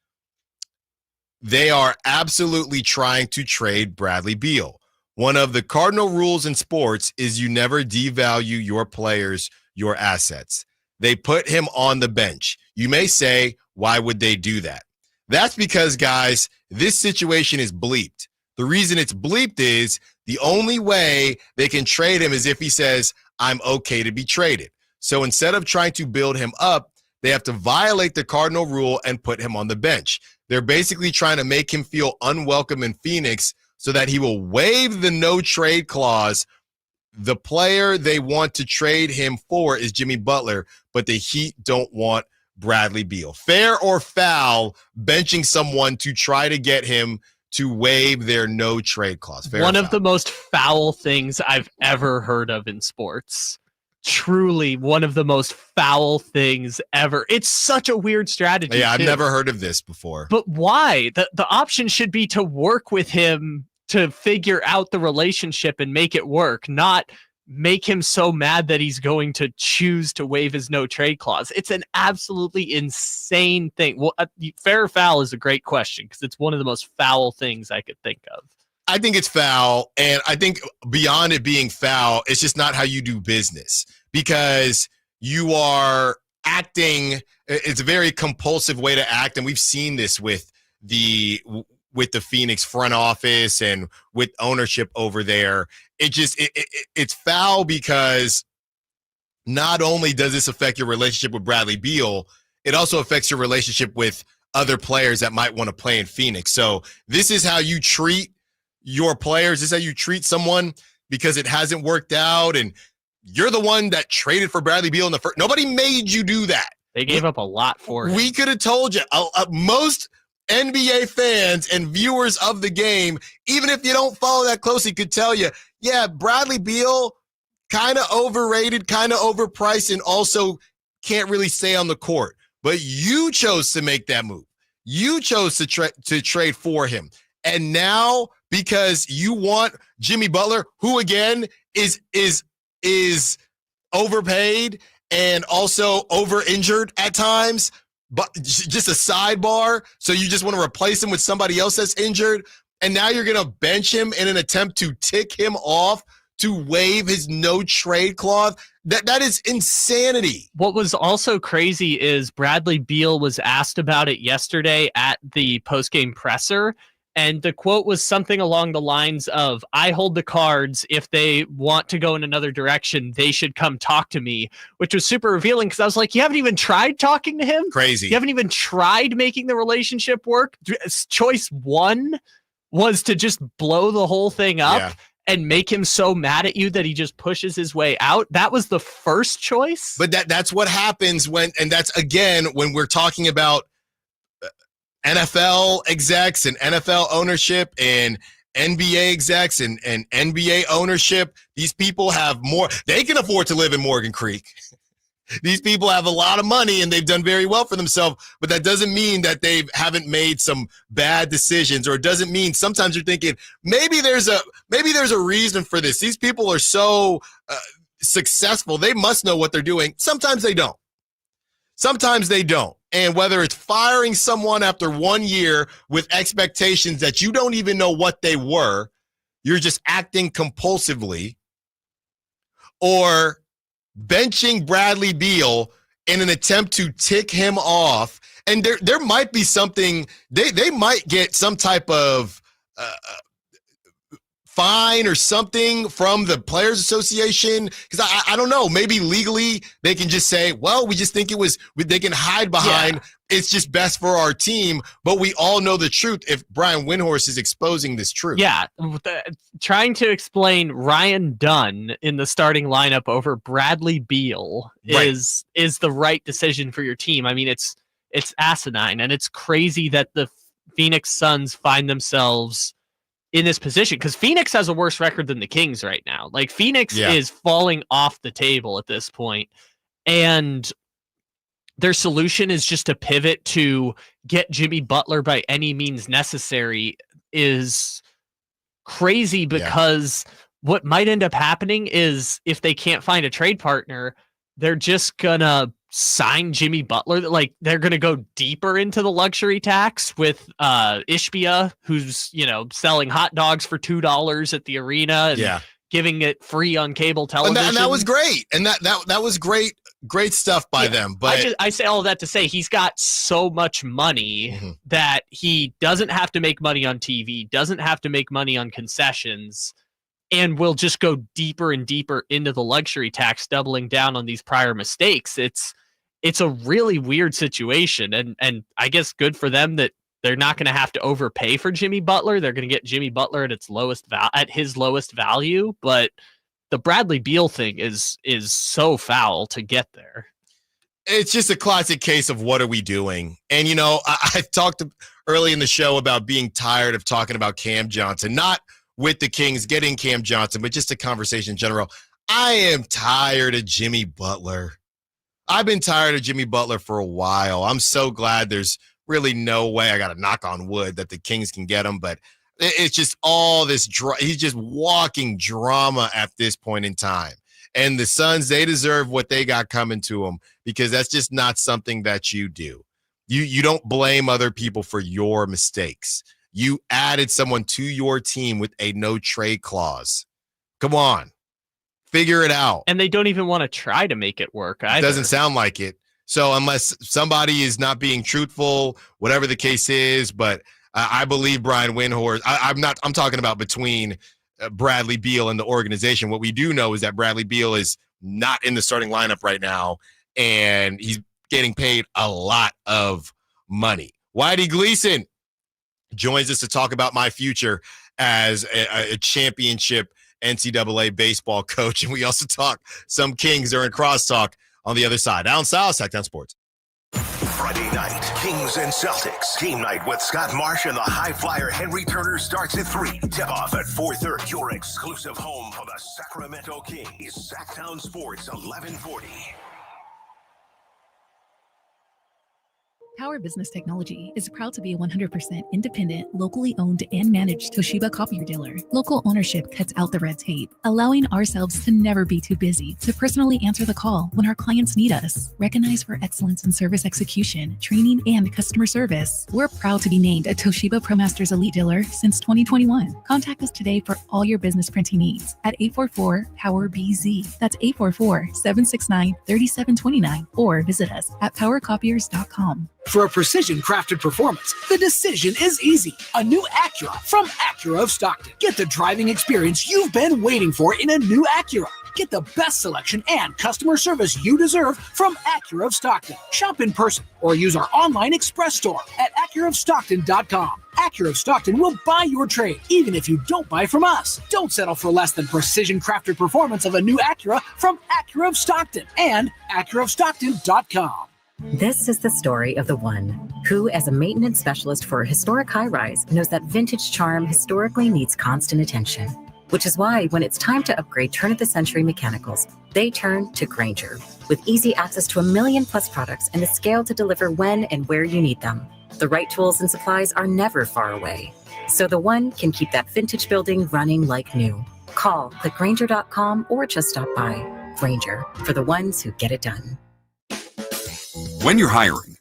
[SPEAKER 3] They are absolutely trying to trade Bradley Beal. One of the cardinal rules in sports is you never devalue your players, your assets. They put him on the bench. You may say, why would they do that? That's because, guys, this situation is bleeped. The reason it's bleeped is the only way they can trade him is if he says, I'm okay to be traded. So instead of trying to build him up, they have to violate the cardinal rule and put him on the bench. They're basically trying to make him feel unwelcome in Phoenix so that he will waive the no trade clause. The player they want to trade him for is Jimmy Butler, but the Heat don't want Bradley Beal? Fair or foul benching someone to try to get him to waive their no trade clause? Fair
[SPEAKER 4] One of the most foul things I've ever heard of in sports. Truly one of the most foul things ever. It's such a weird strategy.
[SPEAKER 3] Yeah, I've never heard of this before.
[SPEAKER 4] But why? The option should be to work with him to figure out the relationship and make it work, not make him so mad that he's going to choose to waive his no trade clause. It's an absolutely insane thing. Well, fair or foul is a great question because it's one of the most foul things I could think of.
[SPEAKER 3] I think it's foul, and I think beyond it being foul, it's just not how you do business because you are acting. It's a very compulsive way to act, and we've seen this with the Phoenix front office and with ownership over there. It's foul because not only does this affect your relationship with Bradley Beal, it also affects your relationship with other players that might want to play in Phoenix. So this is how you treat your players. This is how you treat someone because it hasn't worked out, and you're the one that traded for Bradley Beal in the first. Nobody made you do that.
[SPEAKER 4] They gave up a lot for him.
[SPEAKER 3] We could have told you. Most NBA fans and viewers of the game, even if you don't follow that closely, could tell you, yeah, Bradley Beal kind of overrated, kind of overpriced, and also can't really stay on the court. But you chose to make that move. You chose to trade for him. And now, because you want Jimmy Butler, who again is overpaid and also over-injured at times, but just a sidebar, so you just want to replace him with somebody else that's injured, and now you're going to bench him in an attempt to tick him off to waive his no-trade clause? That is insanity.
[SPEAKER 4] What was also crazy is Bradley Beal was asked about it yesterday at the postgame presser, and the quote was something along the lines of, I hold the cards. If they want to go in another direction, they should come talk to me, which was super revealing because I was like, you haven't even tried talking to him?
[SPEAKER 3] Crazy.
[SPEAKER 4] You haven't even tried making the relationship work? Choice one was to just blow the whole thing up and make him so mad at you that he just pushes his way out. That was the first choice.
[SPEAKER 3] But that's what happens and that's, again, when we're talking about NFL execs and NFL ownership and NBA execs and NBA ownership. These people have more. They can afford to live in Morgan Creek. These people have a lot of money and they've done very well for themselves, but that doesn't mean that they haven't made some bad decisions, or it doesn't mean sometimes you're thinking maybe there's a reason for this. These people are so successful. They must know what they're doing. Sometimes they don't. And whether it's firing someone after 1 year with expectations that you don't even know what they were, you're just acting compulsively, or benching Bradley Beal in an attempt to tick him off. And there might be something, they might get some type of fine or something from the Players Association, because I don't know, maybe legally they can just say, well, we just think they can hide behind it's just best for our team, but we all know the truth if Brian Windhorst is exposing this truth.
[SPEAKER 4] Yeah, trying to explain Ryan Dunn in the starting lineup over Bradley Beal is the right decision for your team. I mean, it's asinine, and it's crazy that the Phoenix Suns find themselves in this position, because Phoenix has a worse record than the Kings right now. Like, Phoenix is falling off the table at this point, and their solution is just to pivot to get Jimmy Butler by any means necessary is crazy, because what might end up happening is if they can't find a trade partner, they're just gonna sign Jimmy Butler. Like, they're gonna go deeper into the luxury tax with Ishbia, who's selling hot dogs for $2 at the arena and giving it free on cable television.
[SPEAKER 3] And that was great. And that was great stuff by them. But
[SPEAKER 4] I say all of that to say he's got so much money that he doesn't have to make money on TV, doesn't have to make money on concessions, and will just go deeper and deeper into the luxury tax, doubling down on these prior mistakes. It's a really weird situation, and I guess good for them that they're not going to have to overpay for Jimmy Butler. They're going to get Jimmy Butler at his lowest value, but the Bradley Beal thing is so foul to get there.
[SPEAKER 3] It's just a classic case of what are we doing? And, I talked early in the show about being tired of talking about Cam Johnson, not with the Kings getting Cam Johnson, but just a conversation in general. I am tired of Jimmy Butler. I've been tired of Jimmy Butler for a while. I'm so glad there's really no way, I got to knock on wood, that the Kings can get him, but it's just all this he's just walking drama at this point in time. And the Suns, they deserve what they got coming to them, because that's just not something that you do. You don't blame other people for your mistakes. You added someone to your team with a no trade clause. Come on. Figure it out.
[SPEAKER 4] And they don't even want to try to make it work either.
[SPEAKER 3] It doesn't sound like it. So unless somebody is not being truthful, whatever the case is, but I believe Brian Windhorst. I'm talking about between Bradley Beal and the organization. What we do know is that Bradley Beal is not in the starting lineup right now, and he's getting paid a lot of money. Whitey Gleason joins us to talk about my future as a championship NCAA baseball coach. And we also talk some Kings during crosstalk on the other side. Allen Stiles, Sacktown Sports.
[SPEAKER 1] Friday night, Kings and Celtics. Game night with Scott Marsh and the high flyer Henry Turner starts at 3. Tip-off at 4:30. Your exclusive home for the Sacramento Kings. Sacktown Sports, 1140.
[SPEAKER 2] Power Business Technology is proud to be a 100% independent, locally owned and managed Toshiba copier dealer. Local ownership cuts out the red tape, allowing ourselves to never be too busy to personally answer the call when our clients need us. Recognized for excellence in service execution, training, and customer service, we're proud to be named a Toshiba ProMasters Elite Dealer since 2021. Contact us today for all your business printing needs at 844-POWER-BZ. That's 844-769-3729, or visit us at powercopiers.com.
[SPEAKER 6] For a precision-crafted performance, the decision is easy. A new Acura from Acura of Stockton. Get the driving experience you've been waiting for in a new Acura. Get the best selection and customer service you deserve from Acura of Stockton. Shop in person or use our online express store at AcuraofStockton.com. Acura of Stockton will buy your trade, even if you don't buy from us. Don't settle for less than precision-crafted performance of a new Acura from Acura of Stockton and AcuraofStockton.com.
[SPEAKER 13] This is the story of the one who, as a maintenance specialist for a historic high-rise, knows that vintage charm historically needs constant attention. Which is why when it's time to upgrade turn-of-the-century mechanicals, they turn to Grainger. With easy access to 1 million+ products and the scale to deliver when and where you need them. The right tools and supplies are never far away. So the one can keep that vintage building running like new. Call, click Grainger.com, or just stop by. Grainger, for the ones who get it done.
[SPEAKER 7] When you're hiring,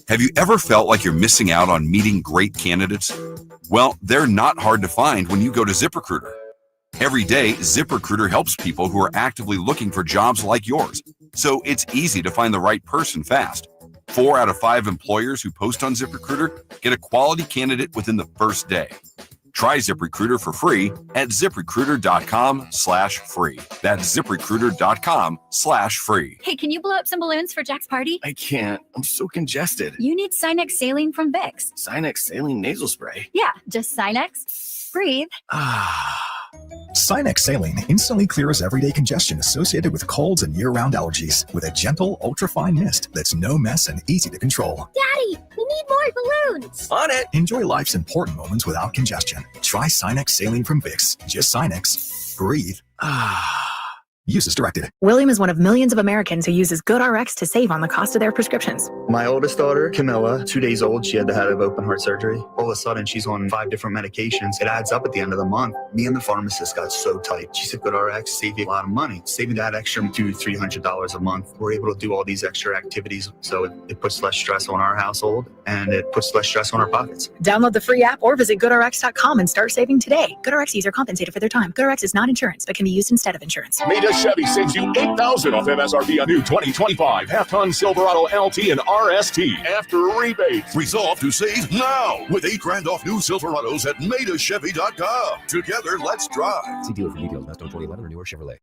[SPEAKER 7] have you ever felt like you're missing out on meeting great candidates? Well, they're not hard to find when you go to ZipRecruiter. Every day, ZipRecruiter helps people who are actively looking for jobs like yours, so it's easy to find the right person fast. 4 out of 5 employers who post on ZipRecruiter get a quality candidate within the first day. Try ZipRecruiter for free at ZipRecruiter.com/free. That's ZipRecruiter.com/free.
[SPEAKER 8] Hey, can you blow up some balloons for Jack's party?
[SPEAKER 16] I can't. I'm so congested.
[SPEAKER 8] You need Sinex Saline from Vicks.
[SPEAKER 16] Sinex Saline nasal spray.
[SPEAKER 8] Yeah, just Sinex. Breathe.
[SPEAKER 17] Sinex Saline instantly clears everyday congestion associated with colds and year-round allergies with a gentle, ultra-fine mist that's no mess and easy to control.
[SPEAKER 8] Daddy, we need more balloons.
[SPEAKER 16] On it.
[SPEAKER 17] Enjoy life's important moments without congestion. Try Sinex Saline from Vicks. Just Sinex. Breathe. Use as directed.
[SPEAKER 18] William is one of millions of Americans who uses GoodRx to save on the cost of their prescriptions.
[SPEAKER 20] My oldest daughter, Camilla, 2 days old, she had to have open heart surgery. All of a sudden, she's on 5 different medications. It adds up at the end of the month. Me and the pharmacist got so tight. She said, GoodRx saved you a lot of money. Saving that extra $200-300 a month. We're able to do all these extra activities, so it puts less stress on our household, and it puts less stress on our pockets.
[SPEAKER 18] Download the free app or visit GoodRx.com and start saving today. GoodRx users are compensated for their time. GoodRx is not insurance, but can be used instead of insurance.
[SPEAKER 26] Chevy sends you $8,000 off MSRP on new 2025 half-ton Silverado LT and RST after rebates.
[SPEAKER 30] Resolve to save now with $8,000 off new Silverados at MaidaChevy.com. Together, let's drive.
[SPEAKER 8] See dealer for details. Best on 2011 or newer Chevrolet.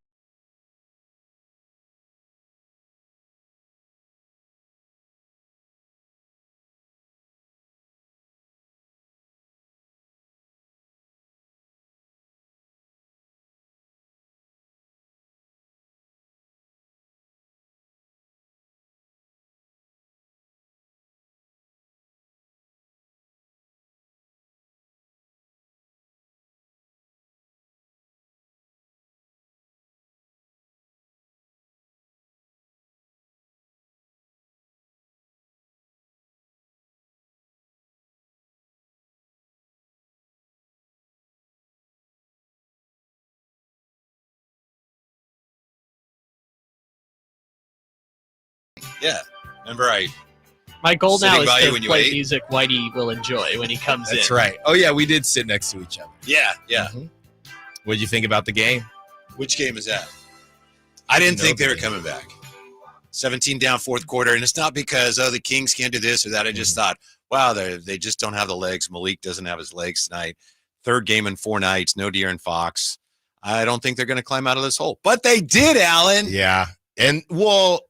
[SPEAKER 5] Yeah. Remember
[SPEAKER 4] My goal now
[SPEAKER 5] Sitting
[SPEAKER 4] is
[SPEAKER 5] by you
[SPEAKER 4] to
[SPEAKER 5] when you
[SPEAKER 4] play
[SPEAKER 5] ate?
[SPEAKER 4] music Whitey will enjoy when he comes in.
[SPEAKER 3] That's right. Oh, yeah, we did sit next to each other.
[SPEAKER 5] Yeah, yeah.
[SPEAKER 3] What did you think about the game?
[SPEAKER 5] Which game is that? I didn't think they were coming back. 17 down fourth quarter, and it's not because, the Kings can't do this or that. I just thought, wow, they just don't have the legs. Malik doesn't have his legs tonight. Third game in 4 nights, no De'Aaron Fox. I don't think they're going to climb out of this hole. But they did, Allen.
[SPEAKER 3] Yeah. And, well,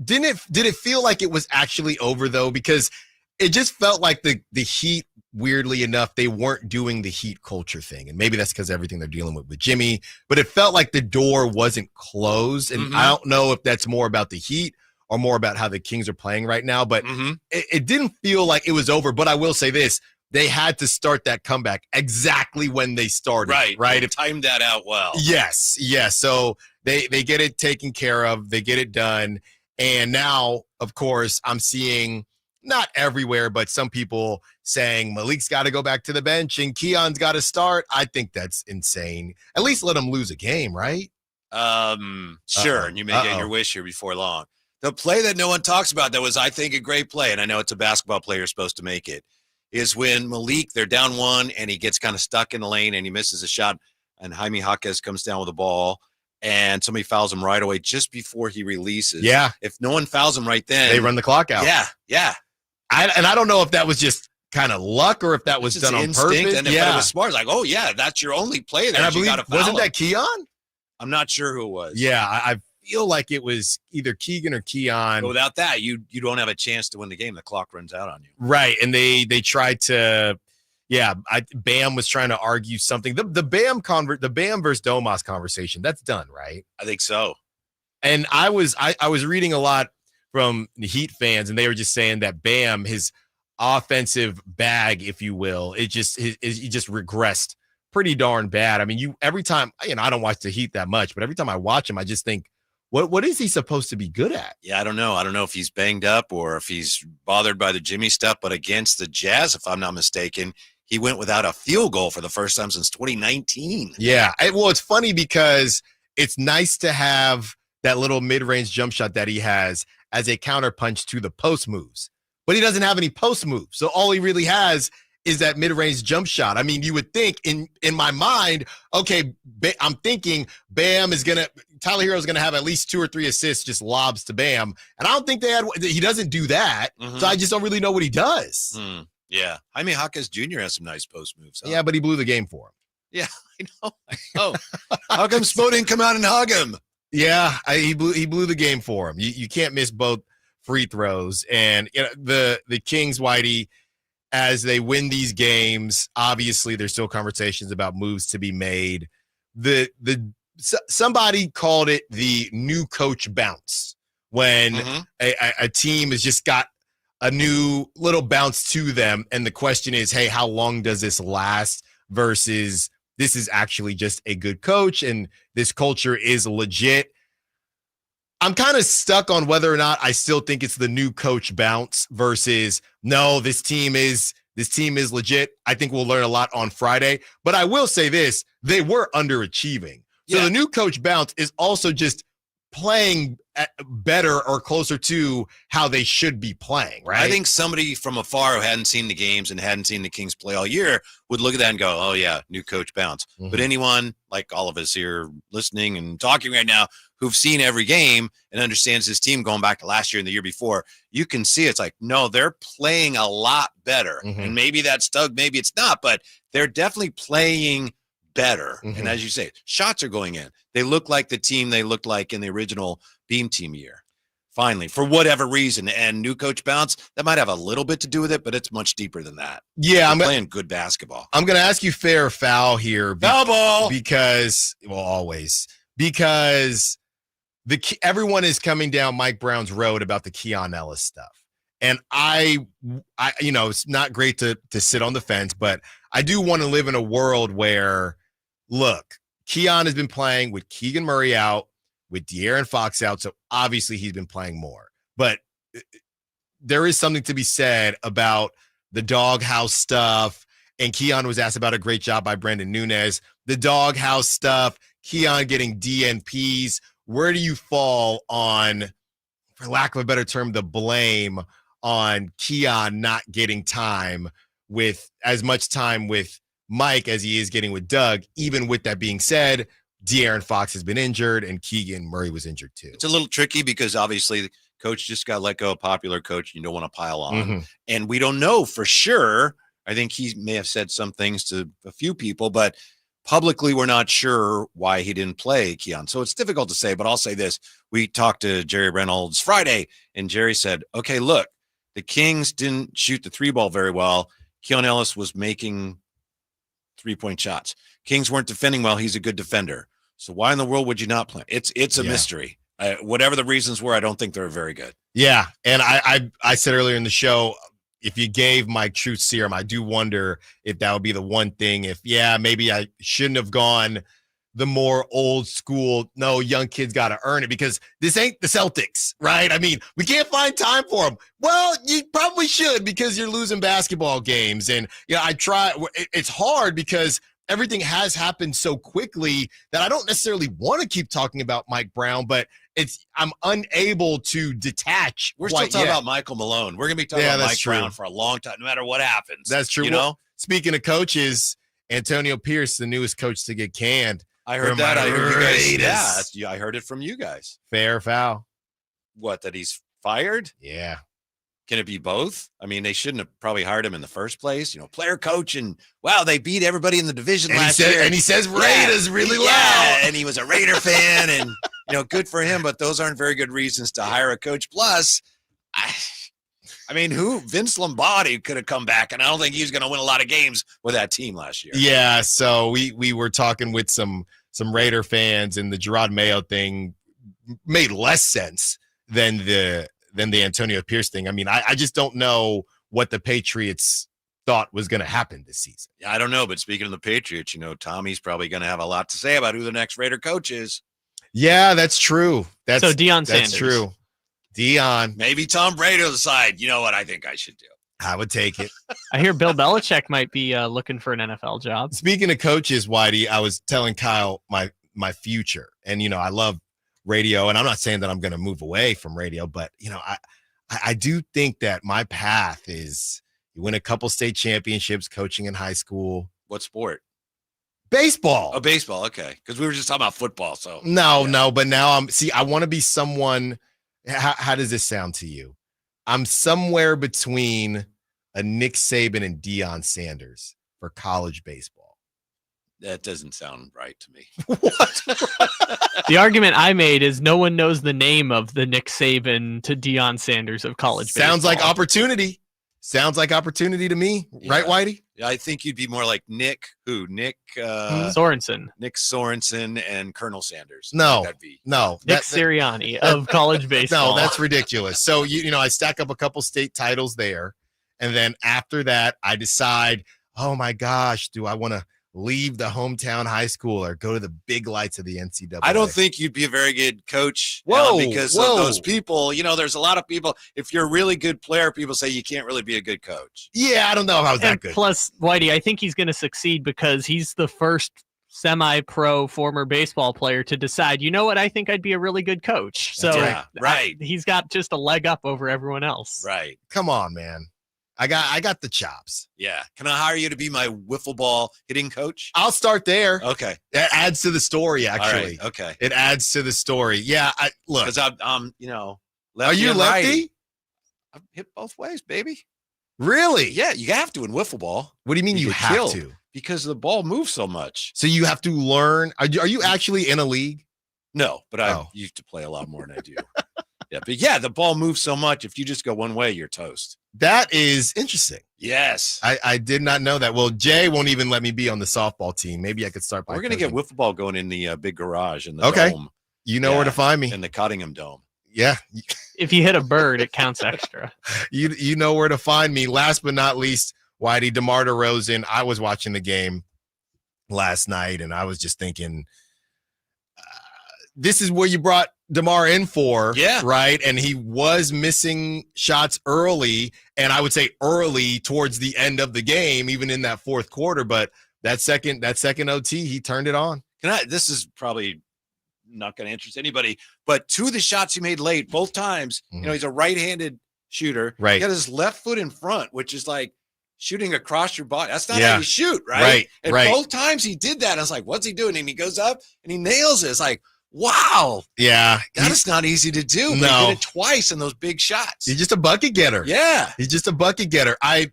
[SPEAKER 3] did it feel like it was actually over, though? Because it just felt like the Heat, weirdly enough, they weren't doing the Heat culture thing. And maybe that's because everything they're dealing with Jimmy. But it felt like the door wasn't closed. And I don't know if that's more about the Heat or more about how the Kings are playing right now. But it didn't feel like it was over. But I will say this. They had to start that comeback exactly when they started. Right.
[SPEAKER 5] They timed that out well.
[SPEAKER 3] Yes. So they get it taken care of. They get it done. And now, of course, I'm seeing not everywhere, but some people saying Malik's got to go back to the bench and Keon's got to start. I think that's insane. At least let him lose a game, right?
[SPEAKER 5] Sure. And you may get your wish here before long. The play that no one talks about that was, I think, a great play, and I know it's a basketball player supposed to make it, is when Malik, they're down 1 and he gets kind of stuck in the lane and he misses a shot, and Jaime Jaquez comes down with the ball and somebody fouls him right away just before he releases.
[SPEAKER 3] Yeah.
[SPEAKER 5] If no one fouls him right then,
[SPEAKER 3] they run the clock out.
[SPEAKER 5] Yeah.
[SPEAKER 3] I don't know if that was just kind of luck or if that was done on purpose.
[SPEAKER 5] And if it was smart, it's like, that's your only play there.
[SPEAKER 3] And I believe, wasn't
[SPEAKER 5] him.
[SPEAKER 3] that Keon?
[SPEAKER 5] I'm not sure who it was.
[SPEAKER 3] Yeah, I feel like it was either Keegan or Keon.
[SPEAKER 5] But without that, you don't have a chance to win the game. The clock runs out on you.
[SPEAKER 3] Right, and they tried to, Bam was trying to argue something. The Bam versus Domas conversation, that's done, right?
[SPEAKER 5] I think so.
[SPEAKER 3] And I was reading a lot from the Heat fans, and they were just saying that Bam, his offensive bag, if you will, he just regressed pretty darn bad. I mean, every time, I don't watch the Heat that much, but every time I watch him, I just think, what is he supposed to be good at?
[SPEAKER 5] Yeah, I don't know. I don't know if he's banged up or if he's bothered by the Jimmy stuff, but against the Jazz, if I'm not mistaken, he went without a field goal for the first time since 2019.
[SPEAKER 3] Yeah. Well, it's funny because it's nice to have that little mid-range jump shot that he has as a counterpunch to the post moves. But he doesn't have any post moves. So all he really has is that mid-range jump shot. I mean, you would think in my mind, okay, I'm thinking Tyler Hero's going to have at least 2 or 3 assists, just lobs to Bam. And I don't think he doesn't do that. So I just don't really know what he does.
[SPEAKER 5] Yeah. Jaime Jaquez Jr. has some nice post moves. Huh?
[SPEAKER 3] Yeah, but he blew the game for him.
[SPEAKER 5] Yeah, I know. Oh, how come Spo didn't come out and hug him?
[SPEAKER 3] Yeah, he blew the game for him. You can't miss both free throws. And the Kings, Whitey, as they win these games, obviously there's still conversations about moves to be made. Somebody called it the new coach bounce when a team has just got a new little bounce to them. And the question is, hey, how long does this last versus this is actually just a good coach and this culture is legit. I'm kind of stuck on whether or not I still think it's the new coach bounce versus no, this team is legit. I think we'll learn a lot on Friday, but I will say this, they were underachieving. So the new coach bounce is also just playing better or closer to how they should be playing, right?
[SPEAKER 5] I think somebody from afar who hadn't seen the games and hadn't seen the Kings play all year would look at that and go, oh yeah, new coach bounce. But anyone like all of us here listening and talking right now who've seen every game and understands this team going back to last year and the year before, you can see it's like, no, they're playing a lot better. And maybe that's Doug, maybe it's not, but they're definitely playing better. And as you say, shots are going in. They look like the team they looked like in the original Beam Team year. Finally, for whatever reason, and new coach bounce, that might have a little bit to do with it, but it's much deeper than that.
[SPEAKER 3] Yeah,
[SPEAKER 5] I'm playing good basketball.
[SPEAKER 3] I'm going to ask you fair or foul here.
[SPEAKER 5] Foul ball!
[SPEAKER 3] Because everyone is coming down Mike Brown's road about the Keon Ellis stuff. And I it's not great to sit on the fence, but I do want to live in a world where, look, Keon has been playing with Keegan Murray out, with De'Aaron Fox out, so obviously he's been playing more. But there is something to be said about the doghouse stuff, and Keon was asked about a great job by Brandon Nunez. The doghouse stuff, Keon getting DNPs. Where do you fall on for lack of a better term, the blame on Keon not getting time with as much time with Mike as he is getting with Doug. Even with that being said, De'Aaron Fox has been injured and Keegan Murray was injured too.
[SPEAKER 5] It's a little tricky because obviously the coach just got let go, a popular coach. You don't want to pile on. And we don't know for sure. I think he may have said some things to a few people, but publicly we're not sure why he didn't play Keon. So it's difficult to say, but I'll say this. We talked to Jerry Reynolds Friday, and Jerry said, okay, look, the Kings didn't shoot the 3-ball very well. Keon Ellis was making 3-point shots. Kings weren't defending well. He's a good defender. So why in the world would you not play? It's a mystery. Whatever the reasons were, I don't think they're very good.
[SPEAKER 3] Yeah, and I said earlier in the show, if you gave Mike truth serum, I do wonder if that would be the one thing. If, maybe I shouldn't have gone the more old school, no, young kids got to earn it because this ain't the Celtics, right? I mean, we can't find time for them. Well, you probably should because you're losing basketball games. And, it's hard because everything has happened so quickly that I don't necessarily want to keep talking about Mike Brown, but I'm unable to detach.
[SPEAKER 5] We're still talking about Michael Malone. We're going to be talking about Mike Brown for a long time, no matter what happens.
[SPEAKER 3] That's true. Speaking of coaches, Antonio Pierce, the newest coach to get canned.
[SPEAKER 5] I heard that. I heard you guys. Yeah, I heard it from you guys.
[SPEAKER 3] Fair or foul?
[SPEAKER 5] What, that he's fired?
[SPEAKER 3] Yeah.
[SPEAKER 5] Can it be both? I mean, they shouldn't have probably hired him in the first place. Player coach, and wow, they beat everybody in the division last year.
[SPEAKER 3] And he says Raiders really loud.
[SPEAKER 5] And he was a Raider fan, and good for him. But those aren't very good reasons to hire a coach. Plus, I mean, Vince Lombardi could have come back, and I don't think he was going to win a lot of games with that team last year.
[SPEAKER 3] Yeah. So we were talking with some Raider fans, and the Gerard Mayo thing made less sense than the Antonio Pierce thing. I mean, I just don't know what the Patriots thought was going to happen this season.
[SPEAKER 5] Yeah, I don't know. But speaking of the Patriots, Tommy's probably going to have a lot to say about who the next Raider coach is.
[SPEAKER 3] Yeah, that's true.
[SPEAKER 4] So Deion Sanders.
[SPEAKER 3] That's true. Deion.
[SPEAKER 5] Maybe Tom Brady will decide, you know what I think I should do.
[SPEAKER 3] I would take it.
[SPEAKER 4] I hear Bill Belichick might be looking for an NFL job.
[SPEAKER 3] Speaking of coaches, Whitey, I was telling Kyle my future. And, I love radio, and I'm not saying that I'm going to move away from radio, but, I do think that my path is you win a couple state championships coaching in high school.
[SPEAKER 5] What sport?
[SPEAKER 3] Baseball.
[SPEAKER 5] Oh, baseball. Okay. Because we were just talking about football. So
[SPEAKER 3] no, but now I want to be someone. How does this sound to you? I'm somewhere between a Nick Saban and Deion Sanders for college baseball.
[SPEAKER 5] That doesn't sound right to me.
[SPEAKER 3] What?
[SPEAKER 4] The argument I made is no one knows the name of the Nick Saban to Deion Sanders of college baseball.
[SPEAKER 3] Sounds like opportunity. Sounds like opportunity to me. Yeah. Right, Whitey?
[SPEAKER 5] I think you'd be more like Nick
[SPEAKER 4] Sorensen.
[SPEAKER 5] Nick Sorensen and Colonel Sanders.
[SPEAKER 3] No.
[SPEAKER 4] Nick Sirianni of college baseball.
[SPEAKER 3] No, that's ridiculous. So, I stack up a couple state titles there. And then after that, I decide, oh my gosh, do I want to leave the hometown high school or go to the big lights of the NCAA?
[SPEAKER 5] I don't think you'd be a very good coach because of those people. There's a lot of people. If you're a really good player, people say you can't really be a good coach.
[SPEAKER 3] Yeah, I don't know if I was that good.
[SPEAKER 4] Plus, Whitey, I think he's going to succeed because he's the first semi-pro former baseball player to decide, you know what, I think I'd be a really good coach. So
[SPEAKER 5] right.
[SPEAKER 4] He's got just a leg up over everyone else.
[SPEAKER 5] Right.
[SPEAKER 3] Come on, man. I got the chops.
[SPEAKER 5] Yeah. Can I hire you to be my wiffle ball hitting coach?
[SPEAKER 3] I'll start there.
[SPEAKER 5] Okay.
[SPEAKER 3] That adds to the story, actually.
[SPEAKER 5] All right. Okay.
[SPEAKER 3] It adds to the story. Yeah. Look.
[SPEAKER 5] Because I'm,
[SPEAKER 3] are you lefty?
[SPEAKER 5] Righty. I've hit both ways, baby.
[SPEAKER 3] Really?
[SPEAKER 5] Yeah. You have to in wiffle ball.
[SPEAKER 3] What do you mean you have to?
[SPEAKER 5] Because the ball moves so much.
[SPEAKER 3] So you have to learn. Are you actually in a league?
[SPEAKER 5] No, but I used to play a lot more than I do. Yeah, but the ball moves so much. If you just go one way, you're toast.
[SPEAKER 3] That is interesting.
[SPEAKER 5] Yes.
[SPEAKER 3] I did not know that. Well, Jay won't even let me be on the softball team. Maybe I could start by
[SPEAKER 5] We're going to get wiffle ball going in the big garage in the dome.
[SPEAKER 3] You know where to find me.
[SPEAKER 5] In the Cottingham Dome.
[SPEAKER 3] Yeah.
[SPEAKER 4] If you hit a bird, it counts extra.
[SPEAKER 3] You know where to find me. Last but not least, Whitey, DeMar DeRozan. I was watching the game last night, and I was just thinking, this is what you brought DeMar in for, right? And he was missing shots early, and I would say early towards the end of the game, even in that fourth quarter. But that second OT, he turned it on.
[SPEAKER 5] This is probably not going to interest anybody. But two of the shots he made late, both times, he's a right-handed shooter.
[SPEAKER 3] Right.
[SPEAKER 5] He got his left foot in front, which is like shooting across your body. That's not how you shoot, right? And both times he did that. I was like, what's he doing? And he goes up and he nails it. It's like, wow.
[SPEAKER 3] Yeah.
[SPEAKER 5] That is not easy to do. But he did it twice in those big shots.
[SPEAKER 3] He's just a bucket getter.
[SPEAKER 5] Yeah.
[SPEAKER 3] He's just a bucket getter. I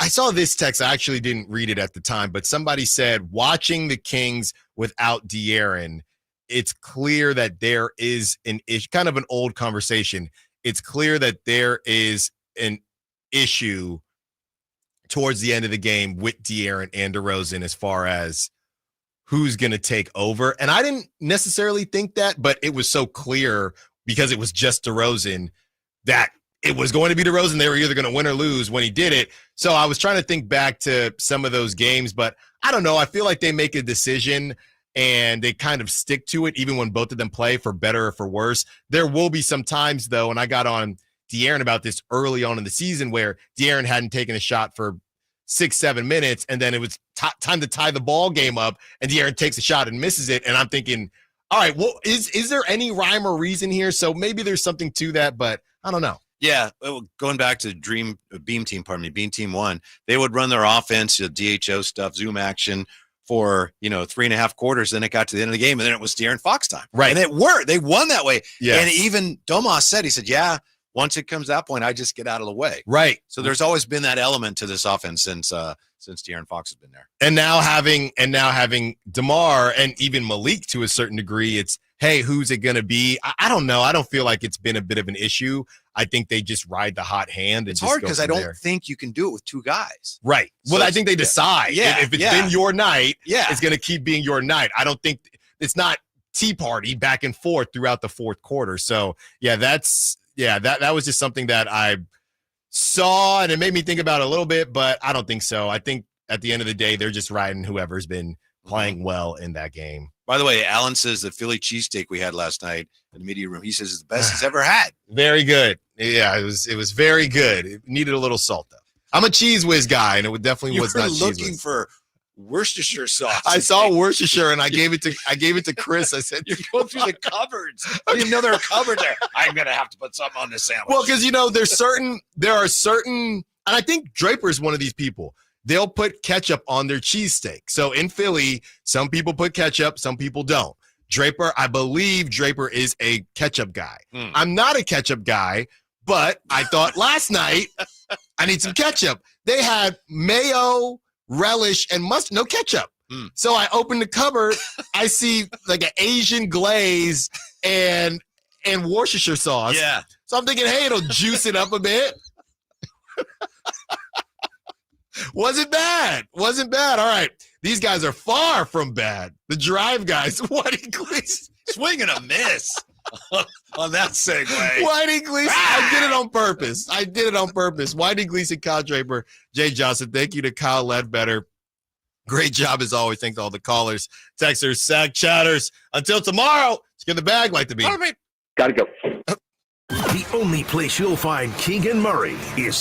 [SPEAKER 3] saw this text. I actually didn't read it at the time, but somebody said, watching the Kings without De'Aaron, it's clear that there is kind of an old conversation. It's clear that there is an issue towards the end of the game with De'Aaron and DeRozan as far as who's going to take over. And I didn't necessarily think that, but it was so clear because it was just DeRozan that it was going to be DeRozan. They were either going to win or lose when he did it. So I was trying to think back to some of those games, but I don't know. I feel like they make a decision and they kind of stick to it, even when both of them play, for better or for worse. There will be some times, though, and I got on De'Aaron about this early on in the season, where De'Aaron hadn't taken a shot for 6-7 minutes, and then it was time to tie the ball game up, and De'Aaron takes a shot and misses it, and I'm thinking, all right, well, is there any rhyme or reason here? So maybe there's something to that, but I don't know.
[SPEAKER 5] Yeah, going back to Beam Team 1, they would run their offense, DHO stuff, zoom action for 3.5 quarters. Then it got to the end of the game, and then it was De'Aaron Fox time.
[SPEAKER 3] Right.
[SPEAKER 5] And it worked. They won that way.
[SPEAKER 3] Yes.
[SPEAKER 5] And even Domas said, he said, yeah, once it comes to that point, I just get out of the way.
[SPEAKER 3] Right.
[SPEAKER 5] So there's always been that element to this offense since De'Aaron Fox has been there.
[SPEAKER 3] And now having DeMar and even Malik to a certain degree, it's, hey, who's it going to be? I don't know. I don't feel like it's been a bit of an issue. I think they just ride the hot hand. And
[SPEAKER 5] it's hard because I don't think you can do it with two guys.
[SPEAKER 3] Right. Well, I think they decide.
[SPEAKER 5] Yeah.
[SPEAKER 3] If it's been your night,
[SPEAKER 5] yeah,
[SPEAKER 3] it's going to keep being your night. I don't think it's not tea party back and forth throughout the fourth quarter. So, that was just something that I saw, and it made me think about it a little bit, but I don't think so. I think at the end of the day, they're just riding whoever's been playing well in that game.
[SPEAKER 5] By the way, Allen says the Philly cheesesteak we had last night in the media room, he says it's the best he's ever had.
[SPEAKER 3] Very good. Yeah, it was very good. It needed a little salt, though. I'm a Cheese Whiz guy, and it definitely was not Cheese Whiz.
[SPEAKER 5] You were looking for Worcestershire sauce.
[SPEAKER 3] I saw Worcestershire, and I gave it to Chris. I said,
[SPEAKER 5] "You're going through the cupboards. I didn't know there were cupboards there. I'm gonna have to put something on this sandwich."
[SPEAKER 3] Well, because there are certain, and I think Draper's one of these people. They'll put ketchup on their cheesesteak. So in Philly, some people put ketchup, some people don't. I believe Draper is a ketchup guy. I'm not a ketchup guy, but I thought last night I need some ketchup. They had mayo, relish, and mustard, no ketchup. So I opened the cupboard. I see like an Asian glaze and Worcestershire sauce.
[SPEAKER 5] Yeah.
[SPEAKER 3] So I'm thinking, hey, it'll juice it up a bit. Wasn't bad. All right. These guys are far from bad. The Drive guys. Whitey Gleason.
[SPEAKER 5] Swing and a miss on that segue.
[SPEAKER 3] Whitey Gleason. I did it on purpose. Whitey Gleason, Kyle Draper, Jay Johnson. Thank you to Kyle Ledbetter. Great job as always. Thanks to all the callers, texters, sack chatters. Until tomorrow, let's get the bag like the beat.
[SPEAKER 1] Gotta go. The only place you'll find Keegan Murray is